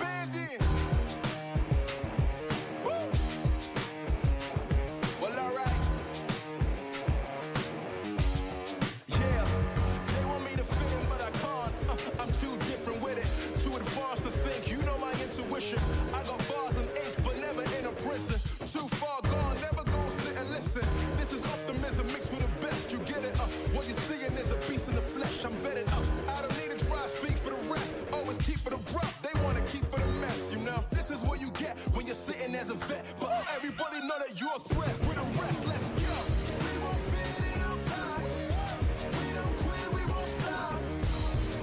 expanding. Woo! Well, alright. Yeah, they want me to fit in, but I can't. I'm too different with it, too advanced to think. You know my intuition. I got bars and ink, but never in a prison. Too far gone, never gonna sit and listen. This is optimism mixed with the best. You get it? What you're seeing is a beast in the flesh. I'm vetted up. I don't need to try speak for the rest. Always keep it abrupt. They wanna keep it a mess, you know. This is what you get when you're sitting as a vet. But everybody know that you're a threat. With the rest, let's go. We won't fit in your box. We don't quit, we won't stop.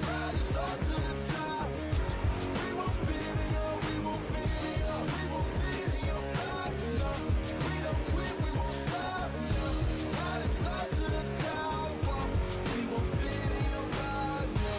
Ride us all to the top. We won't fit in your, we won't fit in your, we won't fit in your box. No, we don't quit, we won't stop. No, ride us all to the top. Whoa. We won't fit in your box. No.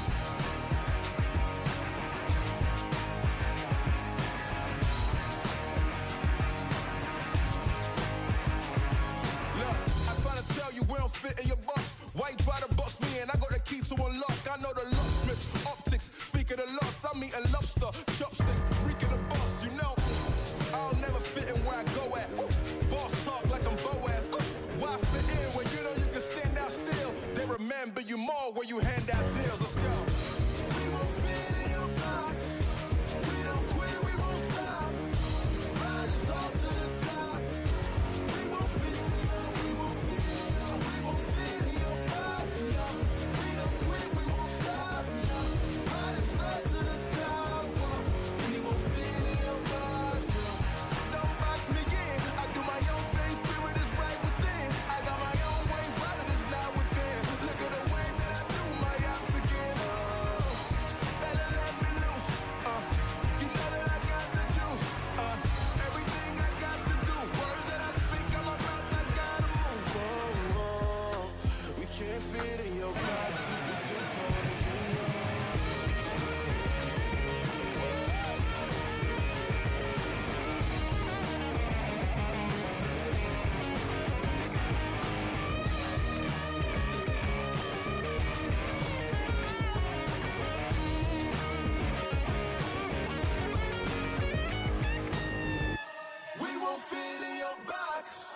Look, I try to tell you we don't fit in your box. Why you try to box me and I got the key to unlock? I know the locksmith, optics, speak of the loss. I'm eating lobster, chopsticks, freaking the boss, you know. I'll never fit in where I go at. Ooh, boss talk like I'm Boaz. Ooh, why fit in when you know you can stand out still? They remember you more when you hand out deals. Let's go. We won't fit in your box. We don't quit, we won't stop. Ride us all to the top. We won't fit in your, we won't fit in your, we won't fit in your box. No, we don't quit, we won't stop. No, ride us all to the top. Whoa. We won't fit in your box. No, don't box me in. I do my own thing. Spirit is right within. I got my own way, rather is not within. Look at the way that I do my ops again. Oh, better let me loose. You know that I got the juice. Everything I got to do, words that I speak out my mouth, I gotta move. Oh, oh, we can't fit in your box. We too cold to get low. We won't fit in your box.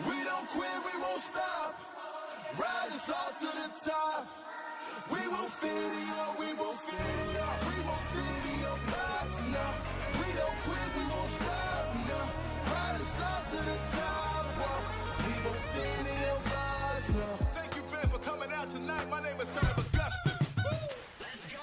We don't quit, we won't stop. Ride us all to the top. We won't fit in your, we won't fit in your, we won't fit in your box. No, we don't quit, we won't stop. No, ride us all to the top. Whoa. We won't fit in your box. No. Thank you, Ben, for coming out tonight. My name is Sanhok. Let's go.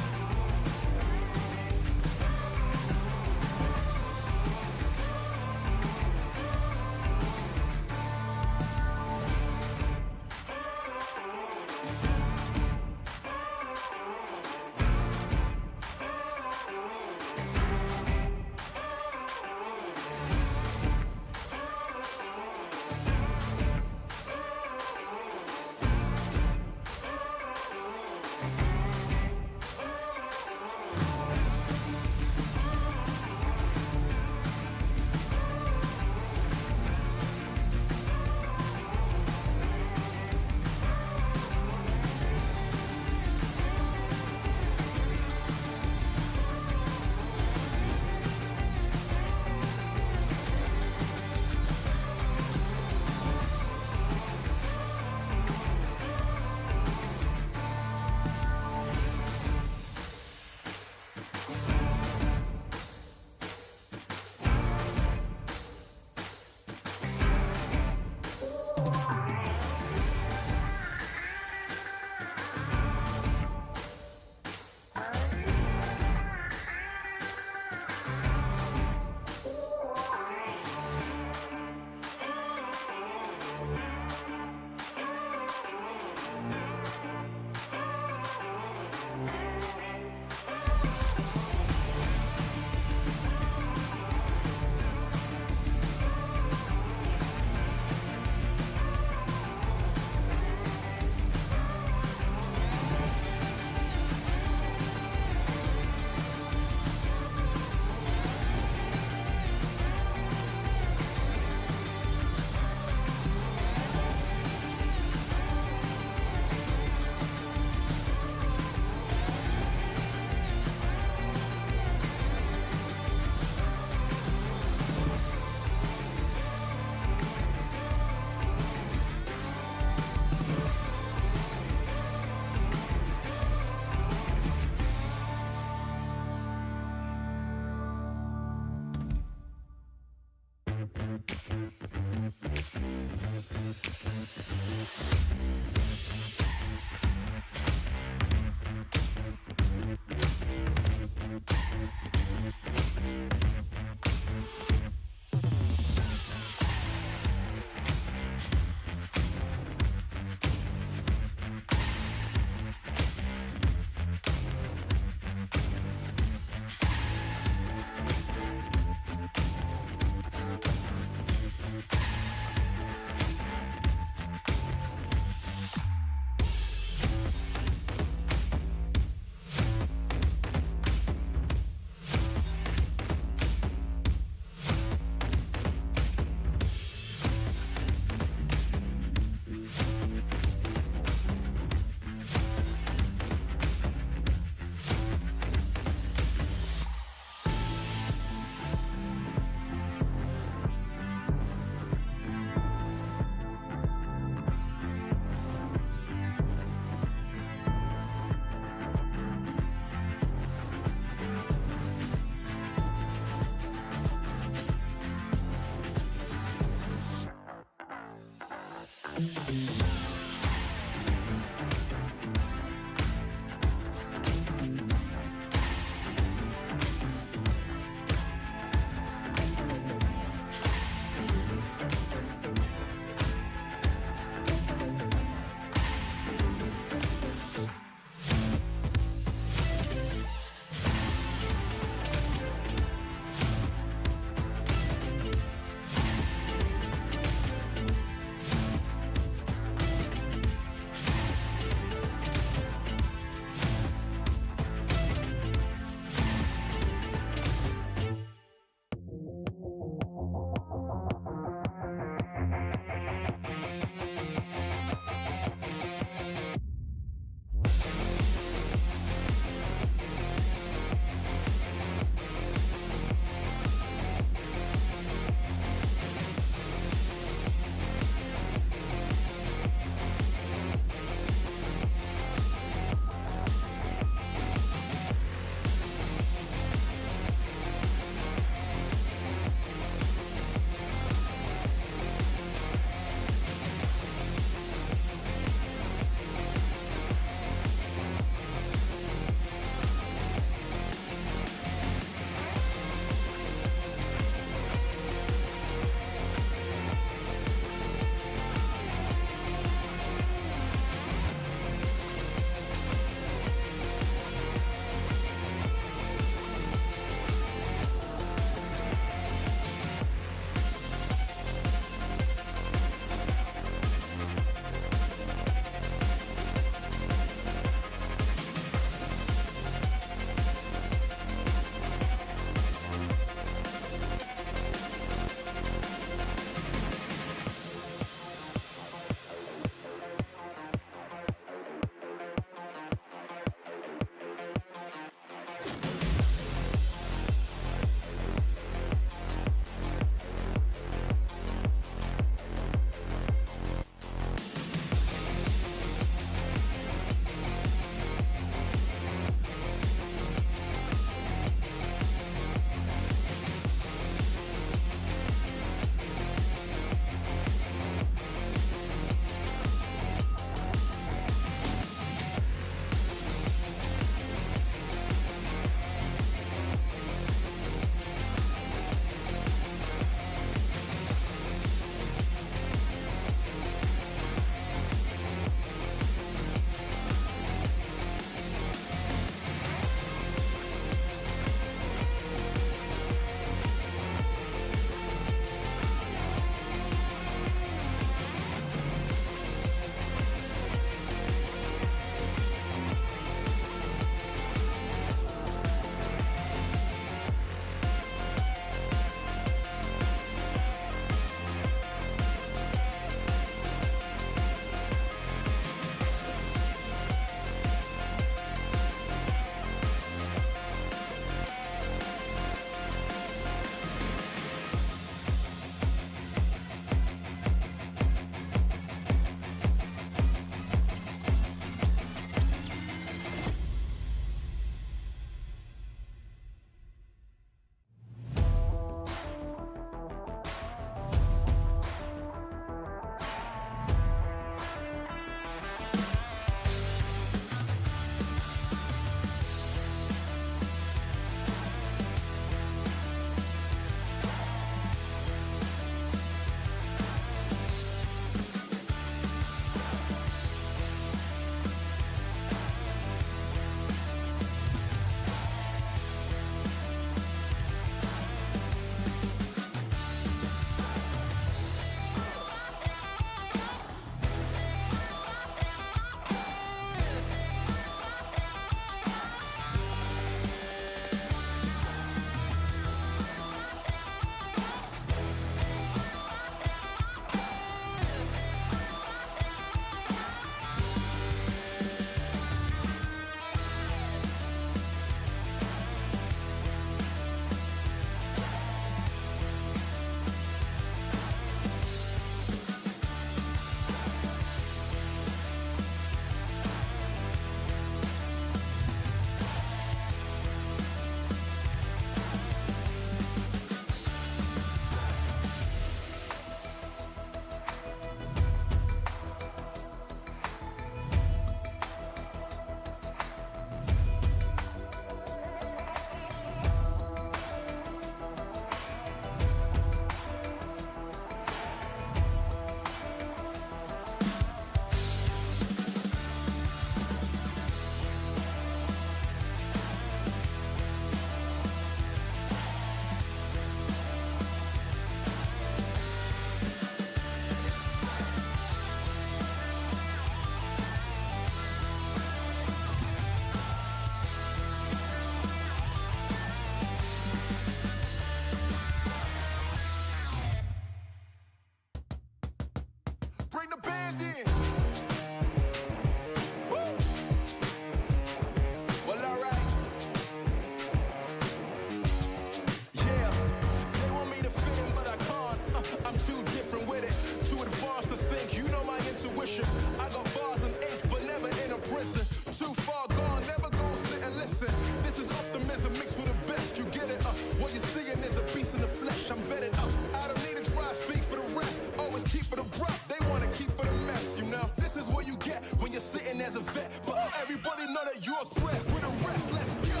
as a vet, but everybody know that you're a threat. With the rest, let's go.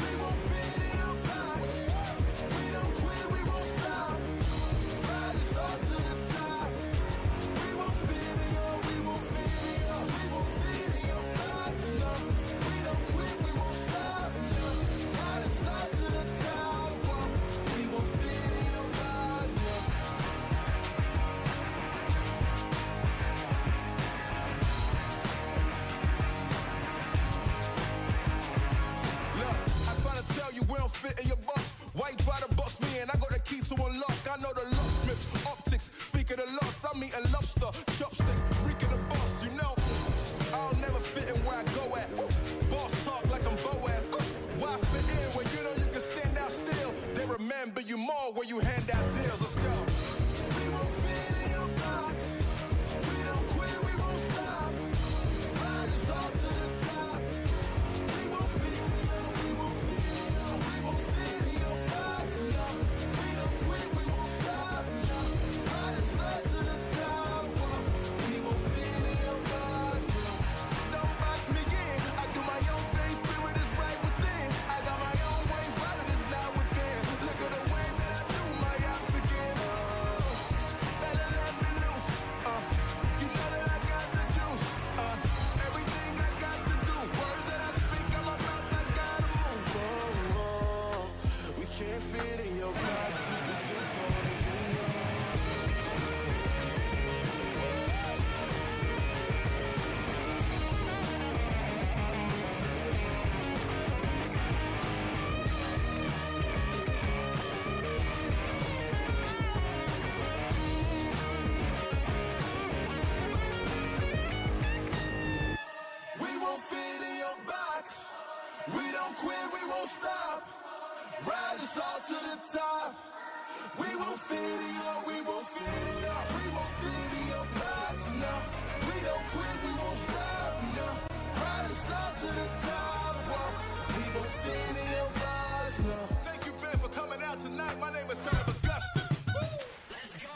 We won't fit in your box. We don't quit, we won't stop. Ride us all to the top. We won't fit in your, we won't fit in your, we won't fit in your box. No, we don't quit, we won't stop. No, ride us all to the top. Whoa. We won't fit in your box. No. Look, I try to tell you we don't fit in your box. Why you try to box me and I got the key to unlock? I know the locksmith, optics, speak of the lots. I'm eating lobster, chopsticks, freaking the boss, you know. I'll never fit in where I go at. Ooh, boss talk like I'm Boaz. Ooh, why fit in where you know you can stand out still? They remember you more when you hand out deals. Let's go. We won't fit in your box. We don't quit, we won't stop. Ride us all to the top. We won't fit in your, we won't fit in your, we won't fit in your box. No, we don't quit, we won't stop. No, ride us all to the top. Whoa. We won't fit in your box. No. Don't box me in. I do my own thing, spirit is right within. I got my own way, violent is not within. Look at the way that I do my ops again. Oh, better let me loose. You know that I got the juice. Everything I got to do, words that I speak out my mouth, I gotta move. Oh, oh, we can't fit in your box. We too cold and you know. We won't fit in your box. We don't quit, we won't stop. Ride us all to the top. We won't fit in your, we won't fit in your, we won't fit in your box. No, we don't quit, we won't stop. No, ride us all to the top. Whoa. We won't fit in your box. No. Thank you, Ben, for coming out tonight. My name is Son of Augustine. Let's go.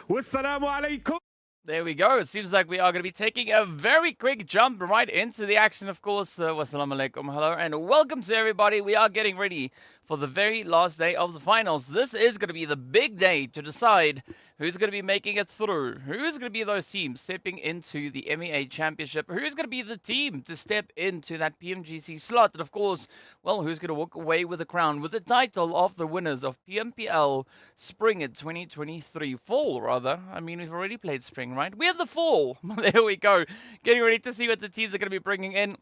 والسلام عليكم. There we go. It seems like we are going to be taking a very quick jump right into the action, of course. Wassalamu alaikum. Hello and welcome to everybody. We are getting ready for the very last day of the finals. This is going to be the big day to decide who's going to be making it through. Who's going to be those teams stepping into the MEA Championship? Who's going to be the team to step into that PMGC slot? And of course, well, who's going to walk away with the crown, with the title of the winners of PMPL Spring in 2023. Fall, rather. I mean, we've already played Spring, right? We have the fall. There we go. Getting ready to see what the teams are going to be bringing in.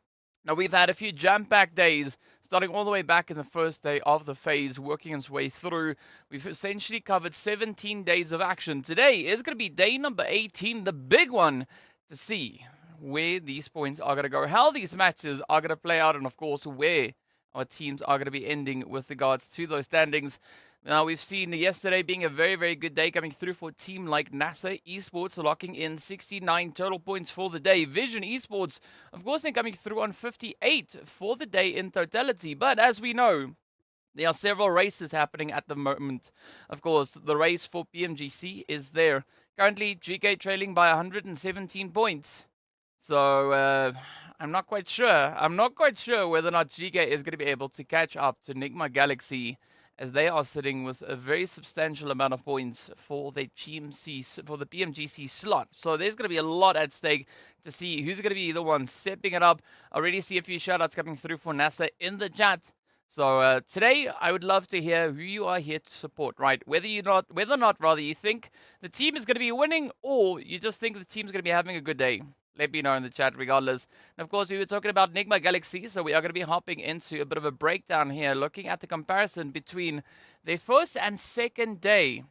Now, we've had a few jam-packed days, starting all the way back in the first day of the phase, working its way through. We've essentially covered 17 days of action. Today is going to be day number 18, the big one, to see where these points are going to go, how these matches are going to play out, and of course, where our teams are going to be ending with regards to those standings. Now, we've seen yesterday being a very, very good day coming through for a team like NASR Esports, locking in 69 total points for the day. Vision Esports, of course, they're coming through on 58 for the day in totality. But as we know, there are several races happening at the moment. Of course, the race for PMGC is there. Currently, GEEKAY trailing by 117 points. So, I'm not quite sure. I'm not quite sure whether or not GEEKAY is going to be able to catch up to NIGMA Galaxy, as they are sitting with a very substantial amount of points for the PMGC slot. So there's going to be a lot at stake to see who's going to be the one stepping it up. I already see a few shoutouts coming through for NASR in the chat. So today, I would love to hear who you are here to support, right? Whether or not rather you think the team is going to be winning, or you just think the team's going to be having a good day. Let me know in the chat regardless. And of course, we were talking about NIGMA Galaxy, so we are going to be hopping into a bit of a breakdown here, looking at the comparison between their first and second day.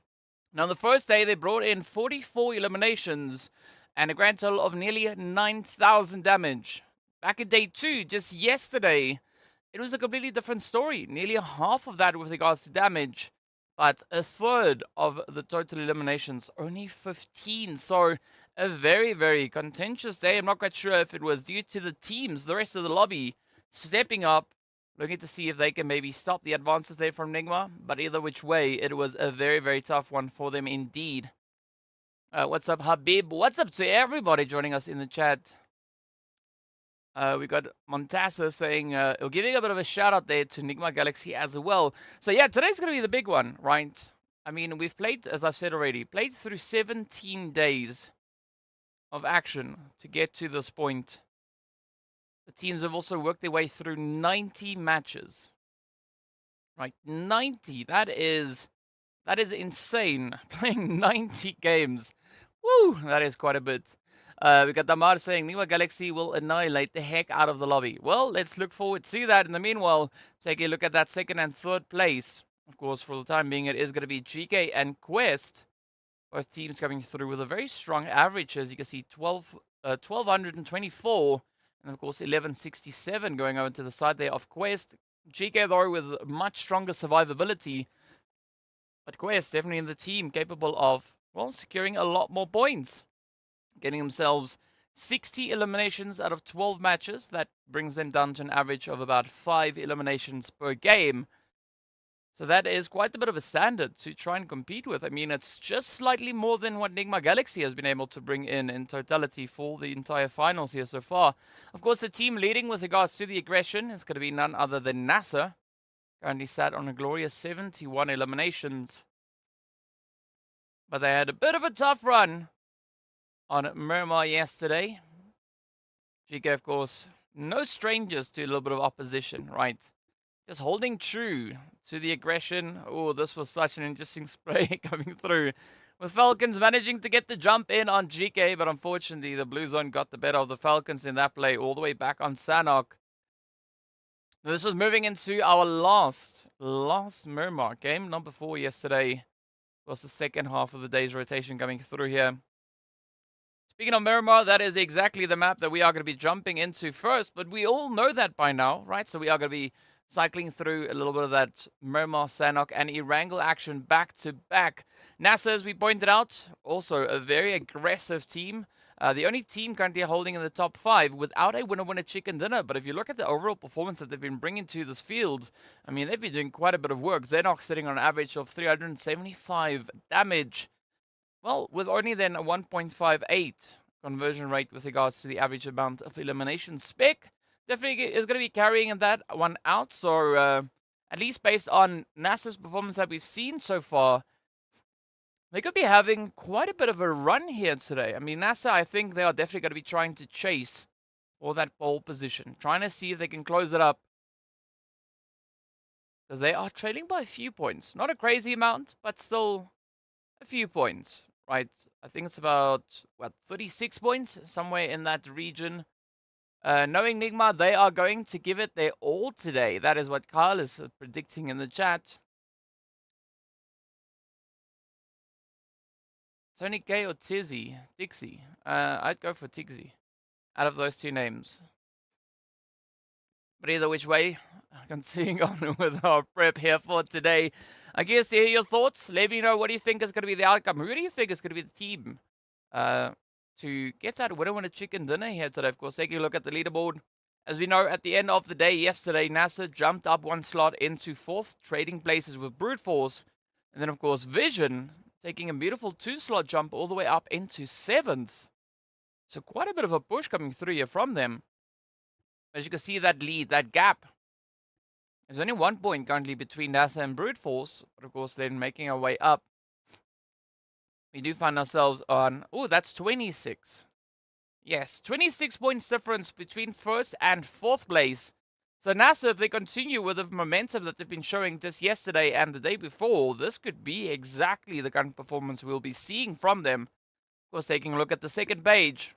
Now, the first day, they brought in 44 eliminations and a grand total of nearly 9,000 damage. Back in day 2, just yesterday, it was a completely different story. Nearly half of that with regards to damage, but a third of the total eliminations, only 15. So a very, very contentious day. I'm not quite sure if it was due to the teams, the rest of the lobby, stepping up, looking to see if they can maybe stop the advances there from NIGMA. But either which way, it was a very, very tough one for them indeed. What's up, Habib? What's up to everybody joining us in the chat? We got Montasa saying, giving a bit of a shout out there to NIGMA Galaxy as well. So yeah, today's going to be the big one, right? I mean, we've played, as I've said already, played through 17 days of action to get to this point. The teams have also worked their way through 90 matches. Right, 90. That is insane. Playing 90 games. Woo, that is quite a bit. We got Damar saying NIGMA Galaxy will annihilate the heck out of the lobby. Well, let's look forward to that. In the meanwhile, take a look at that second and third place. Of course, for the time being, it is going to be GEEKAY and Quest. Both teams coming through with a very strong average, as you can see, 1,224, and of course 1167 going over to the side there of Quest. GEEKAY though with much stronger survivability, but Quest definitely in the team capable of, well, securing a lot more points, getting themselves 60 eliminations out of 12 matches. That brings them down to an average of about 5 eliminations per game. So that is quite a bit of a standard to try and compete with. I mean, it's just slightly more than what NIGMA Galaxy has been able to bring in totality for the entire finals here so far. Of course, the team leading with regards to the aggression is going to be none other than NASR. Currently sat on a glorious 71 eliminations. But they had a bit of a tough run on Miramar yesterday. GEEKAY, of course, no strangers to a little bit of opposition, right? Just holding true to the aggression. Oh, this was such an interesting spray coming through. With Falcons managing to get the jump in on GEEKAY, but unfortunately the Blue Zone got the better of the Falcons in that play all the way back on Sanhok. This was moving into our last Miramar game, number 4 yesterday. Was the second half of the day's rotation coming through here. Speaking of Miramar, that is exactly the map that we are going to be jumping into first, but we all know that by now, right? So we are going to be cycling through a little bit of that Miramar, Sanhok, and Erangel action back to back. NASR, as we pointed out, also a very aggressive team. The only team currently holding in the top 5 without a winner-winner chicken dinner. But if you look at the overall performance that they've been bringing to this field, I mean, they've been doing quite a bit of work. Sanhok sitting on an average of 375 damage. well, with only then a 1.58 conversion rate with regards to the average amount of elimination. Spec definitely is going to be carrying that one out. So at least based on NASR's performance that we've seen so far, they could be having quite a bit of a run here today. I mean, NASR, I think they are definitely going to be trying to chase for that pole position, trying to see if they can close it up. Because they are trailing by a few points. Not a crazy amount, but still a few points, right? I think it's about, what, 36 points? Somewhere in that region. Knowing NIGMA, they are going to give it their all today. That is what Kyle is predicting in the chat. Tony K or Tizzy? Tixie. I'd go for Tixie out of those two names. But either which way, continuing on with our prep here for today. I guess to hear your thoughts, let me know what do you think is going to be the outcome. Who do you think is going to be the team to get that winner chicken dinner here today? Of course, taking a look at the leaderboard. As we know, at the end of the day yesterday, NASR jumped up one slot into 4th, trading places with Brute Force. And then, of course, Vision taking a beautiful 2-slot jump all the way up into 7th. So quite a bit of a push coming through here from them. As you can see, that lead, that gap. There's only 1 point currently between NASR and Brute Force. But, of course, then making our way up. We do find ourselves on... Oh, that's 26. Yes, 26 points difference between 1st and 4th place. So NASR, if they continue with the momentum that they've been showing just yesterday and the day before, this could be exactly the kind of performance we'll be seeing from them. Of course, taking a look at the second page,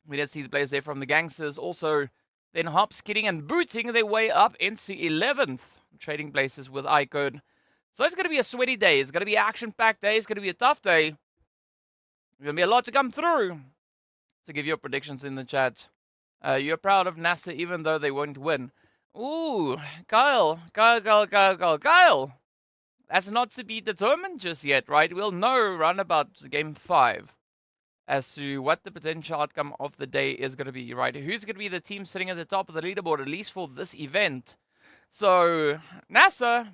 we did see the players there from the Gangsters. Also, then Hops kidding and booting their way up into 11th, trading places with IKURD. So it's going to be a sweaty day. It's going to be an action-packed day. It's going to be a tough day. There's going to be a lot to come through. So give your predictions in the chat. You're proud of NASR even though they won't win. Ooh, Kyle. That's not to be determined just yet, right? We'll know around about game 5 as to what the potential outcome of the day is going to be, right? Who's going to be the team sitting at the top of the leaderboard, at least for this event. So, NASR,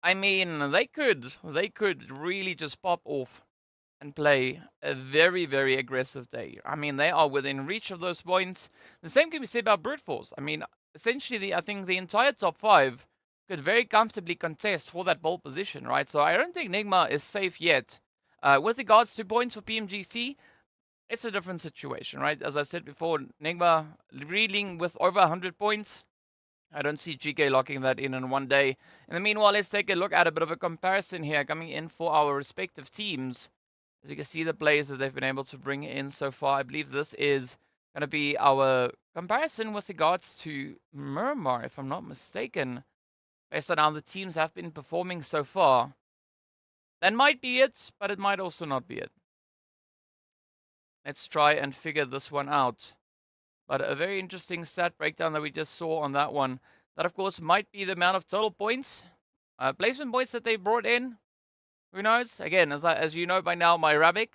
I mean, they could really just pop off and play a very, very aggressive day. I mean, they are within reach of those points. The same can be said about Brute Force. I mean, essentially, I think the entire top 5 could very comfortably contest for that pole position, right? So I don't think NIGMA is safe yet. With regards to points for PMGC, it's a different situation, right? As I said before, NIGMA reeling with over 100 points. I don't see GEEKAY locking that in one day. In the meanwhile, let's take a look at a bit of a comparison here coming in for our respective teams. As you can see the players that they've been able to bring in so far, I believe this is going to be our comparison with regards to Miramar, if I'm not mistaken, based on how the teams have been performing so far. That might be it, but it might also not be it. Let's try and figure this one out. But a very interesting stat breakdown that we just saw on that one. That, of course, might be the amount of total points, placement points that they brought in. Who knows? Again, as you know by now, my Arabic,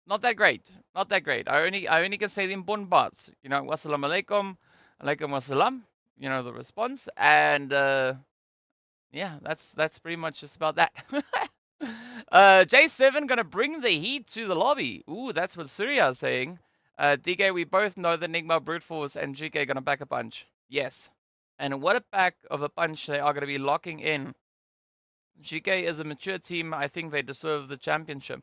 not that great. Not that great. I only can say the important parts. You know, wassalamu alaikum, alaikum wassalam. You know the response, and yeah, that's pretty much just about that. J7 gonna bring the heat to the lobby. Ooh, that's what Surya is saying. DK, we both know that NIGMA, Brute Force, and GK gonna pack a punch. Yes, and what a pack of a punch they are gonna be locking in. GK is a mature team. I think they deserve the championship.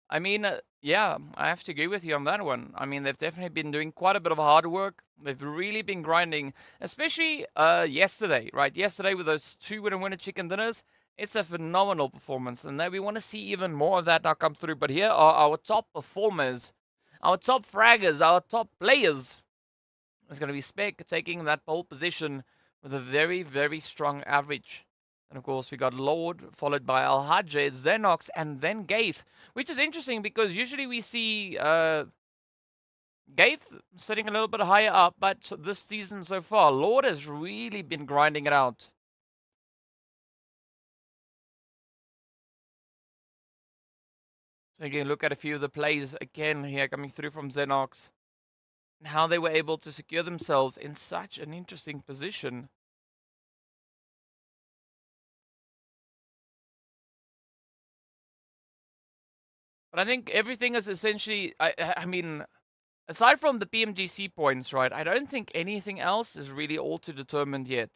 I mean, yeah, I have to agree with you on that one. I mean, they've definitely been doing quite a bit of hard work. They've really been grinding, especially yesterday, right? Yesterday with those 2 winner chicken dinners. It's a phenomenal performance, and we want to see even more of that now come through. But here are our top performers, our top fraggers, our top players. It's going to be Spec taking that pole position with a very, very strong average. And of course, we got Lord, followed by Al-Hajj, Xenox, and then Gaith. Which is interesting because usually we see Gaith sitting a little bit higher up. But this season so far, Lord has really been grinding it out. Taking a look at a few of the plays again here coming through from Xenox. And how they were able to secure themselves in such an interesting position. But I think everything is essentially, I mean, aside from the PMGC points, right, I don't think anything else is really all too determined yet.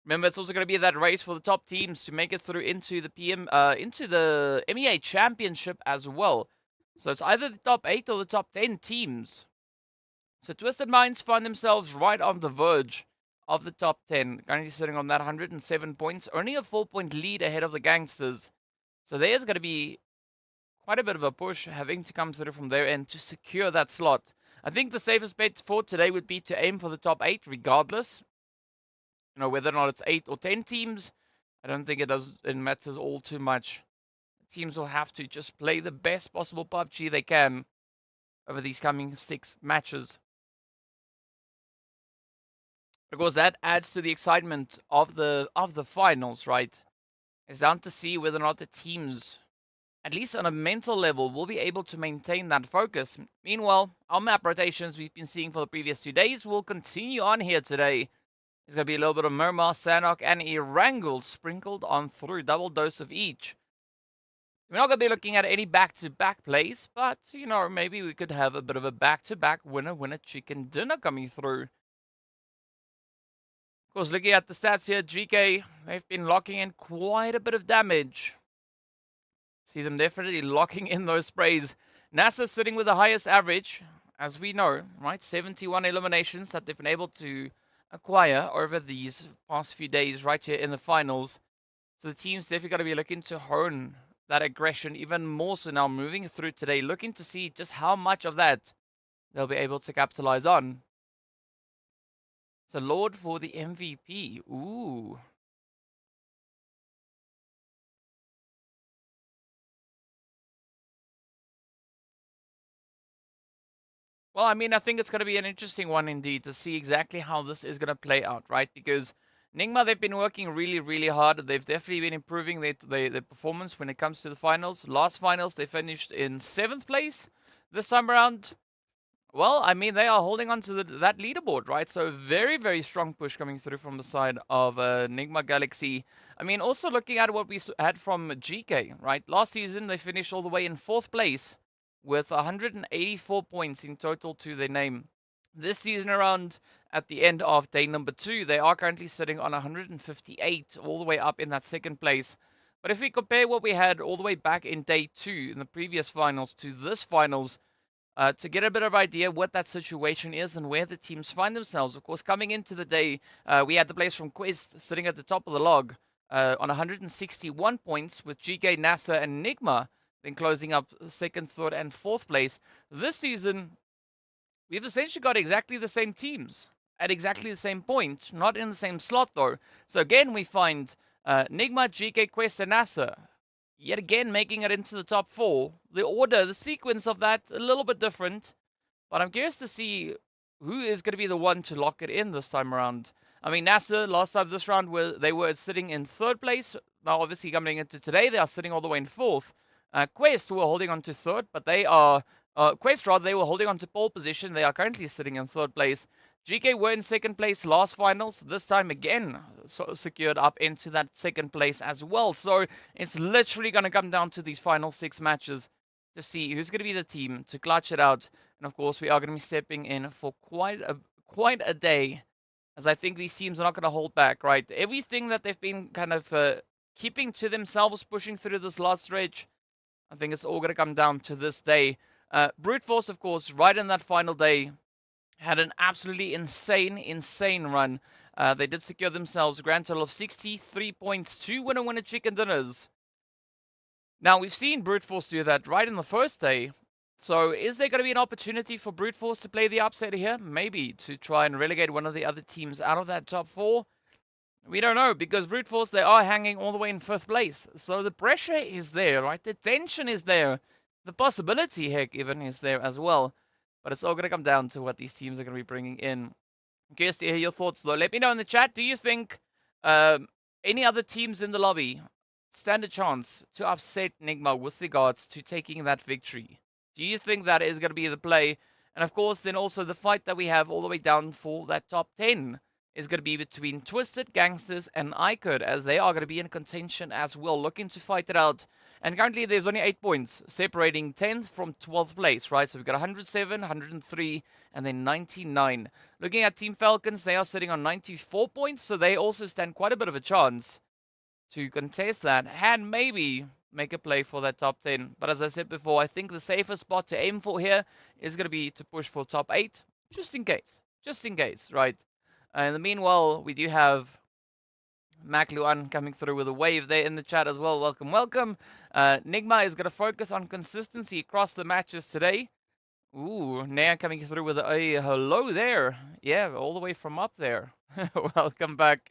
Remember, it's also going to be that race for the top teams to make it through into the MEA Championship as well. So it's either the top 8 or the top 10 teams. So Twisted Minds find themselves right on the verge of the top 10, currently sitting on that 107 points, only a 4-point lead ahead of the Gangsters. So there's going to be quite a bit of a push having to come through from their end to secure that slot. I think the safest bet for today would be to aim for the top 8 regardless. You know, whether or not it's 8 or 10 teams, I don't think it matters all too much. Teams will have to just play the best possible PUBG they can over these coming 6 matches. Because that adds to the excitement of the finals, right? It's down to see whether or not the teams, at least on a mental level, will be able to maintain that focus. Meanwhile, our map rotations we've been seeing for the previous 2 days will continue on here today. There's going to be a little bit of Miramar, Sanhok, and Erangel sprinkled on through. Double dose of each. We're not going to be looking at any back-to-back plays, but, you know, maybe we could have a bit of a back-to-back winner chicken dinner coming through. Of course, looking at the stats here, GEEKAY, they've been locking in quite a bit of damage. See them definitely locking in those sprays. NASR sitting with the highest average, as we know, right? 71 eliminations that they've been able to acquire over these past few days right here in the finals. So the team's definitely going to be looking to hone that aggression even more so now moving through today, looking to see just how much of that they'll be able to capitalize on. So Lord for the MVP. Ooh. Well, I mean, I think it's going to be an interesting one indeed to see exactly how this is going to play out, right? Because NIGMA, they've been working really, really hard. They've definitely been improving their performance when it comes to the finals. Last finals, they finished in 7th place. This time around, well, I mean, they are holding on to that leaderboard, right? So very, very strong push coming through from the side of NIGMA Galaxy. I mean, also looking at what we had from GEEKAY, right? Last season, they finished all the way in 4th place with 184 points in total to their name. This season around, at the end of day number 2, they are currently sitting on 158, all the way up in that 2nd place. But if we compare what we had all the way back in day 2 in the previous finals to this finals, to get a bit of idea what that situation is and where the teams find themselves. Of course, coming into the day, we had the players from Quest sitting at the top of the log on 161 points with GEEKAY, NASR, and NIGMA then closing up 2nd, 3rd, and 4th place. This season, we've essentially got exactly the same teams at exactly the same point, not in the same slot though. So again, we find NIGMA, GEEKAY, Quest, and NASR yet again making it into the top 4. The order, the sequence of that, a little bit different. But I'm curious to see who is going to be the one to lock it in this time around. I mean, NASR, last time this round, they were sitting in 3rd place. Now, obviously, coming into today, they are sitting all the way in 4th. Quest were holding on to 3rd, but they are... Quest, rather, they were holding on to pole position. They are currently sitting in 3rd place. GEEKAY were in 2nd place last finals. This time again, secured up into that 2nd place as well. So it's literally going to come down to these final 6 matches to see who's going to be the team to clutch it out. And of course, we are going to be stepping in for quite a day, as I think these teams are not going to hold back, right? Everything that they've been kind of keeping to themselves, pushing through this last stretch, I think it's all going to come down to this day. Brute Force, of course, right in that final day, had an absolutely insane run. They did secure themselves a grand total of 63 points, 2 winner chicken dinners. Now, we've seen Brute Force do that right in the first day. So, is there going to be an opportunity for Brute Force to play the upset here? Maybe, to try and relegate one of the other teams out of that top 4? We don't know, because Brute Force, they are hanging all the way in 5th place. So, the pressure is there, right? The tension is there. The possibility, heck, even, is there as well. But it's all going to come down to what these teams are going to be bringing in. I'm curious to hear your thoughts, though. Let me know in the chat. Do you think any other teams in the lobby stand a chance to upset NIGMA with regards to taking that victory? Do you think that is going to be the play? And of course, then also the fight that we have all the way down for that top 10. is going to be between Twisted, Gangsters, and IKURD, as they are going to be in contention as well, looking to fight it out. And currently, there's only 8 points separating 10th from 12th place, right? So we've got 107, 103, and then 99. Looking at Team Falcons, they are sitting on 94 points, so they also stand quite a bit of a chance to contest that and maybe make a play for that top 10. But as I said before, I think the safest spot to aim for here is going to be to push for top 8, just in case, right? In the meanwhile, we do have Mac Luan coming through with a wave there in the chat as well. Welcome, welcome. NIGMA is going to focus on consistency across the matches today. Ooh, Naya coming through with a hello there. Yeah, all the way from up there. Welcome back.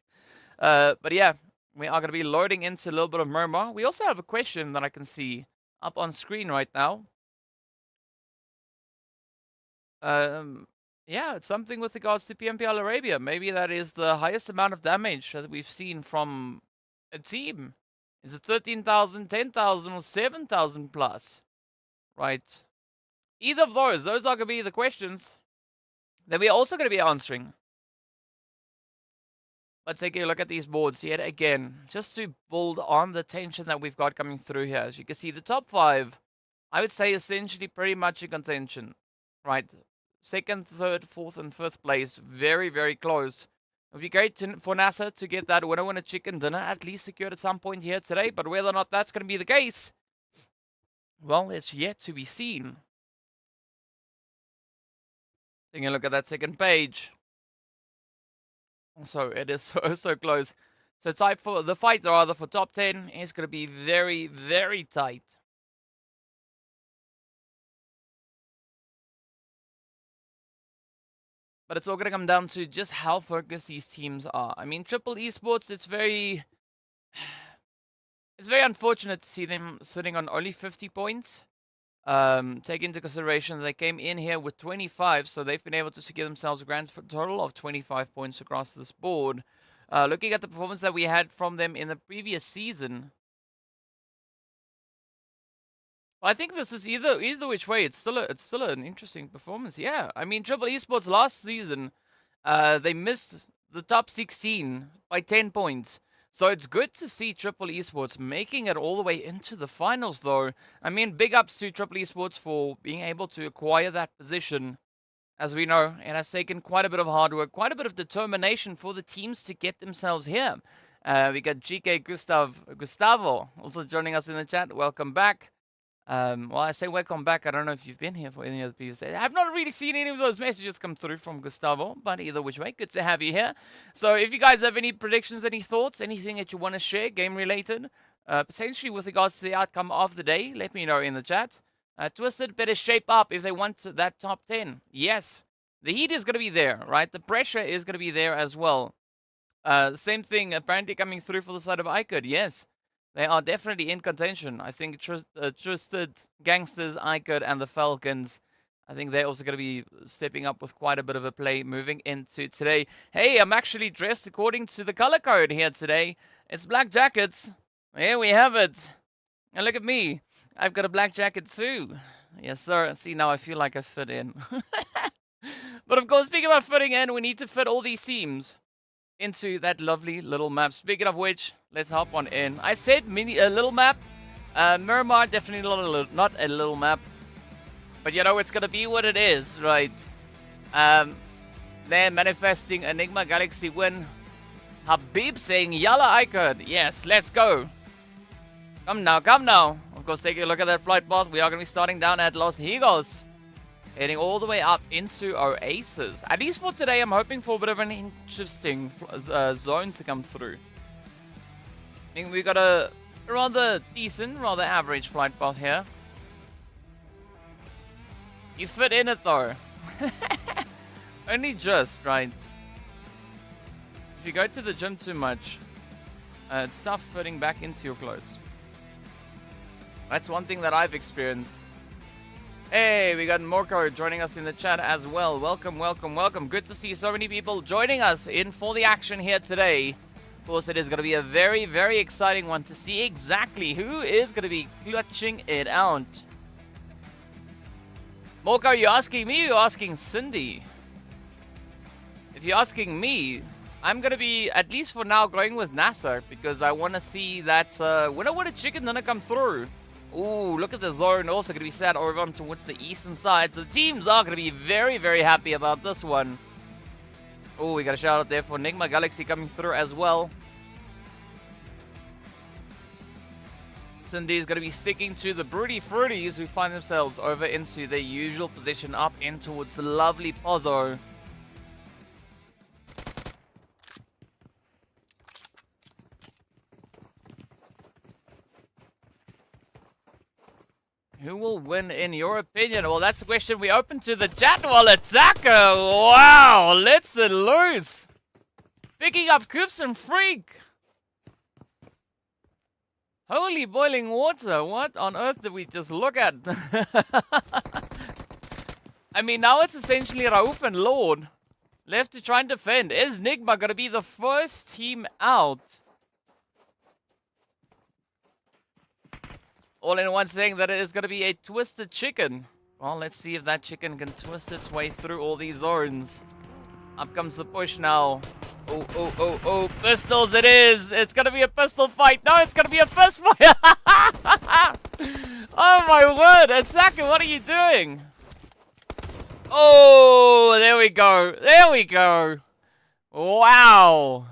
But yeah, we are going to be loading into a little bit of Miramar. We also have a question that I can see up on screen right now. Yeah, it's something with regards to PMPL Arabia. Maybe that is the highest amount of damage that we've seen from a team. Is it 13,000, 10,000, or 7,000 plus? Right. Either of those are going to be the questions that we're also going to be answering. Let's take a look at these boards yet again, just to build on the tension that we've got coming through here. As you can see, the top 5, I would say essentially pretty much in contention, right? 2nd, 3rd, 4th, and 5th place, very, very close. It would be great for NASR to get that winner chicken dinner at least secured at some point here today, but whether or not that's going to be the case, well, it's yet to be seen. Taking a look at that second page. So it is so close. So the fight rather for top 10 is going to be very, very tight. But it's all going to come down to just how focused these teams are. I mean, E-SPORTS, it's very unfortunate to see them sitting on only 50 points. Take into consideration they came in here with 25, so they've been able to secure themselves a grand total of 25 points across this board. Looking at the performance that we had from them in the previous season, I think this is either which way, it's still an interesting performance. Yeah, I mean, E-SPORTS last season, they missed the top 16 by 10 points. So it's good to see E-SPORTS making it all the way into the finals, though. I mean, big ups to E-SPORTS for being able to acquire that position. As we know, it has taken quite a bit of hard work, quite a bit of determination for the teams to get themselves here. We got GEEKAY Gustavo also joining us in the chat. Welcome back. Well, I say welcome back. I don't know if you've been here for any of the previous days. I've not really seen any of those messages come through from Gustavo, but either which way, good to have you here. So if you guys have any predictions, any thoughts, anything that you want to share, game related, potentially with regards to the outcome of the day, let me know in the chat. Twisted better shape up if they want that top 10. Yes, the heat is going to be there, right? The pressure is going to be there as well. Same thing apparently coming through for the side of IKURD. Yes. They are definitely in contention. I think Twisted, Gangsters, IKURD, and the Falcons, I think they're also going to be stepping up with quite a bit of a play moving into today. Hey, I'm actually dressed according to the color code here today. It's black jackets. Here we have it. And look at me. I've got a black jacket too. Yes, sir. See, now I feel like I fit in. But of course, speaking about fitting in, we need to fit all these teams into that lovely little map. Speaking of which, let's hop on in. I said a little map. Miramar, definitely not a little map. But you know, it's gonna be what it is, right? They're manifesting a NIGMA Galaxy win. Habib saying, Yalla IKURD. Yes, let's go. Come now, come now. Of course, take a look at that flight path. We are gonna be starting down at Los Higos, heading all the way up into Oasis. At least for today, I'm hoping for a bit of an interesting zone to come through. I think we got a rather decent, rather average flight path here. You fit in it though. Only just, right? If you go to the gym too much, it's tough fitting back into your clothes. That's one thing that I've experienced. Hey, we got Morko joining us in the chat as well. Welcome, welcome, welcome. Good to see so many people joining us in for the action here today. Of course, it is going to be a very, very exciting one to see exactly who is going to be clutching it out. Morko, are you asking me or you're asking Cindy? If you're asking me, I'm going to be, at least for now, going with NASR because I want to see that winner would a chicken gonna come through. Ooh, look at the zone. Also going to be set over on towards the eastern side. So the teams are going to be very, very happy about this one. Oh, we got a shout out there for NIGMA Galaxy coming through as well. Cindy's going to be sticking to the Broody Fruities who find themselves over into their usual position up in towards the lovely Pozzo. Who will win in your opinion? Well, that's the question we open to the chat while attacker. Wow, let's it loose. Picking up Coops and Freak. Holy boiling water. What on earth did we just look at? I mean, now it's essentially Rauf and Lord left to try and defend. Is NIGMA going to be the first team out? All in one saying that it is going to be a twisted chicken. Well, let's see if that chicken can twist its way through all these zones. Up comes the push now. Oh, oh, oh, oh. Pistols it is. It's going to be a pistol fight. No, it's going to be a fist fight. Oh, my word. Attacker, what are you doing? Oh, there we go. There we go. Wow.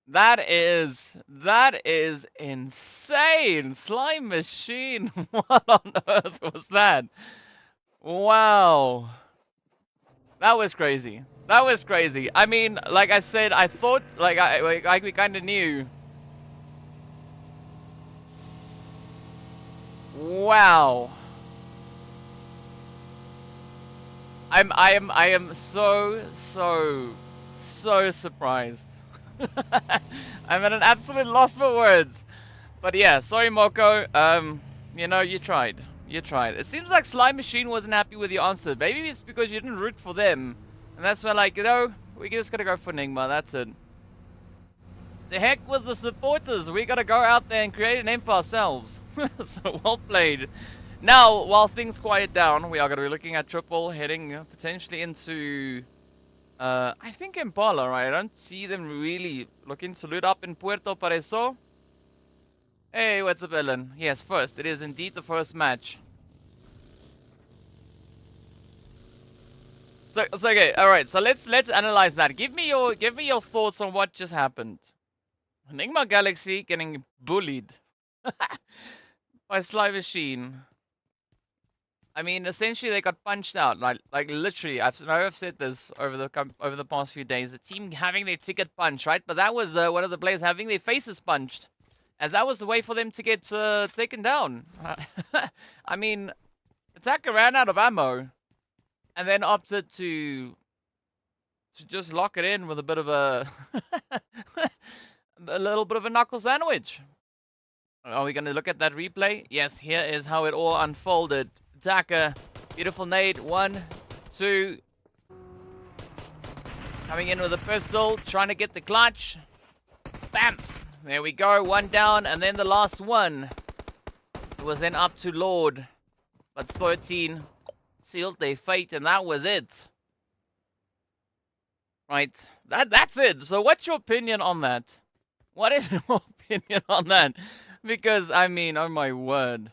That is insane. Slime machine. What on earth was that? Wow. That was crazy. That was crazy. I mean, like I said, I thought, like we kind of knew. Wow. I am so surprised. I'm at an absolute loss for words. But yeah, sorry Moko. You know, you tried. You tried. It seems like Slime Machine wasn't happy with your answer. Maybe it's because you didn't root for them. And that's why, like, you know, we're just gonna go for NIGMA, that's it. The heck with the supporters. We gotta go out there and create a name for ourselves. So well played. Now, while things quiet down, we are gonna be looking at Triple heading potentially into I think Impala, right? I don't see them really looking to loot up in Puerto Pareso. Hey, what's up, Ellen? Yes, first. It is indeed the first match. So okay, all right. So let's analyze that. Give me your thoughts on what just happened. NIGMA Galaxy getting bullied by Slime Machine. I mean, essentially they got punched out. Like literally, I've said this over the past few days. The team having their ticket punched, right? But that was one of the players having their faces punched, as that was the way for them to get taken down. I mean, Attacker ran out of ammo, and then opted to just lock it in with a bit of a a little bit of a knuckle sandwich. Are we going to look at that replay? Yes, here is how it all unfolded. Attacker, beautiful nade, 1, 2. Coming in with a pistol, trying to get the clutch. Bam! There we go, 1 down, and then the last one. It was then up to Lord. But 13 sealed their fate, and that was it. Right, that's it. So what's your opinion on that? What is your opinion on that? Because, I mean, oh my word.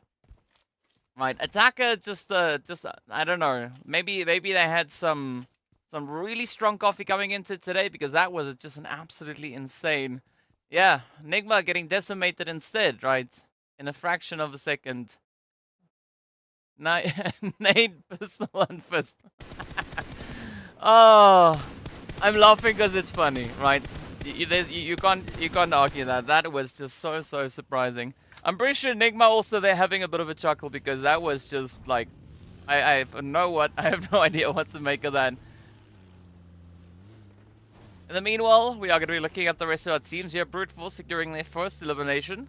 Right, Attacker just I don't know. Maybe they had some really strong coffee coming into today, because that was just an absolutely insane. Yeah, NIGMA getting decimated instead, right? In a fraction of a second. Nade, pistol, and fist. Oh, I'm laughing because it's funny, right? You can't argue that. That was just so surprising. I'm pretty sure NIGMA also they're having a bit of a chuckle, because that was just like I have no idea what to make of that. In the meanwhile, we are going to be looking at the rest of our teams here. Brute Force securing their first elimination.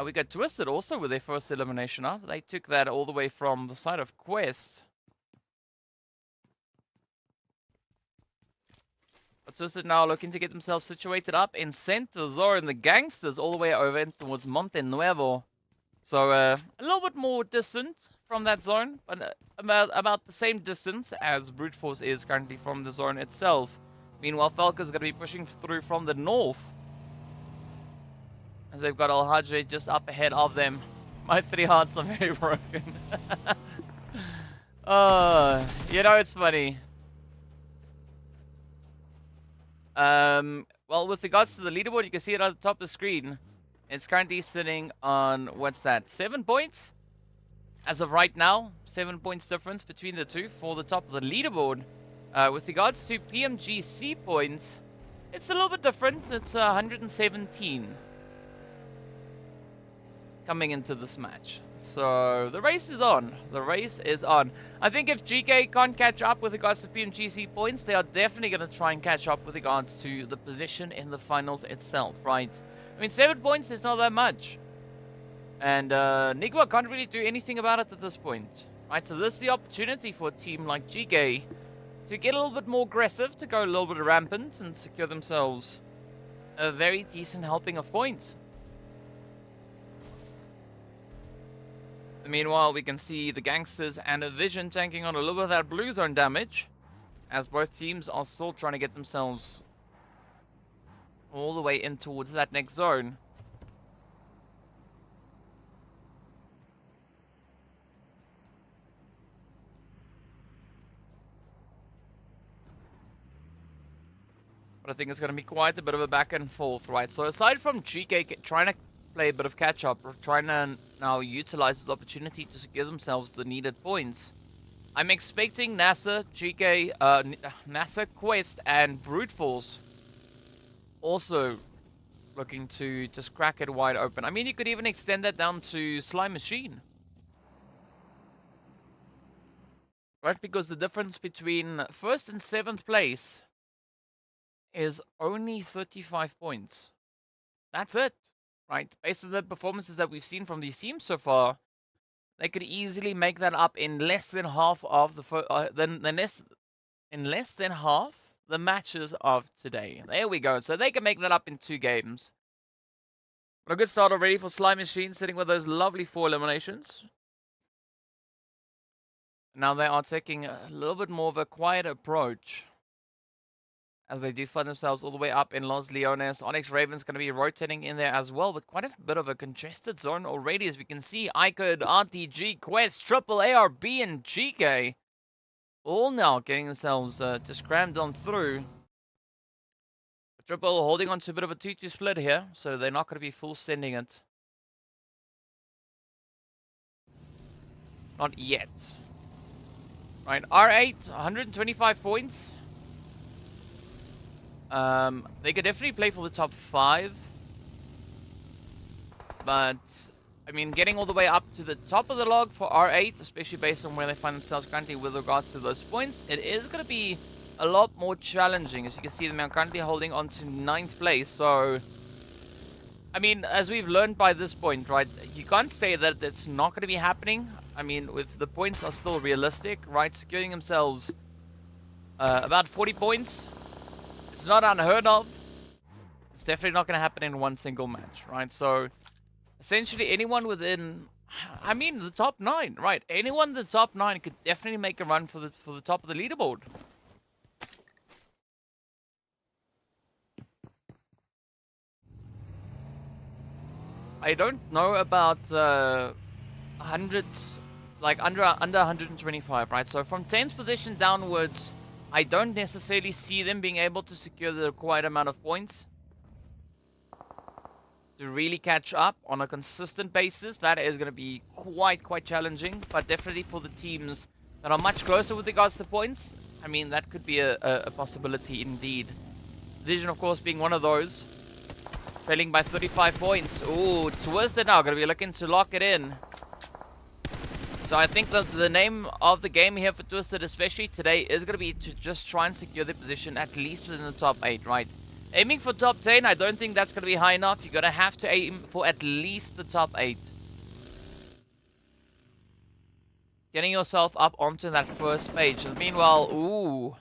We got Twisted also with their first elimination up. They took that all the way from the side of Quest. But Twisted now looking to get themselves situated up in Center Zone. The Gangsters all the way over in towards Monte Nuevo. So a little bit more distant from that zone, but about the same distance as Brute Force is currently from the zone itself. Meanwhile, Falcon's going to be pushing through from the north, as they've got Al-Hajj just up ahead of them. My 3 hearts are very broken. You know, it's funny. Well, with regards to the leaderboard, you can see it at the top of the screen. It's currently sitting on, what's that, 7 points? As of right now, 7 points difference between the two for the top of the leaderboard. With regards to PMGC points, it's a little bit different. It's 117 coming into this match. So the race is on. The race is on. I think if GEEKAY can't catch up with regards to PMGC points, they are definitely going to try and catch up with regards to the position in the finals itself, right? I mean, 7 points is not that much. And NIGMA can't really do anything about it at this point, right? So this is the opportunity for a team like GEEKAY to get a little bit more aggressive, to go a little bit rampant, and secure themselves a very decent helping of points. Meanwhile, we can see the Gangsters and a Vision tanking on a little bit of that blue zone damage, as both teams are still trying to get themselves all the way in towards that next zone. But I think it's going to be quite a bit of a back and forth, right? So aside from GEEKAY trying to play a bit of catch up, or trying to now utilize this opportunity to secure themselves the needed points, I'm expecting NASR, GEEKAY, NASR, Quest, and Brute Force also looking to just crack it wide open. I mean, you could even extend that down to Slime Machine, right? Because the difference between 1st and 7th place is only 35 points. That's it, right? Based on the performances that we've seen from these teams so far, they could easily make that up in less than half of the in less than half the matches of today. There we go. So they can make that up in 2 games. But a good start already for Slime Machine, sitting with those lovely 4 eliminations. Now they are taking a little bit more of a quiet approach, as they do find themselves all the way up in Los Leones. ONYX Raven's going to be rotating in there as well, with quite a bit of a congested zone already, as we can see. IKURD, RTG, Quest, Triple ARB, and GEEKAY all now getting themselves just crammed on through. Triple holding on to a bit of a 2-2 split here, so they're not going to be full sending it. Not yet. Right, R8, 125 points. They could definitely play for the top 5. But, I mean, getting all the way up to the top of the log for R8, especially based on where they find themselves currently with regards to those points, it is going to be a lot more challenging. As you can see, they're currently holding on to 9th place. So, I mean, as we've learned by this point, right, you can't say that it's not going to be happening. I mean, with the points are still realistic, right? Securing themselves about 40 points. It's not unheard of. It's definitely not going to happen in one single match, right? So, essentially, anyone within, I mean, the top 9, right? Anyone in the top 9 could definitely make a run for the top of the leaderboard. I don't know about 100, like under 125, right? So from 10th position downwards, I don't necessarily see them being able to secure the required amount of points to really catch up on a consistent basis. That is going to be quite challenging, but definitely for the teams that are much closer with regards to points, I mean, that could be a possibility indeed. Vision, of course, being one of those. Trailing by 35 points. Ooh, Twisted now. Going to be looking to lock it in. So I think that the name of the game here for Twisted, especially today, is going to be to just try and secure the position at least within the top 8, right? Aiming for top 10, I don't think that's going to be high enough. You're going to have to aim for at least the top 8. Getting yourself up onto that first page. Meanwhile, ooh.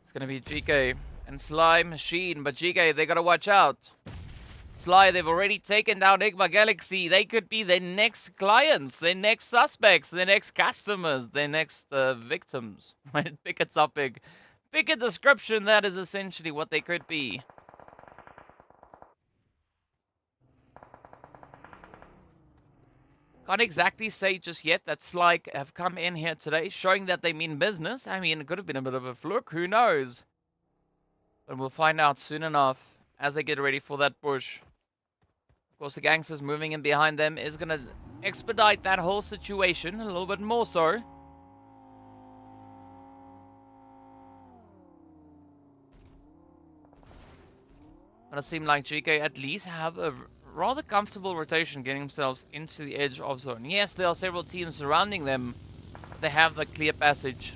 It's going to be GEEKAY and Slime Machine, but GEEKAY, they got to watch out. Sly, they've already taken down NIGMA Galaxy. They could be their next clients, their next suspects, their next customers, their next victims. Pick a topic, pick a description. That is essentially what they could be. Can't exactly say just yet that Sly have come in here today, showing that they mean business. I mean, it could have been a bit of a fluke. Who knows? But we'll find out soon enough as they get ready for that push. Of course, the gangsters moving in behind them is going to expedite that whole situation a little bit more so. But it seems like GEEKAY at least have a rather comfortable rotation getting themselves into the edge of zone. Yes, there are several teams surrounding them. They have the clear passage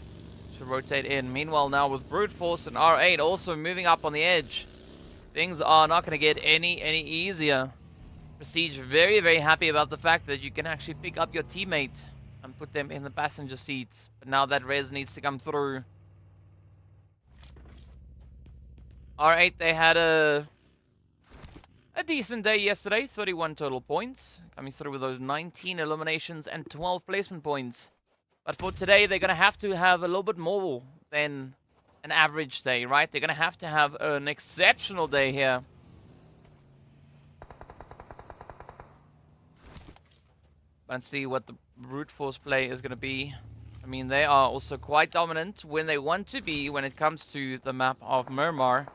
to rotate in. Meanwhile, now with Brute Force and R8 also moving up on the edge, things are not going to get any easier. Prestige very, very happy about the fact that you can actually pick up your teammate and put them in the passenger seat. But now that res needs to come through. R8, they had a decent day yesterday. 31 total points. Coming through with those 19 eliminations and 12 placement points. But for today, they're going to have a little bit more than an average day, right? They're going to have an exceptional day here. Let's see what the brute force play is going to be. I mean, they are also quite dominant when they want to be when it comes to the map of Miramar.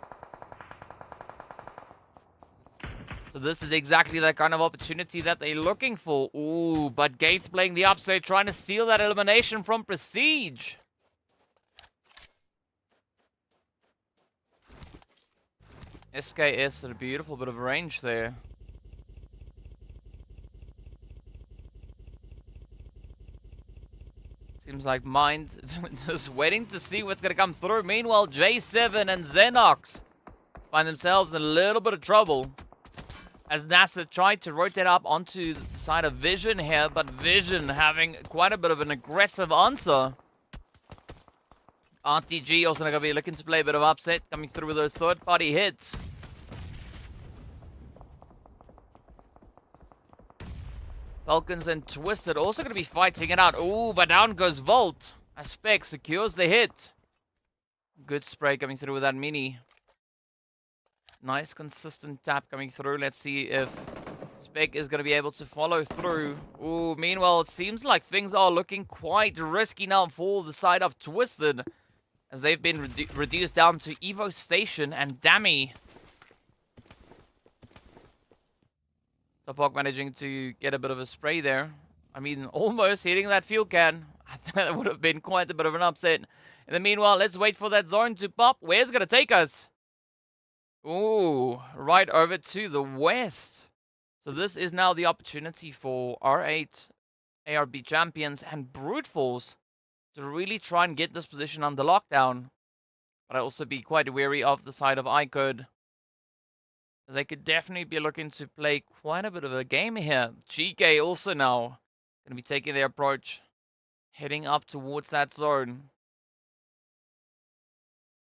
So this is exactly that kind of opportunity that they're looking for. Ooh, but Gates playing the upside, trying to steal that elimination from Prestige. SKS at a beautiful bit of range there. Seems like Mind just waiting to see what's going to come through. Meanwhile, J7 and Xenox find themselves in a little bit of trouble as NASR tried to rotate up onto the side of Vision here, but Vision having quite a bit of an aggressive answer. RTG also going to be looking to play a bit of upset, coming through with those third-party hits. Falcons and Twisted also going to be fighting it out. Ooh, but down goes Volt. Aspect secures the hit. Good spray coming through with that mini. Nice consistent tap coming through. Let's see if Spec is going to be able to follow through. Ooh, meanwhile, it seems like things are looking quite risky now for the side of Twisted, as they've been reduced down to Evo Station and Dammy. Sanhok managing to get a bit of a spray there. I mean, almost hitting that fuel can. That would have been quite a bit of an upset. In the meanwhile, let's wait for that zone to pop. Where's it going to take us? Ooh, right over to the west. So this is now the opportunity for R8, ARB champions, and Brute Force to really try and get this position under lockdown. But I also be quite wary of the side of IKURD. They could definitely be looking to play quite a bit of a game here. GEEKAY also now going to be taking their approach, heading up towards that zone.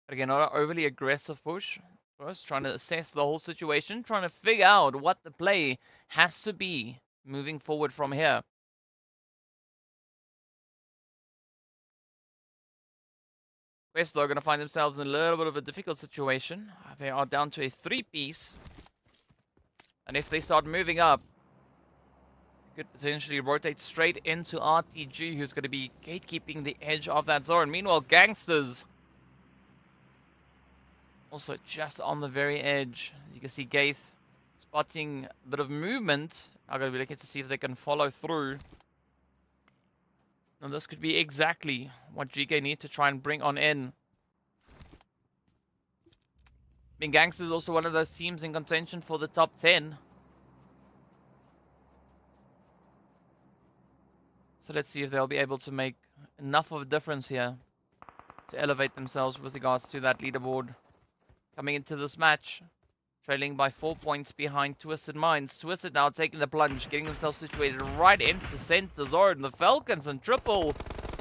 But again, not an overly aggressive push. First, trying to assess the whole situation, trying to figure out what the play has to be moving forward from here. Quest, though, are going to find themselves in a little bit of a difficult situation. They are down to a 3-piece. And if they start moving up, they could potentially rotate straight into RTG, who's going to be gatekeeping the edge of that zone. Meanwhile, Gangsters also just on the very edge. You can see Gaith spotting a bit of movement. I'm going to be looking to see if they can follow through. And this could be exactly what GEEKAY need to try and bring on in. I mean, Gangsters is also one of those teams in contention for the top 10. So let's see if they'll be able to make enough of a difference here to elevate themselves with regards to that leaderboard. Coming into this match, trailing by 4 points behind Twisted Minds. Twisted now taking the plunge, getting themselves situated right into center zone. The Falcons and Triple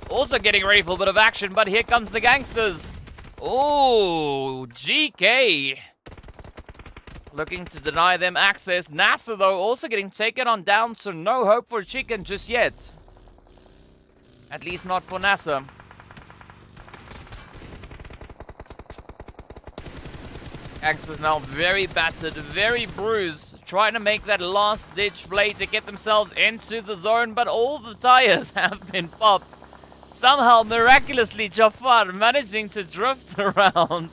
also getting ready for a bit of action, but here comes the Gangsters. Oh, GEEKAY looking to deny them access. NASR, though, also getting taken on down, so no hope for Chicken just yet. At least not for NASR. GANGSTERS now very battered, very bruised, trying to make that last-ditch play to get themselves into the zone, but all the tires have been popped. Somehow, miraculously, Jafar managing to drift around.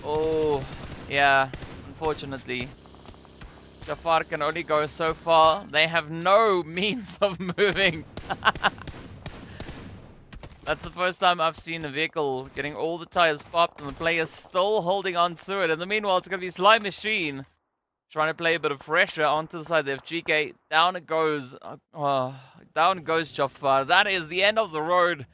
Oh, yeah, unfortunately. Jafar can only go so far. They have no means of moving. That's the first time I've seen a vehicle getting all the tires popped and the player still holding on to it. In the meanwhile, it's going to be Sly Machine trying to play a bit of pressure onto the side of GEEKAY. Down it goes. Down goes Jafar. That is the end of the road.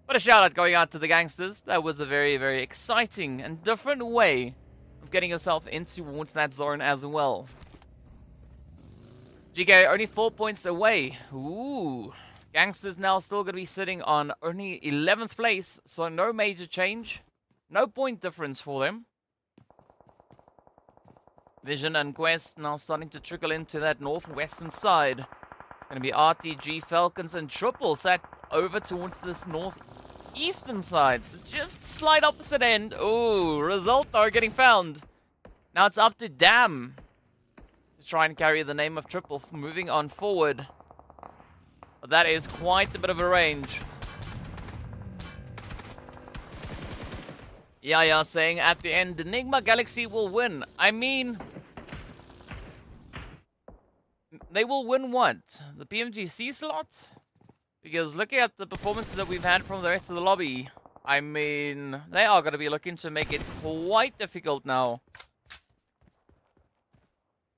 But a shout out going out to the GANGSTERS. That was a very, very exciting and different way of getting yourself into towards that zone as well. GEEKAY only 4 points away. Ooh. GANGSTERS now still going to be sitting on only 11th place, so no major change. No point difference for them. Vision and Quest now starting to trickle into that northwestern side. It's going to be RTG, Falcons, and Triple set over towards this northeastern side. So just slight opposite end. Ooh, result though getting found. Now it's up to Dam to try and carry the name of Triple, moving on forward. But that is quite a bit of a range. Yeah, saying at the end, NIGMA Galaxy will win. I mean, they will win what? The PMGC slot? Because looking at the performances that we've had from the rest of the lobby, I mean, they are going to be looking to make it quite difficult now.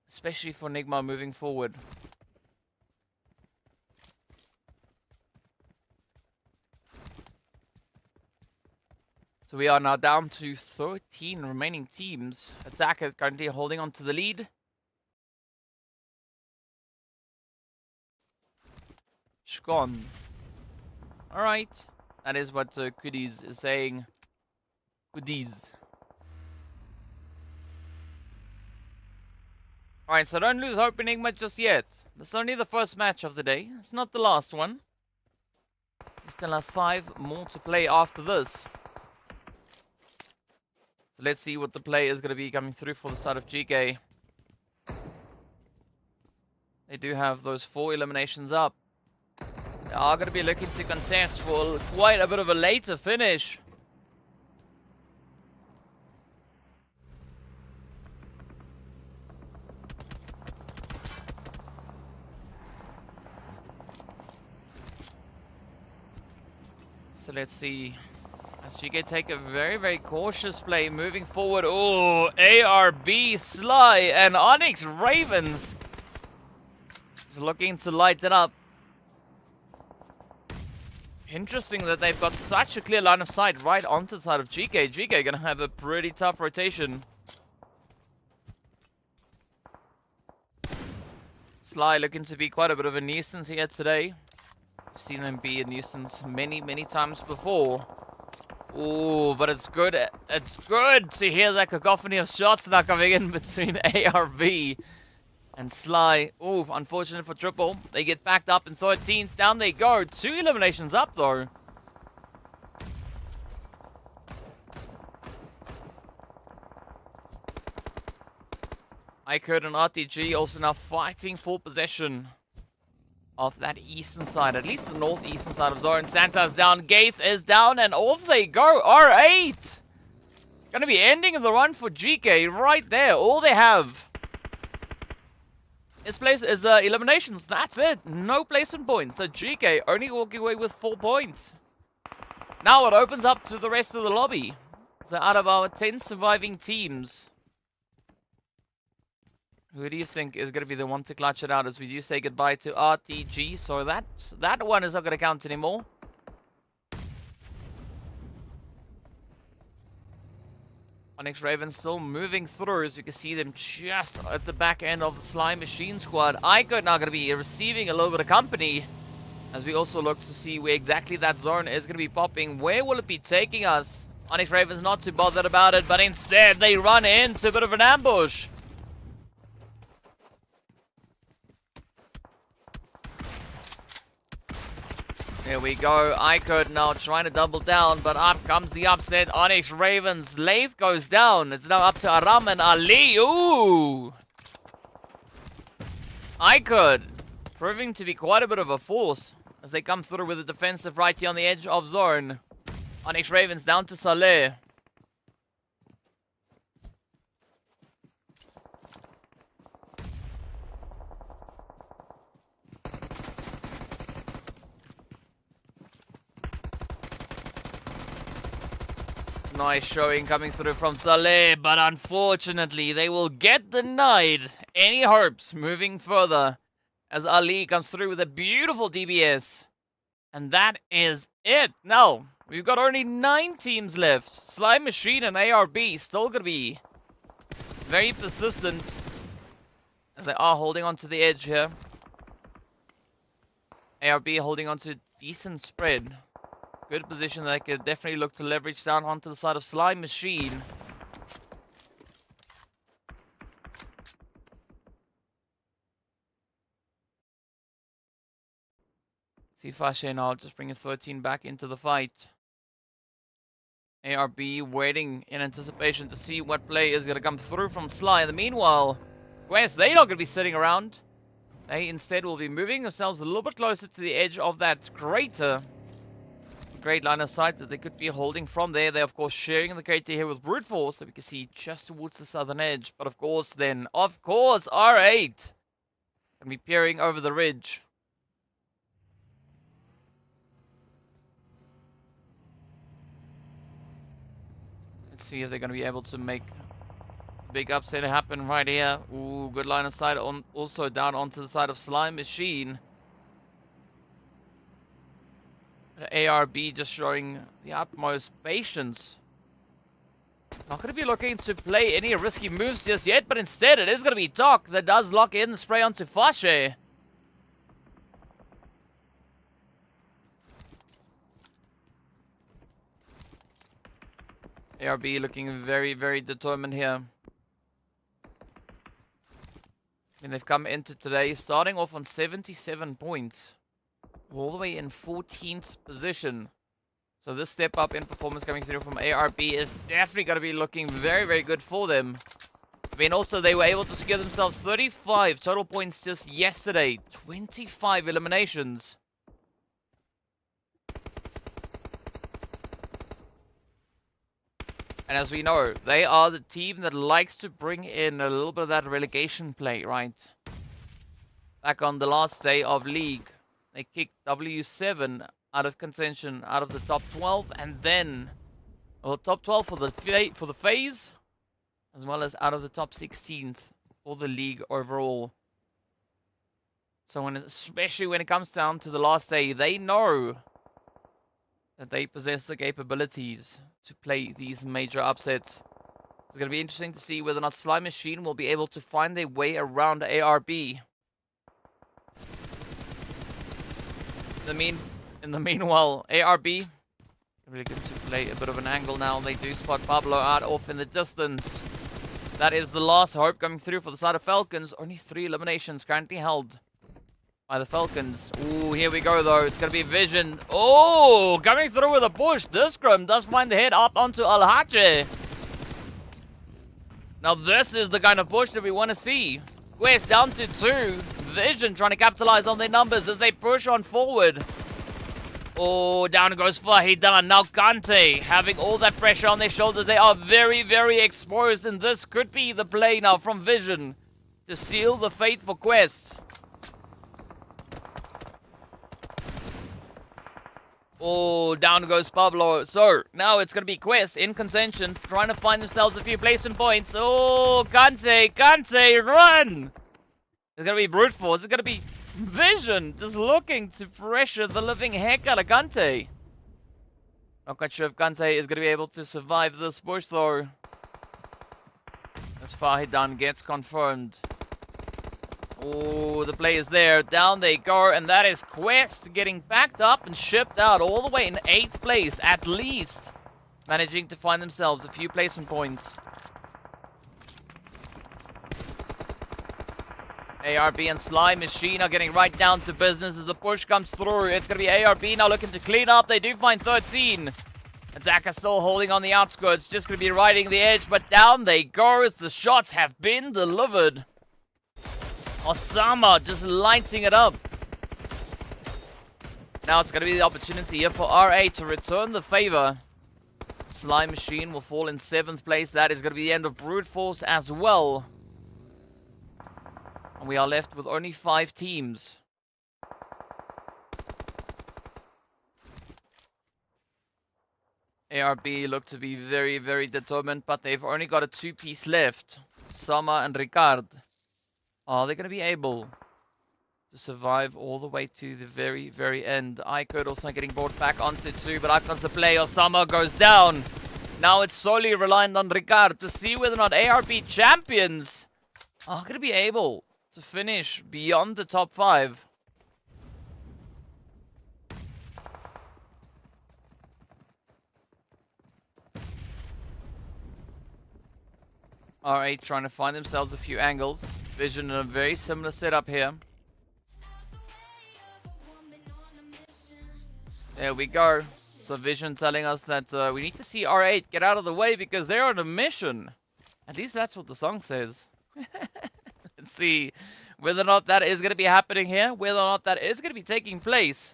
Especially for NIGMA moving forward. So we are now down to 13 remaining teams. Attack is currently holding on to the lead. Shkon. Alright. That is what Goodies is saying. Goodies. Alright, so don't lose hope in Enigma just yet. This is only the first match of the day. It's not the last one. We still have 5 more to play after this. So let's see what the play is going to be coming through for the side of GEEKAY. They do have those 4 eliminations up. They are going to be looking to contest for quite a bit of a later finish. So let's see. As GEEKAY take a very, very cautious play moving forward. Oh, ARB, Sly, and ONYX Ravens is looking to light it up. Interesting that they've got such a clear line of sight right onto the side of GEEKAY. GEEKAY gonna have a pretty tough rotation. Sly looking to be quite a bit of a nuisance here today. We've seen them be a nuisance many, many times before. Ooh, but it's good. It's good to hear that cacophony of shots now coming in between ARV and Sly. Ooh, unfortunate for Triple. They get backed up in 13th. Down they go. 2 eliminations up, though. IKURD and RTG also now fighting for possession of that eastern side, at least the northeastern side of zone. Santa's down, Gaith is down, and off they go. R8 gonna be ending the run for GEEKAY right there. All they have is eliminations. That's it. No placement points. So GEEKAY only walking away with 4 points. Now it opens up to the rest of the lobby. So out of our 10 surviving teams, who do you think is going to be the one to clutch it out as we do say goodbye to RTG? So that one is not going to count anymore. ONYX Ravens still moving through, as you can see them just at the back end of the Sly Machine squad. IKURD now going to be receiving a little bit of company, as we also look to see where exactly that zone is going to be popping. Where will it be taking us? ONYX Ravens not too bothered about it, but instead they run into a bit of an ambush. Here we go. IKURD now trying to double down, but up comes the upset. ONYX Ravens. Lath goes down. It's now up to Aram and Ali. Ooh! IKURD proving to be quite a bit of a force as they come through with a defensive right here on the edge of zone. ONYX Ravens down to Saleh. Nice showing coming through from Saleh, but unfortunately they will get denied any hopes moving further as Ali comes through with a beautiful DBS. And that is it. Now, we've got only 9 teams left. Slime Machine and ARB still going to be very persistent as they are holding on to the edge here. ARB holding on to decent spread. Good position that they could definitely look to leverage down onto the side of Slime Machine. See Fashe now just bringing 13 back into the fight. ARB waiting in anticipation to see what play is going to come through from Sly. In the meanwhile, Quest, they're not going to be sitting around. They instead will be moving themselves a little bit closer to the edge of that crater. Great line of sight that they could be holding from there. They're, of course, sharing the crater here with Brute Force that we can see just towards the southern edge. But, of course, then, R8 can be peering over the ridge. Let's see if they're going to be able to make a big upset happen right here. Ooh, good line of sight on, also down onto the side of Slime Machine. ARB just showing the utmost patience. Not going to be looking to play any risky moves just yet, but instead it is going to be Doc that does lock in the spray onto Fashe. ARB looking very, very determined here. And they've come into today starting off on 77 points. All the way in 14th position. So this step up in performance coming through from ARB is definitely going to be looking very, very good for them. I mean, also they were able to secure themselves 35 total points just yesterday. 25 eliminations. And as we know, they are the team that likes to bring in a little bit of that relegation play, right? Back on the last day of league. They kicked W7 out of contention, out of the top 12, and then, well, top 12 for the phase, as well as out of the top 16th for the league overall. So, especially when it comes down to the last day, they know that they possess the capabilities to play these major upsets. It's going to be interesting to see whether or not Slime Machine will be able to find their way around ARB. In the meanwhile, ARB really good to play a bit of an angle now. They do spot Pablo out off in the distance. That is the last hope coming through for the side of Falcons. Only 3 eliminations currently held by the Falcons. Ooh, here we go though. It's going to be Vision. Oh, coming through with a push. This scrum does find the head up onto Al-Hache. Now this is the kind of push that we want to see. Quest down to 2. Vision trying to capitalize on their numbers as they push on forward. Oh, down goes Fahidan. Now Kante having all that pressure on their shoulders. They are very, very exposed, and this could be the play now from Vision to seal the fate for Quest. Oh, down goes Pablo. So, now it's going to be Quest in contention, trying to find themselves a few placement points. Oh, Kante, run! It's going to be Brute Force. It's going to be Vision just looking to pressure the living heck out of Kante. Not quite sure if Kante is going to be able to survive this push, though. As Fahidan gets confirmed. Oh, the play is there. Down they go, and that is Quest getting backed up and shipped out all the way in 8th place, at least. managing to find themselves a few placement points. ARB and Sly Machine are getting right down to business as the push comes through. It's going to be ARB now looking to clean up. They do find 13. Attacker still holding on the outskirts, just going to be riding the edge, but down they go as the shots have been delivered. Osama just lighting it up. Now it's going to be the opportunity here for RA to return the favor. Sly Machine will fall in 7th place. That is going to be the end of Brute Force as well. And we are left with only 5 teams. ARB look to be very, very determined, but they've only got a 2-piece left. Sama and Ricard. Are they going to be able to survive all the way to the very, very end? IKURD also getting brought back onto 2, but out comes the play. Osama goes down. Now it's solely reliant on Ricard to see whether or not ARB champions are going to be able to finish beyond the top 5. R8 trying to find themselves a few angles. Vision in a very similar setup here. There we go. So Vision telling us that we need to see R8 get out of the way because they're on a mission. At least that's what the song says. Let's see whether or not that is going to be happening here. Whether or not that is going to be taking place.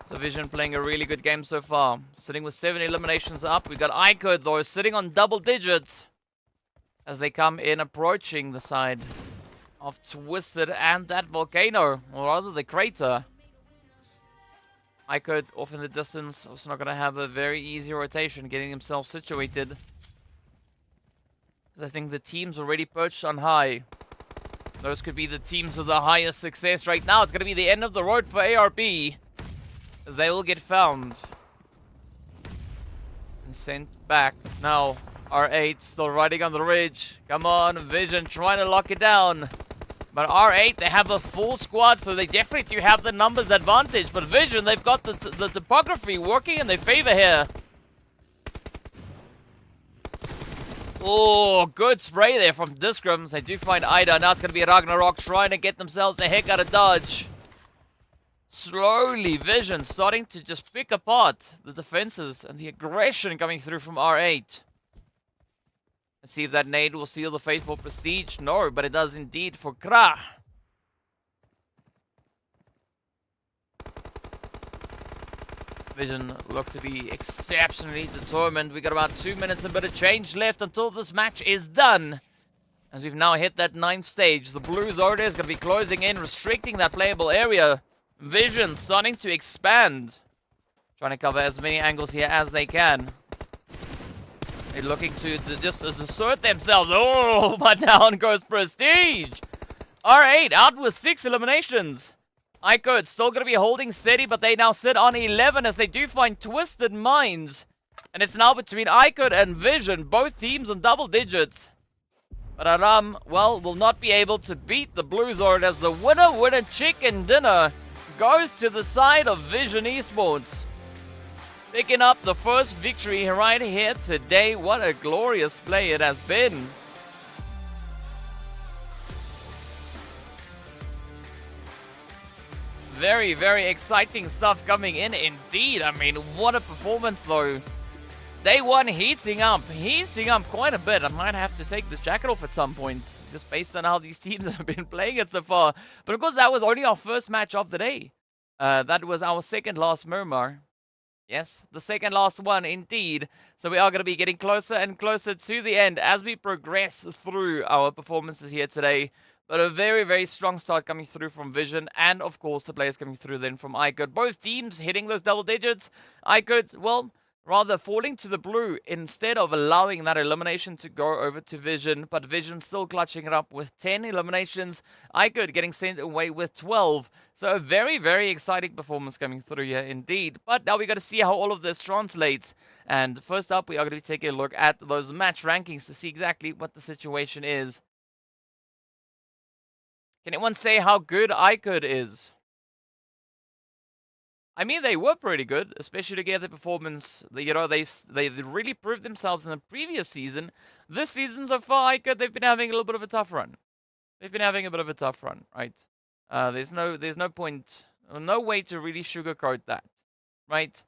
So Vision playing a really good game so far. Sitting with 7 eliminations up. We've got IKURD though sitting on double digits. As they come in approaching the side of Twisted and that volcano. Or rather the crater. IKURD off in the distance. Also not going to have a very easy rotation getting himself situated. I think the teams already perched on high. Those could be the teams with the highest success right now. It's going to be the end of the road for ARB. They will get found and sent back. Now, R8 still riding on the ridge. Come on, Vision trying to lock it down. But R8, they have a full squad, so they definitely do have the numbers advantage. But Vision, they've got the topography working in their favor here. Oh, good spray there from Discrums. They do find Ida. Now it's going to be Ragnarok trying to get themselves the heck out of dodge. Slowly, Vision starting to just pick apart the defenses and the aggression coming through from R8. Let's see if that nade will seal the fate for Prestige. No, but it does indeed for Kra. Vision look to be exceptionally determined. We got about 2 minutes and a bit of change left until this match is done. As we've now hit that 9th stage, the blue zone is going to be closing in, restricting that playable area. Vision starting to expand. Trying to cover as many angles here as they can. They're looking to just assert themselves. Oh, but down goes Prestige. R8 out with 6 eliminations. IKURD still going to be holding steady, but they now sit on 11 as they do find Twisted Minds. And it's now between IKURD and Vision, both teams on double digits. But Aram, well, will not be able to beat the Blue Zord as the winner chicken dinner goes to the side of Vision Esports. Picking up the first victory right here today. What a glorious play it has been. Very, very exciting stuff coming in indeed. I mean, what a performance though. Day 1 heating up quite a bit. I might have to take this jacket off at some point, just based on how these teams have been playing it so far. But of course, that was only our first match of the day. That was our second last Miramar. Yes, the second last one indeed. So we are going to be getting closer and closer to the end as we progress through our performances here today. But a very, very strong start coming through from Vision, and of course the players coming through then from IKURD. Both teams hitting those double digits. IKURD, well, rather falling to the blue instead of allowing that elimination to go over to Vision. But Vision still clutching it up with 10 eliminations. IKURD getting sent away with 12. So a very, very exciting performance coming through here indeed. But now we got to see how all of this translates. And first up, we are going to be taking a look at those match rankings to see exactly what the situation is. Can anyone say how good IKURD is? I mean, they were pretty good, especially to get the performance. You know, they really proved themselves in the previous season. This season so far, IKURD, they've been having a little bit of a tough run. They've been having a bit of a tough run, right? There's no point, or no way to really sugarcoat that, right?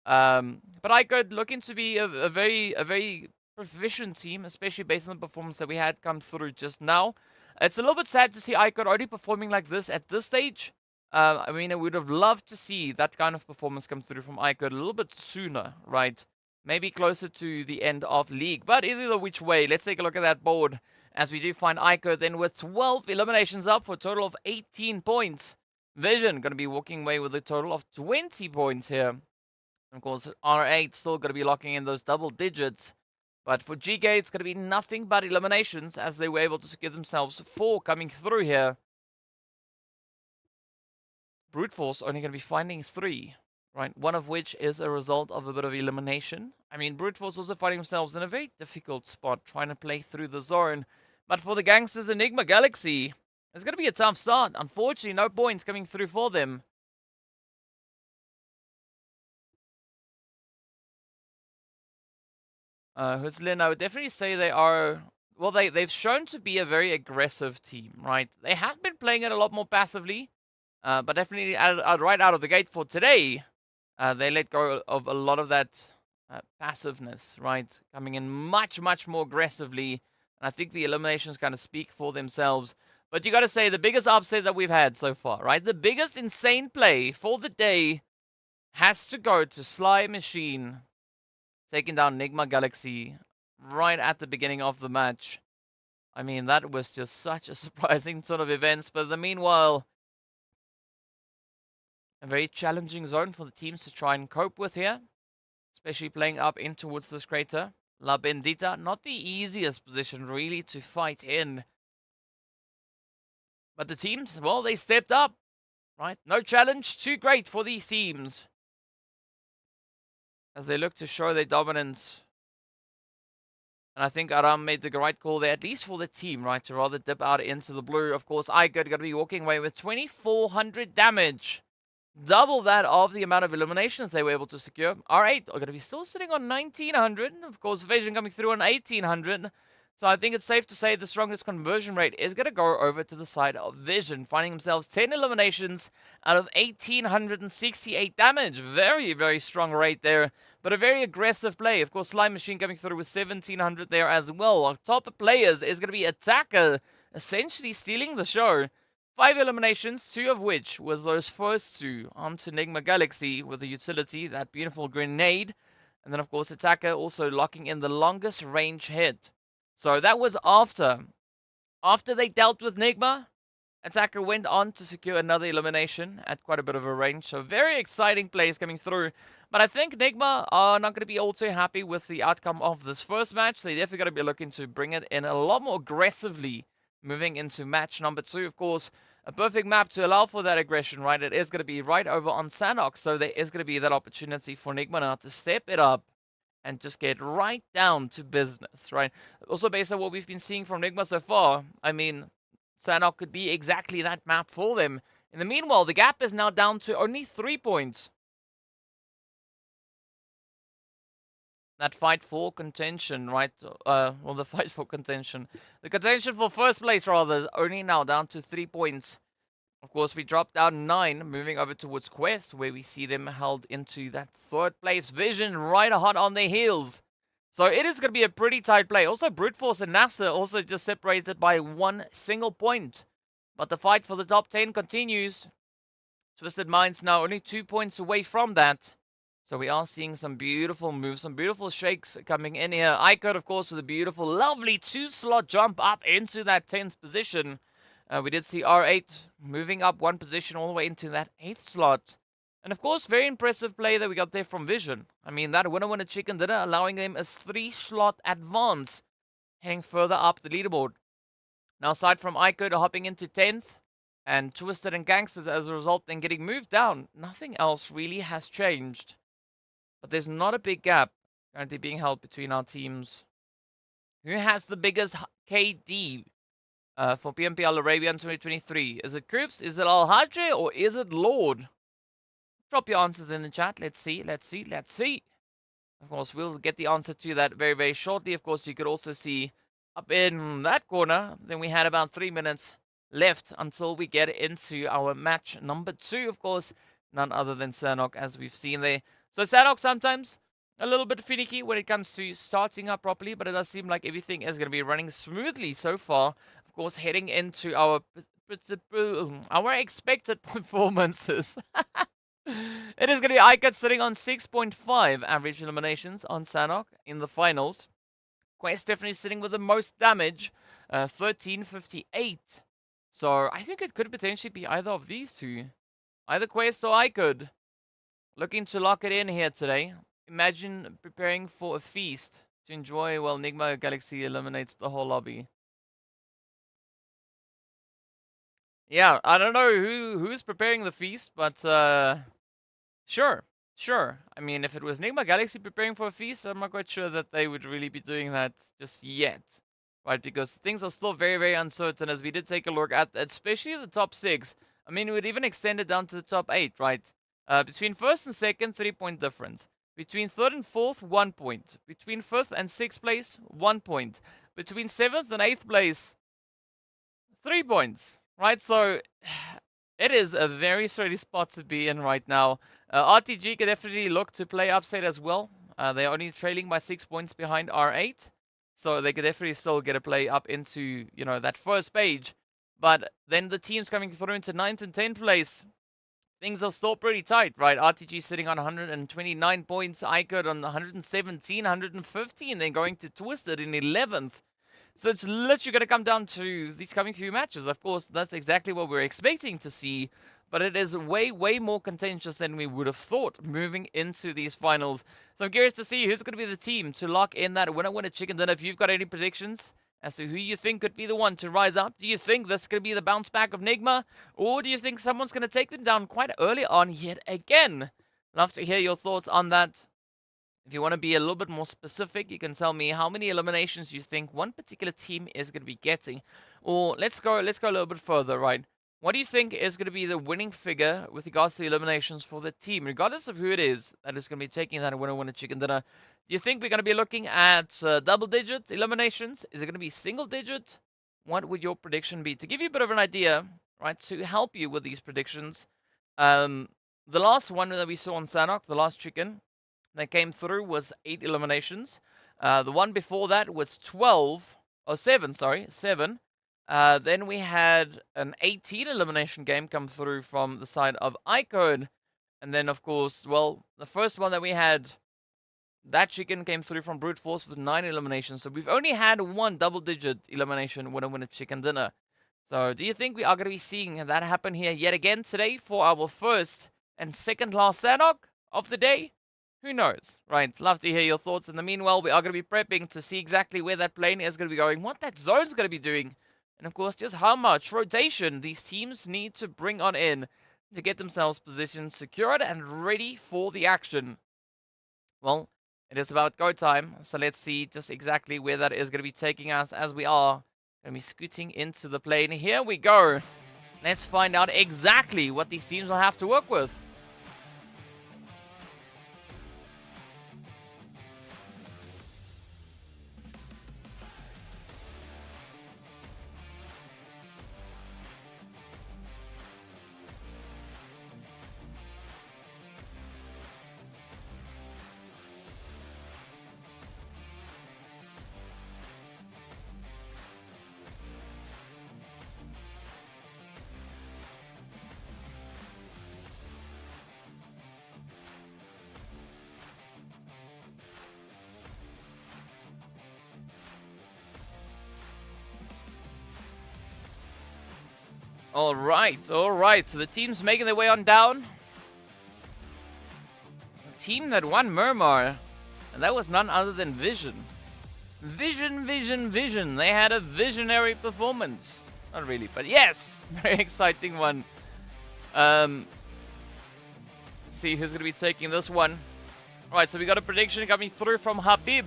But IKURD looking to be a very proficient team, especially based on the performance that we had come through just now. It's a little bit sad to see IKURD already performing like this at this stage. I mean, I would have loved to see that kind of performance come through from IKURD a little bit sooner, right? Maybe closer to the end of league. But either which way, let's take a look at that board as we do find IKURD then with 12 eliminations up for a total of 18 points. Vision going to be walking away with a total of 20 points here. Of course, R8 still going to be locking in those double digits. But for GEEKAY, it's going to be nothing but eliminations as they were able to secure themselves 4 coming through here. Brute Force only going to be finding 3, right? One of which is a result of a bit of elimination. I mean, Brute Force also finding themselves in a very difficult spot trying to play through the zone. But for the Gangsters Enigma Galaxy, it's going to be a tough start. Unfortunately, no points coming through for them. Huzlin, I would definitely say they are... Well, they've shown to be a very aggressive team, right? They have been playing it a lot more passively. But definitely right out of the gate for today, they let go of a lot of that passiveness, right? Coming in much more aggressively. And I think the eliminations kind of speak for themselves. But you got to say, the biggest upset that we've had so far, right? The biggest insane play for the day has to go to Sly Machine. Taking down NIGMA Galaxy right at the beginning of the match. I mean, that was just such a surprising sort of event. But in the meanwhile, a very challenging zone for the teams to try and cope with here. Especially playing up in towards this crater. La Bendita, not the easiest position really to fight in. But the teams, well, they stepped up, right? No challenge too great for these teams as they look to show their dominance. And I think Aram made the right call there, at least for the team, right? To rather dip out into the blue. Of course, IKURD going to be walking away with 2,400 damage. Double that of the amount of eliminations they were able to secure. R8 are going to be still sitting on 1,900. Of course, Vision coming through on 1,800. So I think it's safe to say the strongest conversion rate is going to go over to the side of Vision, finding themselves 10 eliminations out of 1,868 damage. Very strong rate there, but a very aggressive play. Of course, Slime Machine coming through with 1,700 there as well. Our top players is going to be Attacker, essentially stealing the show. 5 eliminations, 2 of which was those first 2 onto Enigma Galaxy with the utility, that beautiful grenade. And then, of course, Attacker also locking in the longest range hit. So that was after they dealt with Enigma. Attacker went on to secure another elimination at quite a bit of a range. So very exciting plays coming through. But I think Enigma are not going to be all too happy with the outcome of this first match. They're definitely going to be looking to bring it in a lot more aggressively moving into match number 2. Of course, a perfect map to allow for that aggression, right? It is going to be right over on Sanhok. So there is going to be that opportunity for Enigma now to step it up and just get right down to business, right? Also, based on what we've been seeing from Enigma so far, I mean, Sanhok could be exactly that map for them. In the meanwhile, the gap is now down to only 3 points. That fight for contention, right? Well, the fight for contention. The contention for first place, rather, is only now down to 3 points. Of course, we dropped down 9, moving over towards Quest, where we see them held into that 3rd place. Vision right hot on their heels. So it is going to be a pretty tight play. Also, Brute Force and NASR also just separated by 1 single point. But the fight for the top 10 continues. Twisted Minds now only 2 points away from that. So we are seeing some beautiful moves, some beautiful shakes coming in here. IKURD, of course, with a beautiful, lovely 2-slot jump up into that 10th position. We did see R8 moving up 1 position all the way into that 8th slot. And of course, very impressive play that we got there from Vision. I mean, that winner chicken dinner, allowing them a 3-slot advance, heading further up the leaderboard. Now, aside from IKURD hopping into 10th, and Twisted and Gangsters as a result then getting moved down, nothing else really has changed. But there's not a big gap currently being held between our teams. Who has the biggest KD? For PMPL Arabia in 2023. Is it Koops? Is it Al Hajj? Or is it Lord? Drop your answers in the chat. Let's see. Of course, we'll get the answer to that very, very shortly. Of course, you could also see up in that corner, then we had about 3 minutes left until we get into our match number 2. Of course, none other than Sanhok, as we've seen there. So Sanhok sometimes a little bit finicky when it comes to starting up properly, but it does seem like everything is going to be running smoothly so far. Of course, heading into our expected performances. It is going to be IKURD sitting on 6.5 average eliminations on Sanhok in the finals. Quest definitely sitting with the most damage, 1358. So I think it could potentially be either of these two. Either Quest or IKURD. Looking to lock it in here today. Imagine preparing for a feast to enjoy while NIGMA Galaxy eliminates the whole lobby. Yeah, I don't know who's preparing the feast, but sure. I mean, if it was NIGMA Galaxy preparing for a feast, I'm not quite sure that they would really be doing that just yet. Right, because things are still very, very uncertain, as we did take a look at, especially the top 6. I mean, we would even extend it down to the top 8, right? Between 1st and 2nd, 3-point difference. Between 3rd and 4th, 1 point. Between 5th and 6th place, 1 point. Between 7th and 8th place, 3 points. Right, so it is a very sturdy spot to be in right now. RTG can definitely look to play upside as well. They're only trailing by 6 points behind R8. So they could definitely still get a play up into, you know, that first page. But then the teams coming through into 9th and 10th place, things are still pretty tight, right? RTG sitting on 129 points, IKURD on 117, 115, then going to Twisted in 11th. So it's literally going to come down to these coming few matches. Of course, that's exactly what we're expecting to see. But it is way, way more contentious than we would have thought moving into these finals. So I'm curious to see who's going to be the team to lock in that winner chicken dinner. If you've got any predictions as to who you think could be the one to rise up, do you think this is going to be the bounce back of NIGMA? Or do you think someone's going to take them down quite early on yet again? Love to hear your thoughts on that. If you want to be a little bit more specific, you can tell me how many eliminations you think one particular team is going to be getting. Or let's go a little bit further, right? What do you think is going to be the winning figure with regards to the eliminations for the team, regardless of who it is that is going to be taking that winner chicken dinner? Do you think we're going to be looking at double-digit eliminations? Is it going to be single-digit? What would your prediction be? To give you a bit of an idea, right, to help you with these predictions, the last one that we saw on Sanhok, the last chicken that came through was 8 eliminations. The one before that was 7. Then we had an 18 elimination game come through from the side of IKURD. And then, of course, well, the first one that we had, that chicken came through from Brute Force with 9 eliminations. So we've only had one double-digit elimination winner chicken dinner. So do you think we are going to be seeing that happen here yet again today for our first and second last Sanhok of the day? Who knows, right? Love to hear your thoughts. In the meanwhile, we are going to be prepping to see exactly where that plane is going to be going, what that zone's going to be doing. And of course, just how much rotation these teams need to bring on in to get themselves positioned, secured, and ready for the action. Well, it is about go time, so let's see just exactly where that is going to be taking us as we are going to be scooting into the plane. Here we go. Let's find out exactly what these teams will have to work with. All right. So the team's making their way on down. The team that won Miramar, and that was none other than Vision. Vision. They had a visionary performance. Not really, but yes, very exciting one. Let's see who's going to be taking this one. All right, so we got a prediction coming through from Habib,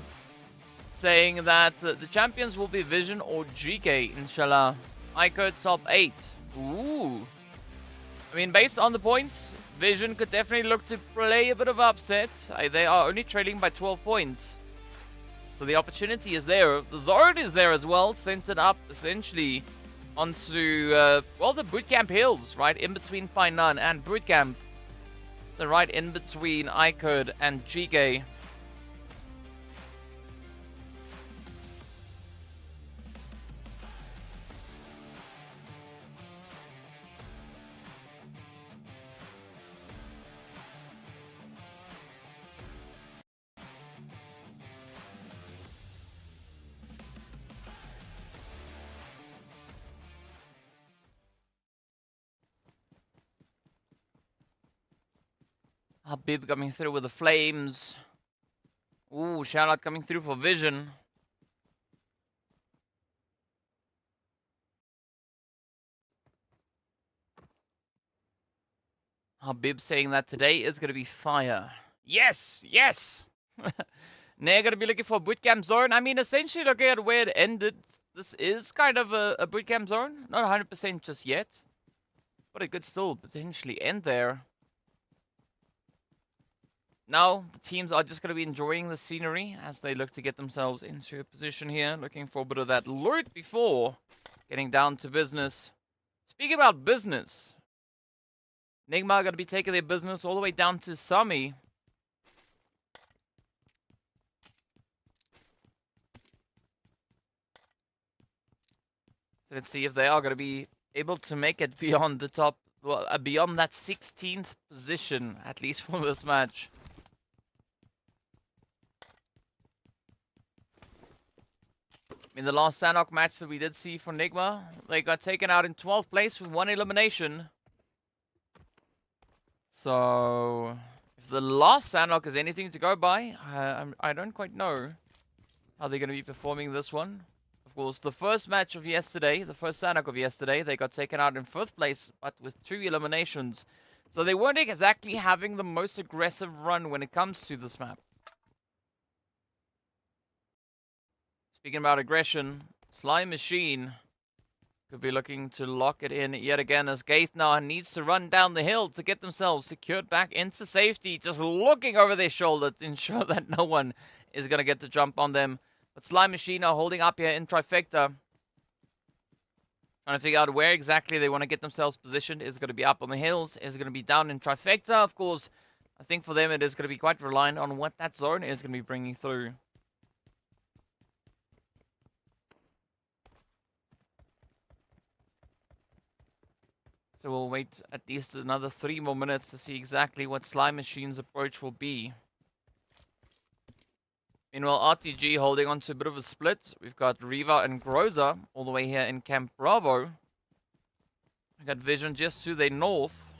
saying that the champions will be Vision or GEEKAY, inshallah. IKURD top 8. Ooh. I mean, based on the points, Vision could definitely look to play a bit of upset. They are only trailing by 12 points. So the opportunity is there. The zone is there as well, centered up essentially onto, well, the bootcamp hills, right in between Painan and bootcamp. So right in between IKURD and GEEKAY. Habib coming through with the flames. Ooh, shout out coming through for Vision. Habib saying that today is going to be fire. Yes, yes. They're going to be looking for a bootcamp zone. I mean, essentially looking at where it ended, this is kind of a bootcamp zone. Not 100% just yet, but it could still potentially end there. Now, the teams are just going to be enjoying the scenery as they look to get themselves into a position here. Looking for a bit of that loot before getting down to business. Speaking about business, NIGMA are going to be taking their business all the way down to Sami. So let's see if they are going to be able to make it beyond the top, well, beyond that 16th position, at least for this match. In the last Sanhok match that we did see for NIGMA, they got taken out in 12th place with 1 elimination. So, if the last Sanhok is anything to go by, I don't quite know how they're going to be performing this one. Of course, the first match of yesterday, the first Sanhok of yesterday, they got taken out in 5th place, but with 2 eliminations. So they weren't exactly having the most aggressive run when it comes to this map. Speaking about aggression, Slime Machine could be looking to lock it in yet again as Gaith now needs to run down the hill to get themselves secured back into safety. Just looking over their shoulder to ensure that no one is going to get to jump on them. But Slime Machine are holding up here in Trifecta. Trying to figure out where exactly they want to get themselves positioned. Is it going to be up on the hills? Is it going to be down in Trifecta? Of course, I think for them it is going to be quite reliant on what that zone is going to be bringing through. So we'll wait at least another 3 more minutes to see exactly what Slime Machine's approach will be. Meanwhile, RTG holding on to a bit of a split. We've got Riva and Groza all the way here in Camp Bravo. We've got Vision just to the north.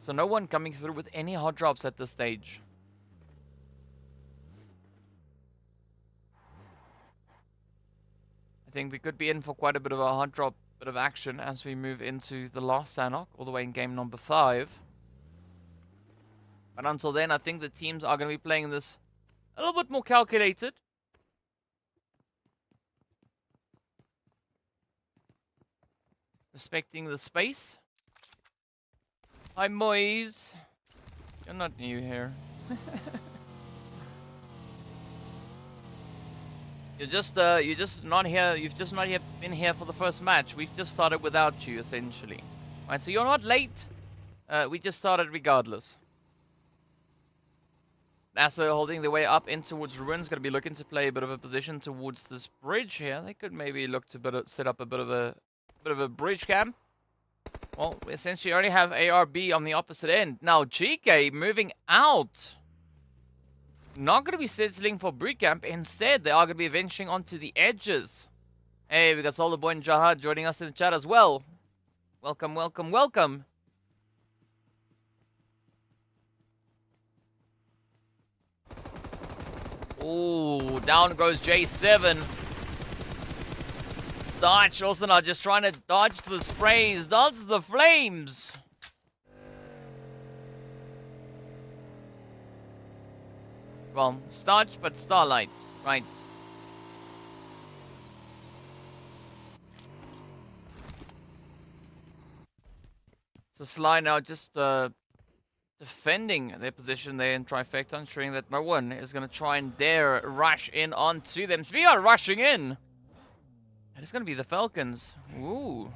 So no one coming through with any hot drops at this stage. I think we could be in for quite a bit of a hot drop, bit of action as we move into the last Sanhok, all the way in game number 5. But until then, I think the teams are going to be playing this a little bit more calculated. Respecting the space. Hi, Moise. You're not new here. You're just not here. You've just not yet been here for the first match. We've just started without you, essentially. Right, so you're not late. We just started regardless. NASR holding their way up in towards Ruins. Going to be looking to play a bit of a position towards this bridge here. They could maybe look to set up a bit of a bridge camp. Well, we essentially already have ARB on the opposite end. Now, GEEKAY moving out. Not going to be settling for boot camp. Instead, they are going to be venturing onto the edges. Hey, we got Soldier Boy and Jahad joining us in the chat as well. Welcome, welcome, welcome. Ooh, down goes J7. Starch also now just trying to dodge the sprays, dodge the flames. Well, Starch, but Starlight, right. So Sly now just defending their position there in Trifecta, ensuring that no one is going to try and dare rush in onto them. So we are rushing in. And it's going to be the Falcons. Ooh.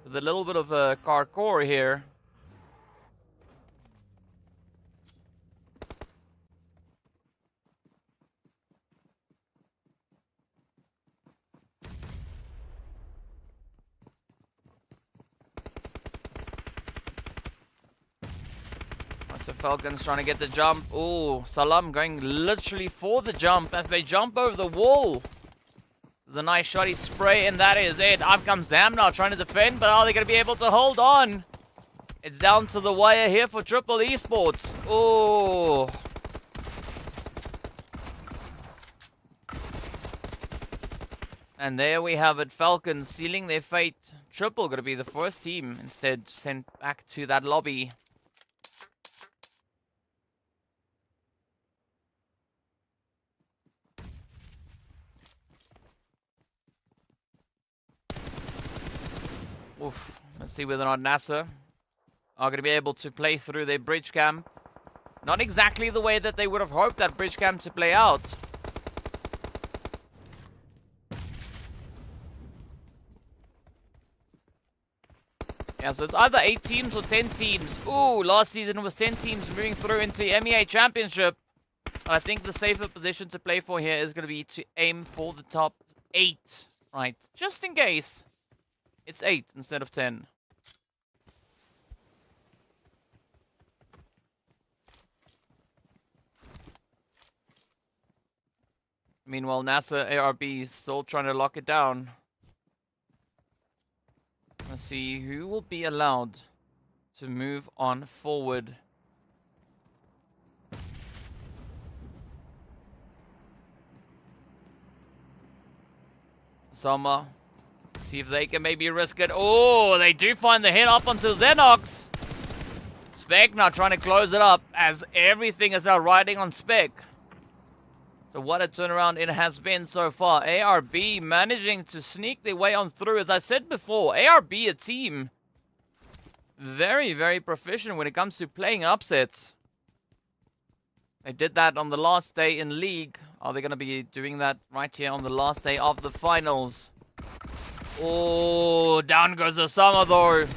With a little bit of a CONQUEROR here. So Falcons trying to get the jump. Ooh, Salam going literally for the jump as they jump over the wall. There's a nice shotty spray, and that is it. Up comes Dam now trying to defend, but are they going to be able to hold on? It's down to the wire here for PMPL. Ooh. And there we have it. Falcons sealing their fate. Triple going to be the first team instead sent back to that lobby. Oof. Let's see whether or not NASR are going to be able to play through their bridge camp. Not exactly the way that they would have hoped that bridge camp to play out. Yeah, so it's either 8 teams or 10 teams. Ooh, last season was 10 teams moving through into the MEA Championship. I think the safer position to play for here is going to be to aim for the top 8. Right, just in case. It's 8 instead of 10. Meanwhile, NASR ARB is still trying to lock it down. Let's see who will be allowed to move on forward. Summer. See if they can maybe risk it. Oh, they do find the hit up onto Xenox. Spec now trying to close it up as everything is now riding on Spec. So what a turnaround it has been so far. ARB managing to sneak their way on through. As I said before, ARB a team very, very proficient when it comes to playing upsets. They did that on the last day in League. Are they going to be doing that right here on the last day of the finals? Oh, down goes Osama though.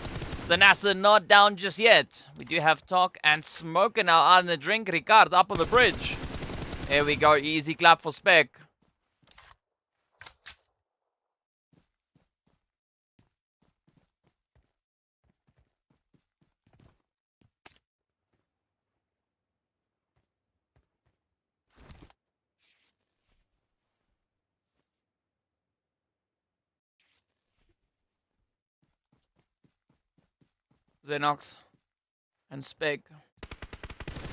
The NASR not down just yet. We do have Talk and Smoker now on the drink. Ricard up on the bridge. There we go. Easy clap for Spec. Xenox and Spec.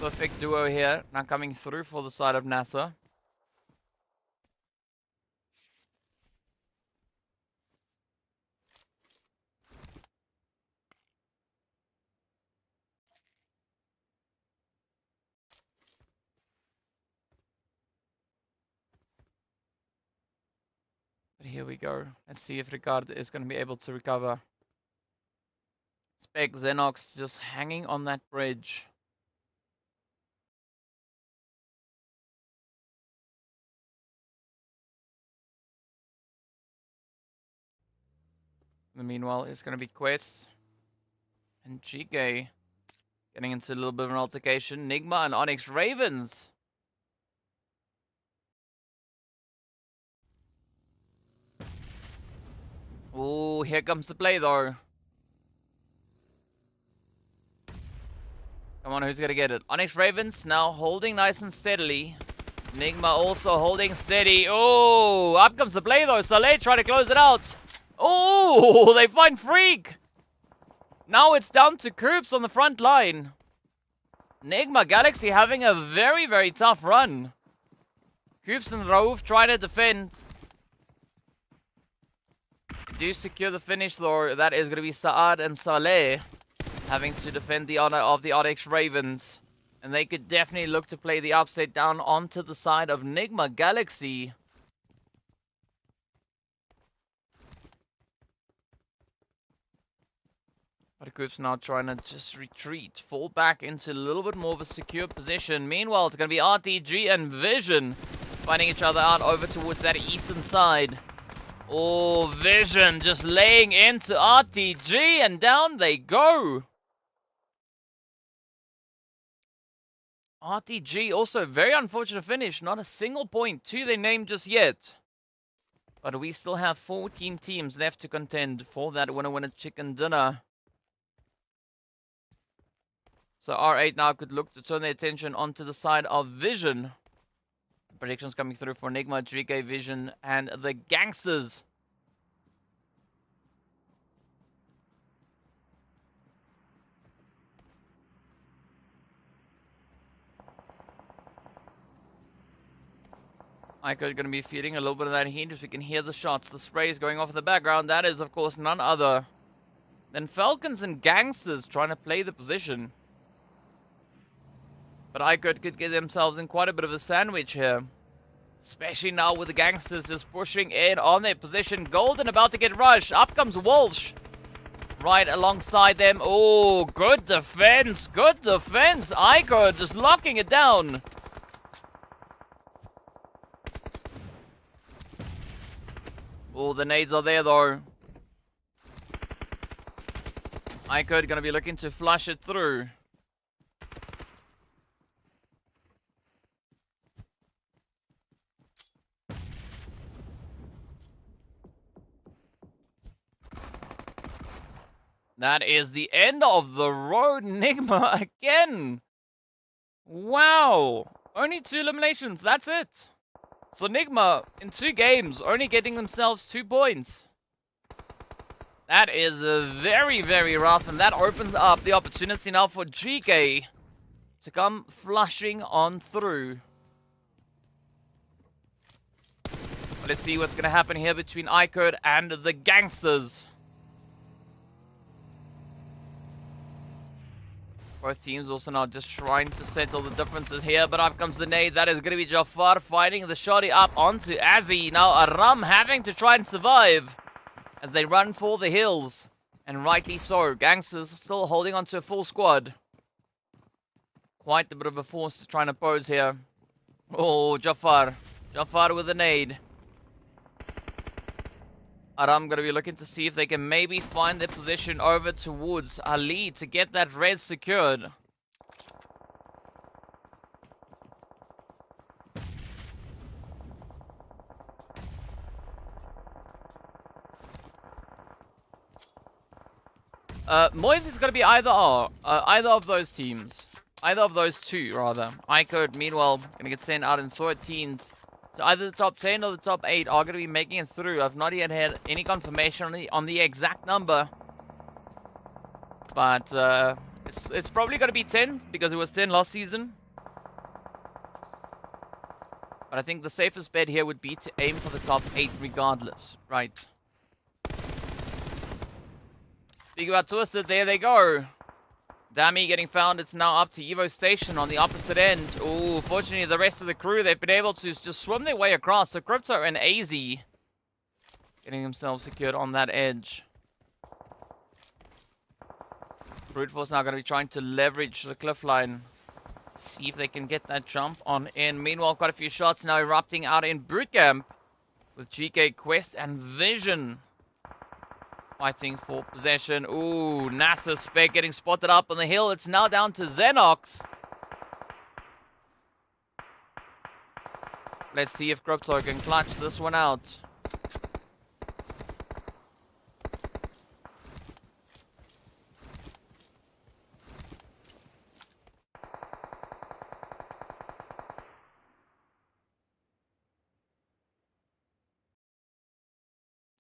Perfect duo here. Now coming through for the side of NASR. But here we go. Let's see if Ricard is going to be able to recover. Spec, Xenox just hanging on that bridge. In the meanwhile, it's going to be Quest and GEEKAY getting into a little bit of an altercation. NIGMA and ONYX Ravens. Oh, here comes the play though. Come on, who's going to get it? ONYX Ravens now holding nice and steadily. NIGMA also holding steady. Oh, up comes the play though. Saleh trying to close it out. Oh, they find Freak. Now it's down to Coops on the front line. NIGMA Galaxy having a very, very tough run. Coops and Raouf trying to defend. Do secure the finish though. That is going to be Saad and Saleh having to defend the honor of the ONYX Ravens. And they could definitely look to play the upside down onto the side of NIGMA Galaxy. But Group's now trying to just retreat, fall back into a little bit more of a secure position. Meanwhile, it's going to be RTG and Vision finding each other out over towards that eastern side. Oh, Vision just laying into RTG, and down they go. RTG also very unfortunate finish. Not a single point to their name just yet. But we still have 14 teams left to contend for that winner chicken dinner. So R8 now could look to turn their attention onto the side of Vision. Predictions coming through for NIGMA, GEEKAY, Vision, and the GANGSTERS. IKURD going to be feeling a little bit of that heat as we can hear the shots. The sprays going off in the background. That is, of course, none other than FALCONS and GANGSTERS trying to play the position. But IKURD could get themselves in quite a bit of a sandwich here. Especially now with the GANGSTERS just pushing in on their position. Golden about to get rushed. Up comes Walsh. Right alongside them. Oh, good defense. Good defense. IKURD just locking it down. Oh, the nades are there though. IKURD going to be looking to flush it through. That is the end of the road. NIGMA again. Wow. Only 2 eliminations. That's it. So NIGMA, in 2 games, only getting themselves 2 points. That is very, very rough. And that opens up the opportunity now for GEEKAY to come flushing on through. Let's see what's going to happen here between IKURD and the GANGSTERS. Both teams also now just trying to settle the differences here, but up comes the nade. That is going to be Jafar fighting the shotty up onto Azzy. Now Aram having to try and survive as they run for the hills. And rightly so. GANGSTERS still holding on to a full squad. Quite a bit of a force to try and oppose here. Oh, Jafar. Jafar with the nade. Aram going to be looking to see if they can maybe find their position over towards Ali to get that res secured. Moise is going to be either of those teams. Either of those two, rather. IKURD, meanwhile, going to get sent out in 13th. So either the top 10 or the top 8 are going to be making it through. I've not yet had any confirmation on the exact number. But it's probably going to be 10 because it was 10 last season. But I think the safest bet here would be to aim for the top 8 regardless. Right. Speaking about Twisted, there they go. Dami getting found. It's now up to Evo Station on the opposite end. Ooh, fortunately the rest of the crew, they've been able to just swim their way across. So Crypto and AZ getting themselves secured on that edge. Brute Force now going to be trying to leverage the cliff line. See if they can get that jump on in. Meanwhile, quite a few shots now erupting out in Brute Camp with GEEKAY, Quest, and Vision fighting for possession. Ooh, NASR Spec getting spotted up on the hill. It's now down to Xenox. Let's see if Crypto can clutch this one out.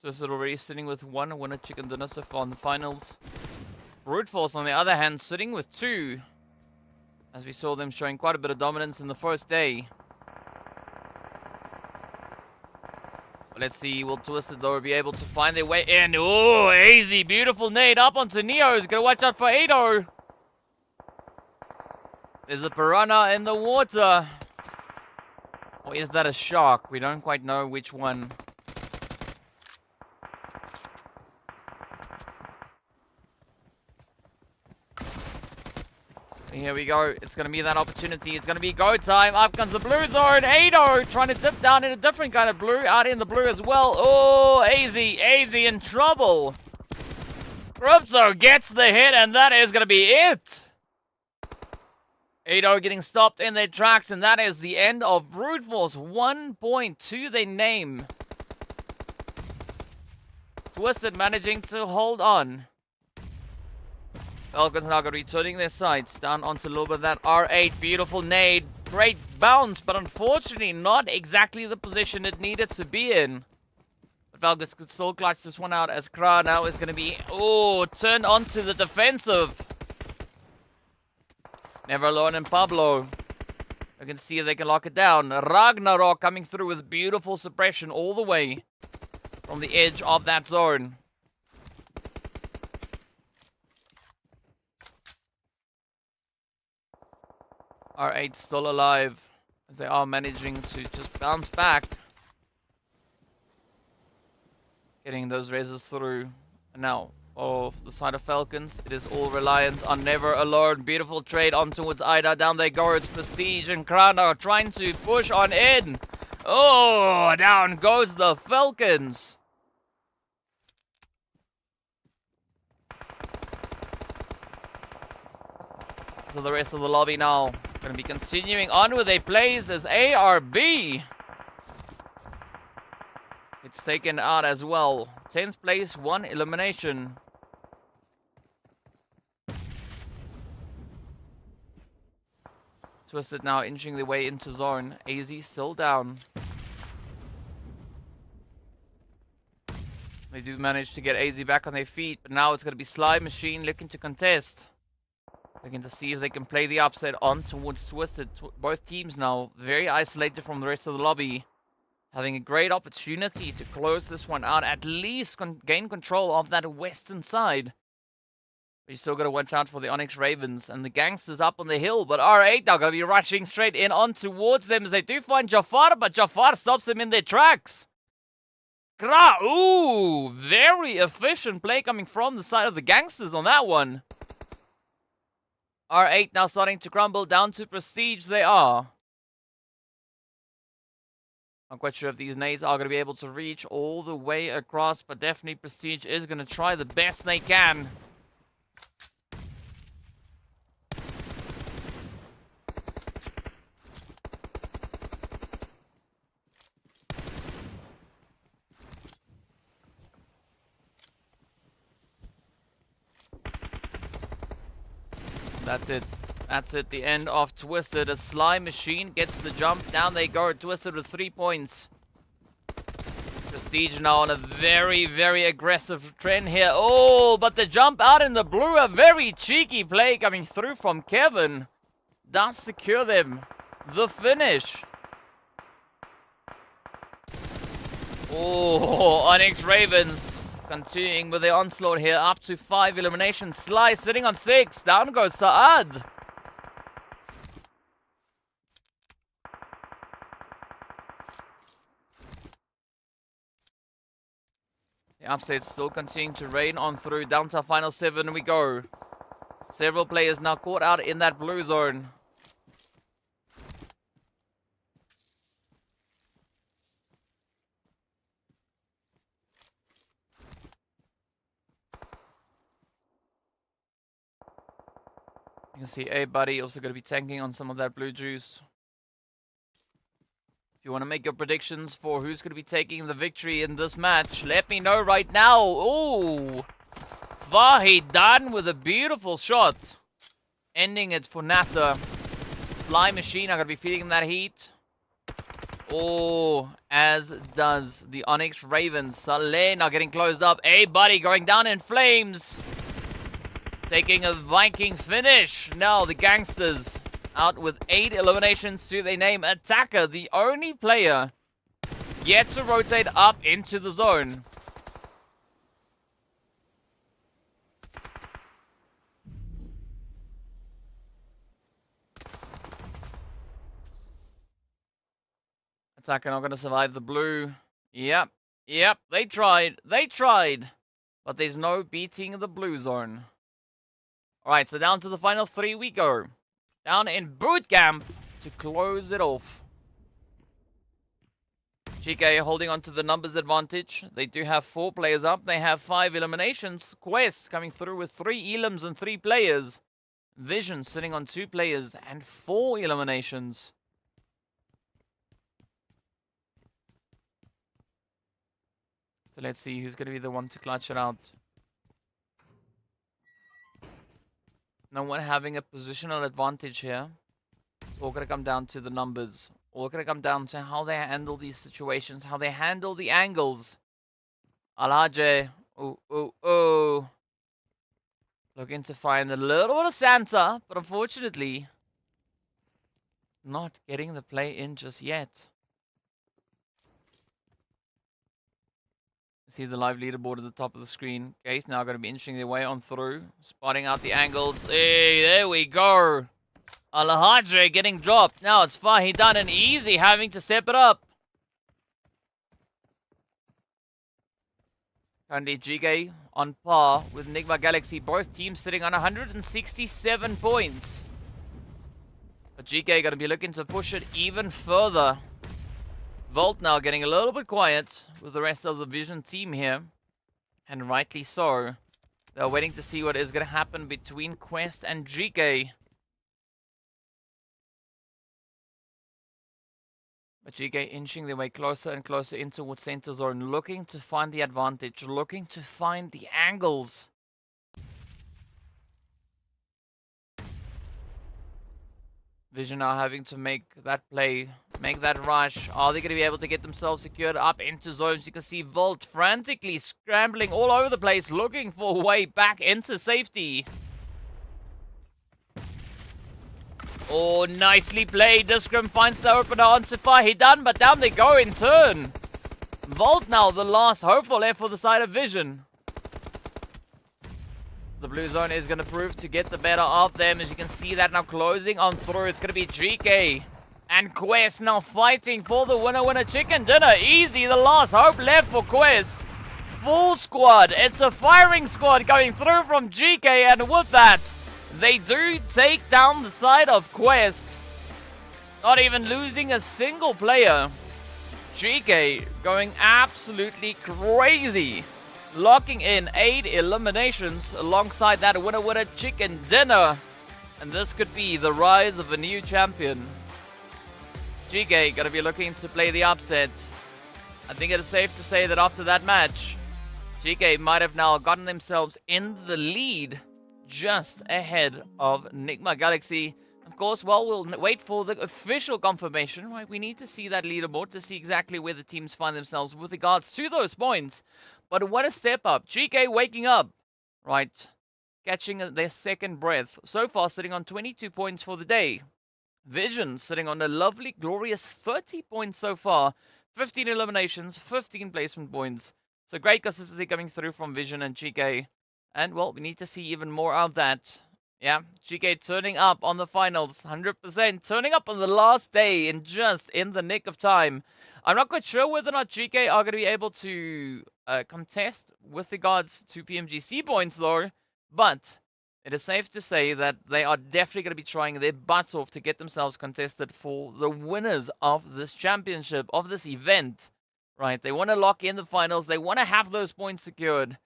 Twisted already sitting with 1 winner chicken dinner so far in the finals. Brute Force, on the other hand, sitting with 2. As we saw them showing quite a bit of dominance in the first day. But let's see, will Twisted though be able to find their way in? Oh, easy, beautiful nade up onto Neo. He's gonna watch out for Ado. There's a piranha in the water. Or is that a shark? We don't quite know which one. Here we go. It's going to be that opportunity. It's going to be go time. Up comes the blue zone. Ado trying to dip down in a different kind of blue. Out in the blue as well. Oh, AZ in trouble. Crypto gets the hit, and that is going to be it. Ado getting stopped in their tracks, and that is the end of Brute Force 1.2, they name. Twisted managing to hold on. Falcons now going to be turning their sights down onto a little bit of that R8. Beautiful nade. Great bounce, but unfortunately not exactly the position it needed to be in. But Falcons could still clutch this one out as Kra now is going to be, turned onto the defensive. Never alone in Pablo. I can see if they can lock it down. Ragnarok coming through with beautiful suppression all the way from the edge of that zone. R8 still alive as they are managing to just bounce back. Getting those razors through. And now, of the side of Falcons, it is all reliant on Never Alone. Beautiful trade on towards Ida. Down they go. It's Prestige and Krana trying to push on in. Oh, down goes the Falcons. So the rest of the lobby now going to be continuing on with their plays as ARB. It's taken out as well. 10th place, 1 elimination. Twisted now inching their way into zone. AZ still down. They do manage to get AZ back on their feet, but now it's going to be Sly Machine looking to contest. Looking to see if they can play the upset on towards Twisted. Both teams now very isolated from the rest of the lobby. Having a great opportunity to close this one out. At least gain control of that western side. But you still got to watch out for the ONYX Ravens and the Gangsters up on the hill. But R8 now going to be rushing straight in on towards them as they do find Jafar. But Jafar stops them in their tracks. Ooh, very efficient play coming from the side of the Gangsters on that one. R8 now starting to crumble down to Prestige. They are. I'm quite sure if these nades are going to be able to reach all the way across, but definitely Prestige is going to try the best they can. That's it. That's it. The end of Twisted. A Sly Machine gets the jump. Down they go. Twisted with 3 points. Prestige now on a very, very aggressive trend here. Oh, but the jump out in the blue. A very cheeky play coming through from Kevin. Does secure them. The finish. Oh, ONYX Ravens. Continuing with the onslaught here, up to 5 eliminations. Sly sitting on 6. Down goes Saad. The upset still continuing to rain on through. Down to our final 7 we go. Several players now caught out in that blue zone. You can see A-Buddy also going to be tanking on some of that blue juice. If you want to make your predictions for who's going to be taking the victory in this match, let me know right now. Oh, Vahidan with a beautiful shot. Ending it for NASR. Fly Machine are going to be feeding that heat. Oh, as does the ONYX Ravens. Saleh now getting closed up. A-Buddy going down in flames. Taking a Viking finish. Now the Gangsters out with 8 eliminations to their name. Attacker, the only player yet to rotate up into the zone. Attacker not going to survive the blue. Yep, they tried. But there's no beating the blue zone. Alright, so down to the final 3 we go. down in boot camp to close it off. GEEKAY holding on to the numbers advantage. They do have 4 players up. They have 5 eliminations. Quest coming through with 3 elims and 3 players. Vision sitting on 2 players and 4 eliminations. So let's see who's going to be the one to clutch it out. No one having a positional advantage here. It's all going to come down to the numbers. All going to come down to how they handle these situations, how they handle the angles. Alhaje, looking to find a little bit of Santa, but unfortunately, not getting the play in just yet. See the live leaderboard at the top of the screen. Gaith now going to be inching their way on through, spotting out the angles. Hey, there we go. Alhaje getting dropped. Now it's Fahidan and Easy having to step it up. Currently GEEKAY on par with NIGMA Galaxy. Both teams sitting on 167 points. But GEEKAY going to be looking to push it even further. Volt now getting a little bit quiet with the rest of the Vision team here. And rightly so. They're waiting to see what is going to happen between Quest and GEEKAY. But GEEKAY inching their way closer and closer in towards center zone, looking to find the advantage, looking to find the angles. Vision now having to make that play, make that rush. Are they going to be able to get themselves secured up into zones? You can see Volt frantically scrambling all over the place, looking for a way back into safety. Oh, nicely played. Discrim finds the opener onto Fahidan, but down they go in turn. Volt now the last hopeful left for the side of Vision. The blue zone is going to prove to get the better of them. As you can see that now closing on through. It's going to be GEEKAY and Quest now fighting for the winner chicken dinner. Easy, the last hope left for Quest. Full squad. It's a firing squad going through from GEEKAY, and with that, they do take down the side of Quest. Not even losing a single player. GEEKAY going absolutely crazy. Locking in 8 eliminations alongside that winner chicken dinner. And this could be the rise of a new champion. GEEKAY going to be looking to play the upset. I think it is safe to say that after that match, GEEKAY might have now gotten themselves in the lead, just ahead of NIGMA Galaxy. Of course, well, we'll wait for the official confirmation, right? We need to see that leaderboard to see exactly where the teams find themselves with regards to those points. But what a step up. GEEKAY waking up, right? Catching their second breath. So far, sitting on 22 points for the day. Vision sitting on a lovely, glorious 30 points so far. 15 eliminations, 15 placement points. So great consistency coming through from Vision and GEEKAY. And, well, we need to see even more of that. Yeah, GEEKAY turning up on the finals, 100%. Turning up on the last day in just in the nick of time. I'm not quite sure whether or not GEEKAY are going to be able to contest with regards to PMGC points, though. But it is safe to say that they are definitely going to be trying their butts off to get themselves contested for the winners of this championship, of this event. Right, they want to lock in the finals. They want to have those points secured.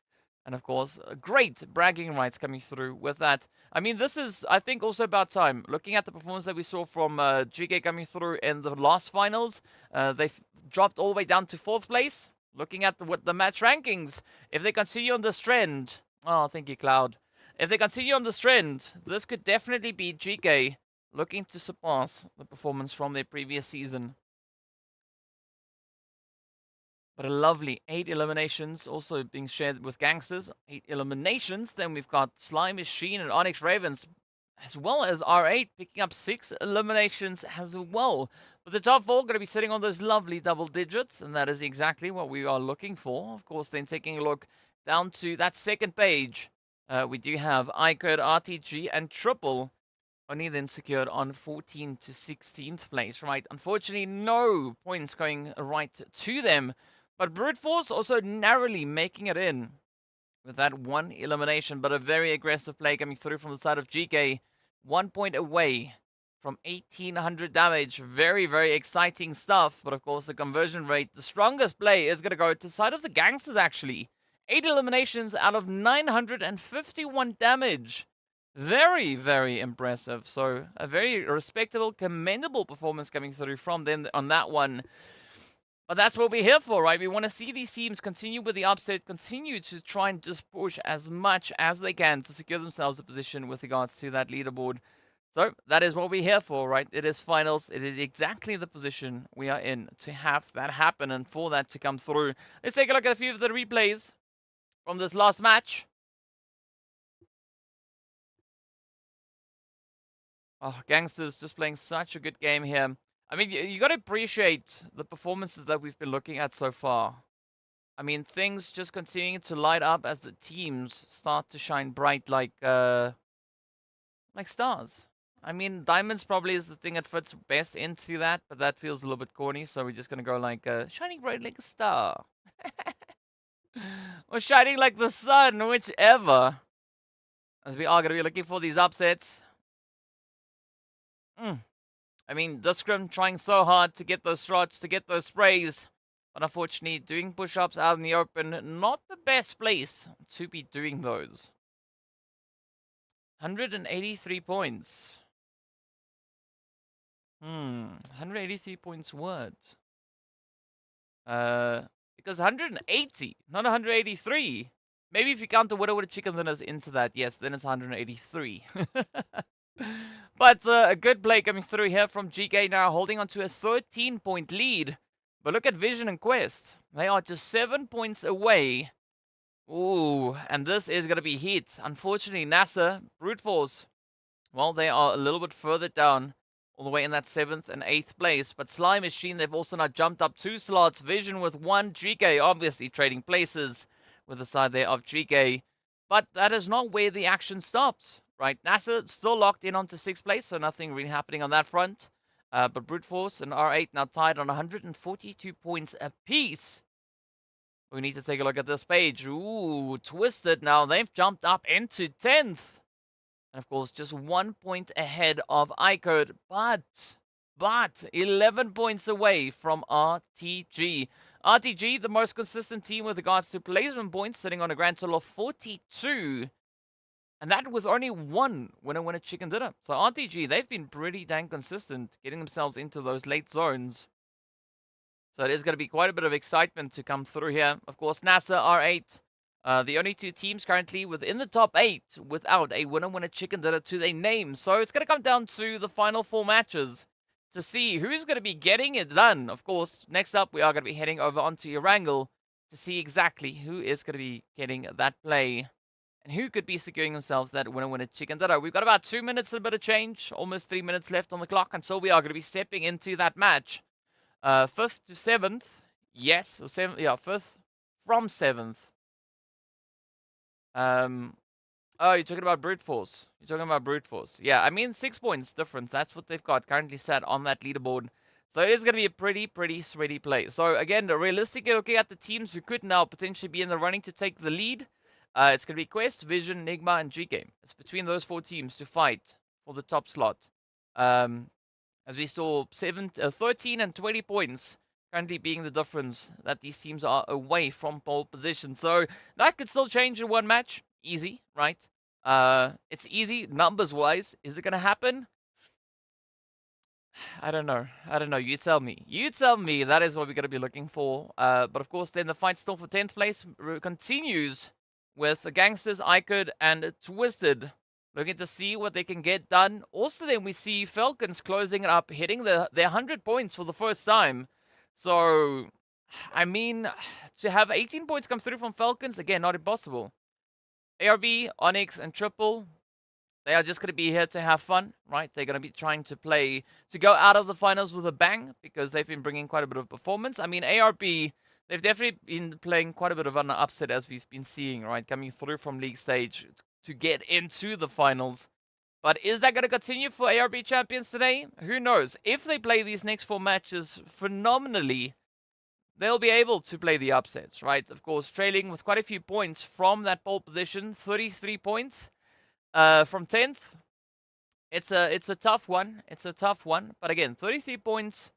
And, of course, great bragging rights coming through with that. I mean, this is, I think, also about time. Looking at the performance that we saw from GEEKAY coming through in the last finals, they've dropped all the way down to 4th place. Looking at the match rankings, if they continue on this trend... Oh, thank you, Cloud. If they continue on this trend, this could definitely be GEEKAY looking to surpass the performance from their previous season. But a lovely 8 eliminations also being shared with GANGSTERS. 8 eliminations. Then we've got Slime Machine and ONYX Ravens, as well as R8 picking up 6 eliminations as well. But the top 4 going to be sitting on those lovely double digits, and that is exactly what we are looking for. Of course, then taking a look down to that second page, we do have IKURD, RTG, and Triple. Only then secured on 14th to 16th place, right? Unfortunately, no points going right to them. But Brute Force also narrowly making it in with that 1 elimination, but a very aggressive play coming through from the side of GEEKAY. 1 point away from 1800 damage. Very, very exciting stuff. But of course, the conversion rate, the strongest play is going to go to the side of the Gangsters, actually. 8 eliminations out of 951 damage. Very, very impressive. So, a very respectable, commendable performance coming through from them on that one. But that's what we're here for, right? We want to see these teams continue with the upset, continue to try and just push as much as they can to secure themselves a position with regards to that leaderboard. So that is what we're here for, right? It is finals. It is exactly the position we are in to have that happen and for that to come through. Let's take a look at a few of the replays from this last match. Oh, Gangsters just playing such a good game here. I mean, you got to appreciate the performances that we've been looking at so far. I mean, things just continuing to light up as the teams start to shine bright like stars. I mean, diamonds probably is the thing that fits best into that, but that feels a little bit corny, so we're just gonna go like shining bright like a star. Or shining like the sun, whichever. As we are gonna be looking for these upsets. I mean, Discrim trying so hard to get those shots, to get those sprays. But unfortunately, doing push-ups out in the open, not the best place to be doing those. 183 points. 183 points words. Because 180, not 183. Maybe if you count the Widow with the chicken dinners into that, yes, then it's 183. But a good play coming through here from GEEKAY now, holding on to a 13-point lead. But look at Vision and Quest. They are just 7 points away. Ooh, and this is going to be heat. Unfortunately, NASR, Brute Force, well, they are a little bit further down, all the way in that 7th and 8th place. But Slime Machine, they've also now jumped up 2 slots. Vision with 1. GEEKAY obviously trading places with the side there of GEEKAY. But that is not where the action stops, right? NASR still locked in onto 6th place, so nothing really happening on that front. But Brute Force and R8 now tied on 142 points apiece. We need to take a look at this page. Ooh, Twisted now. They've jumped up into 10th. And of course, just 1 point ahead of IKURD. But 11 points away from RTG. RTG, the most consistent team with regards to placement points, sitting on a grand total of 42. And that with only 1 winner chicken dinner. So RTG, they've been pretty dang consistent, getting themselves into those late zones. So it is going to be quite a bit of excitement to come through here. Of course, NASR, R8, the only 2 teams currently within the top 8 without a winner chicken dinner to their name. So it's going to come down to the final 4 matches to see who's going to be getting it done. Of course, next up, we are going to be heading over onto Erangel to see exactly who is going to be getting that play. And who could be securing themselves that winner chicken dinner. We've got about 2 minutes and a bit of change. Almost 3 minutes left on the clock until we are going to be stepping into that match. 5th to 7th. Yes. Or 7th. Yeah, 5th from 7th. Oh, you're talking about Brute Force. You're talking about Brute Force. Yeah, I mean, 6 points difference. That's what they've got currently set on that leaderboard. So it is going to be a pretty sweaty play. So again, realistically looking at the teams who could now potentially be in the running to take the lead, it's going to be Quest, Vision, NIGMA, and GEEKAY. It's between those 4 teams to fight for the top slot. As we saw, 13 and 20 points currently being the difference that these teams are away from pole position. So that could still change in one match. Easy, right? It's easy numbers-wise. Is it going to happen? I don't know. You tell me. That is what we're going to be looking for. But of course, then the fight still for 10th place continues with the Gangsters, IKURD, and Twisted looking to see what they can get done. Also, then we see Falcons closing it up, hitting their 100 points for the first time. So, I mean, to have 18 points come through from Falcons, again, not impossible. ARB, ONYX, and Triple, they are just going to be here to have fun, right? They're going to be trying to play, to go out of the finals with a bang, because they've been bringing quite a bit of performance. I mean, ARB, they've definitely been playing quite a bit of an upset, as we've been seeing, right? Coming through from league stage to get into the finals. But is that going to continue for ARB champions today? Who knows? If they play these next 4 matches phenomenally, they'll be able to play the upsets, right? Of course, trailing with quite a few points from that pole position, 33 points from 10th. It's a tough one. It's a tough one. But again, 33 points,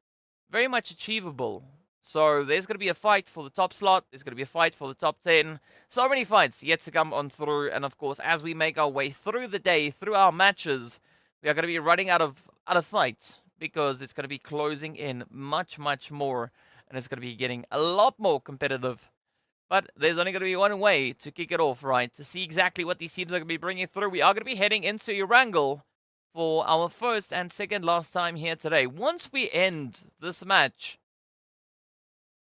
very much achievable. So there's going to be a fight for the top slot. There's going to be a fight for the top 10. So many fights yet to come on through. And of course, as we make our way through the day, through our matches, we are going to be running out of fights because it's going to be closing in much, much more. And it's going to be getting a lot more competitive. But there's only going to be one way to kick it off, right? To see exactly what these teams are going to be bringing through. We are going to be heading into Erangel for our first and second last time here today. Once we end this match,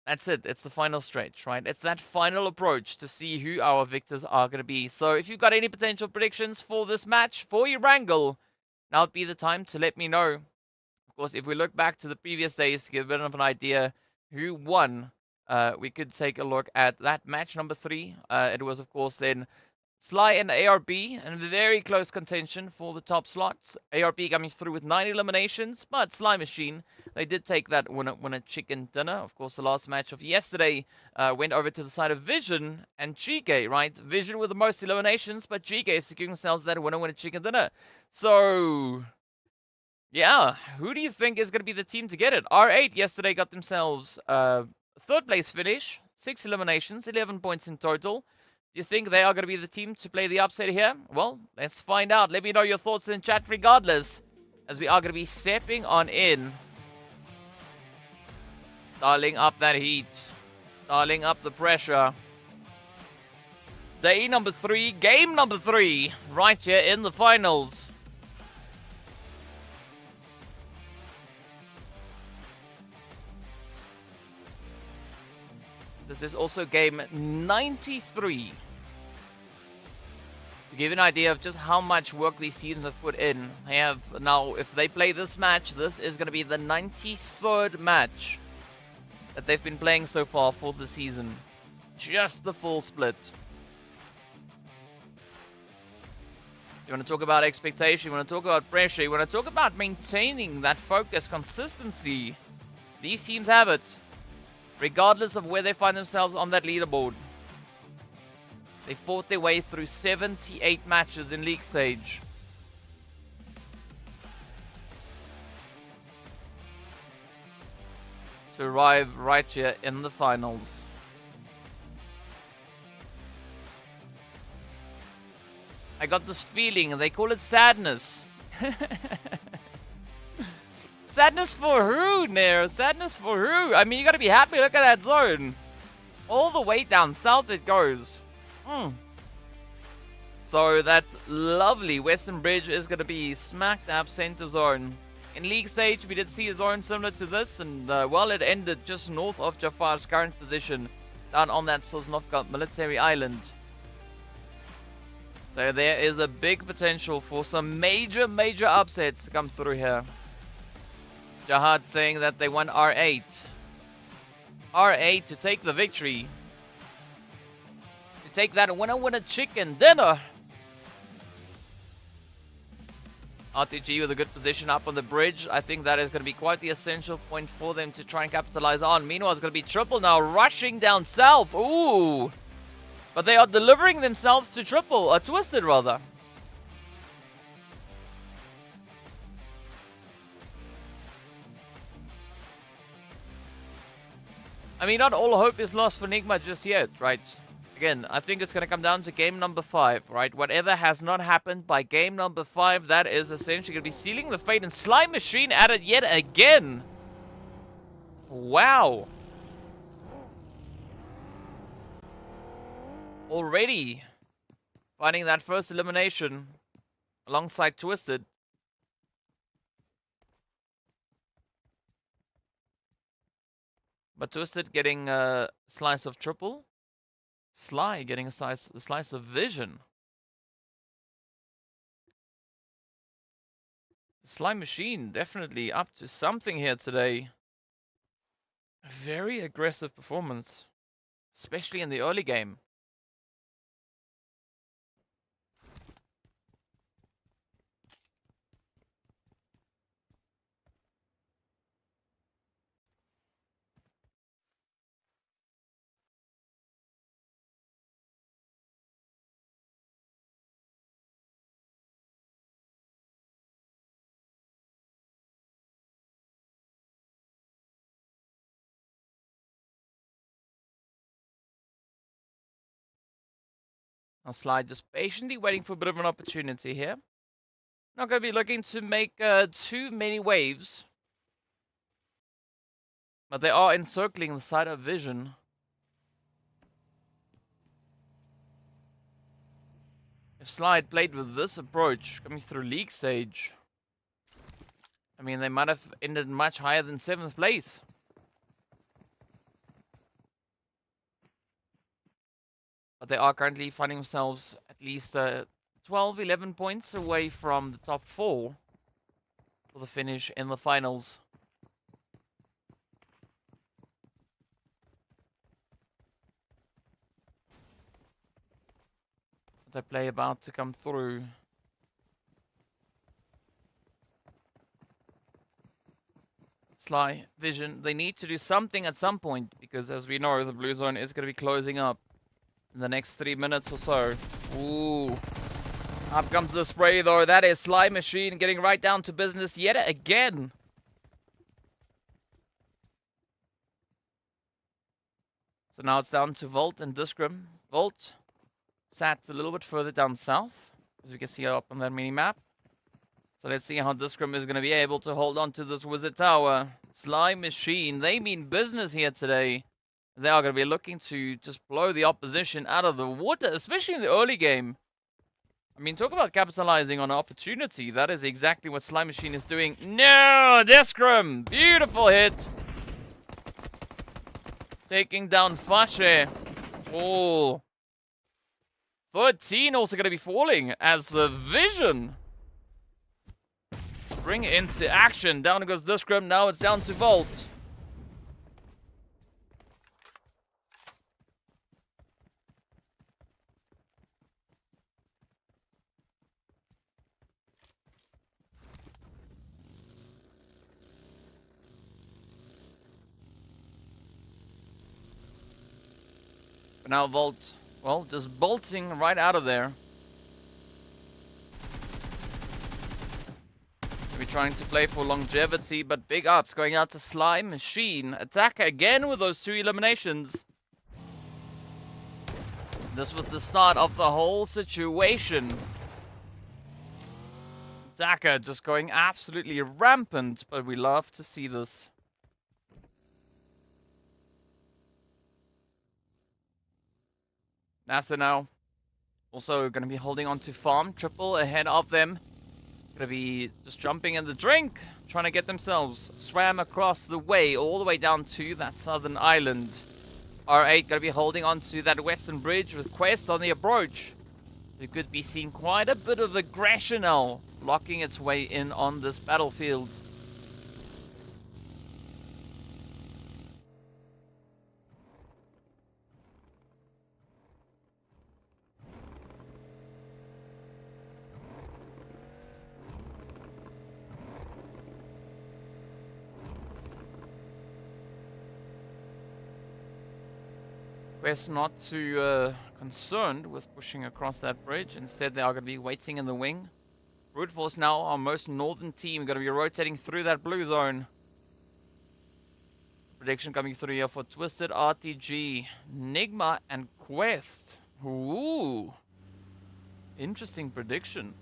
that's it. It's the final stretch, right? It's that final approach to see who our victors are going to be. So if you've got any potential predictions for this match, for Erangel, now would be the time to let me know. Of course, if we look back to the previous days to get a bit of an idea who won, we could take a look at that match number 3. It was, of course, then Sly and ARB, and very close contention for the top slots. ARB coming through with 9 eliminations, but Sly Machine, they did take that winner chicken dinner. Of course, the last match of yesterday went over to the side of Vision and GEEKAY, right? Vision with the most eliminations, but GEEKAY securing themselves that winner chicken dinner. So, yeah, who do you think is going to be the team to get it? R8 yesterday got themselves third place finish, 6 eliminations, 11 points in total. Do you think they are going to be the team to play the upset here? Well, let's find out. Let me know your thoughts in chat regardless, as we are going to be stepping on in. Dialing up that heat. Dialing up the pressure. Day number 3, game number 3, right here in the finals. This is also game 93. To give you an idea of just how much work these teams have put in, they have now, if they play this match, this is going to be the 93rd match that they've been playing so far for the season. Just the full split. You want to talk about expectation, you want to talk about pressure, you want to talk about maintaining that focus, consistency. These teams have it, regardless of where they find themselves on that leaderboard. They fought their way through 78 matches in league stage. To arrive right here in the finals. I got this feeling, they call it sadness. Sadness for who, Nair? Sadness for who? I mean, you gotta be happy. Look at that zone. All the way down south it goes. So that's lovely. Western Bridge is gonna be smack dab center zone. In league stage, we did see a zone similar to this, and well, it ended just north of Jafar's current position, down on that Sosnovka military island. So there is a big potential for some major upsets to come through here. Jihad saying that they won R8. R8 to take the victory. To take that winner chicken dinner. RTG with a good position up on the bridge. I think that is going to be quite the essential point for them to try and capitalize on. Meanwhile, it's going to be triple now, rushing down south. Ooh. But they are delivering themselves to triple, or twisted rather. I mean, not all hope is lost for NIGMA just yet, right? Again, I think it's going to come down to game number 5, right? Whatever has not happened by game number 5, that is essentially going to be sealing the fate. And Sly Machine at it yet again. Wow. Already finding that first elimination alongside Twisted. But Twisted getting a slice of triple. Sly getting a slice of vision. Sly Machine definitely up to something here today. A very aggressive performance, especially in the early game. Now Slide just patiently waiting for a bit of an opportunity here. Not going to be looking to make too many waves. But they are encircling the side of Vision. If Slide played with this approach, coming through league stage, I mean, they might have ended much higher than 7th place. But they are currently finding themselves at least 12, 11 points away from the top 4 for the finish in the finals. The play about to come through. Sly, Vision, they need to do something at some point, because as we know, the blue zone is going to be closing up in the next 3 minutes or so. Ooh. Up comes the spray, though. That is Sly Machine getting right down to business yet again. So now it's down to Volt and Discrim. Volt sat a little bit further down south, as we can see up on that mini-map. So let's see how Discrim is going to be able to hold on to this Wizard Tower. Sly Machine, they mean business here today. They are going to be looking to just blow the opposition out of the water, especially in the early game. I mean, talk about capitalizing on an opportunity. That is exactly what Sly Machine is doing. No, Discrim, beautiful hit. Taking down Fashe. Oh. 13 also going to be falling as the Vision spring into action. Down goes Discrim. Now it's down to Volt. But now Volt, well, just bolting right out of there. We're trying to play for longevity, but big ups going out to Sly Machine. Attacker again with those 2 eliminations. This was the start of the whole situation. Attacker just going absolutely rampant, but we love to see this. NASR now also going to be holding on to farm. Triple ahead of them. Going to be just jumping in the drink, trying to get themselves swam across the way, all the way down to that southern island. R8 going to be holding on to that western bridge with Quest on the approach. We could be seeing quite a bit of aggression now, locking its way in on this battlefield. Quest not too concerned with pushing across that bridge. Instead, they are going to be waiting in the wing. Brute Force now, our most northern team, going to be rotating through that blue zone. Prediction coming through here for Twisted, RTG, NIGMA, and Quest. Ooh. Interesting prediction.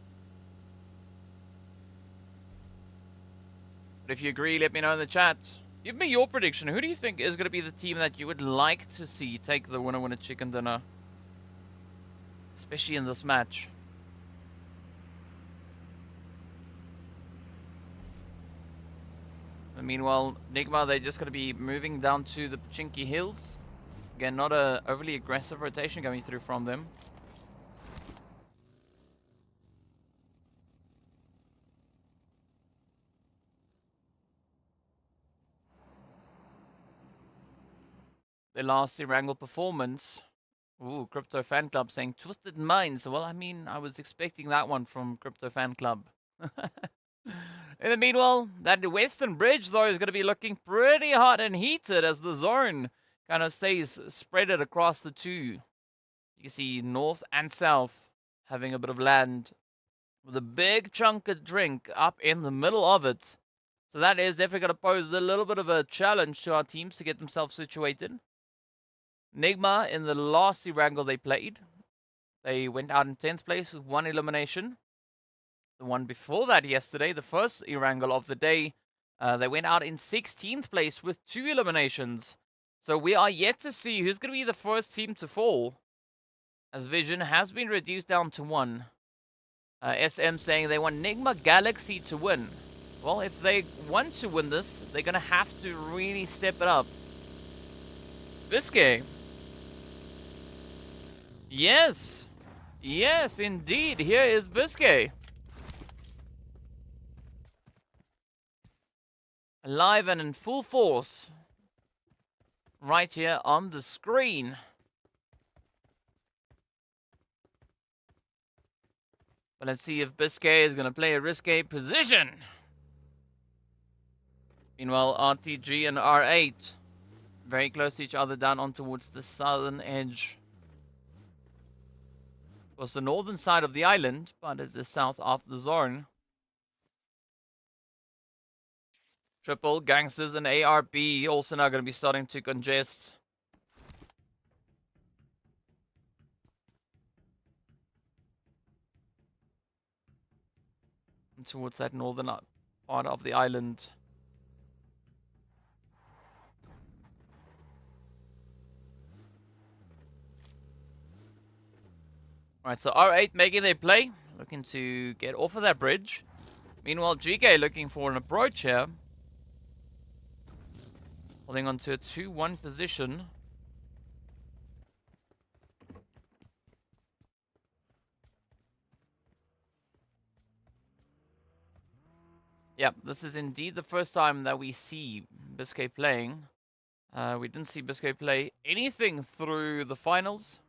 But if you agree, let me know in the chat. Give me your prediction. Who do you think is going to be the team that you would like to see take the winner chicken dinner? Especially in this match. And meanwhile, Nigma, they're just going to be moving down to the Pachinki Hills. Again, not a overly aggressive rotation coming through from them. Their last Erangel performance. Ooh, Crypto Fan Club saying Twisted Minds. Well, I mean, I was expecting that one from Crypto Fan Club. In the meanwhile, that western bridge, though, is going to be looking pretty hot and heated as the zone kind of stays spreaded across the two. You can see north and south having a bit of land with a big chunk of drink up in the middle of it. So that is definitely going to pose a little bit of a challenge to our teams to get themselves situated. Nigma, in the last Erangel they played, They went out in 10th place with 1 elimination. The one before that yesterday, the first Erangel of the day, they went out in 16th place with 2 eliminations. So we are yet to see who's going to be the first team to fall, as Vision has been reduced down to 1. SM saying they want NIGMA Galaxy to win. Well, if they want to win this, they're going to have to really step it up. GEEKAY. Yes. Yes, indeed. Here is GEEKAY. Alive and in full force. Right here on the screen. But let's see if GEEKAY is going to play a risque position. Meanwhile, RTG and R8 very close to each other down on towards the southern edge. It was the northern side of the island, but it's the south of the zone. Triple, Gangsters, and ARB also now going to be starting to congest. Towards that northern part of the island. Alright, so R8 making their play. Looking to get off of that bridge. Meanwhile, GEEKAY looking for an approach here. Holding on to a 2-1 position. Yeah, this is indeed the first time that we see GEEKAY playing. We didn't see GEEKAY play anything through the finals.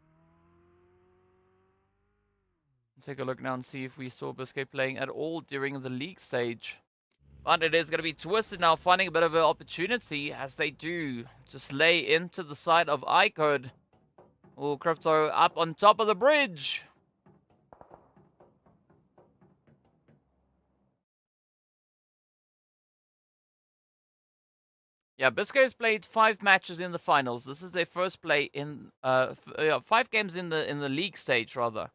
Let's take a look now and see if we saw GEEKAY playing at all during the league stage. But it is going to be Twisted now finding a bit of an opportunity as they do just lay into the side of IKURD. Oh, Crypto up on top of the bridge. Yeah, GEEKAY has played 5 matches in the finals. This is their first play in 5 games in the league stage rather.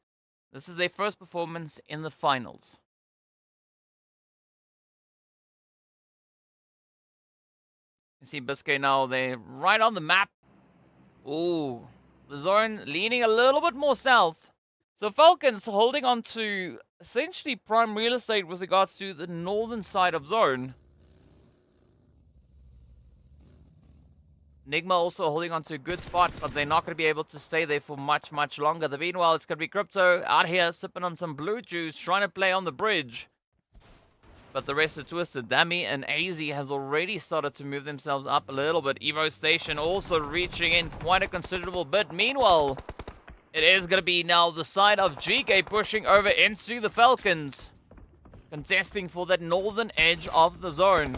This is their first performance in the finals. You see GEEKAY now, they're right on the map. Ooh, the zone leaning a little bit more south. So Falcons holding on to essentially prime real estate with regards to the northern side of zone. NIGMA also holding on to a good spot, but they're not going to be able to stay there for much longer. Meanwhile, it's going to be Crypto out here sipping on some blue juice, trying to play on the bridge. But the rest are Twisted. Dammy and AZ has already started to move themselves up a little bit. Evo Station also reaching in quite a considerable bit. Meanwhile, it is going to be now the side of GEEKAY pushing over into the Falcons. Contesting for that northern edge of the zone.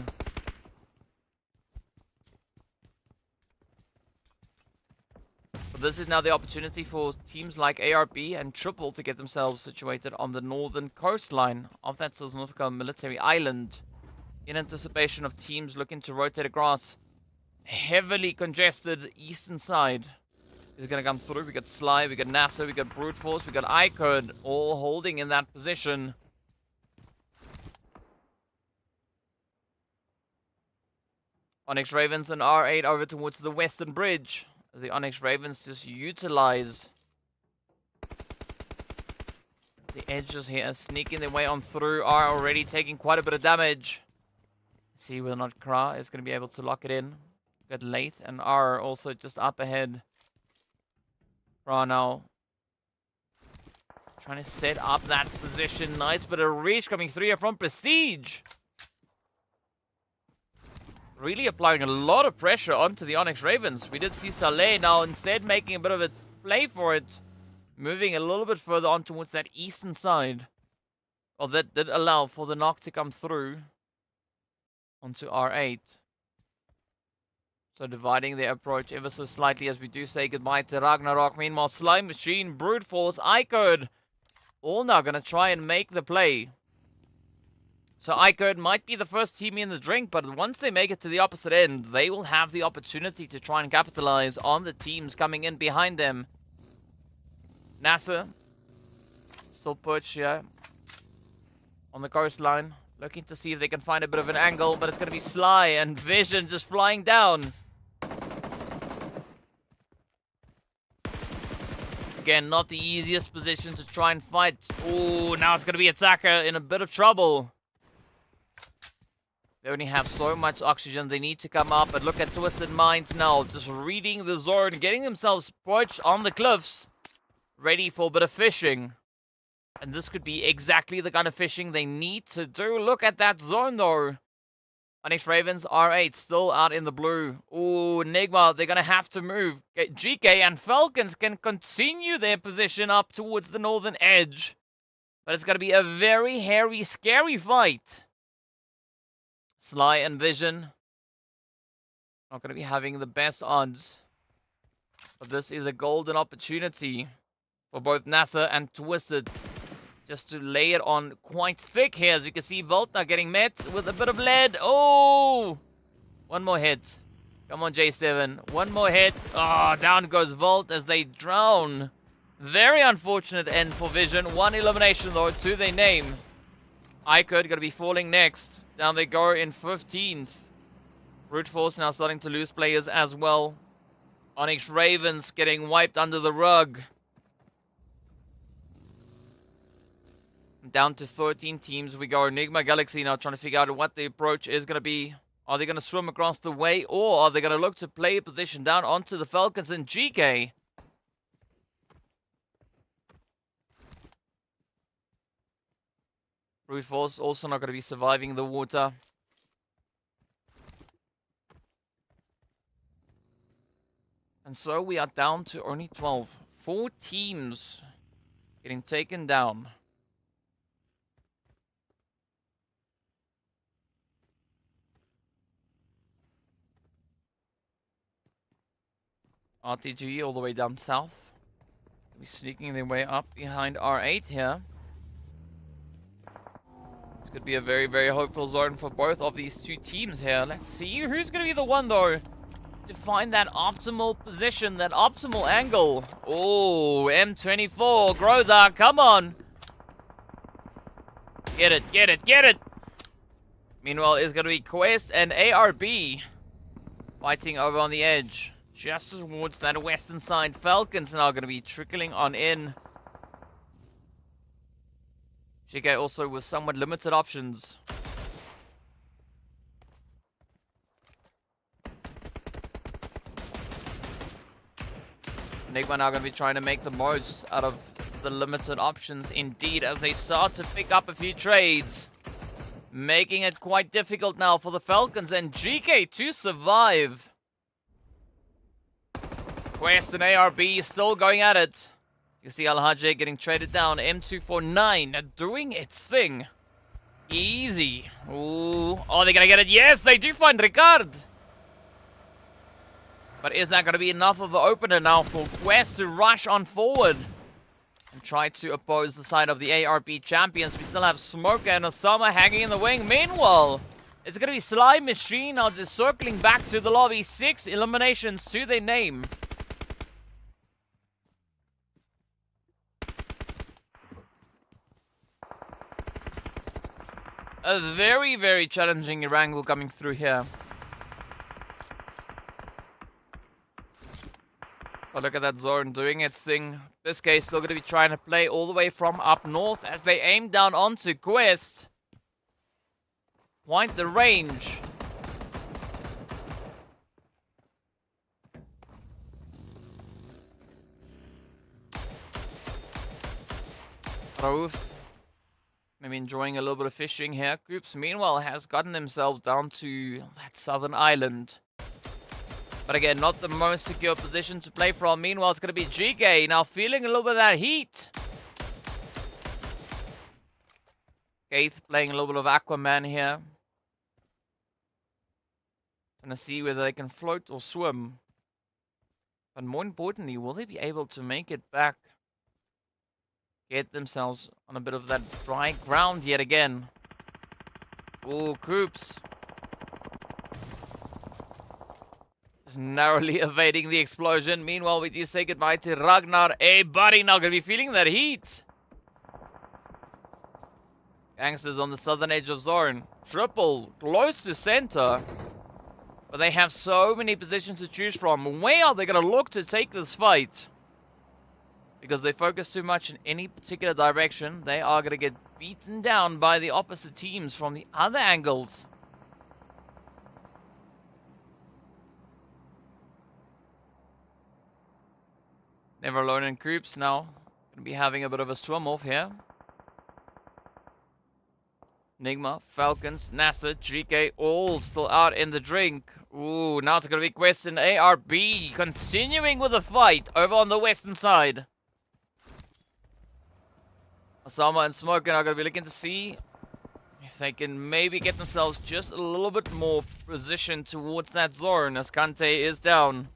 But this is now the opportunity for teams like ARB and Triple to get themselves situated on the northern coastline of that Sanhok military island in anticipation of teams looking to rotate across. Heavily congested eastern side is going to come through. We got Sly, we got NASR, we got Brute Force, we got IKURD all holding in that position. ONYX Ravens and R8 over towards the western bridge. As the ONYX Ravens just utilize the edges here, sneaking their way on through, are already taking quite a bit of damage. See whether or not Kra is going to be able to lock it in. Got Lath and R also just up ahead. Kra now trying to set up that position. Nice bit of reach coming through here from Prestige. Really applying a lot of pressure onto the ONYX Ravens. We did see Saleh now instead making a bit of a play for it. Moving a little bit further on towards that eastern side. Well, that did allow for the knock to come through onto R8. So dividing their approach ever so slightly as we do say goodbye to Ragnarok. Meanwhile, Slime Machine, Brute Force, IKURD, all now going to try and make the play. So IKURD might be the first team in the drink, but once they make it to the opposite end, they will have the opportunity to try and capitalize on the teams coming in behind them. NASR Still perched here on the coastline. Looking to see if they can find a bit of an angle, but it's going to be Sly and Vision just flying down. Again, not the easiest position to try and fight. Oh, now it's going to be Attacker in a bit of trouble. They only have so much oxygen. They need to come up. But look at Twisted Minds now. Just reading the zone. Getting themselves perched on the cliffs. Ready for a bit of fishing. And this could be exactly the kind of fishing they need to do. Look at that zone, though. ONYX Ravens, R8, still out in the blue. Ooh, NIGMA, they're going to have to move. GEEKAY and Falcons can continue their position up towards the northern edge. But it's going to be a very hairy, scary fight. Sly and Vision not going to be having the best odds. But this is a golden opportunity for both NASR and Twisted. Just to lay it on quite thick here. As you can see, Volta getting met with a bit of lead. Oh! One more hit. Come on, J7. One more hit. Oh, down goes Volt as they drown. Very unfortunate end for Vision. One elimination, though, to their name. IKURD going to be falling next. Down they go in 15th. Brute Force now starting to lose players as well. ONYX Ravens getting wiped under the rug. Down to 13 teams we go. NIGMA Galaxy now trying to figure out what the approach is going to be. Are they going to swim across the way, or are they going to look to play a position down onto the Falcons and GEEKAY? Brute Force also not going to be surviving the water. And so we are down to only 12. 4 teams getting taken down. RTG all the way down south. Be sneaking their way up behind R8 here. This could be a very, very hopeful zone for both of these two teams here. Let's see who's going to be the one, though, to find that optimal position, that optimal angle. Oh, M24, Groza, come on. Get it, get it, get it. Meanwhile, it's going to be Quest and ARB fighting over on the edge. Just towards that western side. Falcons now going to be trickling on in. GEEKAY also with somewhat limited options. NIGMA now going to be trying to make the most out of the limited options indeed as they start to pick up a few trades. Making it quite difficult now for the Falcons and GEEKAY to survive. Quest and ARB still going at it. You see Al-Hajj getting traded down. M249 doing its thing. Easy. Ooh. Oh, they're going to get it. Yes, they do find Ricard. But is that going to be enough of an opener now for Quest to rush on forward and try to oppose the side of the ARB champions? We still have Smoker and Osama hanging in the wing. Meanwhile, it's going to be Sly Machine now just circling back to the lobby. 6 eliminations to their name. A very, very challenging Erangel coming through here. But look at that zone doing its thing. This case still going to be trying to play all the way from up north as they aim down onto Quest. Quite the range. Rauf. Maybe enjoying a little bit of fishing here. Groups, meanwhile, has gotten themselves down to that southern island. But again, not the most secure position to play from. Meanwhile, it's going to be GEEKAY now feeling a little bit of that heat. Keith playing a little bit of Aquaman here. Gonna see whether they can float or swim. But more importantly, will they be able to make it back? Get themselves on a bit of that dry ground yet again. Ooh, Coops. Just narrowly evading the explosion. Meanwhile, we do say goodbye to Ragnar. Hey, buddy, now gonna be feeling that heat. Gangsters on the southern edge of zone. Triple, close to center. But they have so many positions to choose from. Where are they going to look to take this fight? Because they focus too much in any particular direction, they are going to get beaten down by the opposite teams from the other angles. Never alone in groups now. Going to be having a bit of a swim off here. NIGMA, Falcons, NASR, GEEKAY, all still out in the drink. Ooh, now it's going to be Quest and ARB continuing with the fight over on the western side. Osama and Smoker are going to be looking to see if they can maybe get themselves just a little bit more positioned towards that zone as Kante is down.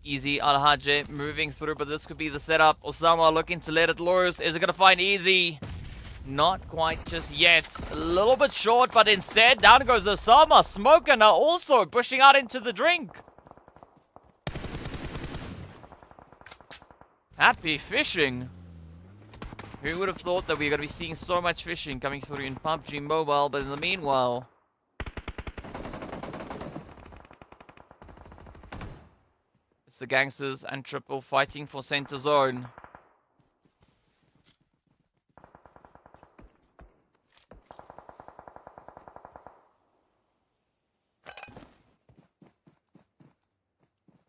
Easy Al-Hajj moving through, but this could be the setup. Osama looking to let it loose. Is it going to find Easy? Not quite just yet. A little bit short, but instead, down goes Osama. Smoker now also pushing out into the drink. Happy fishing. Who would have thought that we were going to be seeing so much fishing coming through in PUBG Mobile, but in the meanwhile... it's the Gangsters and Triple fighting for center zone.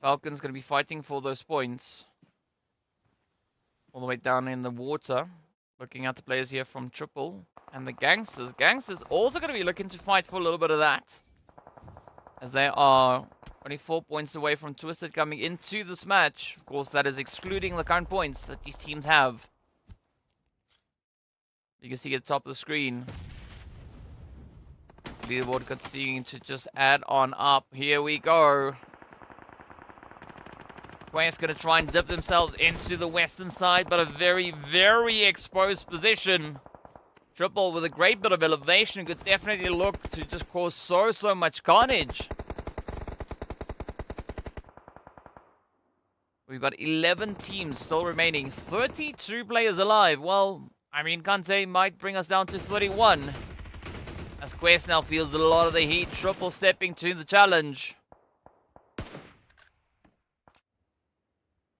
Falcons going to be fighting for those points. All the way down in the water. Looking at the players here from Triple. And the Gangsters. Gangsters also going to be looking to fight for a little bit of that. As they are only 4 points away from Twisted coming into this match. Of course, that is excluding the current points that these teams have. You can see at the top of the screen. Leaderboard continuing to just add on up. Here we go. Quest going to try and dip themselves into the western side, but a very, very exposed position. Triple with a great bit of elevation could definitely look to just cause so much carnage. We've got 11 teams still remaining, 32 players alive. Well, I mean, Kante might bring us down to 31. As Quest now feels a lot of the heat. Triple stepping to the challenge.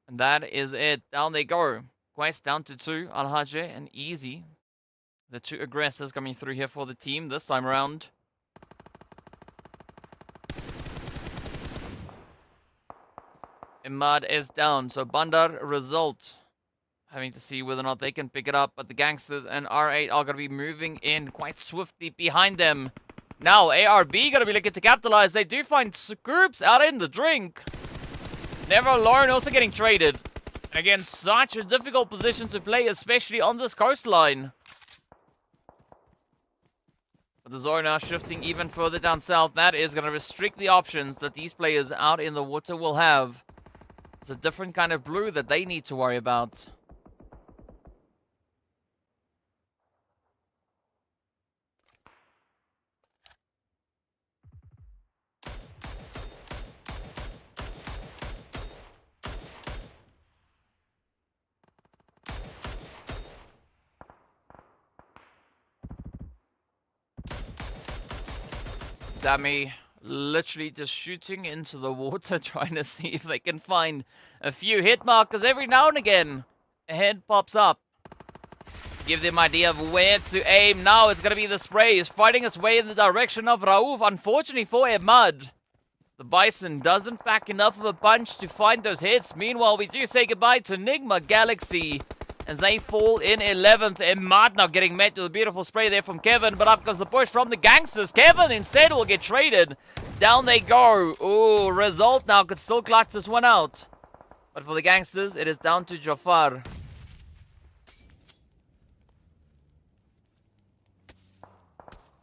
And that is it. Down they go. Quest down to 2. Al-Hajj and Easy. The two aggressors coming through here for the team this time around. Imad is down. So Bandar result. Having to see whether or not they can pick it up. But the Gangsters and R8 are going to be moving in quite swiftly behind them. Now ARB going to be looking to capitalize. They do find Scoops out in the drink. Never alone, also getting traded. Again, such a difficult position to play, especially on this coastline. But the zone now shifting even further down south. That is going to restrict the options that these players out in the water will have. It's a different kind of blue that they need to worry about. Dummy literally just shooting into the water, trying to see if they can find a few hit markers. Every now and again, a head pops up. Give them idea of where to aim. Now it's going to be the spray. Is fighting its way in the direction of Raouf. Unfortunately for Ahmad, the Bison doesn't pack enough of a punch to find those hits. Meanwhile, we do say goodbye to NIGMA Galaxy as they fall in 11th. Ahmad now getting met with a beautiful spray there from Kevin, but up comes the push from the Gangsters. Kevin instead will get traded. Down they go. Ooh, result now could still clutch this one out. But for the Gangsters, it is down to Jafar.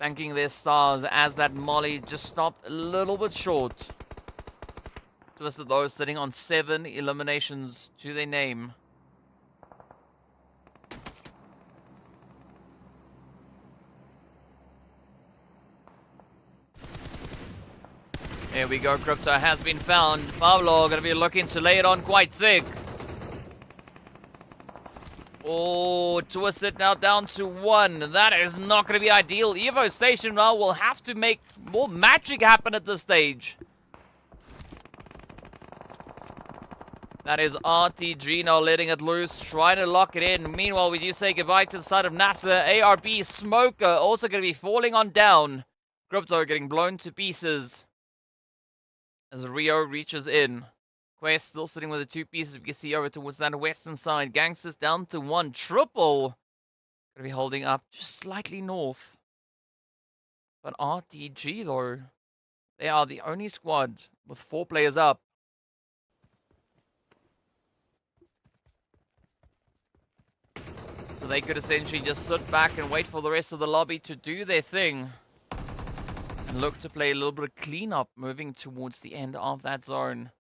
Thanking their stars as that molly just stopped a little bit short. Twisted those sitting on 7 eliminations to their name. Here we go, Crypto has been found. Pablo going to be looking to lay it on quite thick. Oh, Twisted now down to 1. That is not going to be ideal. Evo Station now will have to make more magic happen at this stage. That is RTG now letting it loose, trying to lock it in. Meanwhile, we do say goodbye to the side of NASR. ARB Smoker also going to be falling on down. Crypto getting blown to pieces as Rio reaches in. Quest still sitting with the 2 pieces. We can see over towards that western side. Gangsters down to 1. Triple going to be holding up just slightly north. But RTG though, they are the only squad with 4 players up. So they could essentially just sit back and wait for the rest of the lobby to do their thing. And look to play a little bit of cleanup moving towards the end of that zone.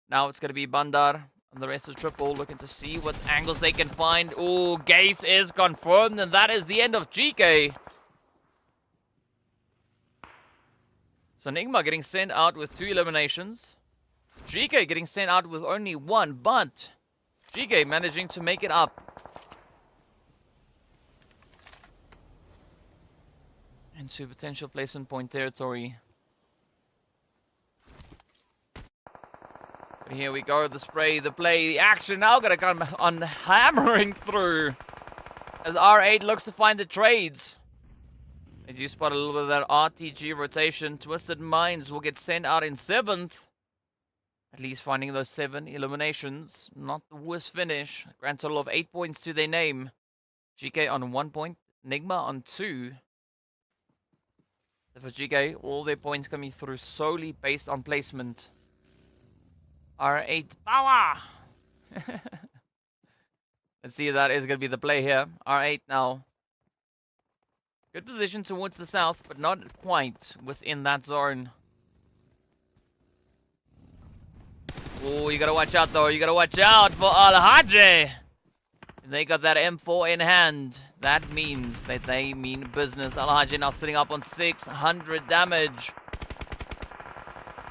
Now it's going to be Bandar and the rest of Triple looking to see what angles they can find. Oh, Gaith is confirmed, and that is the end of GEEKAY. So NIGMA getting sent out with 2 eliminations. GEEKAY getting sent out with only 1, but GEEKAY managing to make it up. Into potential placement point territory. But here we go, the spray, the play, the action now gonna come on hammering through as R8 looks to find the trades. They do spot a little bit of that RTG rotation. Twisted Minds will get sent out in 7th. At least finding those 7 eliminations. Not the worst finish. A grand total of 8 points to their name. GEEKAY on 1 point, NIGMA on 2. For GEEKAY, all their points coming through solely based on placement. R8 power! Let's see if that is going to be the play here. R8 now. Good position towards the south, but not quite within that zone. Oh, you gotta watch out though. You gotta watch out for Al-Haji. They got that M4 in hand. That means that they mean business. Al-Haji now sitting up on 600 damage.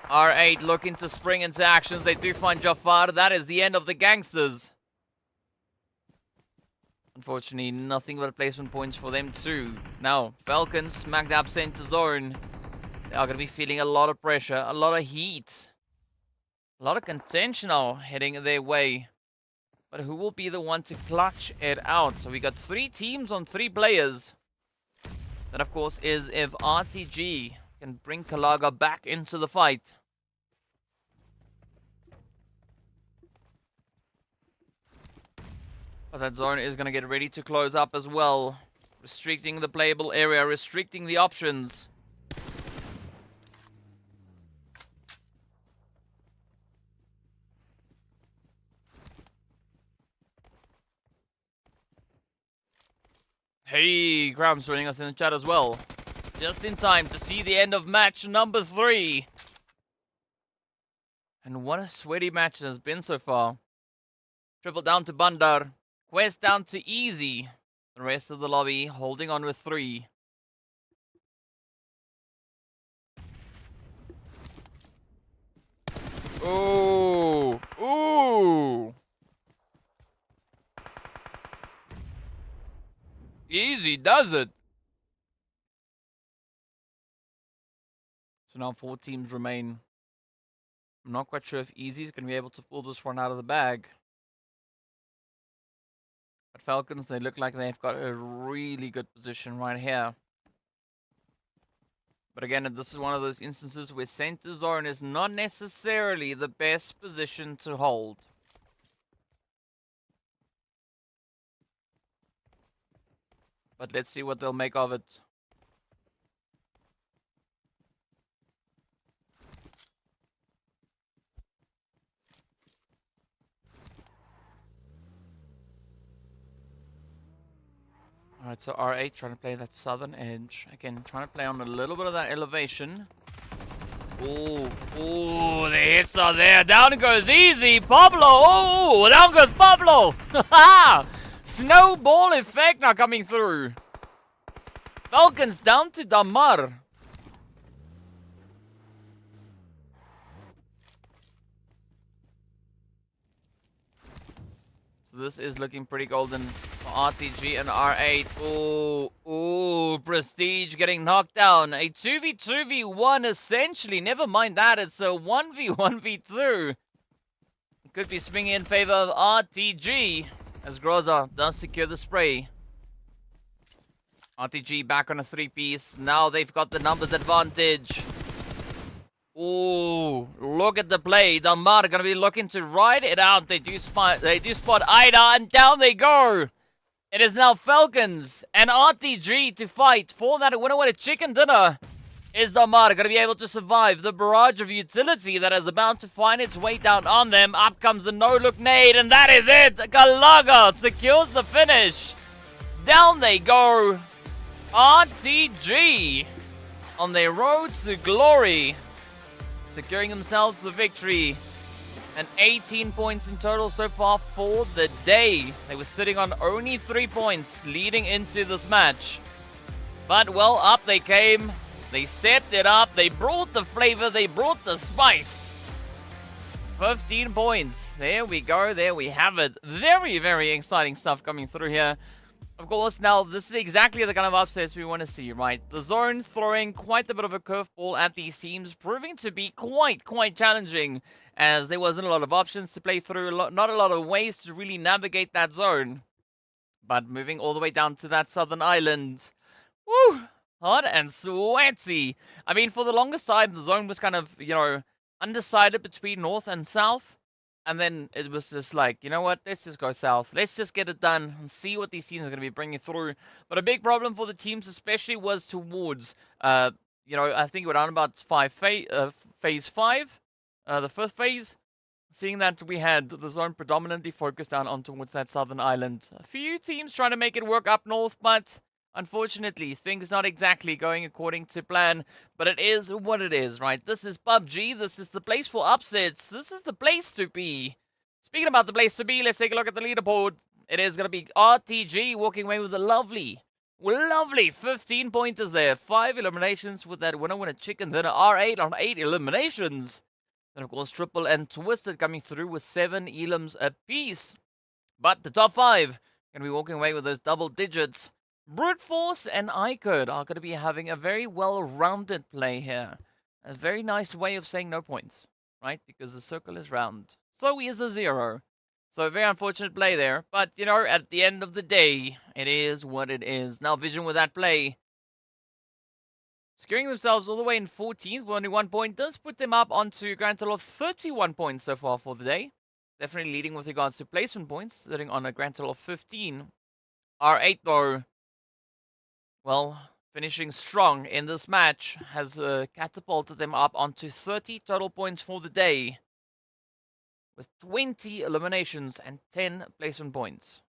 R8 looking to spring into actions. They do find Jafar. That is the end of the Gangsters. Unfortunately, nothing but placement points for them too. Now, Falcons smacked up center zone. They are going to be feeling a lot of pressure, a lot of heat. A lot of contention now heading their way. But who will be the one to clutch it out? So we got 3 teams on 3 players. That, of course, is if RTG can bring Kalaga back into the fight. But that zone is going to get ready to close up as well. Restricting the playable area, restricting the options. Hey, Graham's joining us in the chat as well. Just in time to see the end of match number 3. And what a sweaty match it has been so far. Triple down to Bandar. Quest down to Easy. The rest of the lobby holding on with 3. Ooh. Ooh. Easy does it. So now 4 teams remain. I'm not quite sure if Easy's going to be able to pull this one out of the bag. But Falcons, they look like they've got a really good position right here. But again, this is one of those instances where center zone is not necessarily the best position to hold. But let's see what they'll make of it. Alright, so R8 trying to play that southern edge. Again, trying to play on a little bit of that elevation. Ooh, ooh, the hits are there. Down goes Easy. Pablo, ooh, down goes Pablo. Snowball effect now coming through. Falcons down to Damar. So this is looking pretty golden for RTG and R8. Ooh, Prestige getting knocked down. A 2v2v1 essentially. Never mind that, it's a 1v1v2. It could be swinging in favor of RTG as Groza does secure the spray. RTG back on a 3-piece. Now they've got the numbers advantage. Ooh, look at the play. Damar gonna be looking to ride it out. They do spot Ida, and down they go. It is now Falcons and RTG to fight for that winner with a chicken dinner. Is Damar gonna be able to survive the barrage of utility that is about to find its way down on them? Up comes the no-look nade, and that is it. Galaga secures the finish. Down they go. RTG on their road to glory, securing themselves the victory, and 18 points in total so far for the day. They were sitting on only 3 points leading into this match, but well, up they came. They stepped it up, they brought the flavor, they brought the spice. 15 points, there we go, there we have it. Very, very exciting stuff coming through here. Of course, now this is exactly the kind of upsets we want to see, right? The zone throwing quite a bit of a curveball at these teams, proving to be quite challenging, as there wasn't a lot of options to play through, not a lot of ways to really navigate that zone. But moving all the way down to that southern island, woo, hot and sweaty. I mean, for the longest time, the zone was kind of, you know, undecided between north and south. And then it was just like, you know what, let's just go south. Let's just get it done and see what these teams are going to be bringing through. But a big problem for the teams especially was towards, you know, I think around about phase 5, the fifth phase. Seeing that we had the zone predominantly focused down on towards that southern island. A few teams trying to make it work up north, but unfortunately, things not exactly going according to plan, but it is what it is, right? This is PUBG. This is the place for upsets. This is the place to be. Speaking about the place to be, let's take a look at the leaderboard. It is going to be RTG walking away with a lovely 15 pointers there. 5 eliminations with that winner chicken dinner. R8 on 8 eliminations. And of course, Triple and Twisted coming through with 7 elims apiece. But the top 5 going to be walking away with those double digits. Brute Force and IKURD are going to be having a very well-rounded play here. A very nice way of saying no points, right? Because the circle is round. So is a 0. So a very unfortunate play there. But, you know, at the end of the day, it is what it is. Now, Vision with that play, securing themselves all the way in 14th with only 1 point, does put them up onto a grand total of 31 points so far for the day. Definitely leading with regards to placement points, sitting on a grand total of 15. R8, though, well, finishing strong in this match, has catapulted them up onto 30 total points for the day, with 20 eliminations and 10 placement points.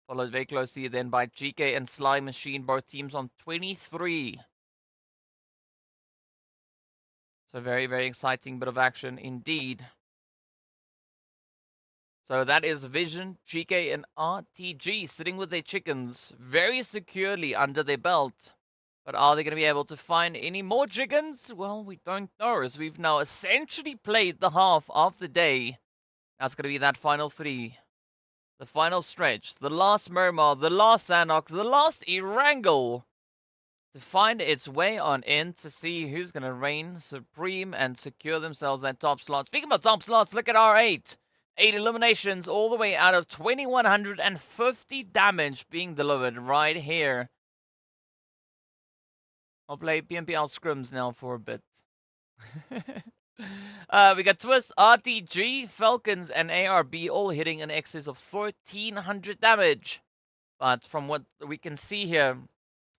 Followed very closely then by GEEKAY and Sly Machine, both teams on 23. So very, very exciting bit of action indeed. So that is Vision, GEEKAY, and RTG sitting with their chickens very securely under their belt. But are they going to be able to find any more chickens? Well, we don't know, as we've now essentially played the half of the day. That's going to be that final 3. The final stretch. The last Miramar, the last Sanhok, the last Erangel. To find its way on in to see who's going to reign supreme and secure themselves that top slot. Speaking about top slots, look at R8. 8 eliminations all the way out of 2,150 damage being delivered right here. I'll play PMPL scrims now for a bit. We got Twist, RTG, Falcons, and ARB all hitting in excess of 1,300 damage. But from what we can see here,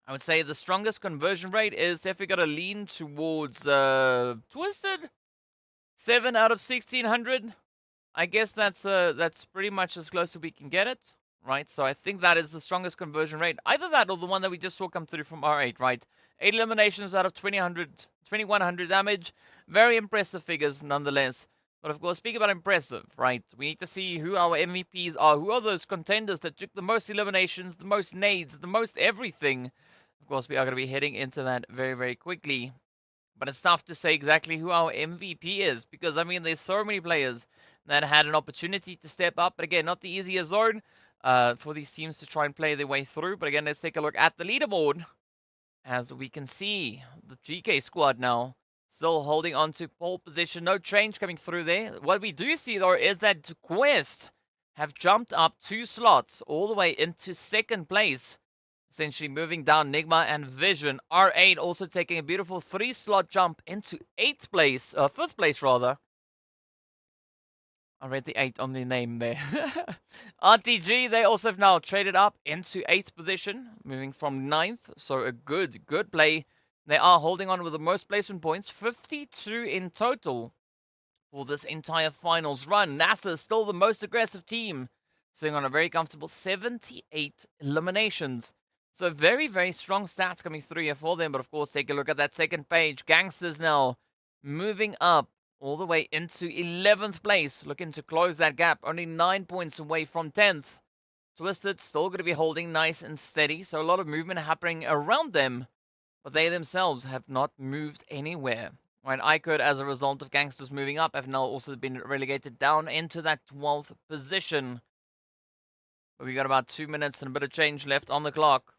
I would say the strongest conversion rate is definitely got to lean towards Twisted. 7 out of 1,600. I guess that's pretty much as close as we can get it, right? So I think that is the strongest conversion rate. Either that or the one that we just saw come through from R8, right? 8 eliminations out of 2,100 damage. Very impressive figures nonetheless. But of course, speaking about impressive, right? We need to see who our MVPs are. Who are those contenders that took the most eliminations, the most nades, the most everything? Of course, we are going to be heading into that very, very quickly. But it's tough to say exactly who our MVP is. Because, I mean, there's so many players. that had an opportunity to step up. But again, not the easiest zone for these teams to try and play their way through. But again, let's take a look at the leaderboard. As we can see, the GK squad now still holding on to pole position. No change coming through there. What we do see, though, is that Quest have jumped up 2 slots all the way into 2nd place. Essentially moving down NIGMA and Vision. R8 also taking a beautiful 3-slot jump into 8th place, 5th place rather. I read the 8 on the name there. RTG, they also have now traded up into 8th position, moving from 9th. So a good play. They are holding on with the most placement points, 52 in total for this entire finals run. NASR is still the most aggressive team, sitting on a very comfortable 78 eliminations. So very, very strong stats coming through here for them. But of course, take a look at that 2nd page. GANGSTERS now moving up all the way into 11th place, looking to close that gap. Only 9 points away from 10th. Twisted still going to be holding nice and steady. So a lot of movement happening around them, but they themselves have not moved anywhere. Right, IKURD, as a result of GANGSTERS moving up, have now also been relegated down into that 12th position. But we got about 2 minutes and a bit of change left on the clock.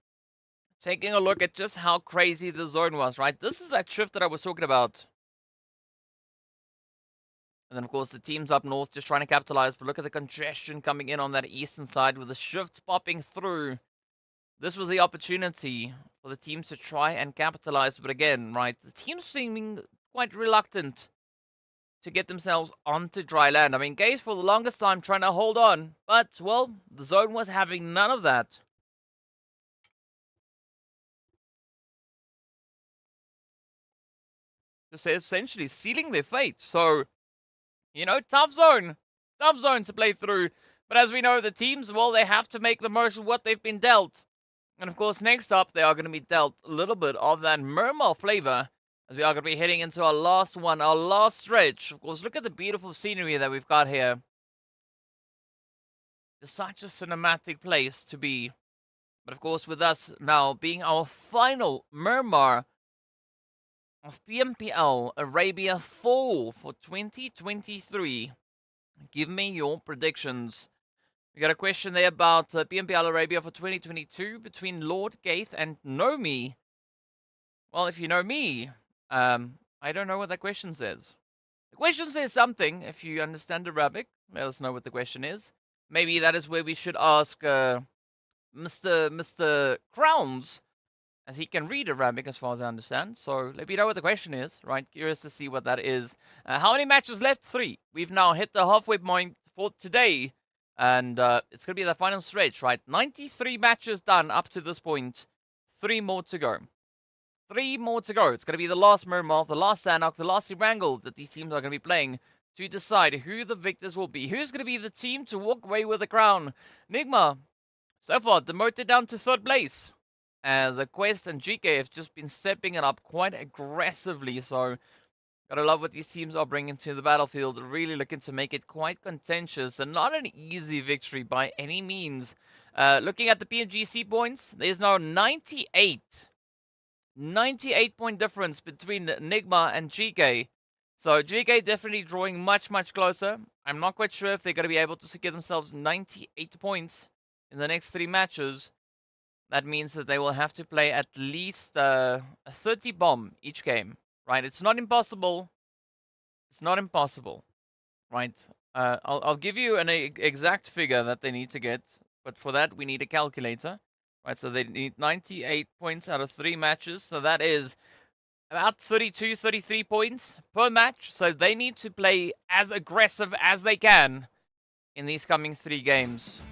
Taking a look at just how crazy the zone was, right? This is that shift that I was talking about. And then, of course, the teams up north just trying to capitalize. But look at the congestion coming in on that eastern side with the shift popping through. This was the opportunity for the teams to try and capitalize. But again, right, the teams seeming quite reluctant to get themselves onto dry land. I mean, Gaze for the longest time trying to hold on. But, well, the zone was having none of that. Just essentially sealing their fate. So, you know, tough zone to play through. But as we know, the teams, well, they have to make the most of what they've been dealt. And of course, next up, they are going to be dealt a little bit of that Miramar flavor, as we are going to be heading into our last one, our last stretch. Of course, look at the beautiful scenery that we've got here. It's such a cinematic place to be. But of course, with us now being our final Miramar of PMPL Arabia Fall for 2023. Give me your predictions. We got a question there about PMPL Arabia for 2022 between Lord Gaith and Nomi. Well, if you know me, I don't know what that question says. The question says something. If you understand Arabic, let us know what the question is. Maybe that is where we should ask Mr. Crowns, as he can read Arabic as far as I understand. So let me know what the question is, right? Curious to see what that is. How many matches left? 3. We've now hit the halfway point for today. And it's going to be the final stretch, right? 93 matches done up to this point. 3 more to go. 3 more to go. It's going to be the last Miramar, the last Sanhok, the last Erangel that these teams are going to be playing to decide who the victors will be. Who's going to be the team to walk away with the crown? NIGMA, so far, demoted down to 3rd place, as Quest and GEEKAY have just been stepping it up quite aggressively. So, gotta love what these teams are bringing to the battlefield. Really looking to make it quite contentious and not an easy victory by any means. Looking at the PMGC points, there's now 98 point difference between NIGMA and GEEKAY. So GEEKAY definitely drawing much, much closer. I'm not quite sure if they're going to be able to secure themselves 98 points in the next 3 matches. That means that they will have to play at least a 30 bomb each game, right? It's not impossible. It's not impossible, right? I'll give you an exact figure that they need to get, but for that we need a calculator, right? So they need 98 points out of 3 matches, so that is about 32, 33 points per match. So they need to play as aggressive as they can in these coming 3 games.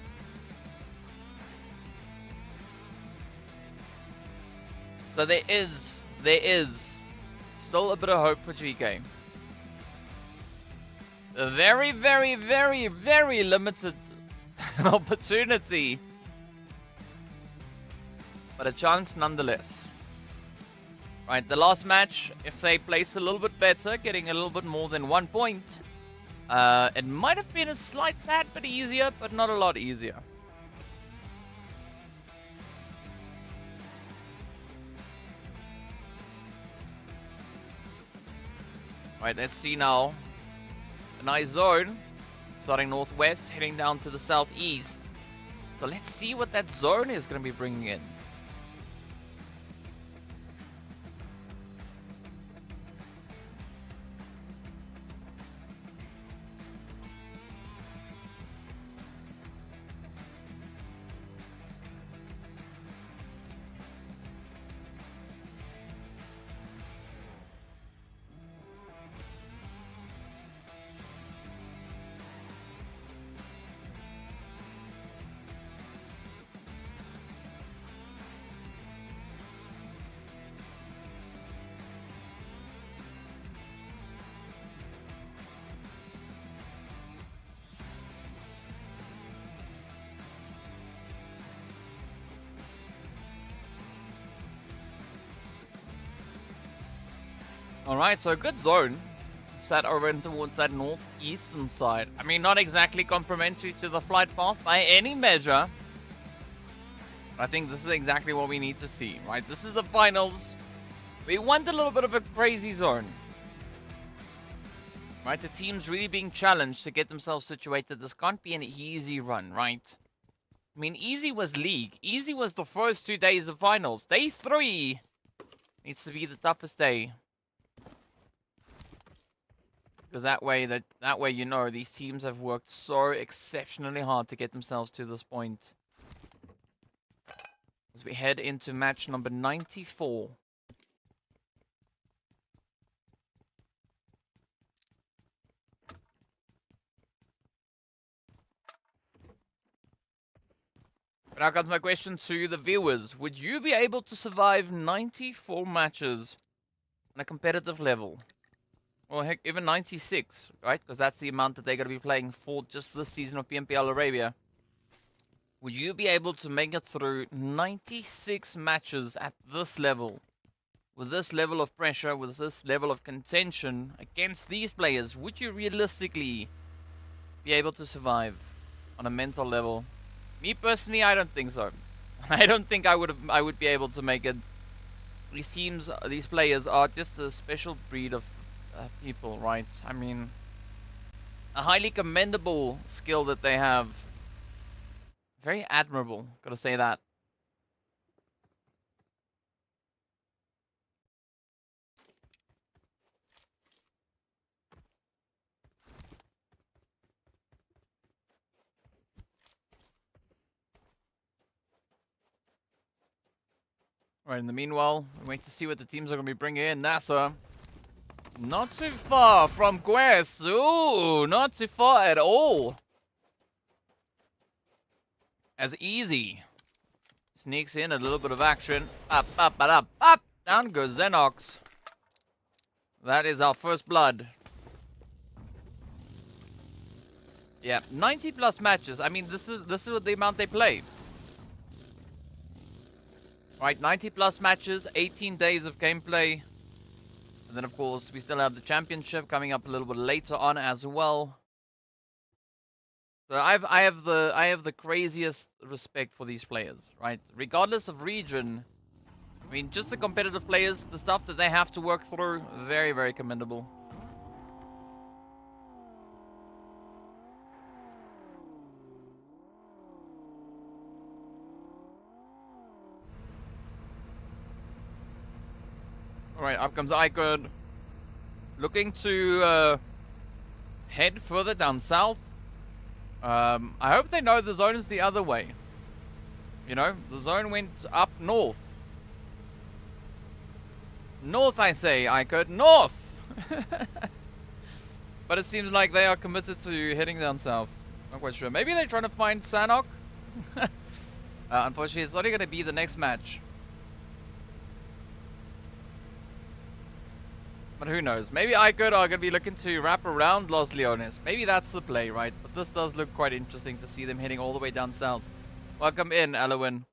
So there is still a bit of hope for GEEKAY. A very, very, very, very limited opportunity, but a chance nonetheless. Right, the last match, if they place a little bit better, getting a little bit more than 1 point, it might have been a slight tad bit easier, but not a lot easier. Right, let's see now. A nice zone. starting northwest, heading down to the southeast. So let's see what that zone is going to be bringing in. Alright, so a good zone. Set over in towards that northeastern side. I mean, not exactly complementary to the flight path by any measure. I think this is exactly what we need to see, right? This is the finals. We want a little bit of a crazy zone. Right, the team's really being challenged to get themselves situated. This can't be an easy run, right? I mean, easy was league. Easy was the first 2 days of finals. Day 3 needs to be the toughest day. Because that way you know these teams have worked so exceptionally hard to get themselves to this point. As we head into match number 94. But now comes my question to the viewers. Would you be able to survive 94 matches on a competitive level? Or heck, even 96, right? Because that's the amount that they're going to be playing for just this season of PMPL Arabia. Would you be able to make it through 96 matches at this level? With this level of pressure, with this level of contention against these players, would you realistically be able to survive on a mental level? Me personally, I don't think so. I don't think I would be able to make it. These teams, these players are just a special breed of people, right? I mean, a highly commendable skill that they have. Very admirable, gotta say that. Right, in the meanwhile, we wait to see what the teams are gonna be bringing in. NASR. Not too far from Quest. Ooh, not too far at all. As easy. Sneaks in a little bit of action. Up, up, up, up, up. Down goes Xenox. That is our first blood. Yeah, 90 plus matches. I mean, this is the amount they play. Right, 90 plus matches, 18 days of gameplay. And then, of course, we still have the championship coming up a little bit later on as well. So I have the craziest respect for these players, right? Regardless of region, I mean, just the competitive players, the stuff that they have to work through, very, very commendable. Alright, up comes IKURD. Looking to head further down south. I hope they know the zone is the other way. You know, the zone went up north. North, I say, IKURD. North! But it seems like they are committed to heading down south. Not quite sure. Maybe they're trying to find Sanhok. Unfortunately, it's only going to be the next match. But who knows? Maybe IKURD are going to be looking to wrap around Los Leones. Maybe that's the play, right? But this does look quite interesting to see them heading all the way down south. Welcome in, Alowin.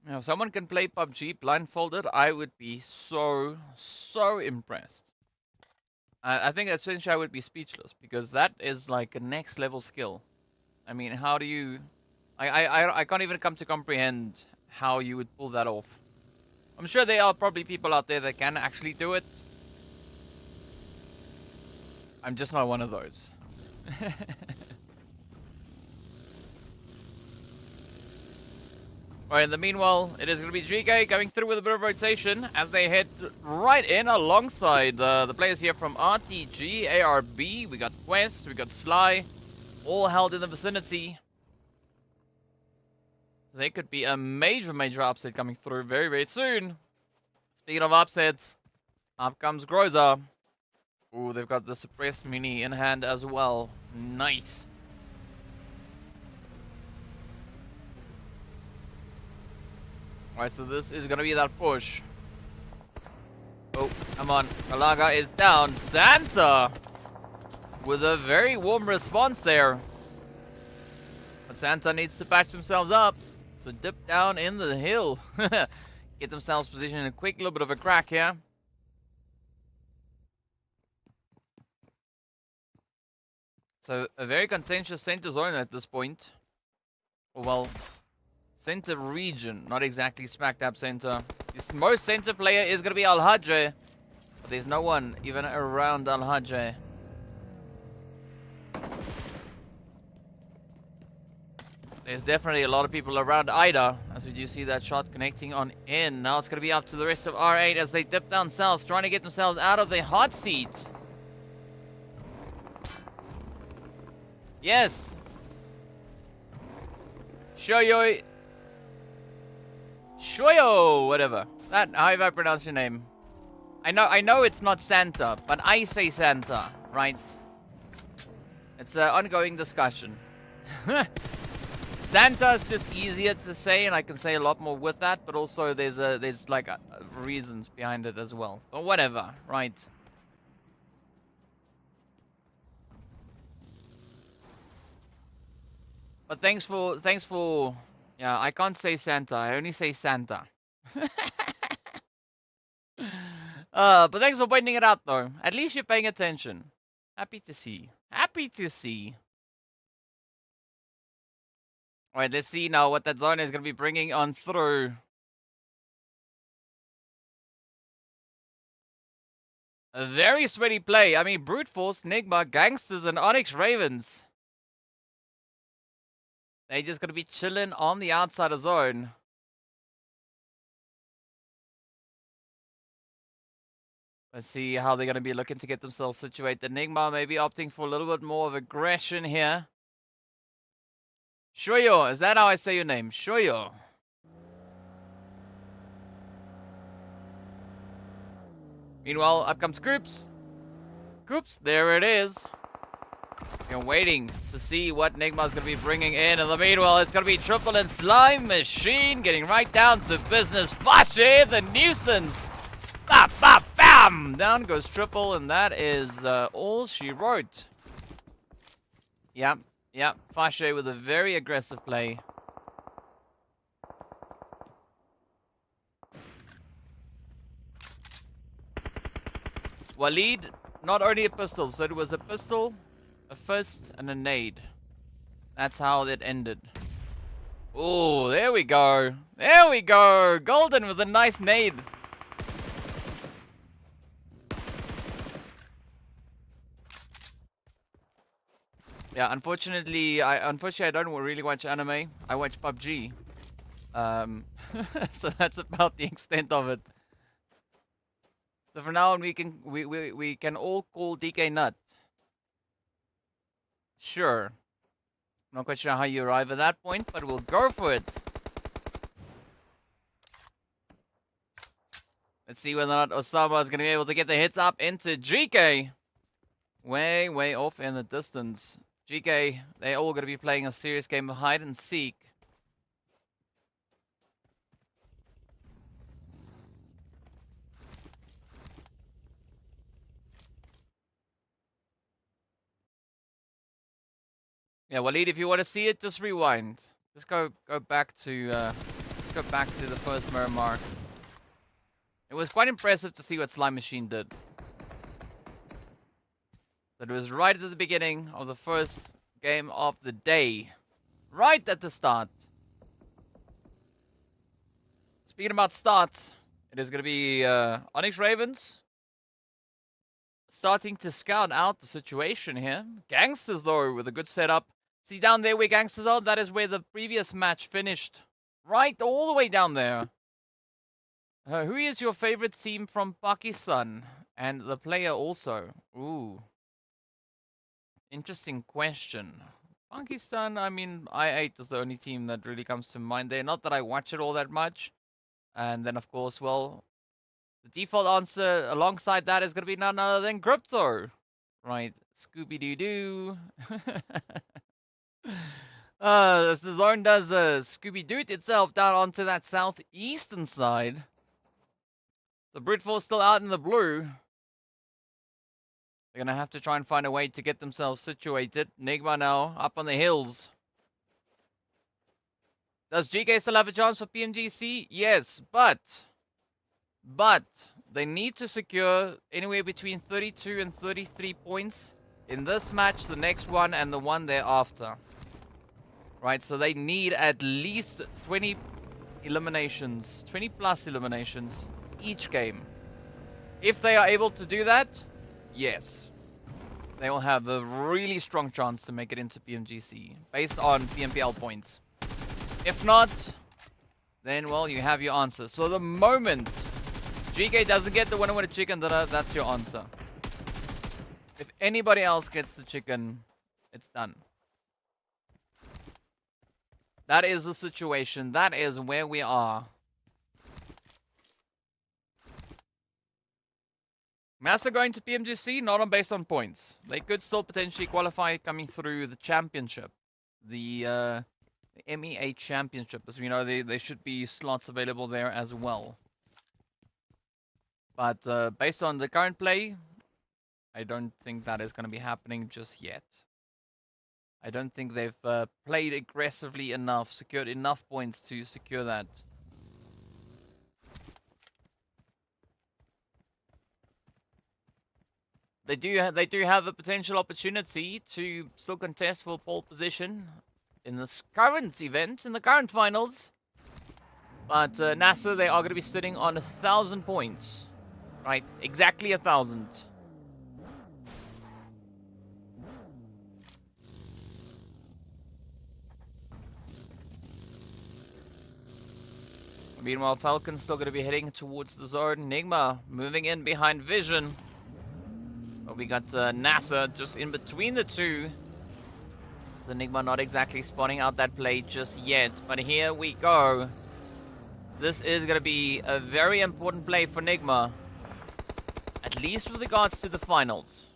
Now, if someone can play PUBG blindfolded, I would be so impressed. I think essentially I would be speechless because that is like a next level skill. I mean, how do you? I can't even come to comprehend how you would pull that off. I'm sure there are probably people out there that can actually do it. I'm just not one of those. Alright, in the meanwhile, it is going to be GEEKAY going through with a bit of rotation as they head right in alongside the players here from RTG, ARB. We got Quest, we got Sly, all held in the vicinity. There could be a major, major upset coming through very, very soon. Speaking of upsets, up comes Groza. Ooh, they've got the suppressed mini in hand as well. Nice. Alright, so this is gonna be that push. Oh, come on. Galaga is down. Santa! With a very warm response there. But Santa needs to patch themselves up. So dip down in the hill. Get themselves positioned in a quick little bit of a crack here. So a very contentious center zone at this point. Well, center region, not exactly smack dab center. This most center player is going to be Al-Hajj. But there's no one even around Al-Hajj. There's definitely a lot of people around Ida, as we do see that shot connecting on in. Now it's going to be up to the rest of R8 as they dip down south, trying to get themselves out of the hot seat. Yes. Shoyo. Shoyo, whatever. That, however I pronounce your name. I know it's not Santa, but I say Santa, right? It's an ongoing discussion. Santa is just easier to say, and I can say a lot more with that, but also there's like reasons behind it as well. But whatever, right? But thanks for yeah, I can't say Santa, I only say Santa. But thanks for pointing it out though. At least you're paying attention. Happy to see. Happy to see. Alright, let's see now what that zone is going to be bringing on through. A very sweaty play. I mean, Brute Force, NIGMA, GANGSTERS, and ONYX Ravens. They're just going to be chilling on the outside of zone. Let's see how they're going to be looking to get themselves situated. NIGMA maybe opting for a little bit more of aggression here. Shoyo, is that how I say your name? Shoyo. Meanwhile, up comes Coops. Coops, there it is. You're waiting to see what NIGMA's going to be bringing in the meanwhile, it's going to be Triple and Slime Machine getting right down to business. Fashe, the nuisance. Bap, bap, bam! Down goes Triple, and that is all she wrote. Yep. Yep, Fashe with a very aggressive play. Waleed, not only a pistol, so it was a pistol, a fist, and a nade. That's how it ended. Oh, there we go. There we go. Golden with a nice nade. Yeah, unfortunately, I don't really watch anime. I watch PUBG. So that's about the extent of it. So for now on, we can all call DK nut. Sure. I'm not quite sure how you arrive at that point, but we'll go for it. Let's see whether or not Osama is going to be able to get the hits up into GEEKAY. Way, way off in the distance. GEEKAY, they're all going to be playing a serious game of hide and seek. Yeah, Waleed, if you want to see it, just rewind. Just go back to the first Miramar. It was quite impressive to see what Slime Machine did. That was right at the beginning of the first game of the day. Right at the start. Speaking about starts, it is going to be ONYX Ravens starting to scout out the situation here. Gangsters, though, with a good setup. See down there where Gangsters are? That is where the previous match finished. Right all the way down there. Who is your favorite team from Pakistan? And the player also. Ooh. Interesting question. Pakistan, I mean, I8 is the only team that really comes to mind there. Not that I watch it all that much. And then, of course, well, the default answer alongside that is going to be none other than Crypto. Right. Scooby-Doo-Doo. As the zone does Scooby-Doo itself down onto that southeastern side. The Brute Force still out in the blue. They're going to have to try and find a way to get themselves situated. NIGMA now up on the hills. Does GEEKAY still have a chance for PMGC? Yes, but they need to secure anywhere between 32 and 33 points in this match, the next one, and the one thereafter. Right, so they need at least 20 eliminations, 20 plus eliminations each game. If they are able to do that, yes, they will have a really strong chance to make it into PMGC based on PMPL points. If not, then, well, you have your answer. So the moment GEEKAY doesn't get the winner with a chicken dinner, that's your answer. If anybody else gets the chicken, it's done. That is the situation. That is where we are. NASR going to PMGC, not based on points. They could still potentially qualify coming through the championship. The MEA championship. As we know, there should be slots available there as well. But based on the current play, I don't think that is going to be happening just yet. I don't think they've played aggressively enough, secured enough points to secure that. They do have a potential opportunity to still contest for pole position in this current event, in the current finals. But NASR, they are going to be sitting on 1,000 points. Right, exactly 1,000. Meanwhile, Falcons still going to be heading towards the zone. NIGMA moving in behind Vision. But we got NASR just in between the two. So NIGMA not exactly spotting out that play just yet. But here we go. This is going to be a very important play for NIGMA. At least with regards to the finals.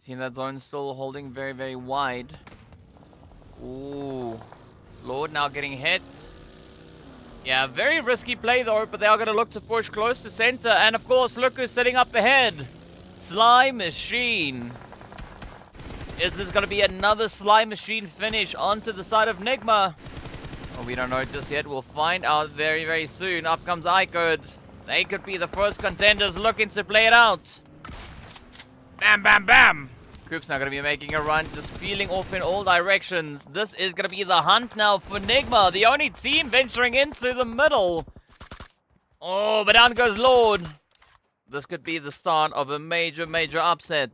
Seeing that zone still holding very, very wide. Ooh. Lord now getting hit. Yeah, very risky play though, but they are going to look to push close to center. And of course, look who's sitting up ahead. Slime Machine. Is this going to be another Slime Machine finish onto the side of NIGMA? Well, we don't know just yet. We'll find out very, very soon. Up comes IKURD. They could be the first contenders looking to play it out. Bam, bam, bam. Coop's now going to be making a run, just peeling off in all directions. This is going to be the hunt now for NIGMA, the only team venturing into the middle. Oh, but down goes Lord. This could be the start of a major, major upset.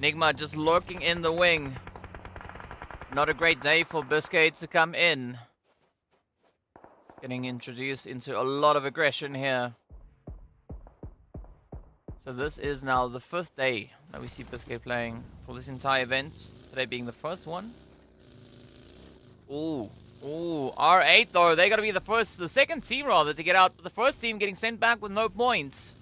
NIGMA just lurking in the wing. Not a great day for Biscay to come in. Getting introduced into a lot of aggression here. So this is now the 5th day that we see Biscay playing for this entire event. Today being the first one. Ooh. Ooh. R8 though. They're going to be the second team rather to get out. But the first team getting sent back with no points.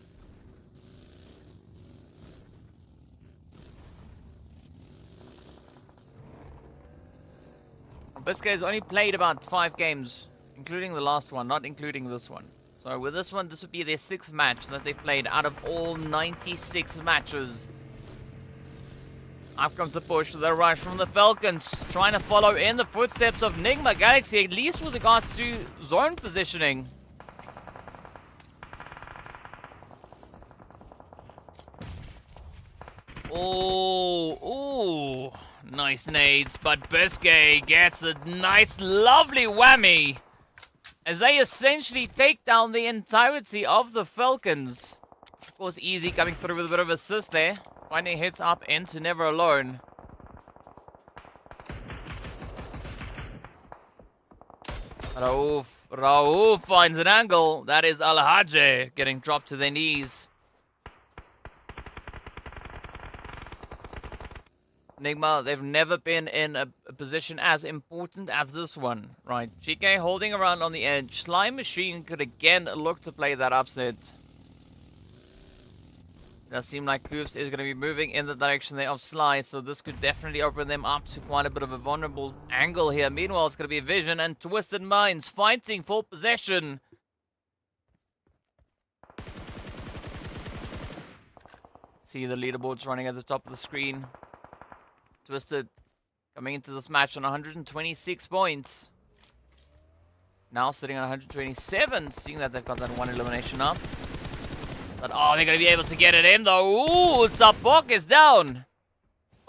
Biscay has only played about 5 games. Including the last one. Not including this one. So with this one, this would be their 6th match that they've played out of all 96 matches. Up comes the push, the rush from the Falcons, trying to follow in the footsteps of NIGMA Galaxy, at least with regards to zone positioning. Oh, nice nades, but GEEKAY gets a nice, lovely whammy as they essentially take down the entirety of the Falcons. Of course, Easy coming through with a bit of assist there, finding hits up into Never Alone. Raouf finds an angle. That is Al-Hajj getting dropped to their knees. NIGMA, they've never been in a position as important as this one, right? GEEKAY holding around on the edge. Slime Machine could again look to play that upset. It does seem like Coops is going to be moving in the direction there of Sly, so this could definitely open them up to quite a bit of a vulnerable angle here. Meanwhile, it's going to be Vision and Twisted Minds fighting for possession. See the leaderboards running at the top of the screen. Twisted coming into this match on 126 points. Now sitting on 127, seeing that they've got that one elimination up. But oh, they're going to be able to get it in though. Ooh, Tapok is down.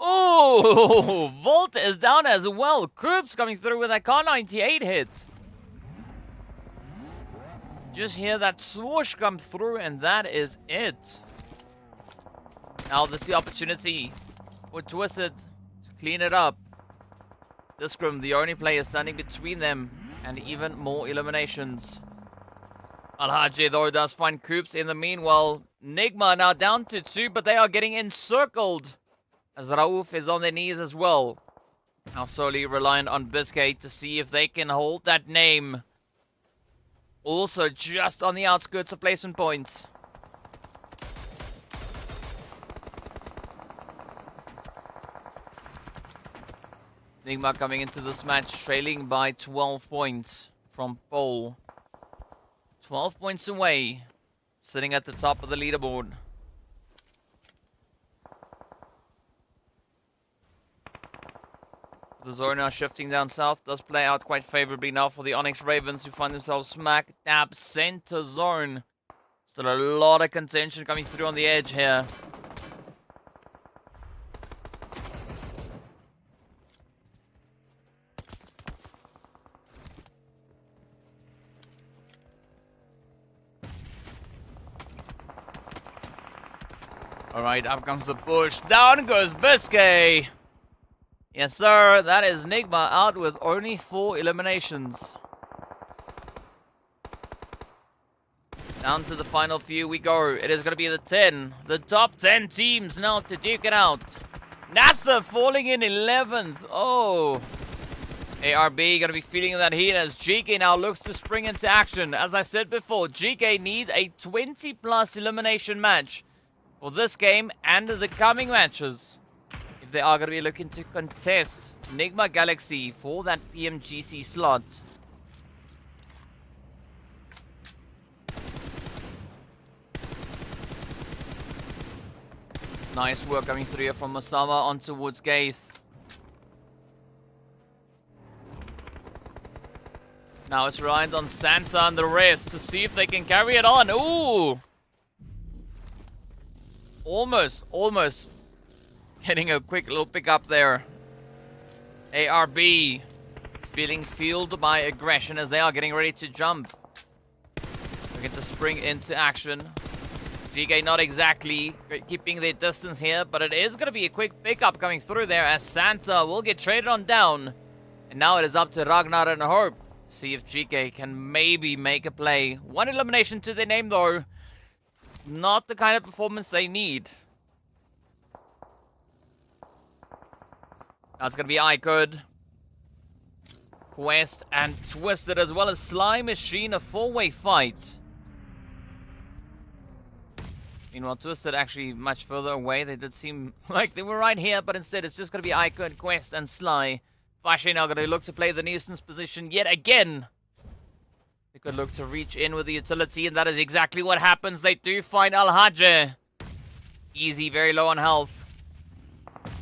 Ooh, Volta is down as well. Krups coming through with that Kar98 hit. Just hear that swoosh come through and that is it. Now this is the opportunity for Twisted to clean it up. Discrim, the only player standing between them and even more eliminations. Al-Hajj though does find Coops in the meanwhile. NIGMA now down to 2, but they are getting encircled as Raouf is on their knees as well. Now solely reliant on GEEKAY to see if they can hold that name. Also just on the outskirts of placement points. NIGMA coming into this match trailing by 12 points from pole. 12 points away, sitting at the top of the leaderboard. The zone now shifting down south does play out quite favorably now for the ONYX Ravens, who find themselves smack dab center zone. Still a lot of contention coming through on the edge here. Alright, up comes the push. Down goes GEEKAY. Yes, sir. That is NIGMA out with only 4 eliminations. Down to the final few we go. It is going to be the 10. The top 10 teams now to duke it out. NASR falling in 11th. Oh. ARB going to be feeling that heat as GEEKAY now looks to spring into action. As I said before, GEEKAY need a 20+ elimination match for this game and the coming matches if they are going to be looking to contest NIGMA Galaxy for that PMGC slot. Nice work coming through here from Masama on towards Gaith. Now it's reliant on Santa and the rest to see if they can carry it on. Ooh! Almost getting a quick little pick up there. ARB feeling fueled by aggression as they are getting ready to jump. Looking to spring into action. GEEKAY not exactly keeping their distance here, but it is going to be a quick pickup coming through there as Santa will get traded on down. And now it is up to Ragnar and Hope to see if GEEKAY can maybe make a play. 1 elimination to their name though. Not the kind of performance they need. Now it's going to be IKURD, Quest, and Twisted, as well as Slime Machine, a 4-way fight. Meanwhile, Twisted actually much further away. They did seem like they were right here, but instead it's just going to be IKURD, Quest, and Sly. Fashe now going to look to play the nuisance position yet again. They could look to reach in with the utility, and that is exactly what happens. They do find Al-Hajj. Easy, very low on health.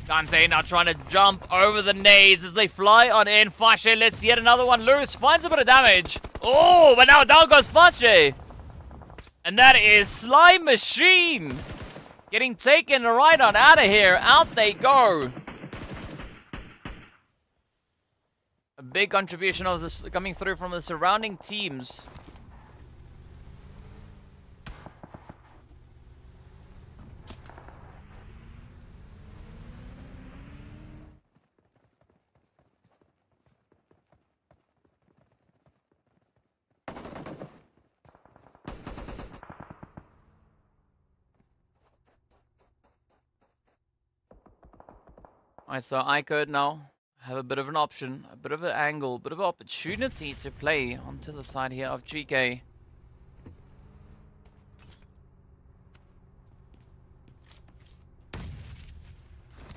Dante now trying to jump over the nades as they fly on in. Fashe lets yet another one loose. Finds a bit of damage. Oh, but now down goes Fashe. And that is Slime Machine. Getting taken right on out of here. Out they go. A big contribution of this coming through from the surrounding teams. Alright, so IKURD now have a bit of an option, a bit of an angle, a bit of an opportunity to play onto the side here of GEEKAY.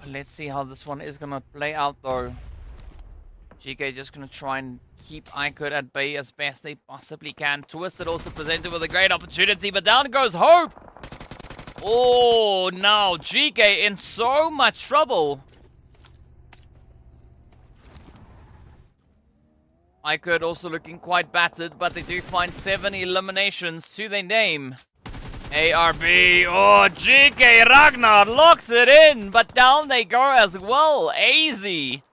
Let's see how this one is gonna play out though. GEEKAY just gonna try and keep IKURD at bay as best they possibly can. Twisted also presented with a great opportunity, but down goes Hope! Oh, now GEEKAY in so much trouble. IKURD also looking quite battered, but they do find 7 eliminations to their name. ARB, oh, GEEKAY Ragnar locks it in, but down they go as well. Easy.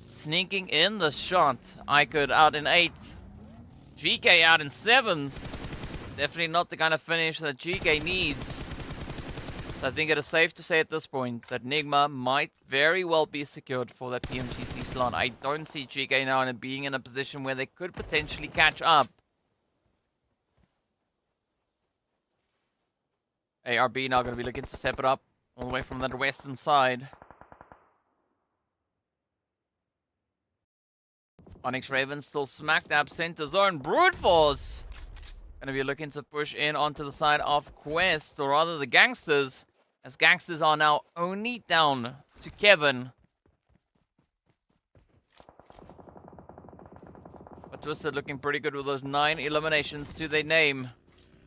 Sneaking in the shot. IKURD out in 8th. GEEKAY out in 7th. Definitely not the kind of finish that GEEKAY needs. So I think it is safe to say at this point that NIGMA might very well be secured for that PMGC slot. I don't see GEEKAY now being in a position where they could potentially catch up. ARB now going to be looking to step it up all the way from that western side. ONYX Ravens still smack dab center zone. Brute Force going to be looking to push in onto the side of Quest, or rather the Gangsters, as Gangsters are now only down to Kevin. But Twisted looking pretty good with those 9 eliminations to their name.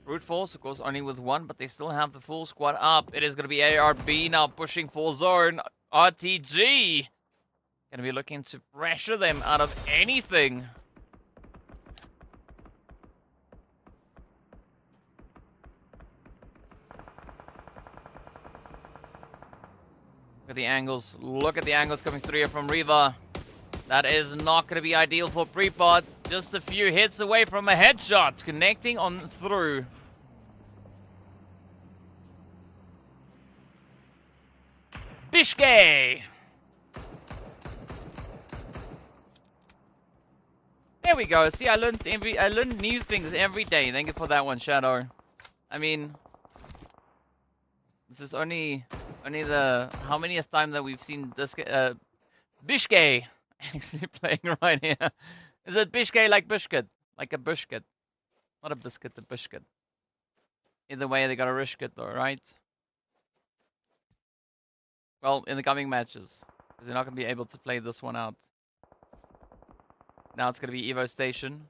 Brute Force, of course, only with 1, but they still have the full squad up. It is going to be ARB now pushing for zone. RTG going to be looking to pressure them out of anything. Look at the angles. Look at the angles coming through here from Riva. That is not going to be ideal for Prepod. Just a few hits away from a headshot. Connecting on through. Bishke! There we go. See, I learned new things every day. Thank you for that one, Shadow. I mean, this is only the how manyth time that we've seen this Bishke actually playing right here. Is it Bishke like biscuit? Like a biscuit. Not a biscuit, a biscuit. Either way, they got a rishkit though, right? Well, in the coming matches. They're not going to be able to play this one out. Now it's going to be Evo Station.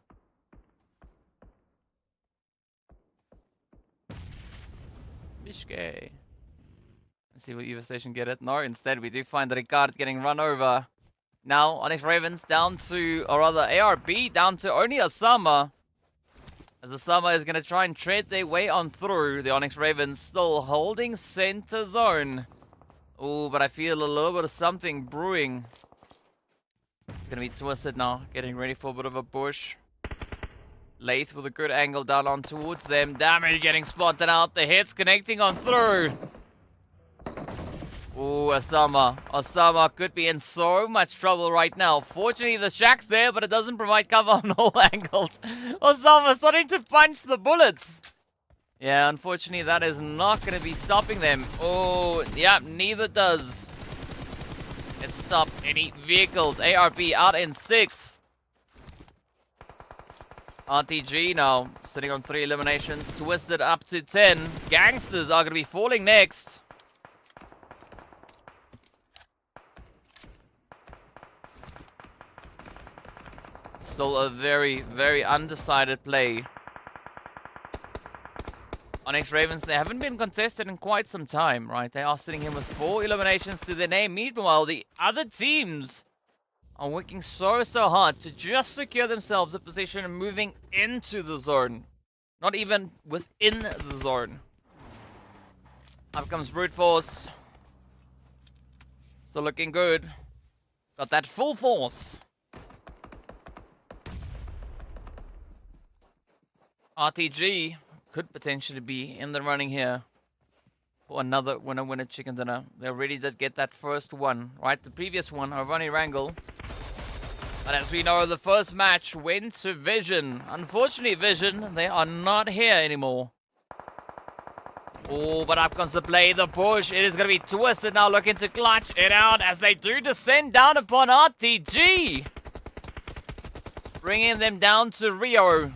Bishke. Let's see what Evo Station get it. No, instead we do find Ricard getting run over. Now, ONYX Ravens down to, or rather ARB down to only Asama. As Asama is going to try and tread their way on through. The ONYX Ravens still holding center zone. Oh, but I feel a little bit of something brewing. It's going to be Twisted now, getting ready for a bit of a push. Lath with a good angle down on towards them. Damage getting spotted out. The hits connecting on through. Ooh, Asama. Asama could be in so much trouble right now. Fortunately, the shack's there, but it doesn't provide cover on all angles. Asama starting to punch the bullets. Yeah, unfortunately, that is not going to be stopping them. Oh, yeah, neither does it stop any vehicles. ARB out in 6th. RTG now sitting on 3 eliminations. Twisted up to 10. Gangsters are going to be falling next. Still a very, very undecided play. ONYX Ravens, they haven't been contested in quite some time, right? They are sitting here with 4 eliminations to their name. Meanwhile, the other teams are working so hard to just secure themselves a position and moving into the zone. Not even within the zone. Up comes Brute Force. Still looking good. Got that full force. RTG could potentially be in the running here for another winner chicken dinner. They already did get that first one, right? The previous one over on Erangel. But as we know, the first match went to Vision. Unfortunately, Vision, they are not here anymore. Oh, but up comes the play, the push. It is going to be Twisted now, looking to clutch it out as they do descend down upon RTG. Bringing them down to Rio.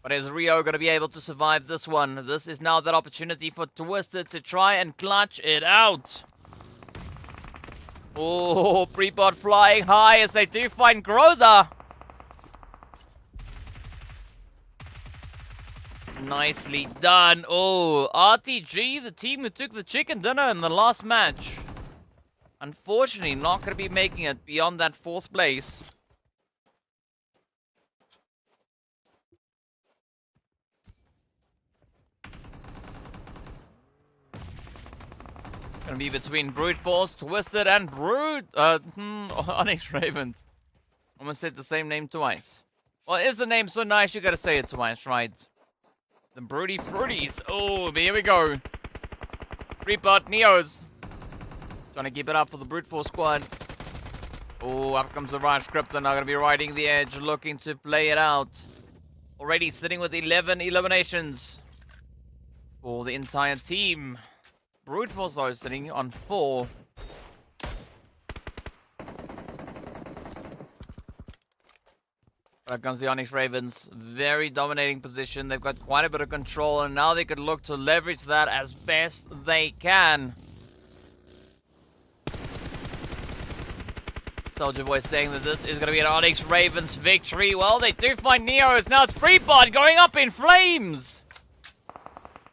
But is Rio going to be able to survive this one? This is now that opportunity for Twisted to try and clutch it out. Oh, Prepot flying high as they do find Groza. Nicely done. Oh, RTG, the team who took the chicken dinner in the last match. Unfortunately, not going to be making it beyond that 4th place. Gonna be between Brute Force, Twisted, and ONYX Ravens. Almost said the same name twice. Well, is the name so nice you gotta say it twice, right? The Broody Fruities. Oh, here we go. Prepot Neos. Trying to keep it up for the Brute Force squad. Oh, up comes the Raj Crypto. Now gonna be riding the edge, looking to play it out. Already sitting with 11 eliminations for the entire team. Brute Force though sitting on 4. Here comes the ONYX Ravens. Very dominating position. They've got quite a bit of control, and now they could look to leverage that as best they can. Soldier Boy saying that this is going to be an ONYX Ravens victory. Well, they do find Neos. Now it's Prepot going up in flames.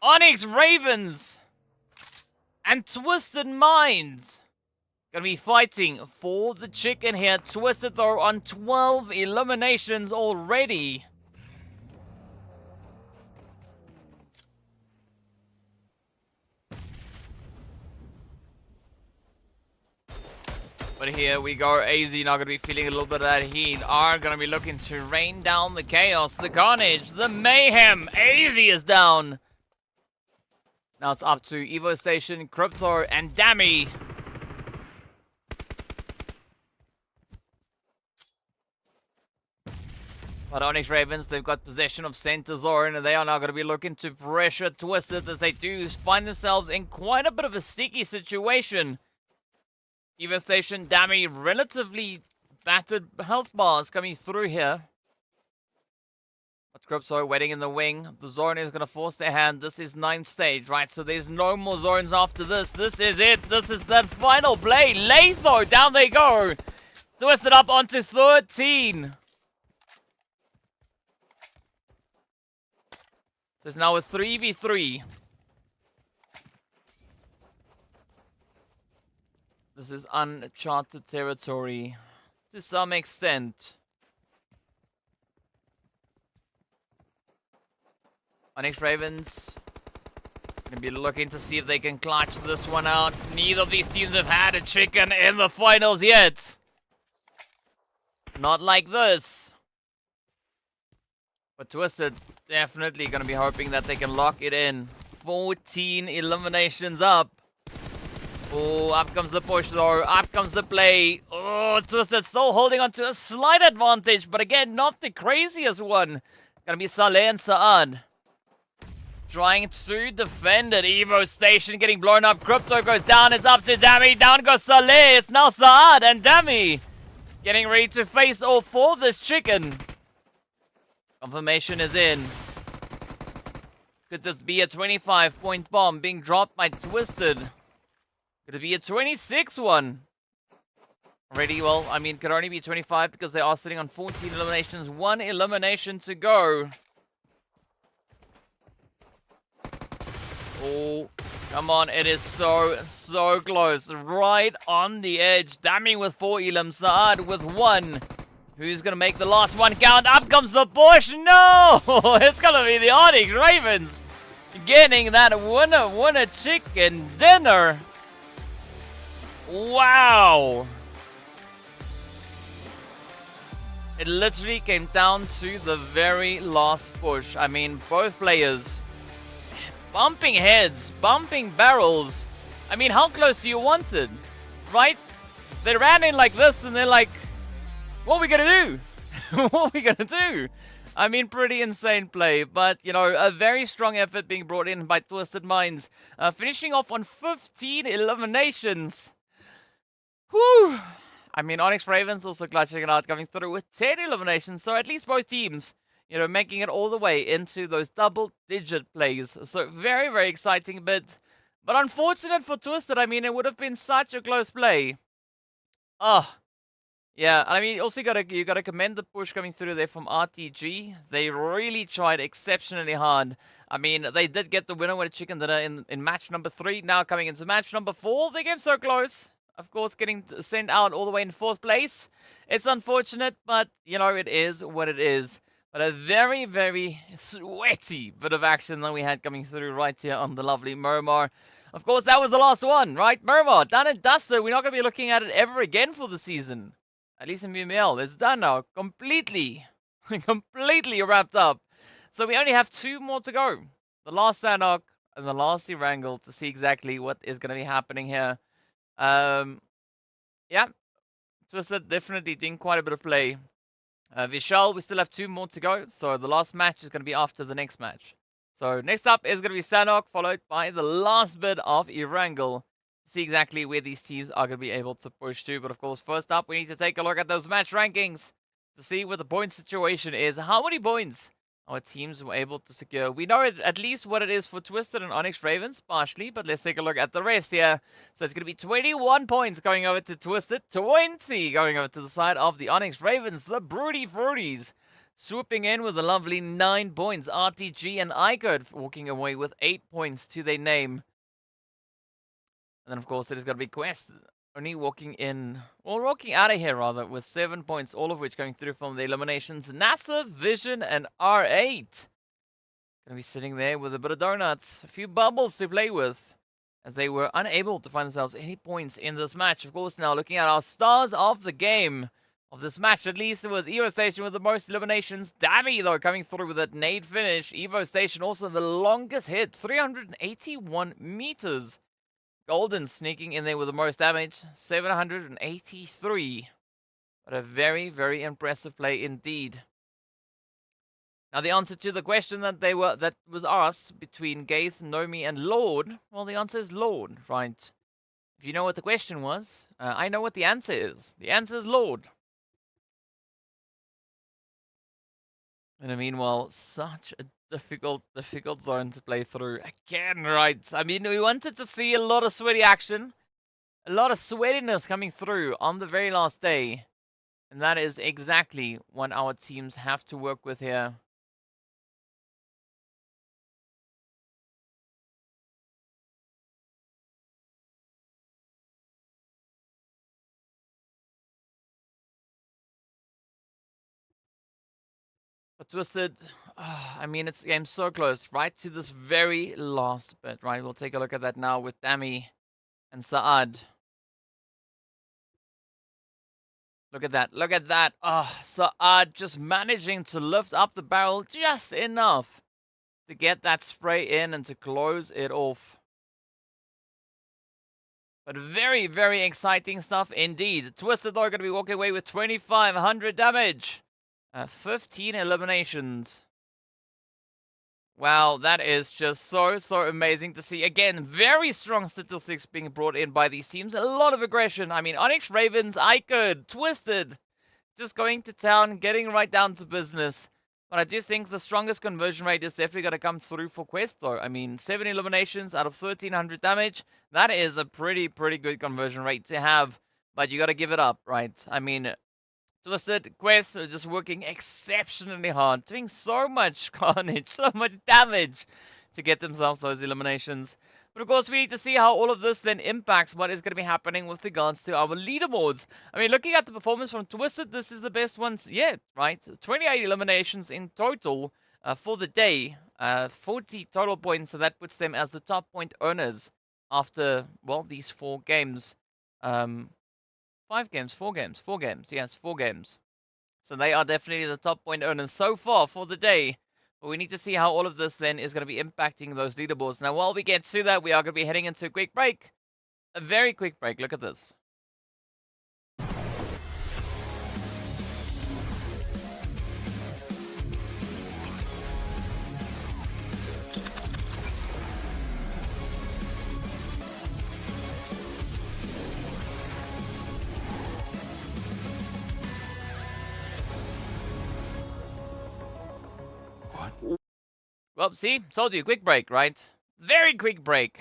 ONYX Ravens and Twisted Minds gonna be fighting for the chicken here. Twisted though on 12 eliminations already. But here we go. AZ now gonna be feeling a little bit of that heat. Are gonna be looking to rain down the chaos, the carnage, the mayhem. AZ is down. Now it's up to Evo Station, Crypto, and Dammy. But ONYX Ravens, they've got possession of center zone, and they are now going to be looking to pressure Twisted as they do find themselves in quite a bit of a sticky situation. Evo Station, Dammy, relatively battered health bars coming through here. But Crypto waiting in the wing. The zone is going to force their hand. This is 9th stage, right? So there's no more zones after this. This is it. This is the final play. Latho, down they go. Twisted up onto 13. So it's now a 3v3. This is uncharted territory to some extent. ONYX Ravens gonna be looking to see if they can clutch this one out. Neither of these teams have had a chicken in the finals yet. Not like this. But Twisted definitely gonna be hoping that they can lock it in. 14 eliminations up. Oh, up comes the push though. Up comes the play. Oh, Twisted still holding on to a slight advantage, but again, not the craziest one. Gonna be Saleh and Saad trying to defend it. Evo Station getting blown up. Crypto goes down. It's up to Dammy. Down goes Saleh. It's now Saad and Dammy getting ready to face off for this chicken. Confirmation is in. Could this be a 25-point bomb being dropped by Twisted? Could it be a 26 one? Already, well, I mean, could only be 25 because they are sitting on 14 eliminations. 1 elimination to go. Oh, come on. It is so close. Right on the edge. Dammy with 4 elims. Saad with 1. Who's going to make the last one count? Up comes the push. No! It's going to be the ONYX Ravens getting that winner chicken dinner. Wow. It literally came down to the very last push. I mean, both players bumping heads, bumping barrels. I mean, how close do you want it? Right? They ran in like this and they're like, what are we going to do? What are we going to do? I mean, pretty insane play. But, you know, a very strong effort being brought in by Twisted Minds. Finishing off on 15 eliminations. Whew. I mean, ONYX Ravens also clutching it out, coming through with 10 eliminations. So at least both teams, you know, making it all the way into those double-digit plays. So very exciting bit. But unfortunate for Twisted. I mean, it would have been such a close play. Oh, yeah. I mean, also you gotta commend the push coming through there from RTG. They really tried exceptionally hard. I mean, they did get the winner with a chicken dinner in match number 3. Now coming into match number 4, they came so close. Of course, getting sent out all the way in 4th place. It's unfortunate, but, you know, it is what it is. But a very sweaty bit of action that we had coming through right here on the lovely Miramar. Of course, that was the last one, right? Miramar, done and dusted. We're not going to be looking at it ever again for the season. At least in PMPL. It's done now. Completely wrapped up. So we only have 2 more to go. The last Sanhok and the last Erangel to see exactly what is going to be happening here. Yeah, Twisted definitely doing quite a bit of play. Vishal, we still have 2 more to go, so the last match is going to be after the next match. So next up is going to be Sanhok, followed by the last bit of Erangel. See exactly where these teams are going to be able to push to. But of course, first up, we need to take a look at those match rankings to see what the point situation is. How many points our teams were able to secure? We know at least what it is for Twisted and ONYX Ravens, partially, but let's take a look at the rest here. So it's going to be 21 points going over to Twisted, 20 going over to the side of the ONYX Ravens, the Broody Fruities. Swooping in with a lovely 9 points. RTG and IKURD walking away with 8 points to their name. And then, of course, it is going to be Quest only walking out of here, rather, with 7 points, all of which going through from the eliminations. NASR, Vision, and R8. Going to be sitting there with a bit of donuts, a few bubbles to play with, as they were unable to find themselves any points in this match. Of course, now looking at our stars of the game, of this match at least, it was Evo Station with the most eliminations. Dammy, though, coming through with that nade finish. Evo Station also the longest hit, 381 meters. Golden sneaking in there with the most damage, 783. But a very impressive play indeed. Now the answer to the question that was asked between Gaith, Nomi, and Lord, well, the answer is Lord, right? If you know what the question was, I know what the answer is. The answer is Lord. And I mean, well, such a difficult zone to play through. Again, right? I mean, we wanted to see a lot of sweaty action. A lot of sweatiness coming through on the very last day. And that is exactly what our teams have to work with here. But Twisted, I mean, it's game so close, right to this very last bit, right? We'll take a look at that now with Dammy and Saad. Look at that, look at that. Saad just managing to lift up the barrel just enough to get that spray in and to close it off. But very exciting stuff indeed. Twisted, though, going to be walking away with 2,500 damage. 15 eliminations. Wow, that is just so amazing to see. Again, very strong statistics being brought in by these teams. A lot of aggression. I mean, ONYX Ravens, IKURD, Twisted, just going to town, getting right down to business. But I do think the strongest conversion rate is definitely going to come through for Quest, though. I mean, 7 eliminations out of 1,300 damage. That is a pretty good conversion rate to have. But you got to give it up, right? I mean, Twisted, Quest are just working exceptionally hard, doing so much carnage, so much damage to get themselves those eliminations. But of course, we need to see how all of this then impacts what is going to be happening with regards to our leaderboards. I mean, looking at the performance from Twisted, this is the best ones yet, right? 28 eliminations in total for the day, 40 total points, so that puts them as the top point earners after, well, these 4 games. 5 games, 4 games, 4 games, yes, 4 games. So they are definitely the top point earners so far for the day. But we need to see how all of this then is going to be impacting those leaderboards. Now, while we get to that, we are going to be heading into a quick break. A very quick break. Look at this. Well, see, told you, quick break, right? Very quick break.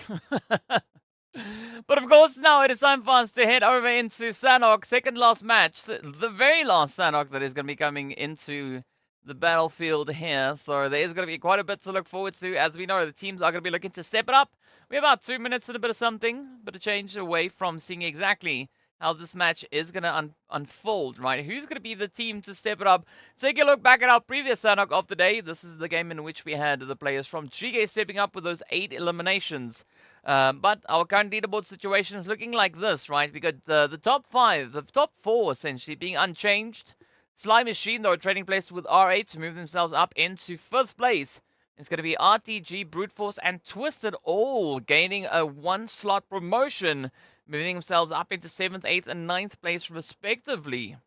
But of course, now it is time for us to head over into Sanhok, second last match, the very last Sanhok that is going to be coming into the battlefield here. So there is going to be quite a bit to look forward to. As we know, the teams are going to be looking to step it up. We have about 2 minutes and a bit of something, but a change away from seeing exactly how this match is going to unfold, right? Who's going to be the team to step it up? Take a look back at our previous Sanhok of the day. This is the game in which we had the players from GEEKAY stepping up with those 8 eliminations. But our current leaderboard situation is looking like this, right? We got the top 5, the top 4 essentially being unchanged. Sly Machine, though, trading place with R8 to move themselves up into 5th place. It's going to be RTG, Brute Force, and Twisted all gaining a 1-slot promotion, moving themselves up into 7th, 8th, and 9th place respectively.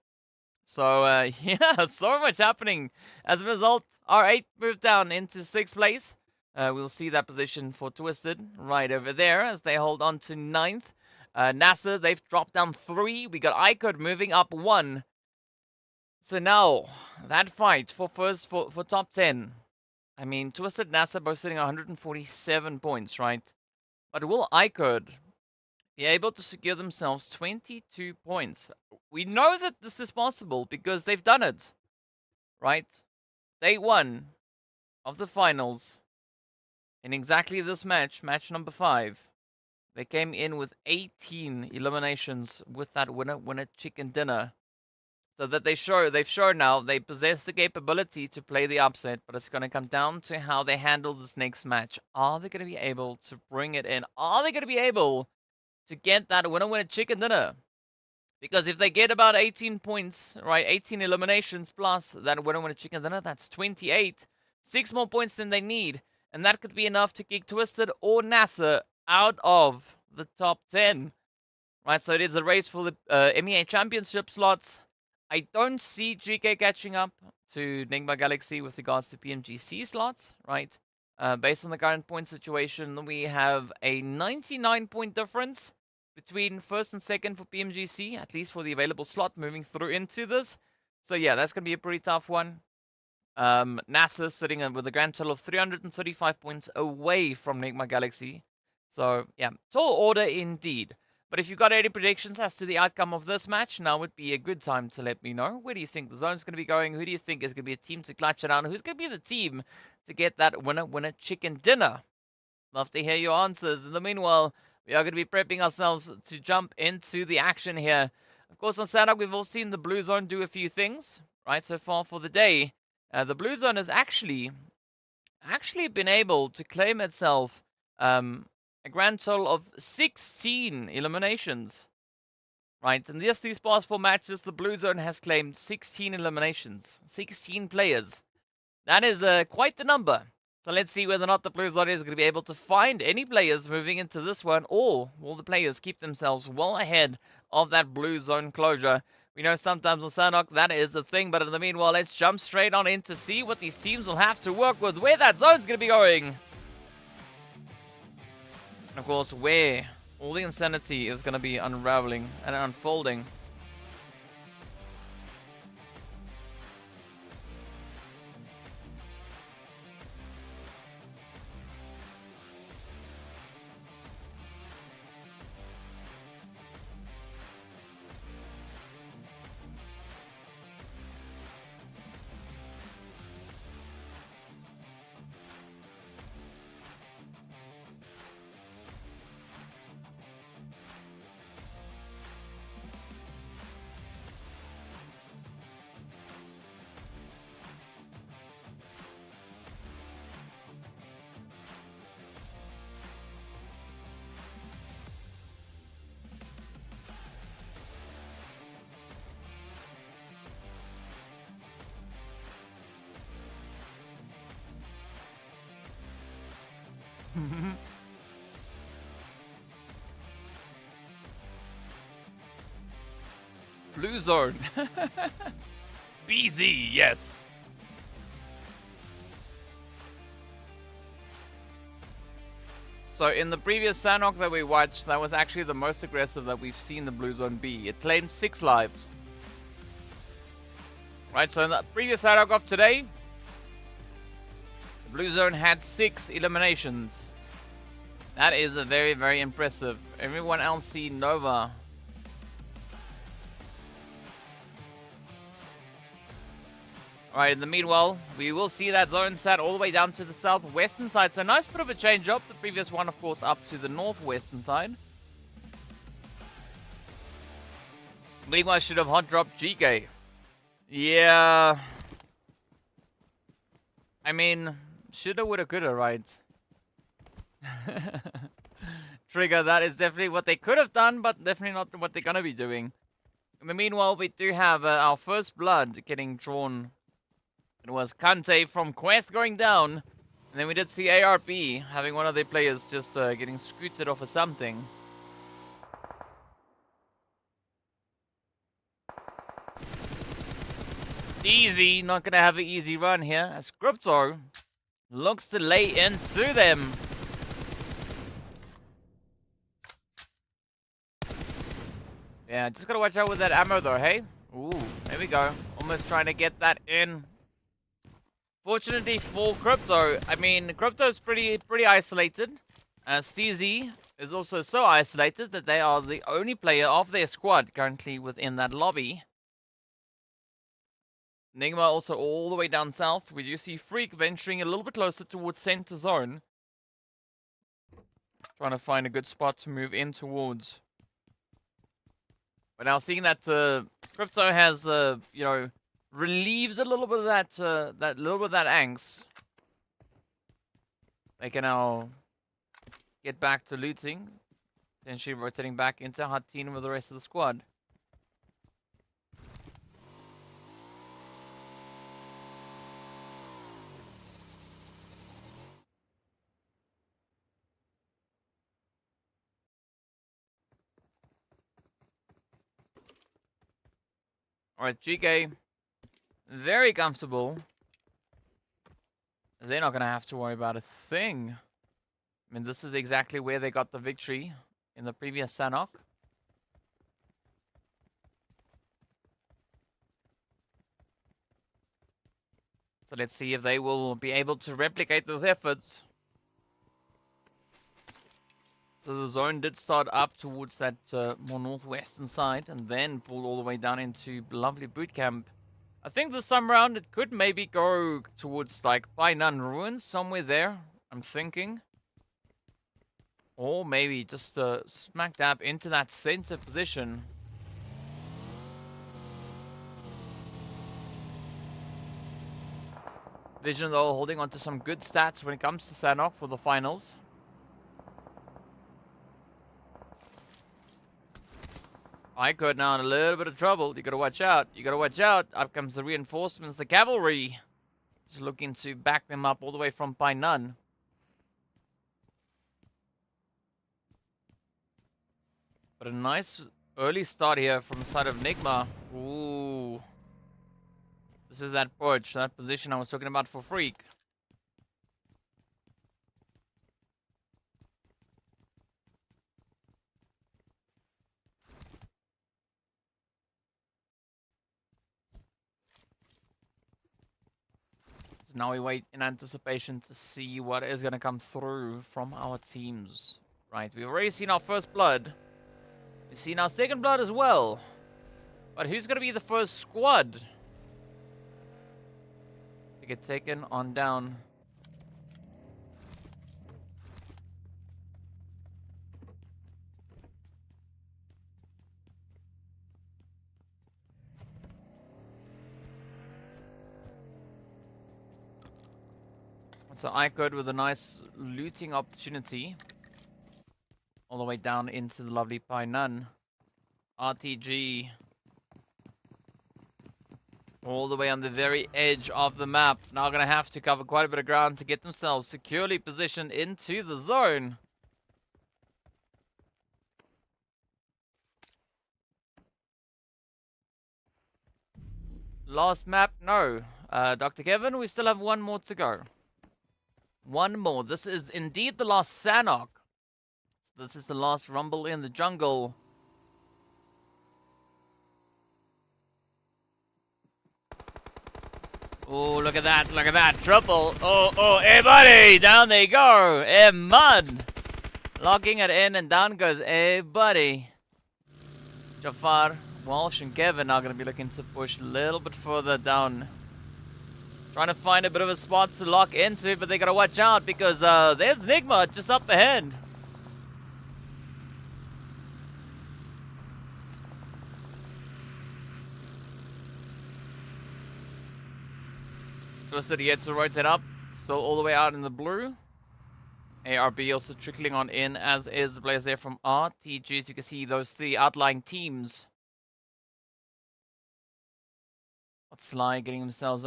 So, yeah, so much happening. As a result, R8 moved down into 6th place. We'll see that position for Twisted right over there as they hold on to 9th. NASR, they've dropped down 3. We got IKURD moving up 1. So now, that fight for top 10. I mean, Twisted, NASR both sitting at 147 points, right? But will IKURD be able to secure themselves 22 points? We know that this is possible because they've done it, right? Day 1 of the finals. In exactly this match, match number 5, they came in with 18 eliminations with that winner chicken dinner. So that they've shown now they possess the capability to play the upset, but it's going to come down to how they handle this next match. Are they going to be able to bring it in? Are they going to be able to get that winner chicken dinner? Because if they get about 18 points, right, 18 eliminations plus that winner chicken dinner, that's 28. 6 more points than they need. And that could be enough to kick Twisted or NASR out of the top 10. Right, so it is a race for the MEA Championship slots. I don't see GEEKAY catching up to NIGMA Galaxy with regards to PMGC slots, right? Based on the current point situation, we have a 99-point difference between 1st and 2nd for PMGC, at least for the available slot moving through into this. So yeah, that's going to be a pretty tough one. NASR sitting with a grand total of 335 points away from NIGMA Galaxy. So, yeah, tall order indeed. But if you've got any predictions as to the outcome of this match, now would be a good time to let me know. Where do you think the zone's going to be going? Who do you think is going to be a team to clutch it out? And who's going to be the team to get that winner chicken dinner? Love to hear your answers. In the meanwhile, we are going to be prepping ourselves to jump into the action here. Of course, on Sanhok, we've all seen the blue zone do a few things, right, so far for the day. The blue zone has actually been able to claim itself a grand total of 16 eliminations. Right, and just these past 4 matches, the blue zone has claimed 16 eliminations. 16 players. That is quite the number. So let's see whether or not the blue zone is going to be able to find any players moving into this one, or will the players keep themselves well ahead of that blue zone closure. We know sometimes on Sanhok that is the thing, but in the meanwhile, let's jump straight on in to see what these teams will have to work with, where that zone's going to be going. And of course, where all the insanity is going to be unraveling and unfolding. Blue zone. BZ, yes. So in the previous Sanhok that we watched, that was actually the most aggressive that we've seen the Blue Zone be. It claimed 6 lives. Right, so in the previous Sanhok of today, the Blue Zone had 6 eliminations. That is a very, very impressive. Everyone else see Nova. Alright, in the meanwhile, we will see that zone sat all the way down to the southwestern side. So nice bit of a change up. The previous one, of course, up to the northwestern side. I believe I should have hot dropped GEEKAY. Yeah. I mean, shoulda, woulda, coulda, right? Trigger, that is definitely what they could have done, but definitely not what they're gonna be doing. In the meanwhile, we do have our first blood getting drawn. It was Kante from Quest going down. And then we did see ARP having one of their players just getting scooted off of something. Steezy not going to have an easy run here as Crypto looks to lay into them. Yeah, just got to watch out with that ammo though, hey? Ooh, there we go. Almost trying to get that in. Fortunately for Crypto, I mean, Crypto's pretty isolated. Steezy is also so isolated that they are the only player of their squad currently within that lobby. NIGMA also all the way down south. We do see Freak venturing a little bit closer towards center zone. Trying to find a good spot to move in towards. But now seeing that Crypto has, you know, relieved a little bit of that, that angst. They can now get back to looting. Potentially rotating back into hot team with the rest of the squad. Alright, GEEKAY. Very comfortable. They're not going to have to worry about a thing. I mean, this is exactly where they got the victory in the previous Sanhok. So let's see if they will be able to replicate those efforts. So the zone did start up towards that more northwestern side and then pulled all the way down into lovely boot camp. I think this time around it could maybe go towards like Painan Ruins, somewhere there, I'm thinking. Or maybe just smack dab into that center position. Vision though holding on to some good stats when it comes to Sanhok for the finals. IKURD now in a little bit of trouble. You gotta watch out. You gotta watch out. Up comes the reinforcements, the cavalry. Just looking to back them up all the way from Painan. But a nice early start here from the side of NIGMA. Ooh. This is that perch, that position I was talking about for Freak. So now we wait in anticipation to see what is going to come through from our teams. Right, we've already seen our first blood. We've seen our second blood as well. But who's going to be the first squad to get taken on down? So IKURD with a nice looting opportunity. All the way down into the lovely Painan. RTG. All the way on the very edge of the map. Now going to have to cover quite a bit of ground to get themselves securely positioned into the zone. Last map? No. Dr. Kevin, we still have one more to go. One more. This is indeed the last Sanhok. This is the last rumble in the jungle. Oh, look at that, look at that. Triple. Oh, hey, buddy. Down they go. Hey, mud. Locking it in, and down goes, hey, buddy. Jafar, Walsh, and Kevin are going to be looking to push a little bit further down. Trying to find a bit of a spot to lock into, but they got to watch out because there's NIGMA just up ahead. Twisted yet to rotate up, still all the way out in the blue. ARB also trickling on in, as is the players there from RTG. As you can see, those three outlying teams. Sly getting themselves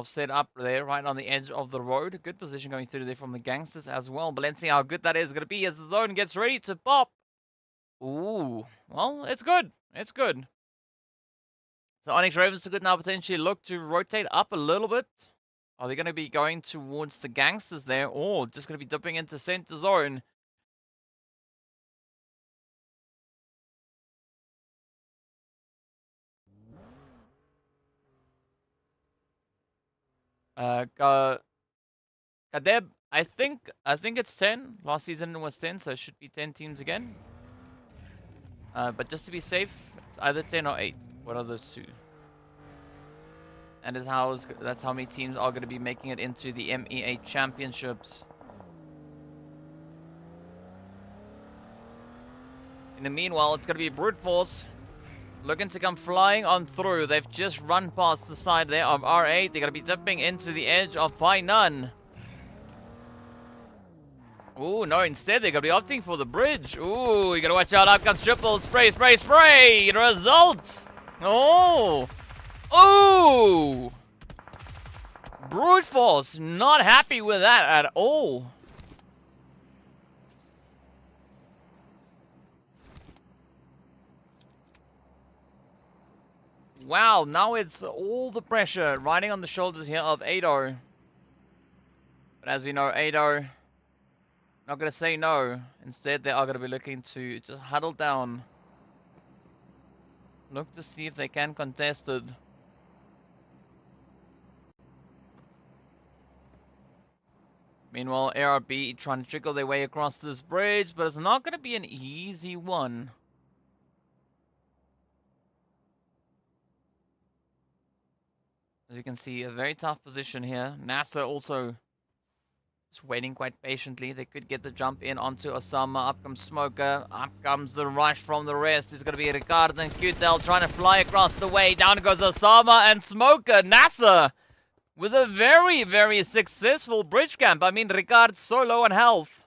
set up there, right on the edge of the road. Good position going through there from the gangsters as well. But let's see how good that is going to be as the zone gets ready to pop. Ooh, well, it's good. It's good. So ONYX Ravens could now potentially look to rotate up a little bit. Are they going to be going towards the gangsters there, or just going to be dipping into center zone? Kadeb, I think it's 10. Last season it was 10, so it should be 10 teams again. But just to be safe, it's either 10 or 8. What are those two? And that's how many teams are going to be making it into the MEA Championships. In the meanwhile, it's going to be brute force. Looking to come flying on through. They've just run past the side there of R8. They're going to be dipping into the edge of Pai Nun. Ooh, no, instead they're going to be opting for the bridge. Ooh, you got to watch out. Out comes triple. Spray, spray, spray. Result. Oh. Ooh. Brute force. Not happy with that at all. Wow, now it's all the pressure riding on the shoulders here of Ado. But as we know, Ado not going to say no. Instead, they are going to be looking to just huddle down. Look to see if they can contest it. Meanwhile, ARB trying to trickle their way across this bridge, but it's not going to be an easy one. As you can see, a very tough position here. NASR also just waiting quite patiently. They could get the jump in onto Osama. Up comes Smoker. Up comes the rush from the rest. It's going to be Ricardo and Qtel trying to fly across the way. Down goes Osama and Smoker. NASR with a very, very successful bridge camp. I mean, Ricardo's so low on health.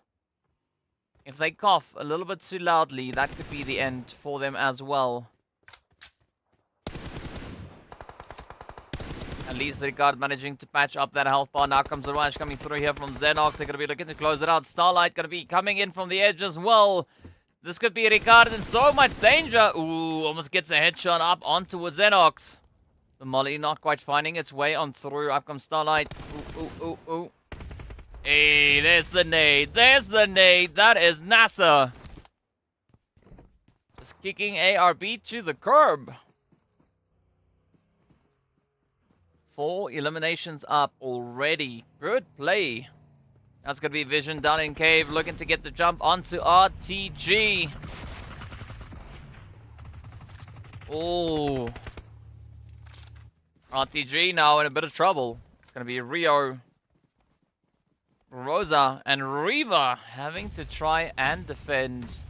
If they cough a little bit too loudly, that could be the end for them as well. At least Ricard managing to patch up that health bar. Now comes the rush coming through here from Xenox. They're going to be looking to close it out. Starlight going to be coming in from the edge as well. This could be Ricard in so much danger. Ooh, almost gets a headshot up onto Xenox. The Molly not quite finding its way on through. Up comes Starlight. Ooh. Hey, there's the nade. There's the nade. That is NASR. Just kicking ARB to the curb. 4 eliminations up already. Good play. That's going to be Vision down in cave, looking to get the jump onto RTG. Oh. RTG now in a bit of trouble. It's going to be Rio, Rosa, and Reva having to try and defend.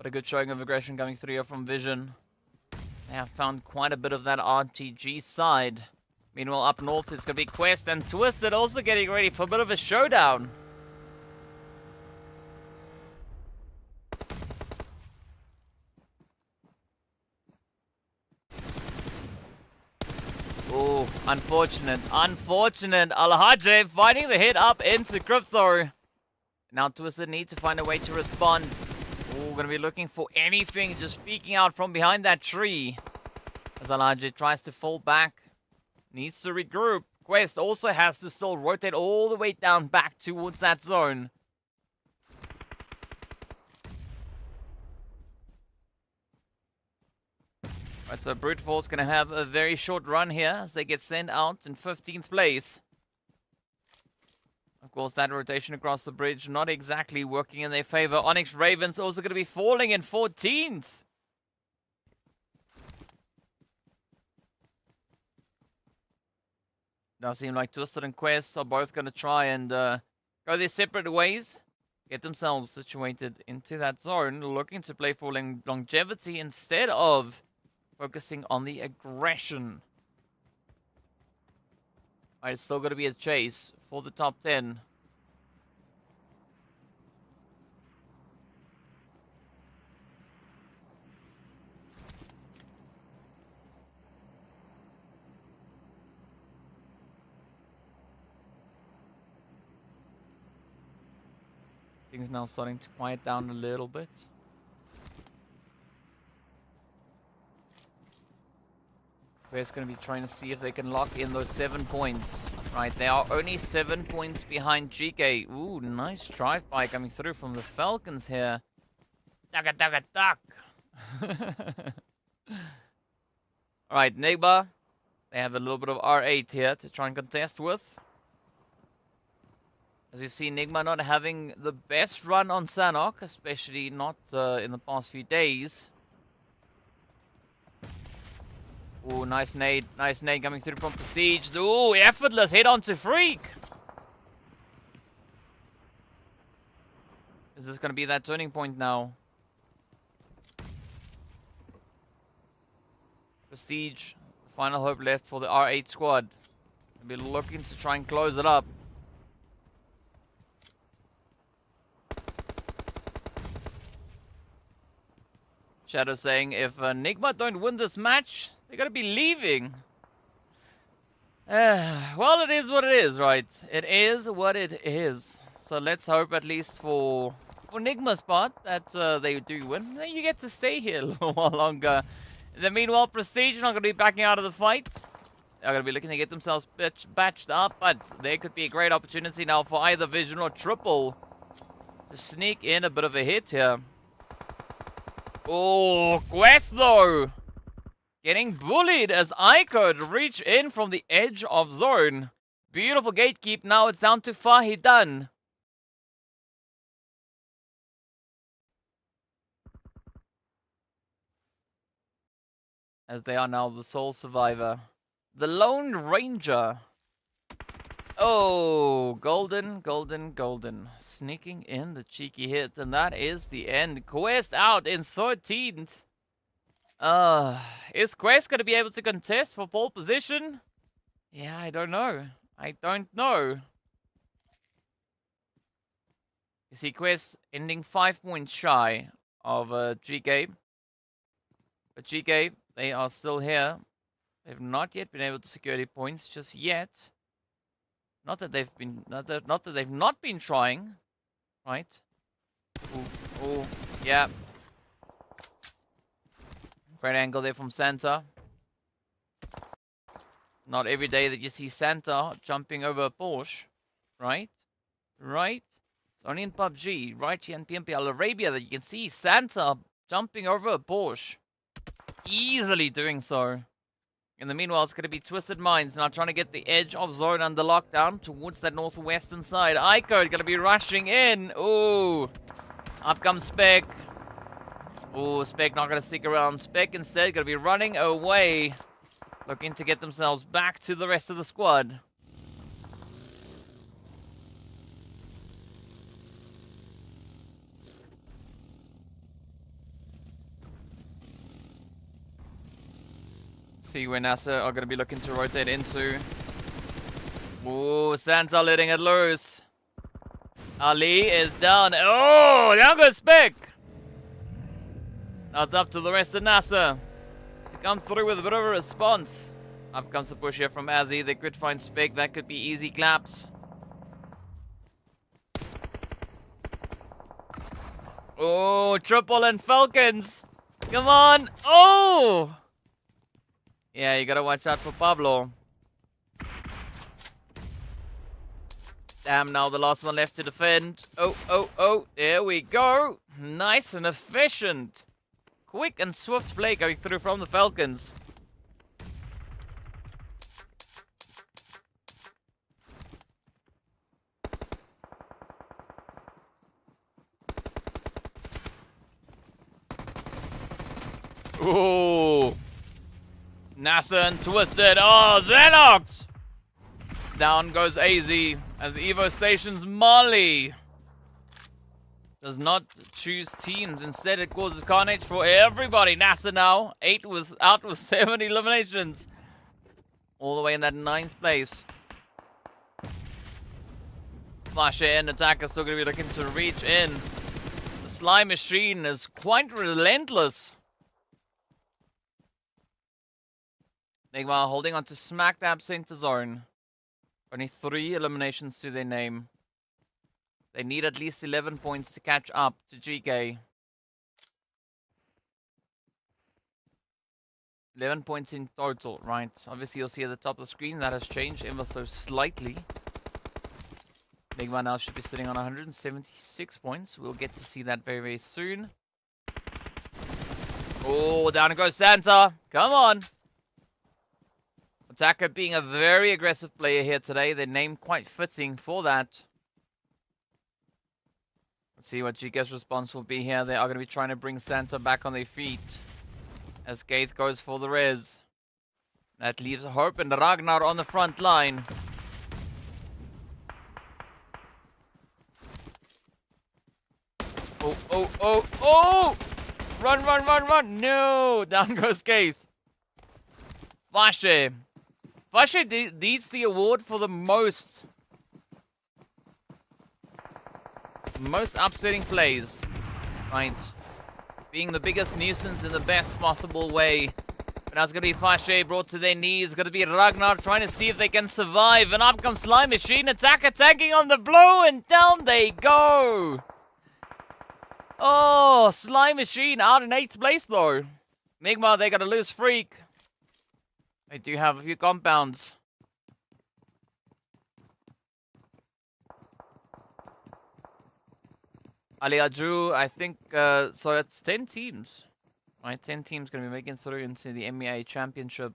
A good showing of aggression coming through here from Vision. They have found quite a bit of that RTG side. Meanwhile, up north, it's going to be Quest and Twisted also getting ready for a bit of a showdown. Oh, unfortunate. Unfortunate. Al-Hajj finding the hit up into Crypto. Now Twisted need to find a way to respond. Oh, gonna be looking for anything, just peeking out from behind that tree. As Al-Hajj tries to fall back. Needs to regroup. Quest also has to still rotate all the way down back towards that zone. Right, so Brute Force gonna have a very short run here as they get sent out in 15th place. Of course, that rotation across the bridge not exactly working in their favor. ONYX Ravens also gonna be falling in 14th. Does seem like Twisted and Quest are both gonna try and go their separate ways. Get themselves situated into that zone, looking to play for longevity instead of focusing on the aggression. Alright, it's still going to be a chase for the top 10. Things now starting to quiet down a little bit. We're going to be trying to see if they can lock in those 7 points. Right, they are only 7 points behind GEEKAY. Ooh, nice drive-by coming through from the Falcons here. Duck, duck, duck. Alright, NIGMA. They have a little bit of R8 here to try and contest with. As you see, NIGMA not having the best run on Sanhok, especially not in the past few days. Ooh, nice nade. Nice nade coming through from Prestige. Ooh, effortless hit onto Freak. Is this going to be that turning point now? Prestige. Final hope left for the R8 squad. They'll be looking to try and close it up. Shadow saying if NIGMA don't win this match, they're gonna be leaving. Well, it is what it is, right? It is what it is. So let's hope at least for NIGMA's part that they do win. Then you get to stay here a little while longer. In the meanwhile, Prestige not gonna be backing out of the fight. They're gonna be looking to get themselves batched up, but there could be a great opportunity now for either Vision or Triple to sneak in a bit of a hit here. Oh, Quest though! Getting bullied as IKURD reach in from the edge of zone. Beautiful gatekeep, now it's down to Fahidan. As they are now the sole survivor. The Lone Ranger. Oh, golden, golden, golden. Sneaking in the cheeky hit, and that is the end. Quest out in 13th. Is Quest going to be able to contest for pole position? Yeah, I don't know. I don't know. You see Quest ending 5 points shy of GEEKAY. But GEEKAY, they are still here. They've not yet been able to secure any points just yet. Not that they've been, not that they've not been trying, right? Ooh, yeah. Great angle there from Santa. Not every day that you see Santa jumping over a Porsche, right? Right? It's only in PUBG, right here in PMPL Arabia that you can see Santa jumping over a Porsche. Easily doing so. In the meanwhile, it's going to be Twisted Minds now trying to get the edge of zone under lockdown towards that northwestern side. IKURD going to be rushing in. Ooh. Up comes Spec. Ooh, Spec not going to stick around. Spec instead going to be running away. Looking to get themselves back to the rest of the squad. See where NASR are going to be looking to rotate into. Ooh, Santa letting it loose. Ali is down. Oh, down goes Spec. Now it's up to the rest of NASR to come through with a bit of a response. Up comes the push here from Azzy. They could find Spec. That could be easy claps. Oh, triple and Falcons. Come on. Oh! Yeah, you gotta watch out for Pablo. Damn, now the last one left to defend. Oh. There we go. Nice and efficient. Quick and swift play going through from the Falcons. Ooh. NASR and Twisted. Oh, Xenox! Down goes AZ as Evo stations Molly. Does not choose teams. Instead, it causes carnage for everybody. NASR now. 8 was out with 7 eliminations. All the way in that 9th place. Flasher and attacker still going to be looking to reach in. The slime machine is quite relentless. NIGMA holding on to smack dab center zone. Only 3 eliminations to their name. They need at least 11 points to catch up to GEEKAY. 11 points in total, right? Obviously, you'll see at the top of the screen that has changed ever so slightly. NIGMA now should be sitting on 176 points. We'll get to see that very, very soon. Oh, down goes Santa. Come on. Attacker being a very aggressive player here today. Their name quite fitting for that. Let's see what GEEKAY's response will be here. They are going to be trying to bring Santa back on their feet. As Gaith goes for the res. That leaves Hope and Ragnar on the front line. Oh! Run! No! Down goes Gaith. Vashe. Vashe needs the award for the most upsetting plays. Right. Being the biggest nuisance in the best possible way. But now it's going to be Vashe brought to their knees. Going to be Ragnar trying to see if they can survive. And up comes Slime Machine. Attacker tanking on the blow. And down they go. Oh, Slime Machine out in 8th place though. NIGMA, they got a loose freak. They do have a few compounds. Aliaju, I think, so it's 10 teams. Right, 10 teams going to be making through into the MEA Championship.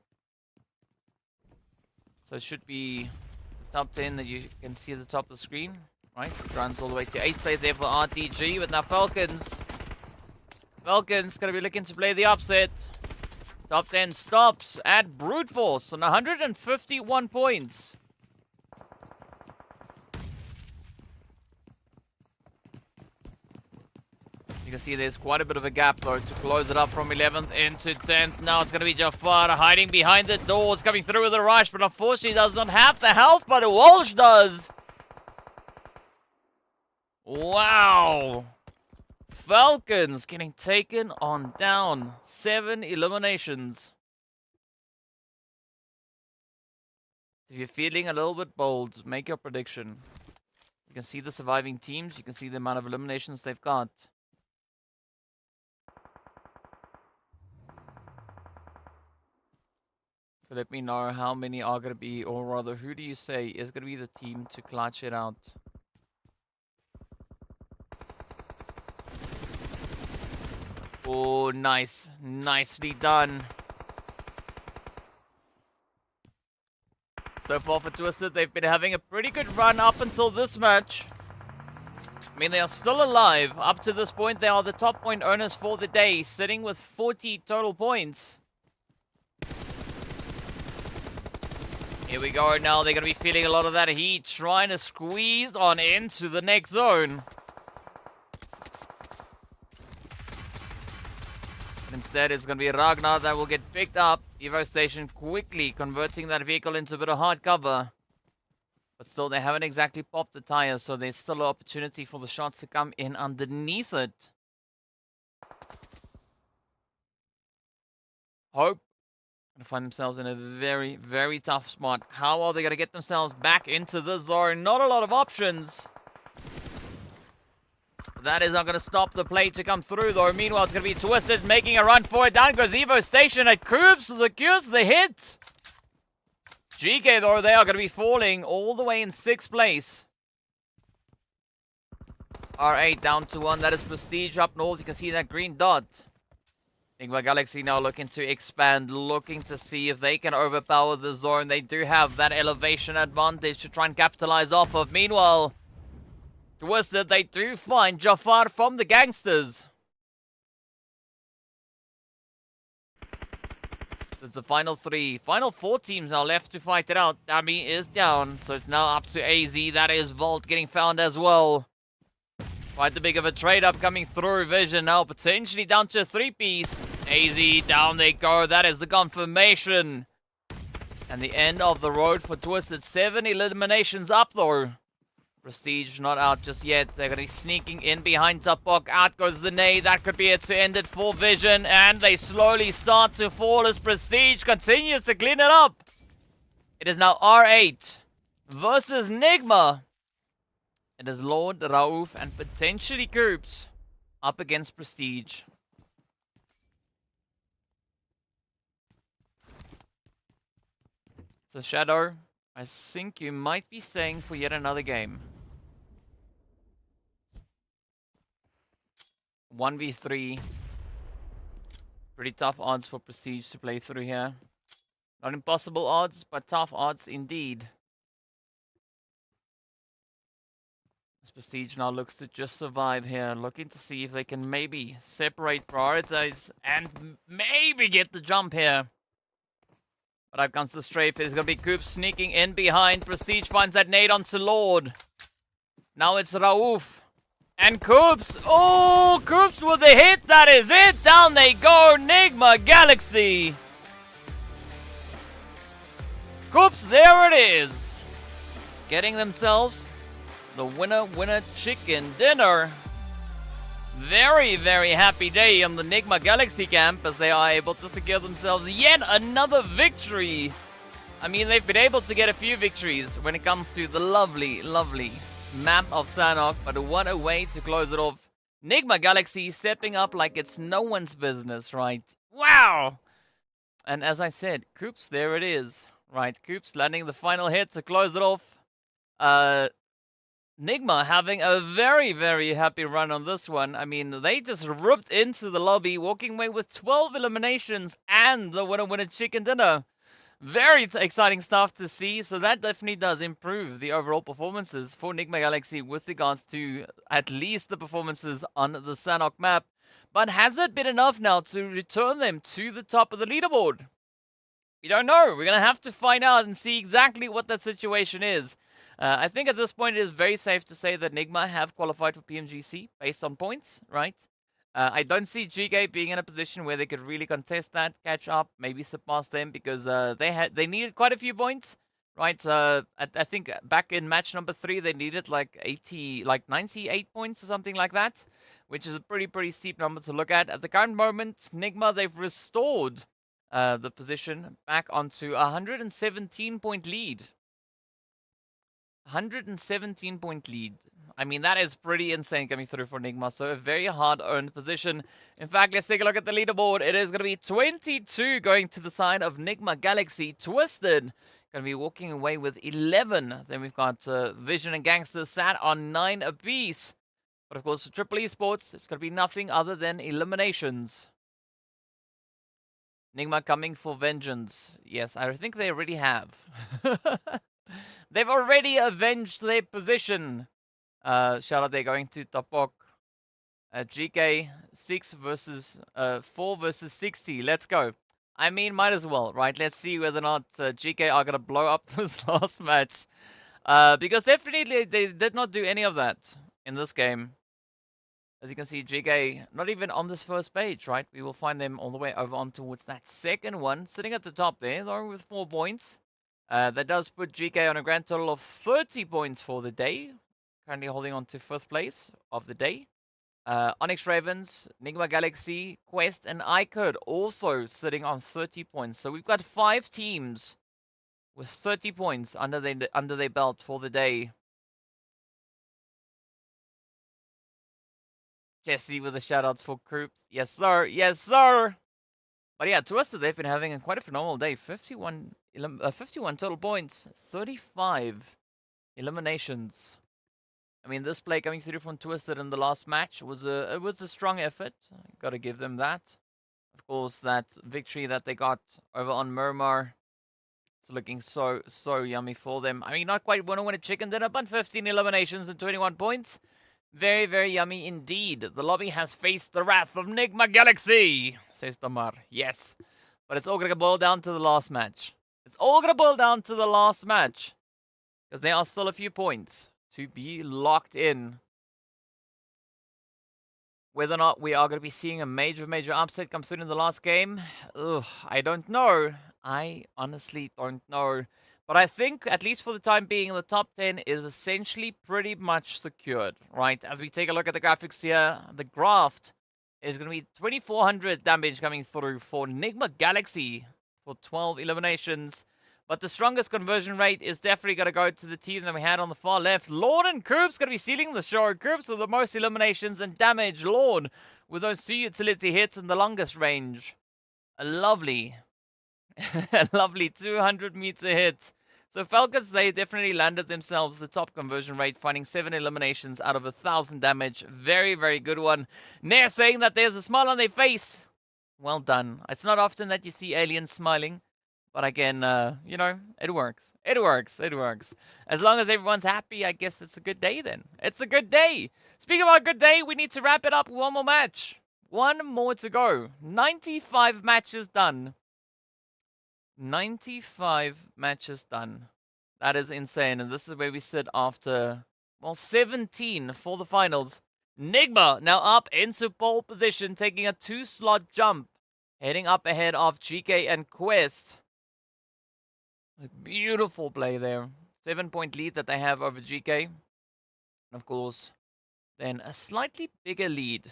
So it should be the top 10 that you can see at the top of the screen. Right, it runs all the way to 8th place there for RTG. But now Falcons going to be looking to play the upset. Top 10 stops at Brute Force on 151 points. You can see there's quite a bit of a gap though to close it up from 11th into 10th. Now it's going to be Jafar hiding behind the doors, coming through with a rush, but unfortunately does not have the health, but Walsh does. Wow. Falcons getting taken on down. 7 eliminations. If you're feeling a little bit bold, make your prediction. You can see the surviving teams. You can see the amount of eliminations they've got. So let me know how many are going to be, or rather, who do you say is going to be the team to clutch it out? Oh, nice. Nicely done. So far for Twisted, they've been having a pretty good run up until this match. I mean, they are still alive. Up to this point, they are the top point owners for the day, sitting with 40 total points. Here we go now. They're going to be feeling a lot of that heat, trying to squeeze on into the next zone. Instead, it's going to be Ragnar that will get picked up. Evo Station quickly converting that vehicle into a bit of hard cover. But still, they haven't exactly popped the tires, so there's still an opportunity for the shots to come in underneath it. Hope Gonna find themselves in a very, very tough spot. How are they gonna get themselves back into the zone? Not a lot of options. That is not going to stop the play to come through, though. Meanwhile, it's going to be Twisted making a run for it. Down goes Evo Station at Coops. Secures the hit. GEEKAY, though, they are going to be falling all the way in 6th place. R8 down to 1. That is Prestige up north. You can see that green dot. NIGMA Galaxy now looking to expand, looking to see if they can overpower the zone. They do have that elevation advantage to try and capitalize off of. Meanwhile, Twisted, they do find Jafar from the GANGSTERS. So it's the final 3. Final 4 teams now left to fight it out. Dami is down, so it's now up to AZ. That is Volt getting found as well. Quite the big of a trade-up coming through. Vision now potentially down to a 3-piece. AZ, down they go. That is the confirmation. And the end of the road for Twisted. 7 eliminations up, though. Prestige not out just yet. They're going to be sneaking in behind Tapok. Out goes the nade. That could be it to end it for Vision. And they slowly start to fall as Prestige continues to clean it up. It is now R8 versus NIGMA. It is Lord, Raouf, and potentially Coops up against Prestige. So Shadow, I think you might be staying for yet another game. 1v3. Pretty tough odds for Prestige to play through here. Not impossible odds, but tough odds indeed. As Prestige now looks to just survive here, looking to see if they can maybe separate, prioritize, and maybe get the jump here. But out comes the strafe. There's going to be Coops sneaking in behind. Prestige finds that nade onto Lord. Now it's Raouf. And Coops. Oh, Coops with the hit. That is it. Down they go. NIGMA Galaxy. Coops, there it is. Getting themselves the winner chicken dinner. Very, very happy day on the NIGMA Galaxy camp as they are able to secure themselves yet another victory. I mean, they've been able to get a few victories when it comes to the lovely, lovely map of Sanhok, but what a way to close it off. NIGMA Galaxy stepping up like it's no one's business, right? Wow! And as I said, Coops, there it is. Right, Coops landing the final hit to close it off. NIGMA having a very, very happy run on this one. I mean, they just ripped into the lobby, walking away with 12 eliminations and the winner chicken dinner. Very exciting stuff to see. So that definitely does improve the overall performances for NIGMA Galaxy with regards to at least the performances on the Sanhok map. But has that been enough now to return them to the top of the leaderboard? We don't know. We're going to have to find out and see exactly what that situation is. I think at this point it is very safe to say that NIGMA have qualified for PMGC based on points, right? I don't see GEEKAY being in a position where they could really contest that, catch up, maybe surpass them because they needed quite a few points, right? I think back in match number 3 they needed like 98 points or something like that, which is a pretty steep number to look at. At the current moment, NIGMA, they've restored the position back onto a 117-point lead. 117-point lead. I mean, that is pretty insane coming through for NIGMA. So a very hard-earned position. In fact, let's take a look at the leaderboard. It is going to be 22 going to the side of NIGMA Galaxy. Twisted going to be walking away with 11. Then we've got Vision and GANGSTERS sat on 9 apiece. But of course, IKURD-E-SPORTS, it's going to be nothing other than eliminations. NIGMA coming for vengeance. Yes, I think they already have. They've already avenged their position. Shout out, they're going to Tapok. GEEKAY 4 versus 60. Let's go. I mean, might as well, right? Let's see whether or not GEEKAY are going to blow up this last match. Because definitely they did not do any of that in this game. As you can see, GEEKAY not even on this first page, right? We will find them all the way over on towards that second one. Sitting at the top there, though, with 4 points. That does put GEEKAY on a grand total of 30 points for the day. Currently holding on to 5th place of the day. ONYX Ravens, NIGMA Galaxy, Quest, and IKURD also sitting on 30 points. So we've got 5 teams with 30 points under their belt for the day. Jesse with a shout out for Kroops. Yes, sir. Yes, sir. But yeah, Twisted, they've been having quite a phenomenal day. 51 total points, 35 eliminations. I mean, this play coming through from Twisted in the last match was a strong effort. Got to give them that. Of course, that victory that they got over on Miramar, it's looking so yummy for them. I mean, not quite want to win a chicken dinner, but 15 eliminations and 21 points. Very, very yummy indeed. The lobby has faced the wrath of NIGMA Galaxy, says Tamar. Yes. But it's all going to boil down to the last match. It's all going to boil down to the last match. Because there are still a few points to be locked in. Whether or not we are going to be seeing a major upset come through in the last game, I don't know. I honestly don't know. But I think, at least for the time being, the top 10 is essentially pretty much secured, right? As we take a look at the graphics here, the graft is going to be 2,400 damage coming through for NIGMA Galaxy for 12 eliminations. But the strongest conversion rate is definitely going to go to the team that we had on the far left. Lord and Koops going to be sealing the show. Koops with the most eliminations and damage. Lord with those 2 utility hits in the longest range. A lovely 200-meter hit. So Falcons, they definitely landed themselves the top conversion rate, finding 7 eliminations out of 1,000 damage. Very, very good one. Nair saying that there's a smile on their face. Well done. It's not often that you see aliens smiling. But again, you know, it works. It works. It works. As long as everyone's happy, I guess it's a good day then. It's a good day. Speaking about a good day, we need to wrap it up with one more match. One more to go. 95 matches done. 95 matches done. That is insane. And this is where we sit after, well, 17 for the finals. NIGMA now up into pole position, taking a 2-slot jump. Heading up ahead of GEEKAY and Quest. A beautiful play there. 7-point lead that they have over GEEKAY. And of course, then a slightly bigger lead,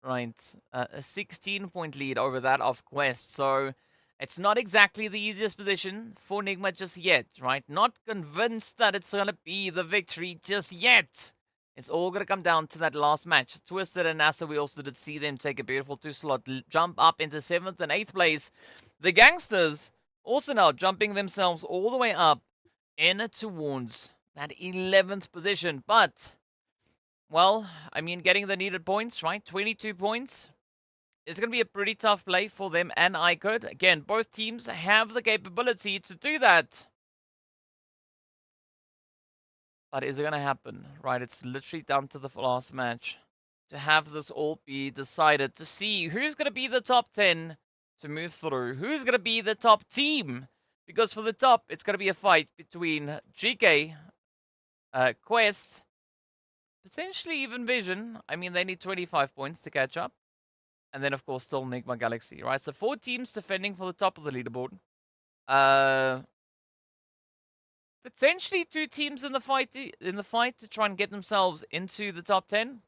right? A 16-point lead over that of Quest. So it's not exactly the easiest position for NIGMA just yet, right? Not convinced that it's going to be the victory just yet. It's all going to come down to that last match. Twisted and NASR, we also did see them take a beautiful 2-slot jump up into 7th and 8th place. The GANGSTERS also now jumping themselves all the way up in towards that 11th position. But, well, I mean, getting the needed points, right? 22 points. It's going to be a pretty tough play for them and IKURD. Again, both teams have the capability to do that. But is it going to happen? Right, it's literally down to the last match to have this all be decided, to see who's going to be the top 10 to move through. Who's going to be the top team? Because for the top, it's going to be a fight between GEEKAY, Quest, potentially even Vision. I mean, they need 25 points to catch up. And then, of course, still NIGMA Galaxy, right? So 4 teams defending for the top of the leaderboard. Potentially 2 teams in the fight to try and get themselves into the top 10.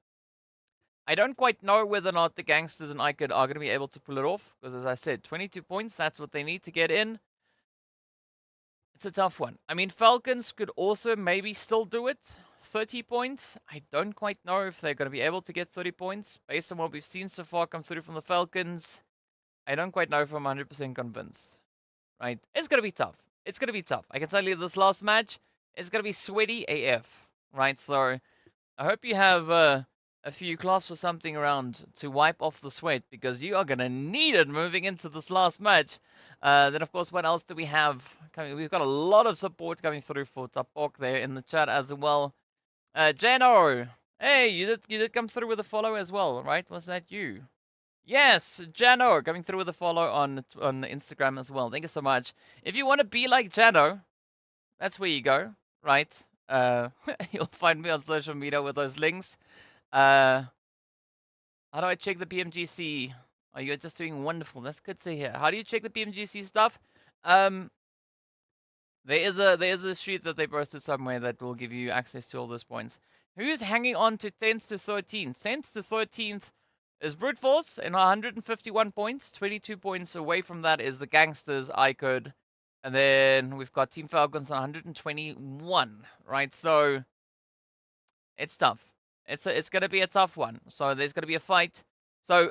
I don't quite know whether or not the GANGSTERS and IKURD are going to be able to pull it off. Because as I said, 22 points, that's what they need to get in. It's a tough one. I mean, Falcons could also maybe still do it. 30 points. I don't quite know if they're going to be able to get 30 points. Based on what we've seen so far come through from the Falcons, I don't quite know if I'm 100% convinced. Right? It's going to be tough. It's going to be tough. I can tell you this last match is going to be sweaty AF. Right? So I hope you have a few cloths or something around to wipe off the sweat, because you are going to need it moving into this last match. Then, of course, what else do we have coming? We've got a lot of support coming through for Tapok there in the chat as well. Jano, hey, you did come through with a follow as well, right? Was that you? Yes, Jano, coming through with a follow on Instagram as well. Thank you so much. If you want to be like Jano, that's where you go, right? You'll find me on social media with those links. How do I check the PMGC? Oh, you're just doing wonderful. That's good to hear. How do you check the PMGC stuff? There is a sheet that they posted somewhere that will give you access to all those points. Who's hanging on to 10th to 13th? 10th to 13th is Brute Force in 151 points. 22 points away from that is the Gangsters, IKURD. And then we've got Team Falcons on 121, right? So it's tough. It's going to be a tough one. So there's going to be a fight. So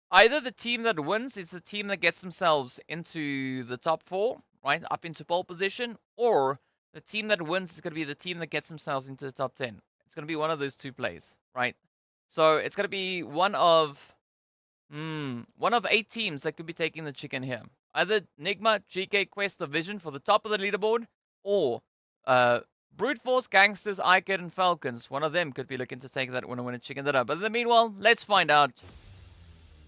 either the team that wins is the team that gets themselves into the top 4, right? Up into pole position. Or the team that wins is going to be the team that gets themselves into the top 10. It's going to be one of those two plays, right? So it's going to be one of 8 teams that could be taking the chicken here. Either NIGMA, GEEKAY, Quest, or Vision for the top of the leaderboard, or Brute Force, Gangsters, IKURD, and Falcons. One of them could be looking to take that winner chicken dinner. But in the meanwhile, let's find out,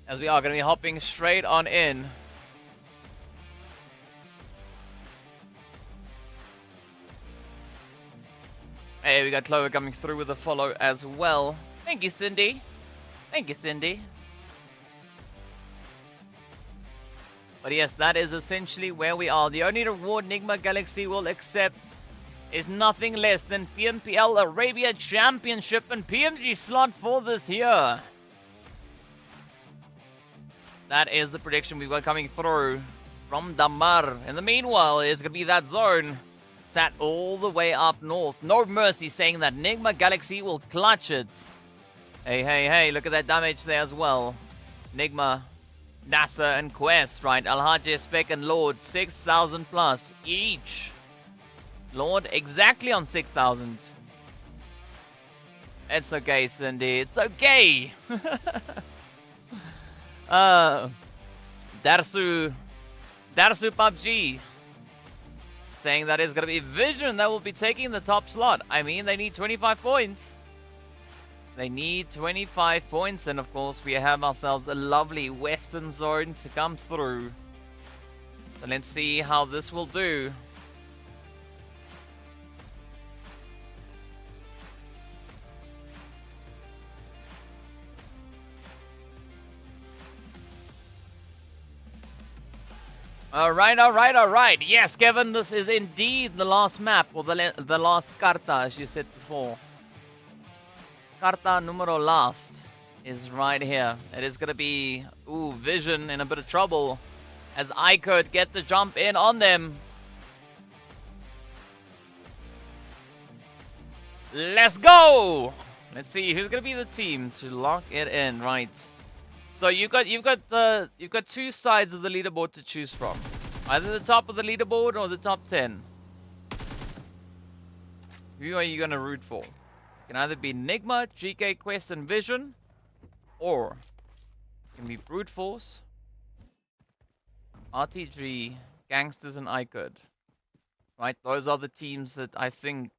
as we are going to be hopping straight on in. Hey, we got Clover coming through with a follow as well. Thank you, Cindy. Thank you, Cindy. But yes, that is essentially where we are. The only reward NIGMA Galaxy will accept is nothing less than PMPL Arabia Championship and PMG slot for this year. That is the prediction we've got coming through from Damar. In the meanwhile, it's going to be that zone sat all the way up north. No Mercy saying that NIGMA Galaxy will clutch it. Hey, hey, hey, look at that damage there as well. NIGMA, NASR, and Quest, right? Alhaji, Spec, and Lord, 6,000 plus each. Lord, exactly on 6,000. It's okay, Cindy. It's okay. Darsu PUBG saying that it's going to be Vision that will be taking the top slot. I mean, they need 25 points. They need 25 points, and of course we have ourselves a lovely western zone to come through. So let's see how this will do. Alright, alright, alright. Yes, Kevin, this is indeed the last map, or the last carta, as you said before. Carta numero last is right here. It is going to be, Vision in a bit of trouble as IKURD get the jump in on them. Let's go! Let's see who's going to be the team to lock it in, right? So you've got two sides of the leaderboard to choose from. Either the top of the leaderboard or the top 10. Who are you going to root for? It can either be NIGMA, GEEKAY, Quest, and Vision, or it can be Brute Force, RTG, Gangsters, and IKURD. Right? Those are the teams that I think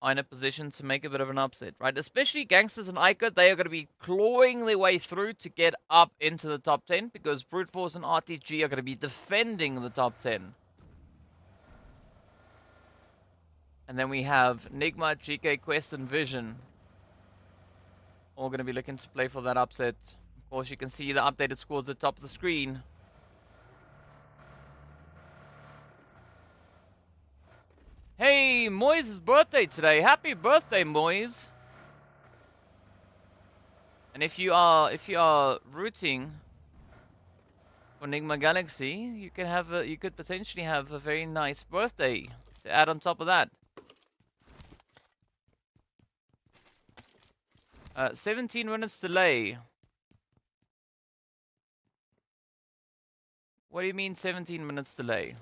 are in a position to make a bit of an upset, right? Especially Gangsters and IKURD, they are going to be clawing their way through to get up into the top 10, because Brute Force and RTG are going to be defending the top 10. And then we have NIGMA, GEEKAY, Quest, and Vision. All going to be looking to play for that upset. Of course, you can see the updated scores at the top of the screen. Hey, Moyes' birthday today. Happy birthday, Moyes. And if you are rooting for NIGMA Galaxy, you could potentially have a very nice birthday to add on top of that. 17 minutes delay. What do you mean 17 minutes delay?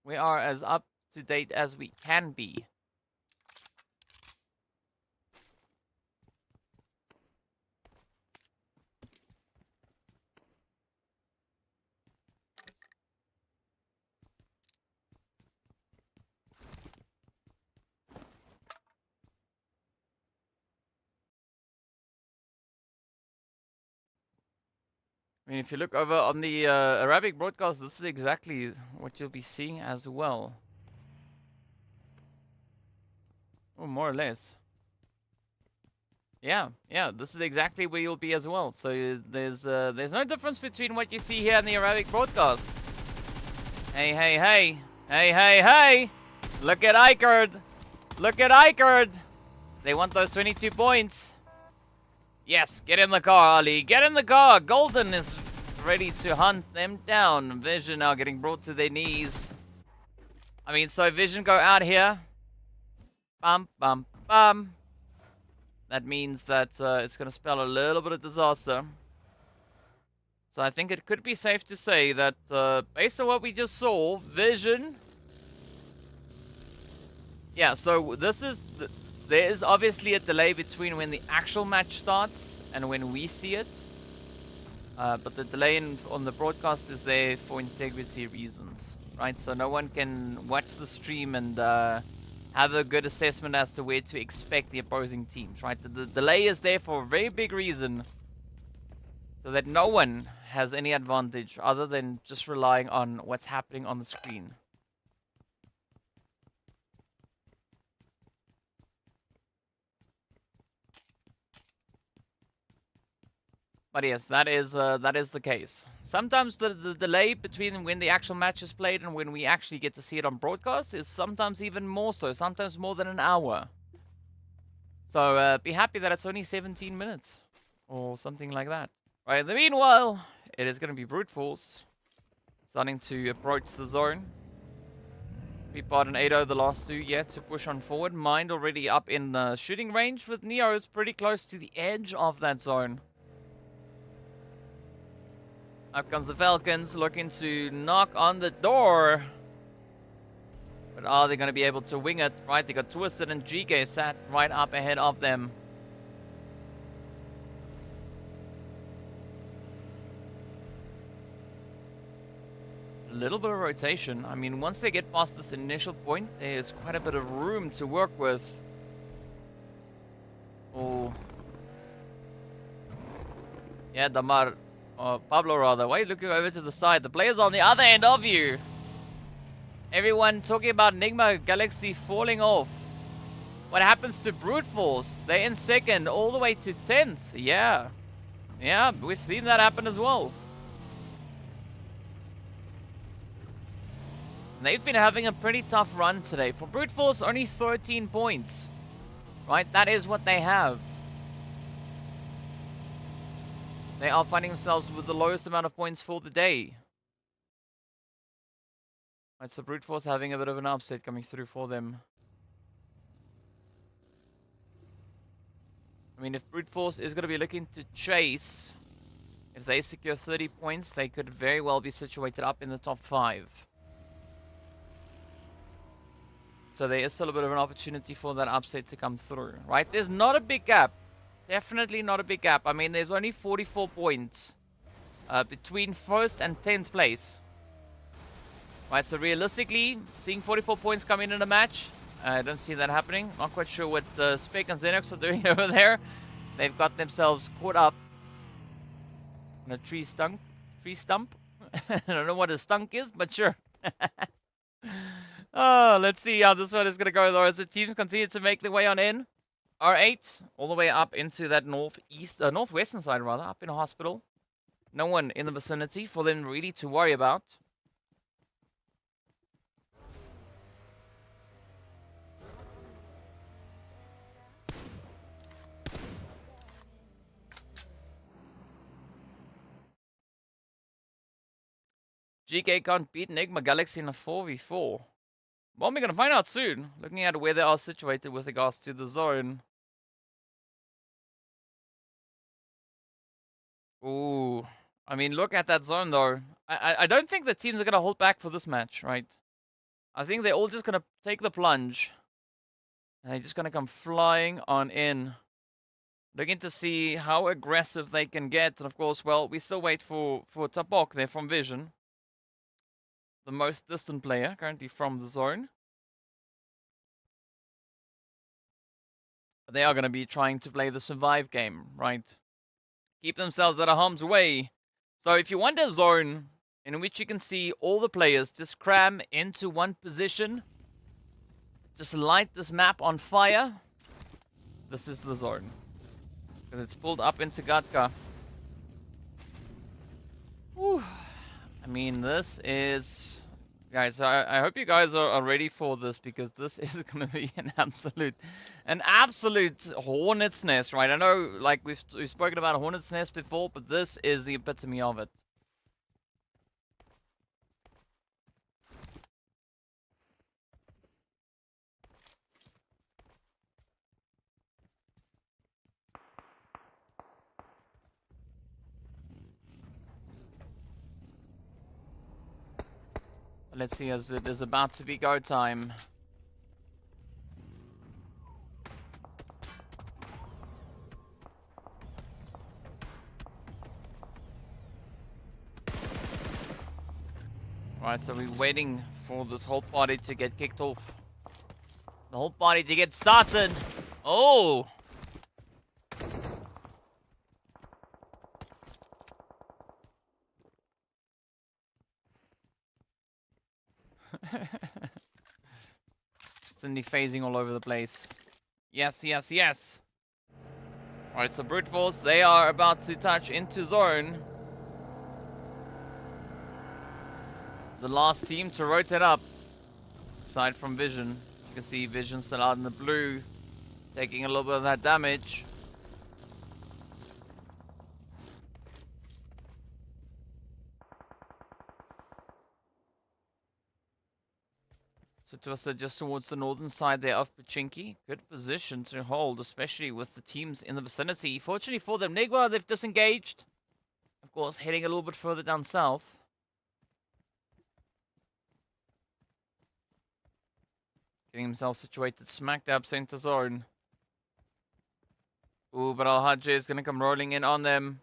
We are as up to date as we can be. I mean, if you look over on the Arabic broadcast, this is exactly what you'll be seeing as well. Or more or less. Yeah, this is exactly where you'll be as well. So there's no difference between what you see here in the Arabic broadcast. Hey, hey, hey. Hey, hey, hey. Look at IKURD. Look at IKURD. They want those 22 points. Yes, get in the car, Ali. Get in the car. Golden is ready to hunt them down. Vision now getting brought to their knees. I mean, so Vision go out here. Bum, bum, bum. That means that it's going to spell a little bit of disaster. So I think it could be safe to say that based on what we just saw, Vision... Yeah, so this is... There is obviously a delay between when the actual match starts and when we see it. But the delay on the broadcast is there for integrity reasons, right? So no one can watch the stream and have a good assessment as to where to expect the opposing teams, right? The delay is there for a very big reason, so that no one has any advantage other than just relying on what's happening on the screen. But yes, that is the case. Sometimes the delay between when the actual match is played and when we actually get to see it on broadcast is sometimes even more so, sometimes more than an hour. So be happy that it's only 17 minutes or something like that. Right, in the meanwhile, it is going to be brute force starting to approach the zone. We bought an 8-0 the last two yet to push on forward. Mind already up in the shooting range with Neo is pretty close to the edge of that zone. Up comes the Falcons, looking to knock on the door. But are they going to be able to wing it? Right, they got Twisted and GEEKAY sat right up ahead of them. A little bit of rotation. I mean, once they get past this initial point, there's quite a bit of room to work with. Oh. Yeah, Damar. Pablo rather. Why are you looking over to the side? The player's on the other end of you. Everyone talking about NIGMA Galaxy falling off. What happens to Brute Force? They're in second all the way to 10th. Yeah. Yeah, we've seen that happen as well. They've been having a pretty tough run today. For Brute Force, only 13 points. Right? That is what they have. They are finding themselves with the lowest amount of points for the day. Right, so Brute Force having a bit of an upset coming through for them. I mean, if Brute Force is going to be looking to chase, if they secure 30 points, they could very well be situated up in the top 5. So there is still a bit of an opportunity for that upset to come through, right? There's not a big gap. Definitely not a big gap. I mean, there's only 44 points between 1st and 10th place. Right, so realistically, seeing 44 points come in a match, I don't see that happening. Not quite sure what Spec and Xenox are doing over there. They've got themselves caught up on a tree stump. I don't know what a stunk is, but sure. Oh, let's see how this one is going to go, though, as the teams continue to make their way on in. R8, all the way up into that northwestern side, rather, up in a hospital. No one in the vicinity for them really to worry about. GK can't beat NIGMA Galaxy in a 4v4. Well, we're going to find out soon, looking at where they are situated with regards to the zone. Ooh. I mean, look at that zone, though. I don't think the teams are going to hold back for this match, right? I think they're all just going to take the plunge. And they're just going to come flying on in. Looking to see how aggressive they can get. And, of course, well, we still wait for Tapok there from Vision. The most distant player, currently from the zone. They are going to be trying to play the survive game, right? Keep themselves out of harm's way. So if you want a zone in which you can see all the players just cram into one position, just light this map on fire, this is the zone. Because it's pulled up into Gatka. Whew. I mean, this is... Guys, I hope you guys are ready for this, because this is going to be an absolute An absolute hornet's nest, right? I know, like, we've spoken about a hornet's nest before, but this is the epitome of it. Let's see, as it is about to be go time. Right, so we're waiting for this whole party to get kicked off. The whole party to get started. Oh! Cindy phasing all over the place. Yes, yes, yes. Alright, so Brute Force, they are about to touch into zone. The last team to rotate up, aside from Vision. You can see Vision still out in the blue, taking a little bit of that damage. So Twister just towards the northern side there of Pachinki. Good position to hold, especially with the teams in the vicinity. Fortunately for them, NIGMA, they've disengaged. Of course, heading a little bit further down south. Getting himself situated smack dab center zone. Ooh, but Al-Hajj is going to come rolling in on them.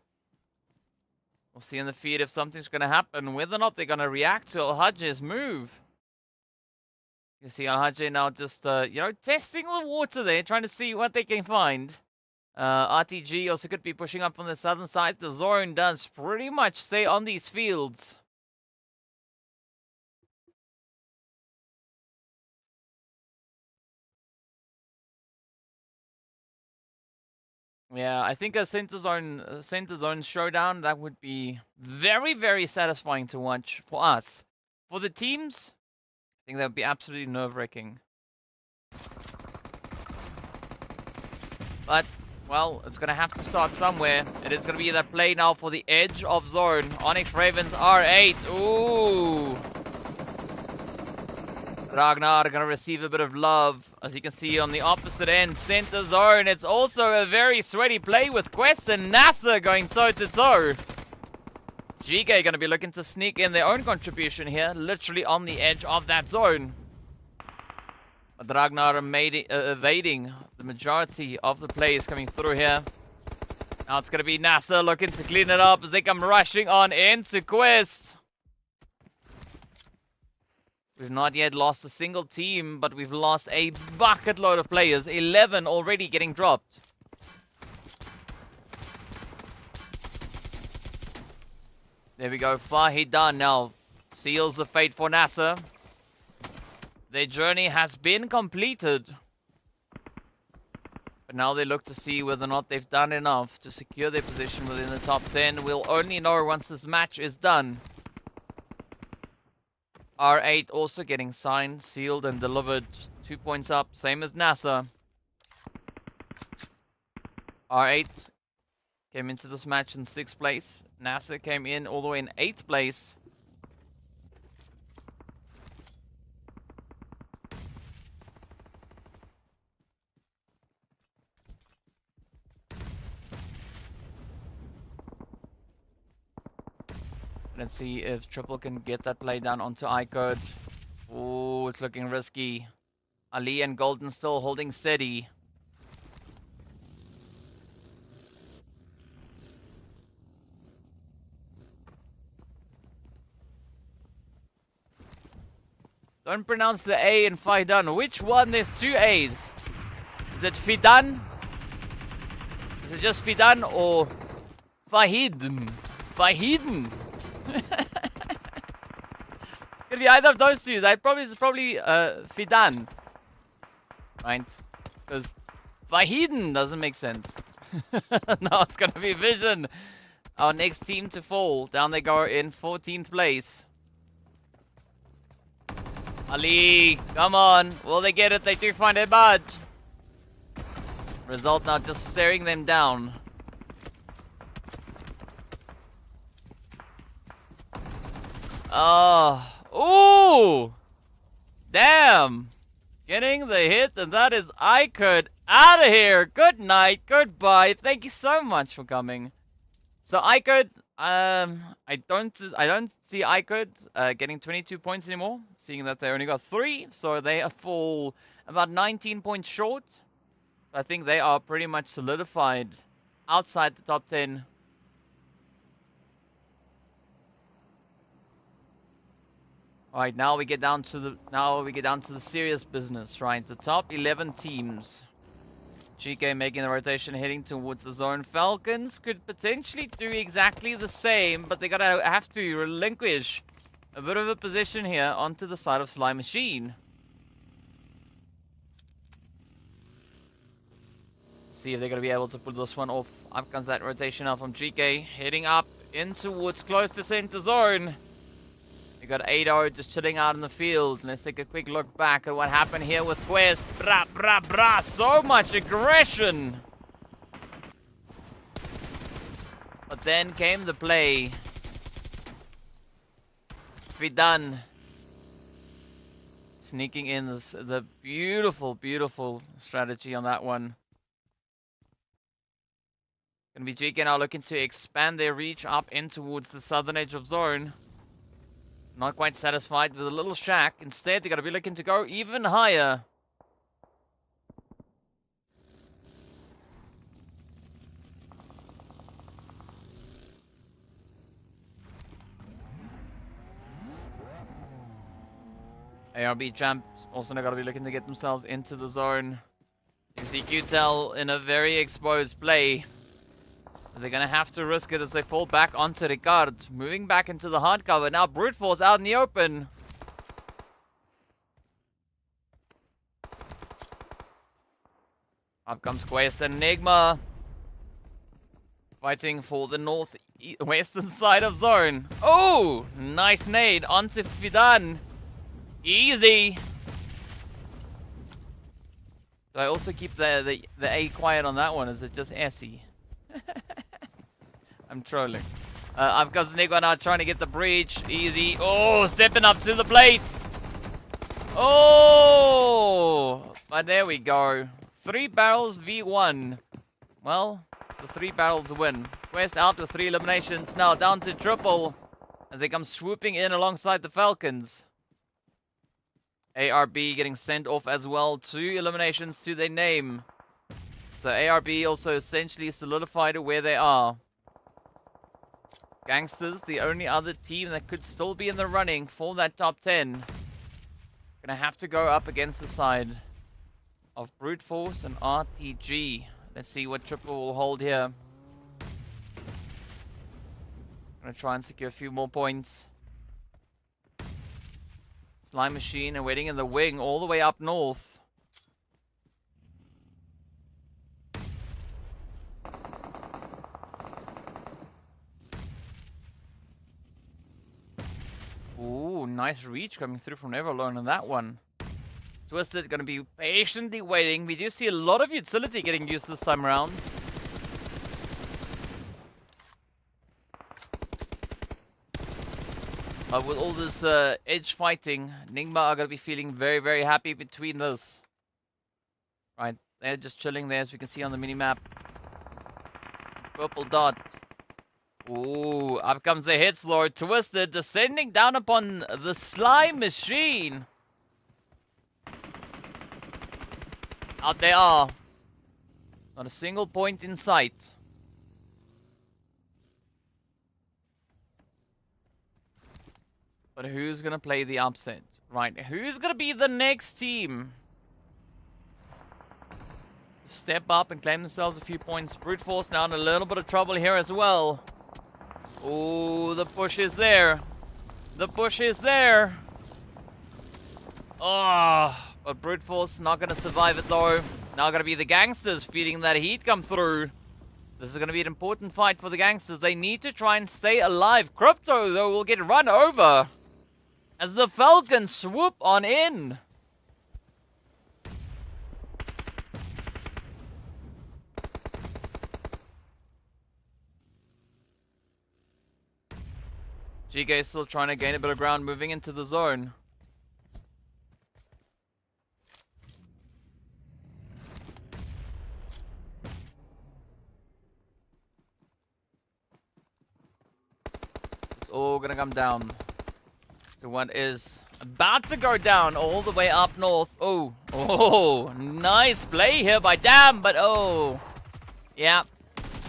We'll see in the feed if something's going to happen. Whether or not they're going to react to Al-Hajj's move. You see Al-Hajj now just, you know, testing the water there, trying to see what they can find. RTG also could be pushing up on the southern side. The zone does pretty much stay on these fields. Yeah, I think a center zone showdown, that would be very, very satisfying to watch for us. For the teams, I think that would be absolutely nerve-wracking. But, well, it's going to have to start somewhere. It is going to be that play now for the edge of zone. ONYX Ravens R8. Ooh. Ragnar going to receive a bit of love. As you can see on the opposite end, center zone. It's also a very sweaty play with Quest and NASR going toe-to-toe. GEEKAY going to be looking to sneak in their own contribution here, literally on the edge of that zone. But Ragnar evading the majority of the plays coming through here. Now it's going to be NASR looking to clean it up as they come rushing on into Quest. We've not yet lost a single team, but we've lost a bucket load of players. 11 already getting dropped. There we go. Fahidan now seals the fate for NASR. Their journey has been completed. But now they look to see whether or not they've done enough to secure their position within the top 10. We'll only know once this match is done. R8 also getting signed, sealed, and delivered. 2 points up, same as NASR. R8 came into this match in 6th place. NASR came in all the way in 8th place. Let's see if Triple can get that play down onto IKURD. Oh, it's looking risky. Ali and Golden still holding steady. Don't pronounce the A in Fidan. Which one? There's 2 A's. Is it Fidan? Is it just Fidan or Fahidn? Fahidn. Could be either of those two. It's probably Fidan. Right? Because Fahidn doesn't make sense. No, it's gonna be Vision. Our next team to fall. Down they go in 14th place. Ali, come on. Will they get it? They do find a badge. Result now just staring them down. Ooh! Damn! Getting the hit, and that is IKURD out of here. Good night, goodbye. Thank you so much for coming. So IKURD, I don't see IKURD getting 22 points anymore, seeing that they only got 3, so they fall about 19 points short. I think they are pretty much solidified outside the top 10. All right, now we get down to the serious business, right? The top 11 teams. GEEKAY making the rotation, heading towards the zone. Falcons could potentially do exactly the same, but they're gonna have to relinquish a bit of a position here onto the side of Slime Machine. See if they're gonna be able to pull this one off. Up comes that rotation now from GEEKAY, heading up in towards close to center zone. We got 8-0 just chilling out in the field. Let's take a quick look back at what happened here with Quest. Brah, brah, brah. So much aggression. But then came the play. Fidan. Sneaking in the beautiful, beautiful strategy on that one. Gonna be GEEKAY now looking to expand their reach up in towards the southern edge of zone. Not quite satisfied with a little shack. Instead, they're going to be looking to go even higher. ARB champs also got to be looking to get themselves into the zone. You see QTEL in a very exposed play. They're going to have to risk it as they fall back onto Ricard. Moving back into the hard cover. Now Brute Force out in the open. Up comes Quest and NIGMA. Fighting for the northwestern side of zone. Oh! Nice nade onto Fidan. Easy. Do I also keep the A quiet on that one? Is it just Essie? I'm trolling. I've got NIGMA now trying to get the breach. Easy. Oh, stepping up to the plate. Oh, but there we go. 3 barrels v1. Well, the 3 barrels win. Quest out with 3 eliminations. Now down to triple as they come swooping in alongside the Falcons. ARB getting sent off as well. 2 eliminations to their name. So ARB also essentially solidified where they are. GANGSTERS, the only other team that could still be in the running for that top 10. Gonna have to go up against the side of Brute Force and RTG. Let's see what triple will hold here. Gonna try and secure a few more points. Slime Machine and waiting in the wing all the way up north. Ooh, nice reach coming through from Everlone on that one. Twisted gonna be patiently waiting. We do see a lot of utility getting used this time around. But with all this edge fighting, NIGMA are gonna be feeling very, very happy between this. Right, they're just chilling there as we can see on the minimap. Purple dot. Ooh, up comes the hits, Lord. Twisted, descending down upon the Slime Machine. Out they are. Not a single point in sight. But who's gonna play the upset? Right, who's gonna be the next team? Step up and claim themselves a few points. Brute Force now in a little bit of trouble here as well. Oh, the push is there. The push is there. Oh, but Brute Force not going to survive it though. Now going to be the GANGSTERS feeding that heat come through. This is going to be an important fight for the GANGSTERS. They need to try and stay alive. Crypto though will get run over as the Falcons swoop on in. GEEKAY is still trying to gain a bit of ground, moving into the zone. It's all gonna come down to what is about to go down all the way up north. Oh, nice play here by Dam, but yeah.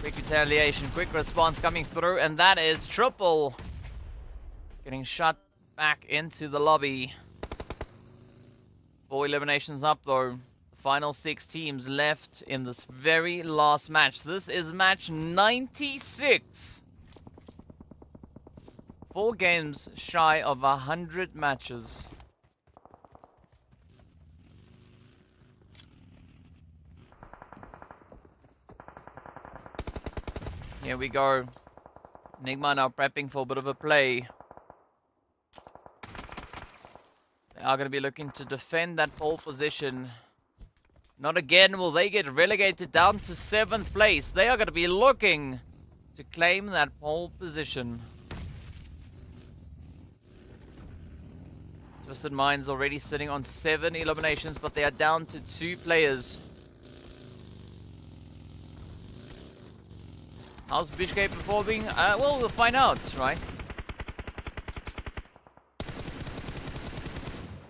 Quick retaliation, quick response coming through, and that is triple. Getting shot back into the lobby. 4 eliminations up though. Final 6 teams left in this very last match. This is match 96. 4 games shy of 100 matches. Here we go. NIGMA now prepping for a bit of a play. They are going to be looking to defend that pole position. Not again will they get relegated down to 7th place. They are going to be looking to claim that pole position. Twisted Minds already sitting on 7 eliminations, but they are down to 2 players. How's GEEKAY performing? Well, we'll find out, right?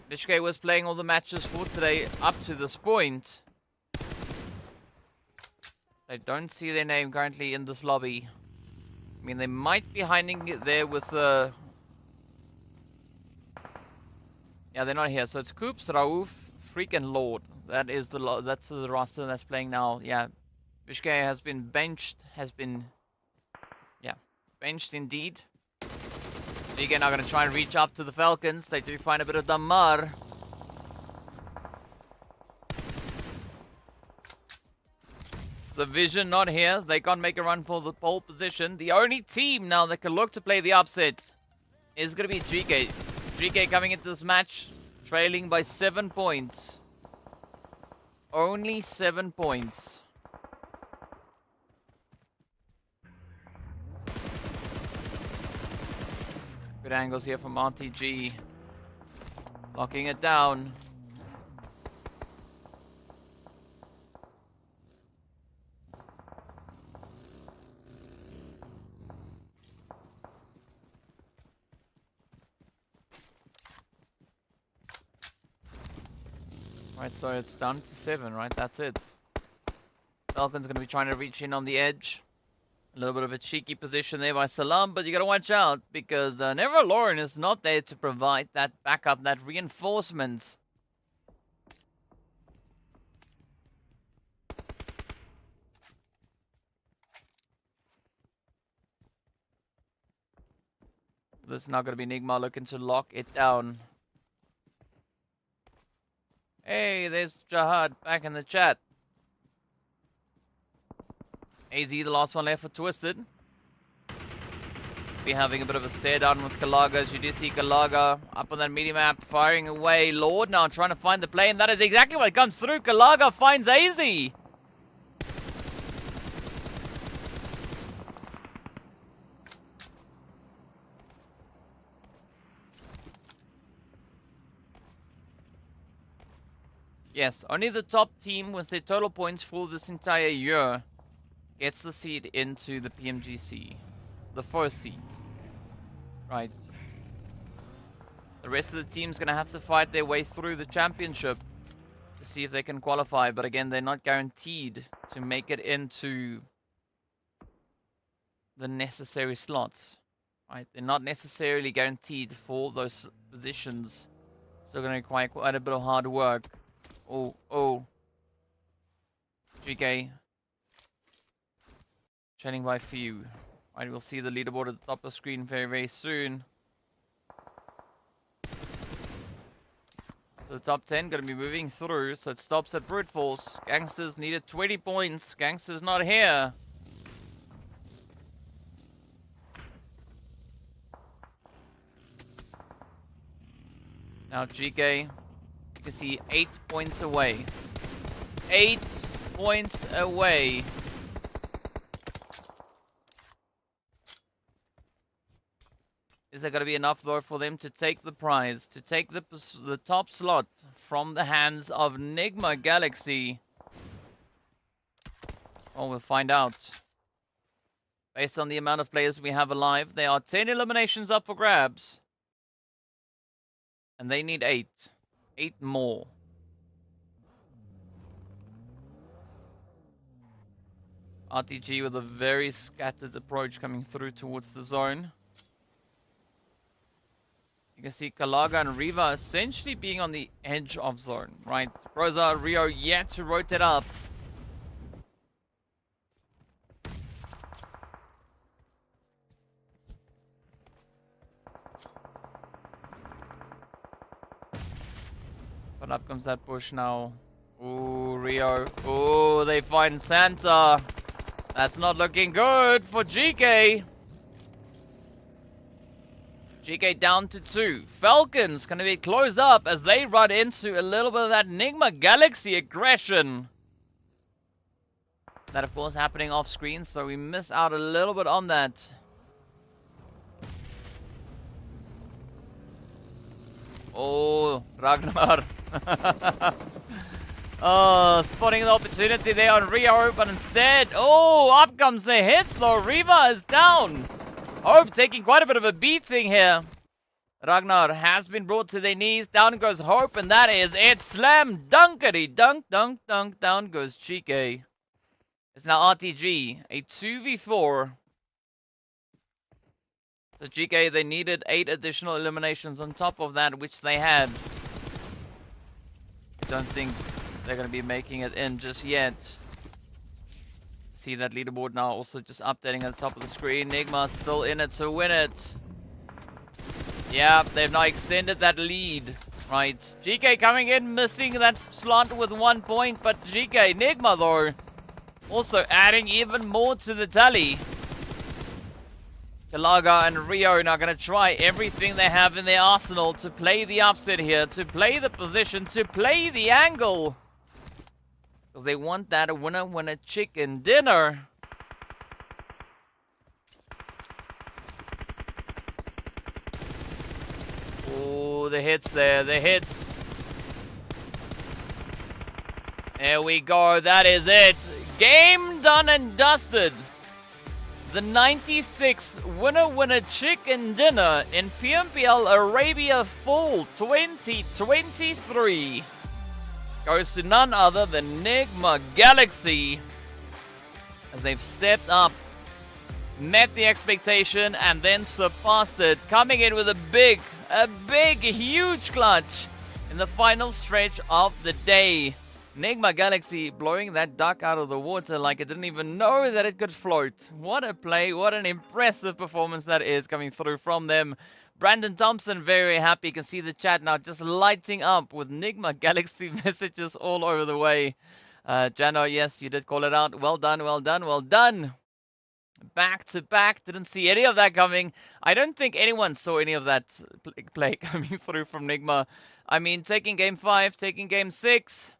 GEEKAY was playing all the matches for today up to this point. I don't see their name currently in this lobby. I mean, they might be hiding it there with yeah, they're not here. So it's Coops, Raouf, Freak, and Lord. That is that's the roster that's playing now. Yeah, GEEKAY has been benched. Benched indeed. GEEKAY now going to try and reach up to the Falcons. They do find a bit of Damar. So Vision not here. They can't make a run for the pole position. The only team now that can look to play the upset is going to be GEEKAY. GEEKAY coming into this match trailing by 7 points. Only 7 points. Good angles here from RTG. Locking it down. Right, so it's down to 7, right? That's it. Falcon's going to be trying to reach in on the edge. A little bit of a cheeky position there by Salam, but you got to watch out because Never Lauren is not there to provide that backup, that reinforcement. This is not going to be NIGMA looking to lock it down. Hey, there's Jihad back in the chat. AZ, the last one left for Twisted. Be having a bit of a stare down with Kalaga, as you do see Kalaga up on that mini-map, firing away. Lord now trying to find the play, and that is exactly what comes through. Kalaga finds AZ. Yes, only the top team with their total points for this entire year gets the seed into the PMGC. The first seed. Right. The rest of the team's going to have to fight their way through the championship to see if they can qualify. But again, they're not guaranteed to make it into the necessary slots. Right. They're not necessarily guaranteed for those positions. Still going to require quite a bit of hard work. Oh. GEEKAY. Trailing by few. Right, we'll see the leaderboard at the top of the screen very, very soon. So the top 10 going to be moving through, so it stops at brute force. Gangsters needed 20 points. Gangsters not here. Now GEEKAY, you can see 8 points away. 8 points away. Is there going to be enough, though, for them to take the prize, to take the top slot from the hands of NIGMA Galaxy? Well, we'll find out. Based on the amount of players we have alive, there are 10 eliminations up for grabs. And they need 8. 8 more. RTG with a very scattered approach coming through towards the zone. You can see Kalaga and Riva essentially being on the edge of zone, right? Rosa, Rio yet to rotate up. But up comes that push now. Ooh, Rio. Ooh, they find Santa. That's not looking good for GEEKAY. GEEKAY down to 2. Falcons going to be closed up as they run into a little bit of that NIGMA Galaxy aggression. That, of course, happening off screen, so we miss out a little bit on that. Oh, Ragnar. Oh, spotting the opportunity there on Rio, but instead, oh, up comes the hits though. Riva is down. Hope taking quite a bit of a beating here. Ragnar has been brought to their knees. Down goes Hope, and that is it. Slam dunkity dunk dunk dunk. Down goes GEEKAY. It's now RTG, a 2v4. So GEEKAY, they needed 8 additional eliminations on top of that, which they had. I don't think they're going to be making it in just yet. See that leaderboard now also just updating at the top of the screen. NIGMA still in it to win it. Yeah, they've now extended that lead. Right, GEEKAY coming in, missing that slot with 1 point, but GEEKAY, NIGMA though, also adding even more to the tally. Kalaga and Rio are now going to try everything they have in their arsenal to play the upset here, to play the position, to play the angle. Because they want that winner chicken dinner. Oh, the hits there, the hits. There we go, that is it. Game done and dusted. The 96th winner chicken dinner in PMPL Arabia Fall 2023 goes to none other than NIGMA Galaxy, as they've stepped up, met the expectation, and then surpassed it, coming in with a big, huge clutch in the final stretch of the day. NIGMA Galaxy blowing that duck out of the water like it didn't even know that it could float. What a play, what an impressive performance that is coming through from them. Brandon Thompson very happy. You can see the chat now just lighting up with NIGMA Galaxy messages all over the way. Jano, yes, you did call it out. Well done, well done, well done. Back to back. Didn't see any of that coming. I don't think anyone saw any of that play coming through from NIGMA. I mean, taking game 5, taking game 6.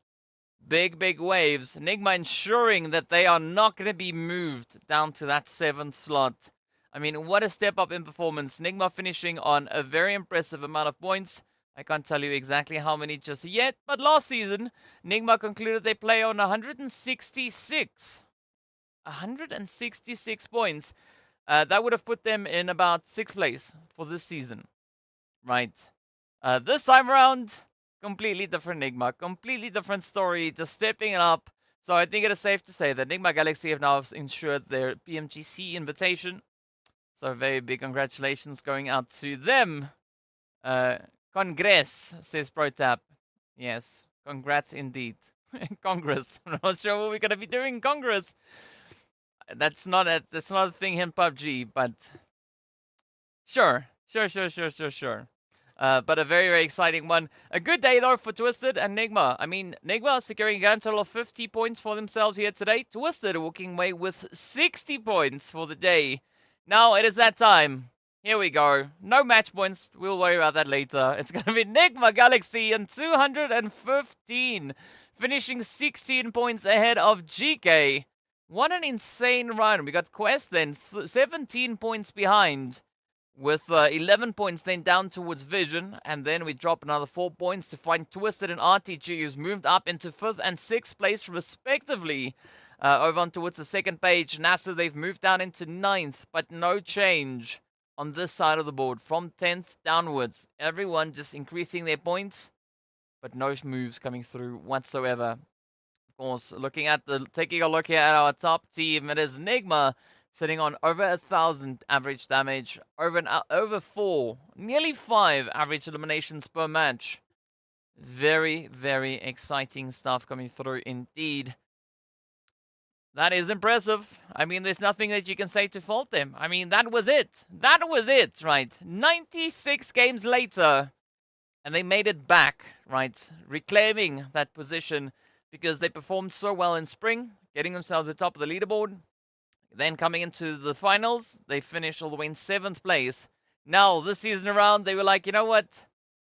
Big waves. NIGMA ensuring that they are not going to be moved down to that 7th slot. I mean, what a step up in performance. NIGMA finishing on a very impressive amount of points. I can't tell you exactly how many just yet, but last season, NIGMA concluded they play on 166. 166 points. That would have put them in about 6th place for this season. Right. This time around, completely different NIGMA. Completely different story. Just stepping it up. So I think it is safe to say that NIGMA Galaxy have now ensured their PMGC invitation. So very big congratulations going out to them. Congress, says ProTap. Yes, congrats indeed. Congress. I'm not sure what we're going to be doing in Congress. That's not a thing in PUBG, but sure. But a very exciting one. A good day, though, for Twisted and NIGMA. I mean, NIGMA securing a grand total of 50 points for themselves here today. Twisted walking away with 60 points for the day. Now, it is that time. Here we go. No match points. We'll worry about that later. It's going to be NIGMA Galaxy and 215. Finishing 16 points ahead of GEEKAY. What an insane run. We got Quest then, 17 points behind. with 11 points then down towards Vision, and then we drop another 4 points to find Twisted and RTG, who's moved up into 5th and 6th place respectively. Over on towards the second page, NASR, they've moved down into 9th, but no change on this side of the board from 10th downwards. Everyone just increasing their points, but no moves coming through whatsoever. Of course, taking a look here at our top team, it is NIGMA sitting on over 1,000 average damage, over 4, nearly 5 average eliminations per match. Very, very exciting stuff coming through indeed. That is impressive. I mean, there's nothing that you can say to fault them. I mean, that was it. That was it, right? 96 games later, and they made it back, right? Reclaiming that position because they performed so well in spring, getting themselves at the top of the leaderboard. Then coming into the finals, they finished all the way in 7th place. Now, this season around, they were like, you know what?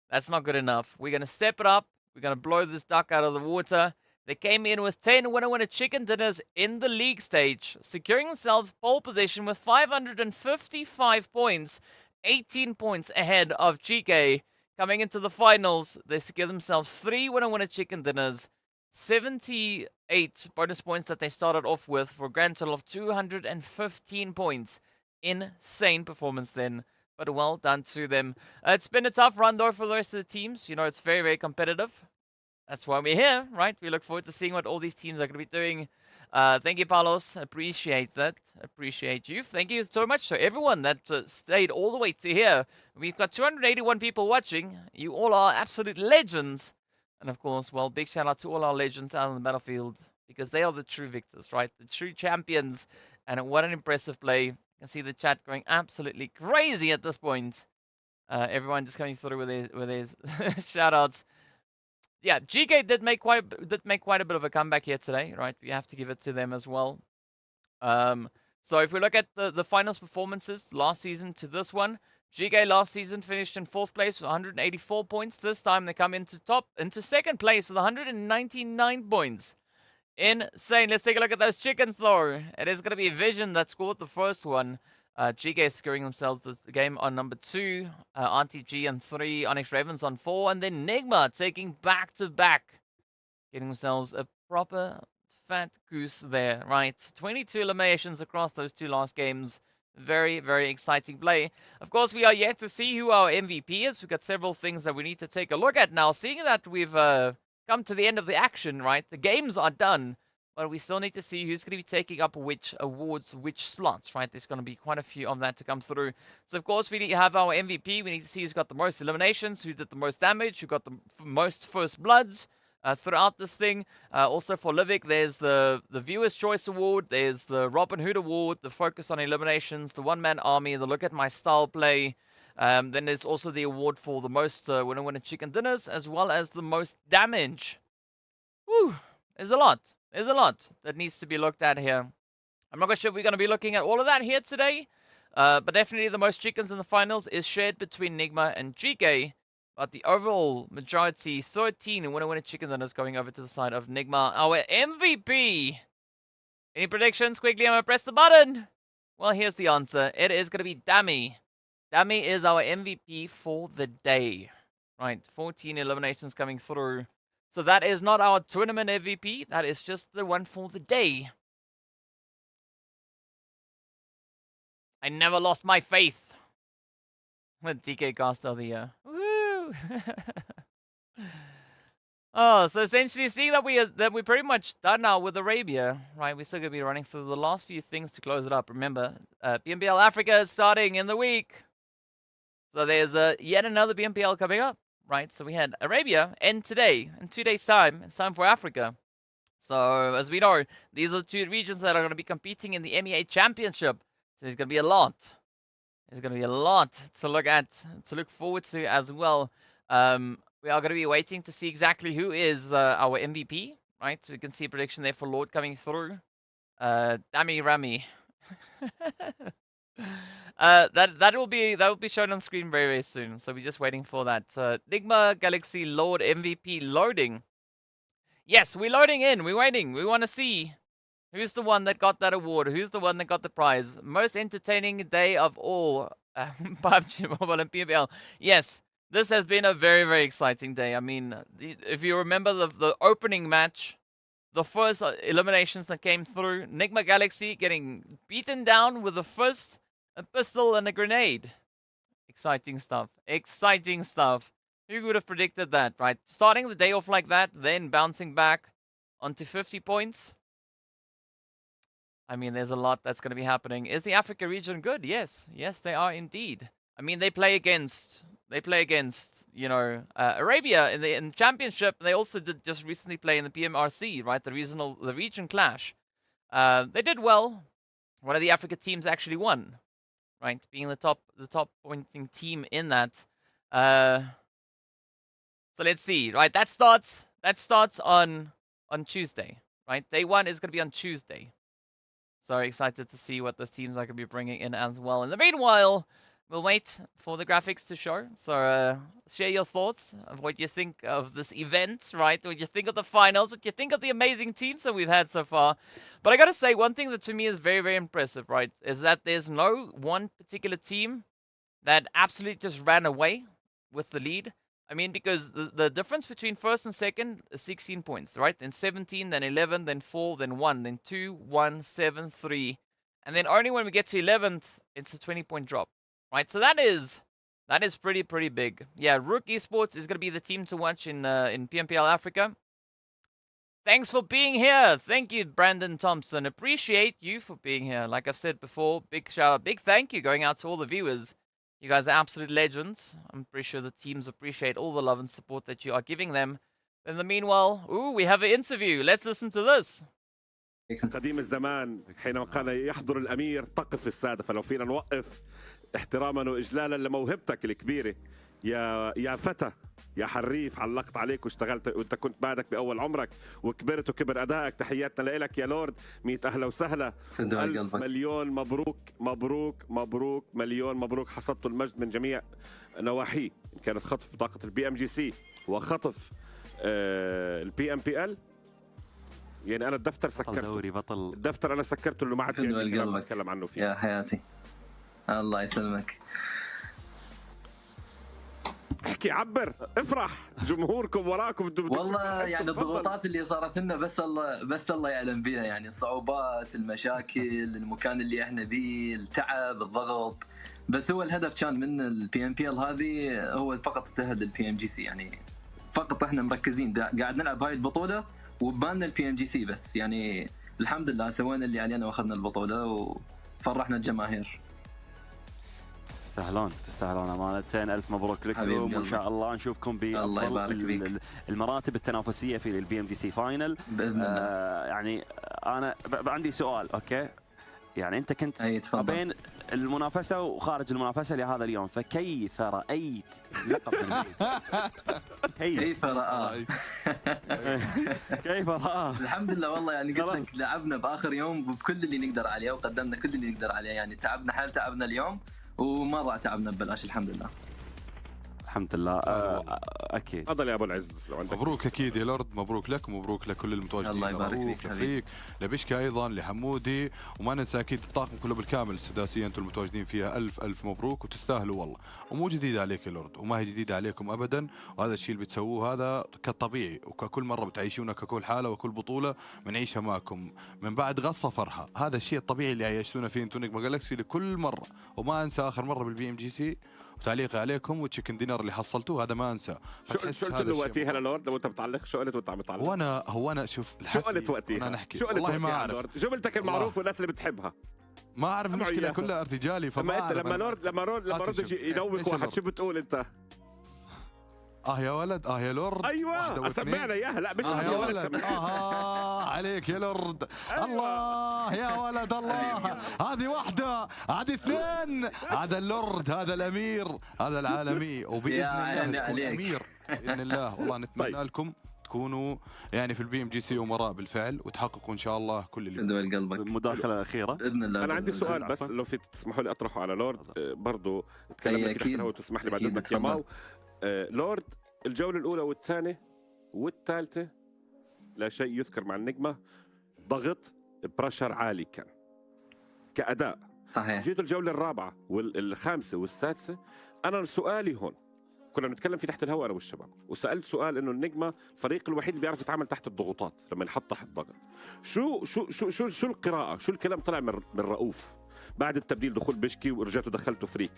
That's not good enough. We're going to step it up. We're going to blow this duck out of the water. They came in with 10 winner chicken dinners in the league stage, securing themselves pole position with 555 points, 18 points ahead of GEEKAY. Coming into the finals, they secure themselves 3 winner chicken dinners, 78 bonus points that they started off with for a grand total of 215 points. Insane performance then, but well done to them. It's been a tough run though for the rest of the teams. You know, it's very, very competitive. That's why we're here, right? We look forward to seeing what all these teams are going to be doing. Thank you, Palos. Appreciate that. Appreciate you. Thank you so much to everyone that stayed all the way to here. We've got 281 people watching. You all are absolute legends. And of course, well, big shout out to all our legends out on the battlefield because they are the true victors, right? The true champions. And what an impressive play. You can see the chat going absolutely crazy at this point. Everyone just coming through with his shout outs. Yeah, GEEKAY did make quite a bit of a comeback here today, right? We have to give it to them as well. So if we look at the finals performances last season to this one, GEEKAY last season finished in 4th place with 184 points. This time they come into 2nd place with 199 points. Insane. Let's take a look at those chickens though. It is going to be Vision that scored the first one. GEEKAY securing themselves the game on number 2, RTG on 3, ONYX Ravens on 4, and then NIGMA taking back-to-back, getting themselves a proper fat goose there, right? 22 eliminations across those 2 last games. Very, very exciting play. Of course, we are yet to see who our MVP is. We've got several things that we need to take a look at now. Seeing that we've come to the end of the action, right? The games are done. But we still need to see who's going to be taking up which awards, which slots, right? There's going to be quite a few of that to come through. So, of course, we need to have our MVP. We need to see who's got the most eliminations, who did the most damage, who got the most first bloods throughout this thing. Also for Livik, there's the Viewer's Choice Award. There's the Robin Hood Award, the Focus on Eliminations, the One-Man Army, the Look at My Style Play. Then there's also the award for the most winner chicken dinners, as well as the most damage. Woo! There's a lot. There's a lot that needs to be looked at here. I'm not quite sure if we're going to be looking at all of that here today. But definitely the most chickens in the finals is shared between NIGMA and GEEKAY. But the overall majority, 13 winner chicken dinners going over to the side of NIGMA. Our MVP. Any predictions? Quickly, I'm going to press the button. Well, here's the answer. It is going to be Dami. Dami is our MVP for the day. Right, 14 eliminations coming through. So that is not our tournament MVP. That is just the one for the day. I never lost my faith. The DK Caster of the year. Woo! Oh, so essentially, see that we're pretty much done now with Arabia, right? We're still gonna be running through the last few things to close it up. Remember, PMPL Africa is starting in the week, so there's yet another PMPL coming up. Right, so we had Arabia end today. In 2 days' time, it's time for Africa. So, as we know, these are the 2 regions that are going to be competing in the MEA Championship. So there's going to be a lot. There's going to be a lot to look forward to as well. We are going to be waiting to see exactly who is our MVP. Right, so we can see a prediction there for Lord coming through. Dami Rami. That will be shown on screen very, very soon. So we're just waiting for that. NIGMA Galaxy Lord MVP loading. Yes, we're loading in. We're waiting. We want to see who's the one that got that award. Who's the one that got the prize. Most entertaining day of all. PUBG Mobile and PMPL. Yes, this has been a very, very exciting day. I mean, if you remember the opening match, the first eliminations that came through, NIGMA Galaxy getting beaten down with the first a pistol and a grenade. Exciting stuff. Exciting stuff. Who would have predicted that, right? Starting the day off like that, then bouncing back onto 50 points. I mean, there's a lot that's going to be happening. Is the Africa region good? Yes. Yes, they are indeed. I mean, they play against, you know, Arabia in the championship. They also did just recently play in the PMRC, right? The region clash. They did well. One of the Africa teams actually won, right? Being the top pointing team in that. So let's see, right? That starts on Tuesday, right? Day 1 is going to be on Tuesday. So excited to see what those teams are going to be bringing in as well. In the meanwhile, we'll wait for the graphics to show. So share your thoughts of what you think of this event, right? What you think of the finals, what you think of the amazing teams that we've had so far. But I got to say, one thing that to me is very, very impressive, right, is that there's no one particular team that absolutely just ran away with the lead. I mean, because the difference between first and second is 16 points, right? Then 17, then 11, then 4, then 1, then 2, 1, 7, 3. And then only when we get to 11th, it's a 20-point drop, right? So that is pretty big. Yeah, IKURD-E-SPORTS is going to be the team to watch in PMPL Africa. Thanks for being here. Thank you, Brandon Thompson. Appreciate you for being here. Like I've said before, big shout out, big thank you going out to all the viewers. You guys are absolute legends. I'm pretty sure the teams appreciate all the love and support that you are giving them. In the meanwhile, we have an interview. Let's listen to this. قديم الزمان حينما كان يحضر الأمير تقف السادة، فلو فينا نوقف احتراما وإجلالا لموهبتك الكبيرة يا فتى يا حريف، علقت عليك واشتغلت وانت كنت بعدك باول عمرك وكبرت وكبر ادائك. تحياتنا لك يا لورد، 100 اهلا وسهلا. ألف مليون مبروك مبروك مبروك مليون مبروك. حصدتوا المجد من جميع نواحيه، ان كانت خطف بطاقه البي ام جي سي وخطف البي ام بي ال. يعني انا الدفتر سكرته، دوري بطل الدفتر انا سكرته اللي ما عاد في اتكلم عنه فيه. يا حياتي الله يسلمك. احكي، عبر، افرح، جمهوركم وراكم. والله يعني الضغوطات اللي صارت لنا بس الله يعلم بها، يعني الصعوبات، المشاكل، المكان اللي احنا فيه، التعب، الضغط. بس هو الهدف كان من البي ام بي ال هذه هو فقط التأهل للبي ام جي سي. يعني فقط احنا مركزين قاعد نلعب هاي البطولة وبالنا البي ام جي سي بس. يعني الحمد لله سوينا اللي علينا واخذنا البطولة وفرحنا الجماهير. تستاهلون امانه. الف مبروك لكم وان شاء الله نشوفكم بافضل المراتب التنافسيه في البي ام جي سي فاينل باذن الله. يعني انا عندي سؤال، اوكي؟ يعني انت كنت بين المنافسه وخارج المنافسه لهذا اليوم، فكيف رايت لقب كيف رأى كيف رأى؟ الحمد لله والله، يعني قلت لك لعبنا باخر يوم بكل اللي نقدر عليه وقدمنا كل اللي نقدر عليه. يعني تعبنا اليوم وما ضاع تعبنا ببلاش، الحمد لله. الحمد لله. اكيد. تفضل يا ابو العز لو عندك. مبروك اكيد يا لورد، مبروك لك ومبروك لكل المتواجدين. الله يبارك فيك حبيبي. لبشكي ايضا، لحمودي، وما ننسى اكيد الطاقم كله بالكامل السداسيه انتم المتواجدين فيها. الف مبروك وتستاهلوا والله. ومو جديده عليك يا لورد، وما هي جديده عليكم ابدا، وهذا الشيء اللي بتسووه هذا كطبيعي، وككل مره بتعيشونا ككل حاله وكل بطوله بنعيشها معكم من بعد غصه فرحه. هذا الشيء الطبيعي اللي عيشتونا فيه انتم نجمة جالكسي لكل مره. وما انسى اخر مره بالبي ام جي سي وتعليقي عليكم والتشيكن دينر اللي حصلتوه، هذا ما انسى. شو قلت له وقتها لورد لو انت بتعلق؟ شو قلت وانت عم تعلق؟ هو انا شوف شو قلت وقتها؟ انا نحكي شو قلت والله ما اعرف جملتك المعروف والناس اللي بتحبها. ما اعرف، المشكله كلها ارتجالي. لما لورد يدوق واحد شو بتقول انت؟ يا ولد، يا لورد. ايوه سمعنا اياها. لا مش يا ولد. عليك يا لورد. الله يا ولد الله. هذه واحدة، هذه اثنين. هذا اللورد، هذا الامير، هذا العالمي. وباذن الله تكون امير باذن الله. والله نتمنى لكم تكونوا يعني في البي ام جي سي امراء بالفعل وتحققوا ان شاء الله كل اللي دول قلبك. مداخله اخيره باذن الله. انا عندي سؤال بس لو في تسمحوا لي اطرحه على لورد. برضه تكلمنا فيه وتسمح لي بعد اذنك يا ماو. لورد، الجولة الأولى والثانية والثالثة لا شيء يذكر مع النجمة. ضغط، برشر عالي كان كأداء. صحيح. جيتوا الجوله الرابعه والخامسه والسادسه. انا سؤالي هون كنا بنتكلم فيه تحت الهواء انا والشباب، وسالت سؤال انه النجمه الفريق الوحيد اللي بيعرف يتعامل تحت الضغوطات لما ينحط تحت ضغط. شو القراءه، شو الكلام طلع من رؤوف بعد التبديل، دخول بشكي ورجعتوا دخلتوا فريق.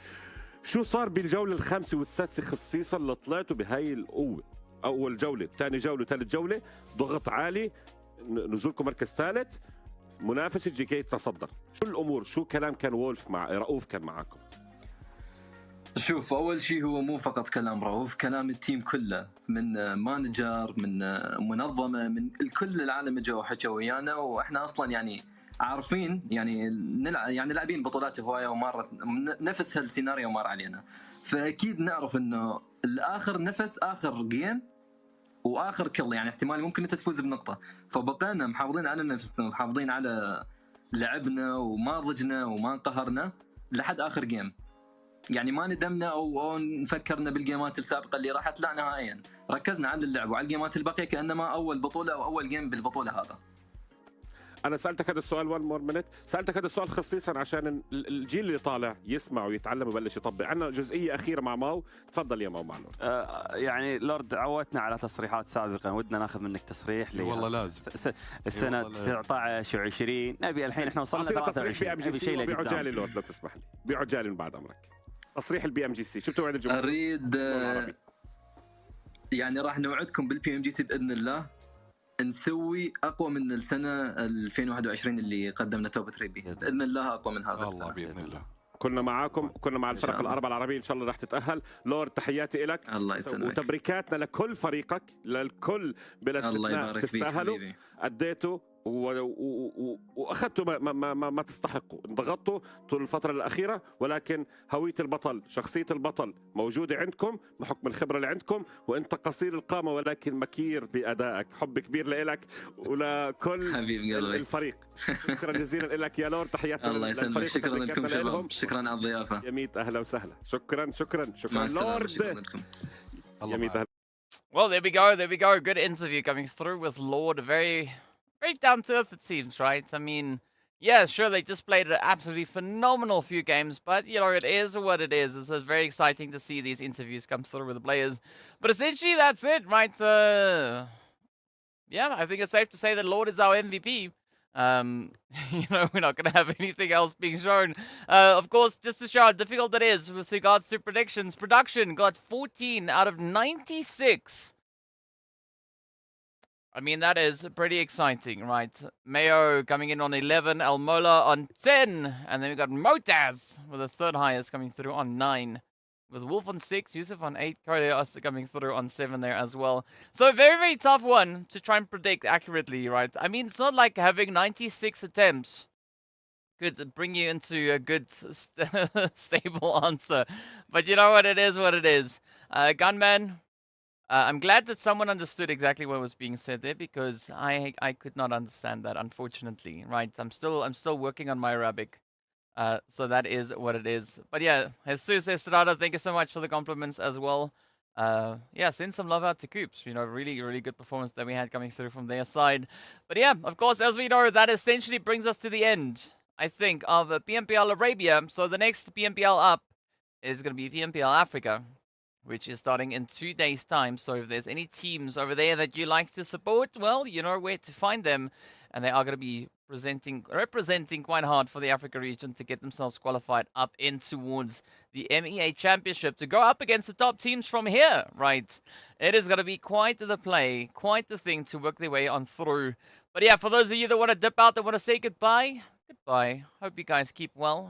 شو صار بالجوله الخامسه والسادسه خصيصا اللي طلعتوا بهاي القوه؟ اول جوله، ثاني جوله، ثالث جوله ضغط عالي، نزولكم مركز ثالث، منافسه جيكاي تصدر. شو الامور، شو كلام كان وولف مع رؤوف كان معاكم؟ شوف، اول شيء هو مو فقط كلام رؤوف، كلام التيم كله، من مانجر، من منظمه، من الكل العالم اجوا وحكوا ويانا، واحنا اصلا يعني عارفين يعني يعني لاعبين بطولات هوايه ومرت نفس هالسيناريو مر علينا، فاكيد نعرف انه الاخر نفس اخر جيم واخر كل، يعني احتمال ممكن انت تفوز بنقطه، فبقينا محافظين على نفسنا ومحافظين على لعبنا وما ضجنا وما انقهرنا لحد اخر جيم. يعني ما ندمنا او نفكرنا بالجيمات السابقه اللي راحت، لا نهائيا، ركزنا على اللعب وعلى الجيمات الباقيه كانما اول بطوله او اول جيم بالبطوله هذا. انا سالتك هذا السؤال 1 مور مينيت، سالتك هذا السؤال خصيصا عشان الجيل اللي طالع يسمع ويتعلم ويبلش يطبق. عندنا جزئيه اخيره مع ماو، تفضل يا ماو مع لورد. يعني لورد عودتنا على تصريحات سابقه، ودنا ناخذ منك تصريح والله لازم السنه 19 و20 نبي الحين احنا وصلنا 23 نبي شيء بعجاله لورد لو تسمح لي، بعجاله من بعد امرك. تصريح البي ام جي سي، شو بتوعد الجمهور؟ اريد يعني راح نوعدكم بالبي ام جي سي باذن الله نسوي اقوى من السنه 2021 اللي قدمنا توب 3 بي باذن الله، اقوى من هذا السنه باذن الله. كنا معاكم، كنا مع الفرق الاربعه العربيه، ان شاء الله راح تتاهل. لورد تحياتي لك، الله يسلمك، وتبريكاتنا لكل فريقك، للكل بلا استثناء، تستاهلوا، اديتوا واخذتوا ما تستحقوا، انضغطوا طول الفتره الاخيره، ولكن هويه البطل، شخصيه البطل موجوده عندكم بحكم الخبره اللي عندكم، وانت قصير القامه ولكن مكير بادائك. حب كبير لك ولكل الفريق. شكرا جزيلا لك يا لورد، تحياتنا الله يسلمك، شكرا لكم شباب، شكرا على الضيافه يا ميت، اهلا وسهلا، شكرا لورد. يا ميت أهلا. Well, there we go. Good interview coming through with Lord. Very down to earth, it seems, right? I mean, yeah, sure, they just played an absolutely phenomenal few games, but, you know, it is what it is. It's very exciting to see these interviews come through with the players. But essentially, that's it, right? Yeah, I think it's safe to say that Lord is our MVP. You know, we're not going to have anything else being shown. Of course, just to show how difficult it is with regards to predictions, production got 14 out of 96. I mean, that is pretty exciting, right? Mayo coming in on 11, Almola on 10, and then we got Motaz with the third highest coming through on 9. With Wolf on 6, Yusuf on 8, Kodeas coming through on 7 there as well. So a very tough one to try and predict accurately, right? I mean, it's not like having 96 attempts could bring you into a good, stable answer. But you know what? It is what it is. Gunman, I'm glad that someone understood exactly what was being said there, because I could not understand that, unfortunately, right? I'm still working on my Arabic. So that is what it is. But yeah, Jesus Estrada, thank you so much for the compliments as well. Yeah, send some love out to Coops. You know, really good performance that we had coming through from their side. But yeah, of course, as we know, that essentially brings us to the end, I think, of PMPL Arabia. So the next PMPL up is going to be PMPL Africa, which is starting in 2 days' time. So if there's any teams over there that you like to support, well, you know where to find them. And they are going to be representing quite hard for the Africa region to get themselves qualified up in towards the MEA Championship to go up against the top teams from here, right? It is going to be quite the play, quite the thing to work their way on through. But yeah, for those of you that want to dip out, that want to say goodbye, Hope you guys keep well.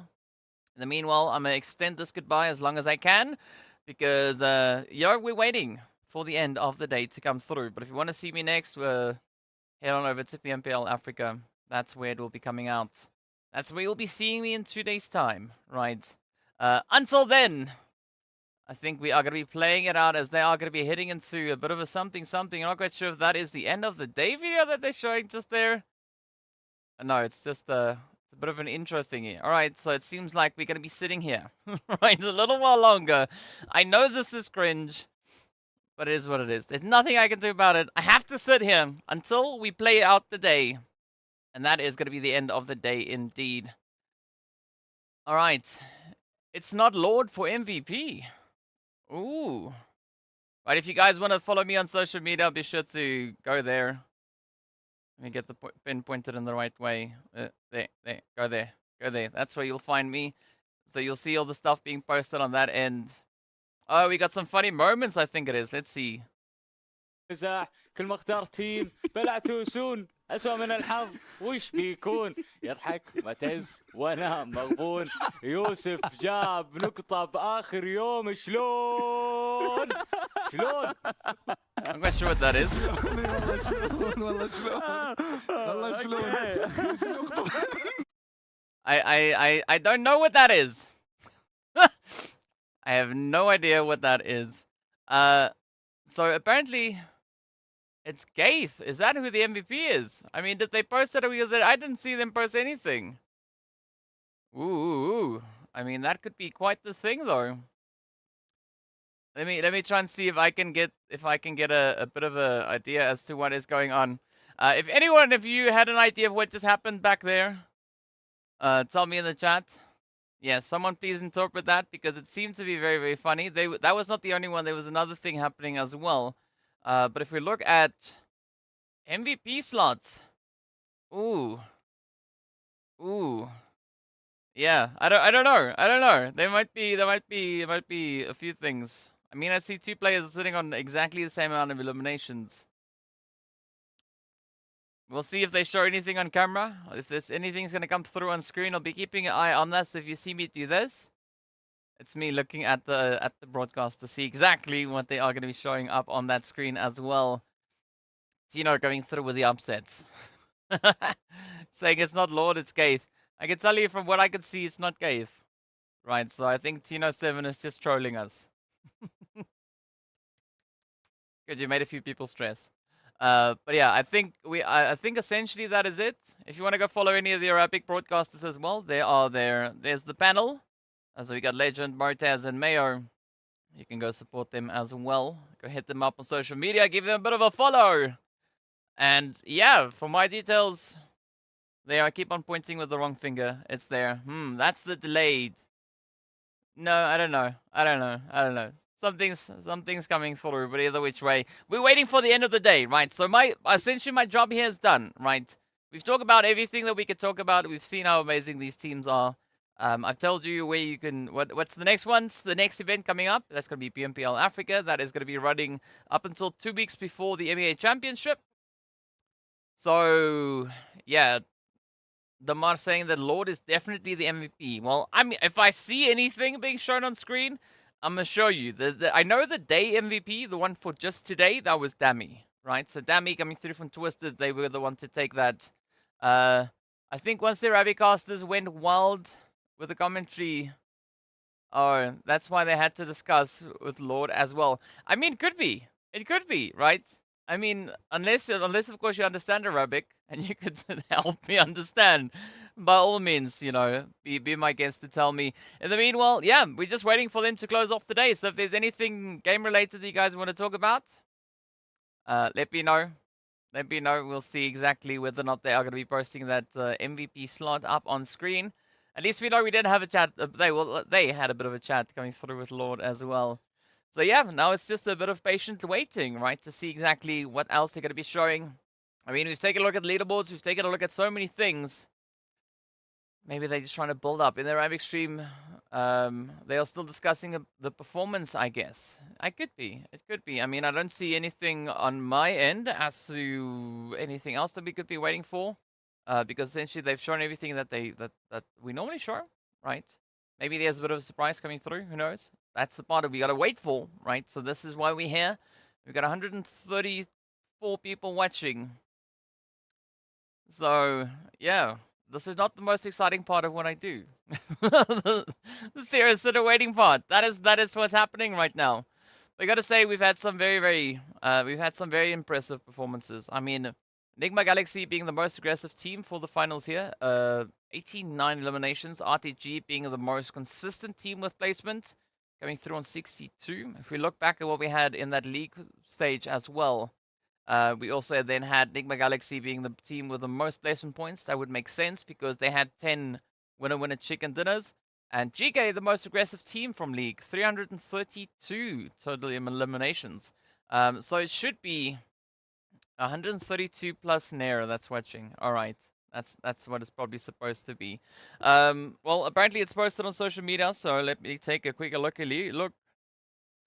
In the meanwhile, I'm going to extend this goodbye as long as I can, because, you know, we're waiting for the end of the day to come through. But if you want to see me next, head on over to PMPL Africa. That's where it will be coming out. That's where you'll be seeing me in 2 days' time, right? Until then, I think we are going to be playing it out as they are going to be heading into a bit of a something. I'm not quite sure if that is the end of the day video that they're showing just there. No, it's just a bit of an intro thingy. All right, so it seems like we're going to be sitting here, right, a little while longer. I know this is cringe, but it is what it is. There's nothing I can do about it. I have to sit here until we play out the day. And that is going to be the end of the day indeed. All right. It's not Lord for MVP. Ooh. Right, if you guys want to follow me on social media, be sure to go there. Let me get the pin pointed in the right way. There. Go there. Go there. That's where you'll find me. So you'll see all the stuff being posted on that end. Oh, we got some funny moments, I think it is. Let's see. كل ما اختار تيم بلعتوا سون أسوأ من الحظ وش بيكون يضحك معتز وانا مغبون يوسف جاب نقطة بآخر يوم شلون I'm not sure what that is. I don't know what that is. I have no idea what that is. So apparently it's Gaith. Is that who the MVP is? I mean, did they post it? Because I didn't see them post anything. Ooh. I mean, that could be quite the thing, though. Let me try and see if I can get a bit of a idea as to what is going on. If you had an idea of what just happened back there, tell me in the chat. Yeah, someone please interpret that because it seemed to be very, very funny. That was not the only one. There was another thing happening as well. But if we look at MVP slots, ooh, yeah, I don't know. There might be a few things. I mean, I see two players sitting on exactly the same amount of eliminations. We'll see if they show anything on camera. If anything's going to come through on screen, I'll be keeping an eye on that. So if you see me do this, it's me looking at the broadcast to see exactly what they are going to be showing up on that screen as well. Tino going through with the upsets. Saying it's not Lord, it's Gaith. I can tell you from what I can see, it's not Gaith. Right, so I think Tino7 is just trolling us. Good, you made a few people stress. But yeah, I think essentially that is it. If you want to go follow any of the Arabic broadcasters as well, they are there. There's the panel. So we got Legend, Martez, and Mayo. You can go support them as well. Go hit them up on social media, give them a bit of a follow. And yeah, for my details, I keep on pointing with the wrong finger. It's there. That's the delayed. No, I don't know. Something's coming through, but either which way, we're waiting for the end of the day, right? So essentially my job here is done, right? We've talked about everything that we could talk about. We've seen how amazing these teams are. I've told you where you can. What's the next ones? The next event coming up? That's going to be PMPL Africa. That is going to be running up until 2 weeks before the NBA Championship. So yeah, Damar saying that Lord is definitely the MVP. Well, I mean, if I see anything being shown on screen, I'm going to show you. I know the day MVP, the one for just today, that was Dami, right? So Dami coming through from Twisted, they were the one to take that. I think once the Arabicasters went wild with the commentary, oh, that's why they had to discuss with Lord as well. I mean, it could be, right? I mean, unless of course you understand Arabic and you could help me understand, by all means, you know, be my guest to tell me. In the meanwhile, yeah, we're just waiting for them to close off the day. So if there's anything game related that you guys want to talk about, let me know. Let me know. We'll see exactly whether or not they are going to be posting that MVP slot up on screen. At least we know we did have a chat. They had a bit of a chat coming through with Lord as well. So yeah, now it's just a bit of patient waiting, right, to see exactly what else they're going to be showing. I mean, we've taken a look at leaderboards. We've taken a look at so many things. Maybe they're just trying to build up. In their Arabic stream, they are still discussing the performance, I guess. It could be. I mean, I don't see anything on my end as to anything else that we could be waiting for. Because essentially they've shown everything that we normally show, right? Maybe there's a bit of a surprise coming through. Who knows? That's the part that we got to wait for, right? So this is why we're here. We've got 134 people watching. So, yeah. This is not the most exciting part of what I do. The serious sort of waiting part. That is what's happening right now. But I got to say, we've had some very impressive performances. I mean, NIGMA Galaxy being the most aggressive team for the finals here. 89 eliminations. RTG being the most consistent team with placement, coming through on 62. If we look back at what we had in that league stage as well, we also then had NIGMA Galaxy being the team with the most placement points. That would make sense because they had 10 winner-winner chicken dinners. And GEEKAY, the most aggressive team from League, 332 total eliminations. So it should be 132 plus Nair that's watching. All right. That's what it's probably supposed to be. Well, apparently it's posted on social media, so let me take a quick look to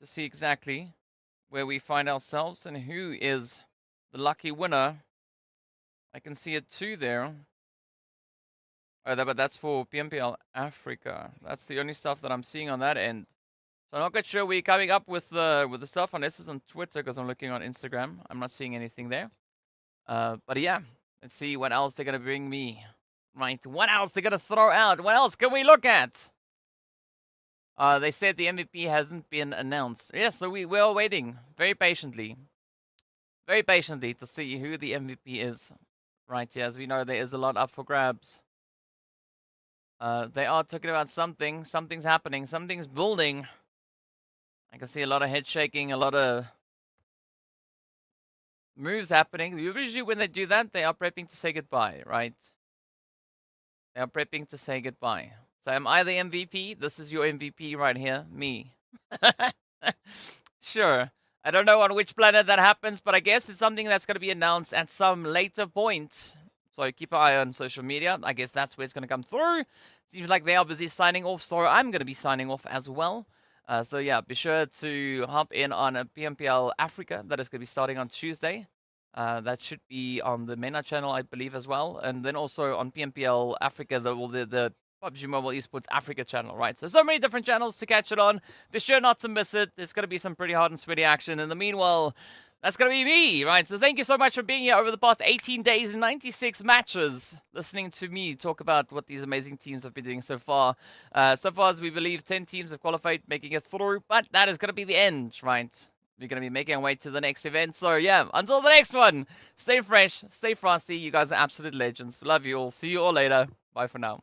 see exactly where we find ourselves and who is the lucky winner. I can see a 2 there. Oh, but that's for PMPL Africa. That's the only stuff that I'm seeing on that end. So I'm not quite sure we're coming up with the stuff, unless it's on Twitter, because I'm looking on Instagram. I'm not seeing anything there. But yeah, let's see what else they're gonna bring me. Right, what else they're gonna throw out? What else can we look at? They said the MVP hasn't been announced. Yes, so we're waiting very patiently to see who the MVP is. Right here, as we know, there is a lot up for grabs. They are talking about something. Something's happening. Something's building. I can see a lot of head shaking, a lot of moves happening. Usually when they do that, they are prepping to say goodbye, right? They are prepping to say goodbye. So am I the MVP? This is your MVP right here, me. Sure. I don't know on which planet that happens, but I guess it's something that's going to be announced at some later point. So keep an eye on social media. I guess that's where it's going to come through. Seems like they are busy signing off, so I'm going to be signing off as well. So yeah, be sure to hop in on a PMPL Africa that is going to be starting on Tuesday. That should be on the MENA channel, I believe, as well. And then also on PMPL Africa, the PUBG Mobile Esports Africa channel, right? So many different channels to catch it on. Be sure not to miss it. There's going to be some pretty hot and sweaty action. In the meanwhile, that's going to be me, right? So thank you so much for being here over the past 18 days and 96 matches, listening to me talk about what these amazing teams have been doing so far. So far, as we believe, 10 teams have qualified, making it through, but that is going to be the end, right? We're going to be making our way to the next event. So yeah, until the next one, stay fresh, stay frosty. You guys are absolute legends. Love you all. See you all later. Bye for now.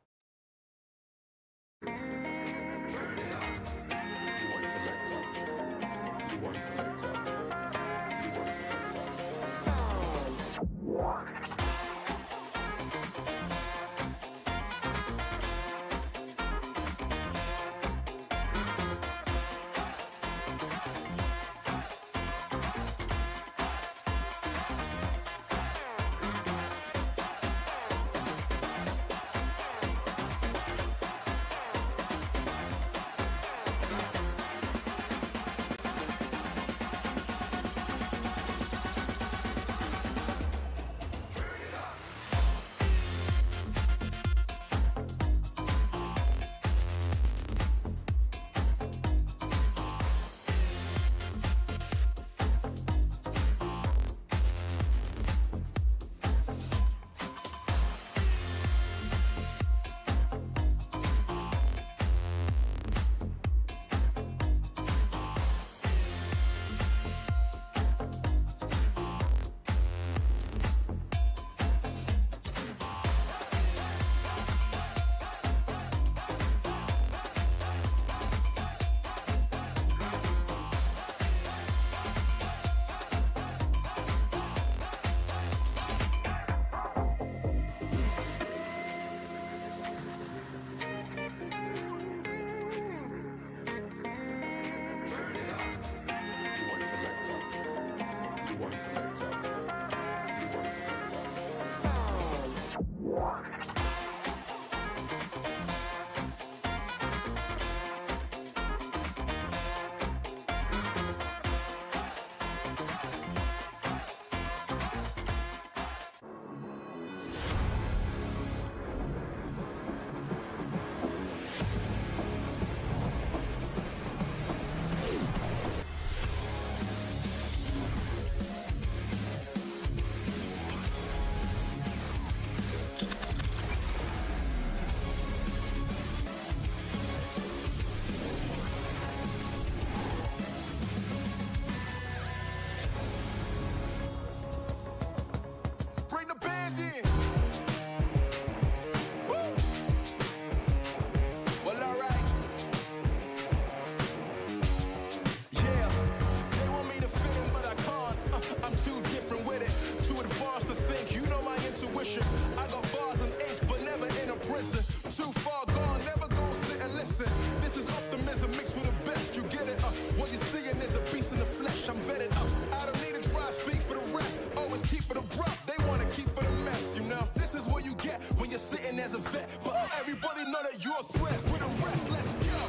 sweat with the rest. Let's go.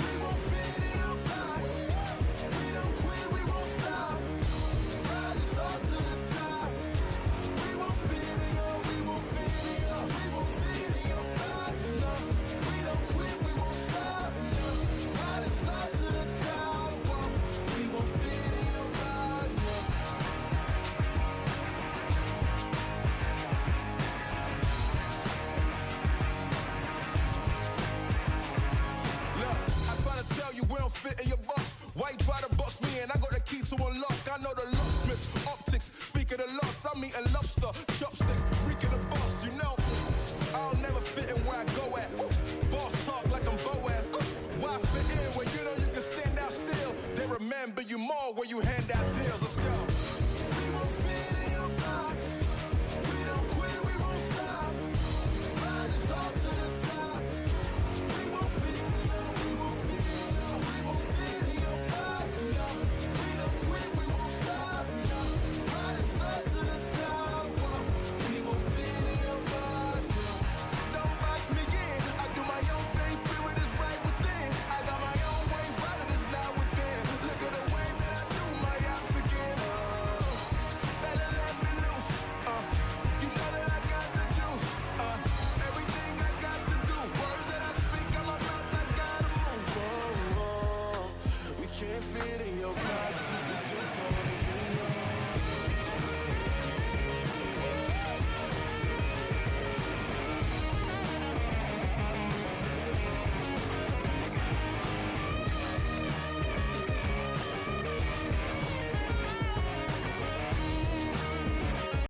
We won't fit in your box. We don't quit, we won't stop. Ride us all to the top. We won't fit in your, we won't fit in your, we won't fit in your box. No, we don't quit, we won't stop. No, ride us all to the top. Whoa. We won't fit in your box. No. Look, I try to tell you we don't fit in your box. Why you try to box me and I got the key to unlock? I know the locksmith, optics, speak of the loss. I'm eating lobster,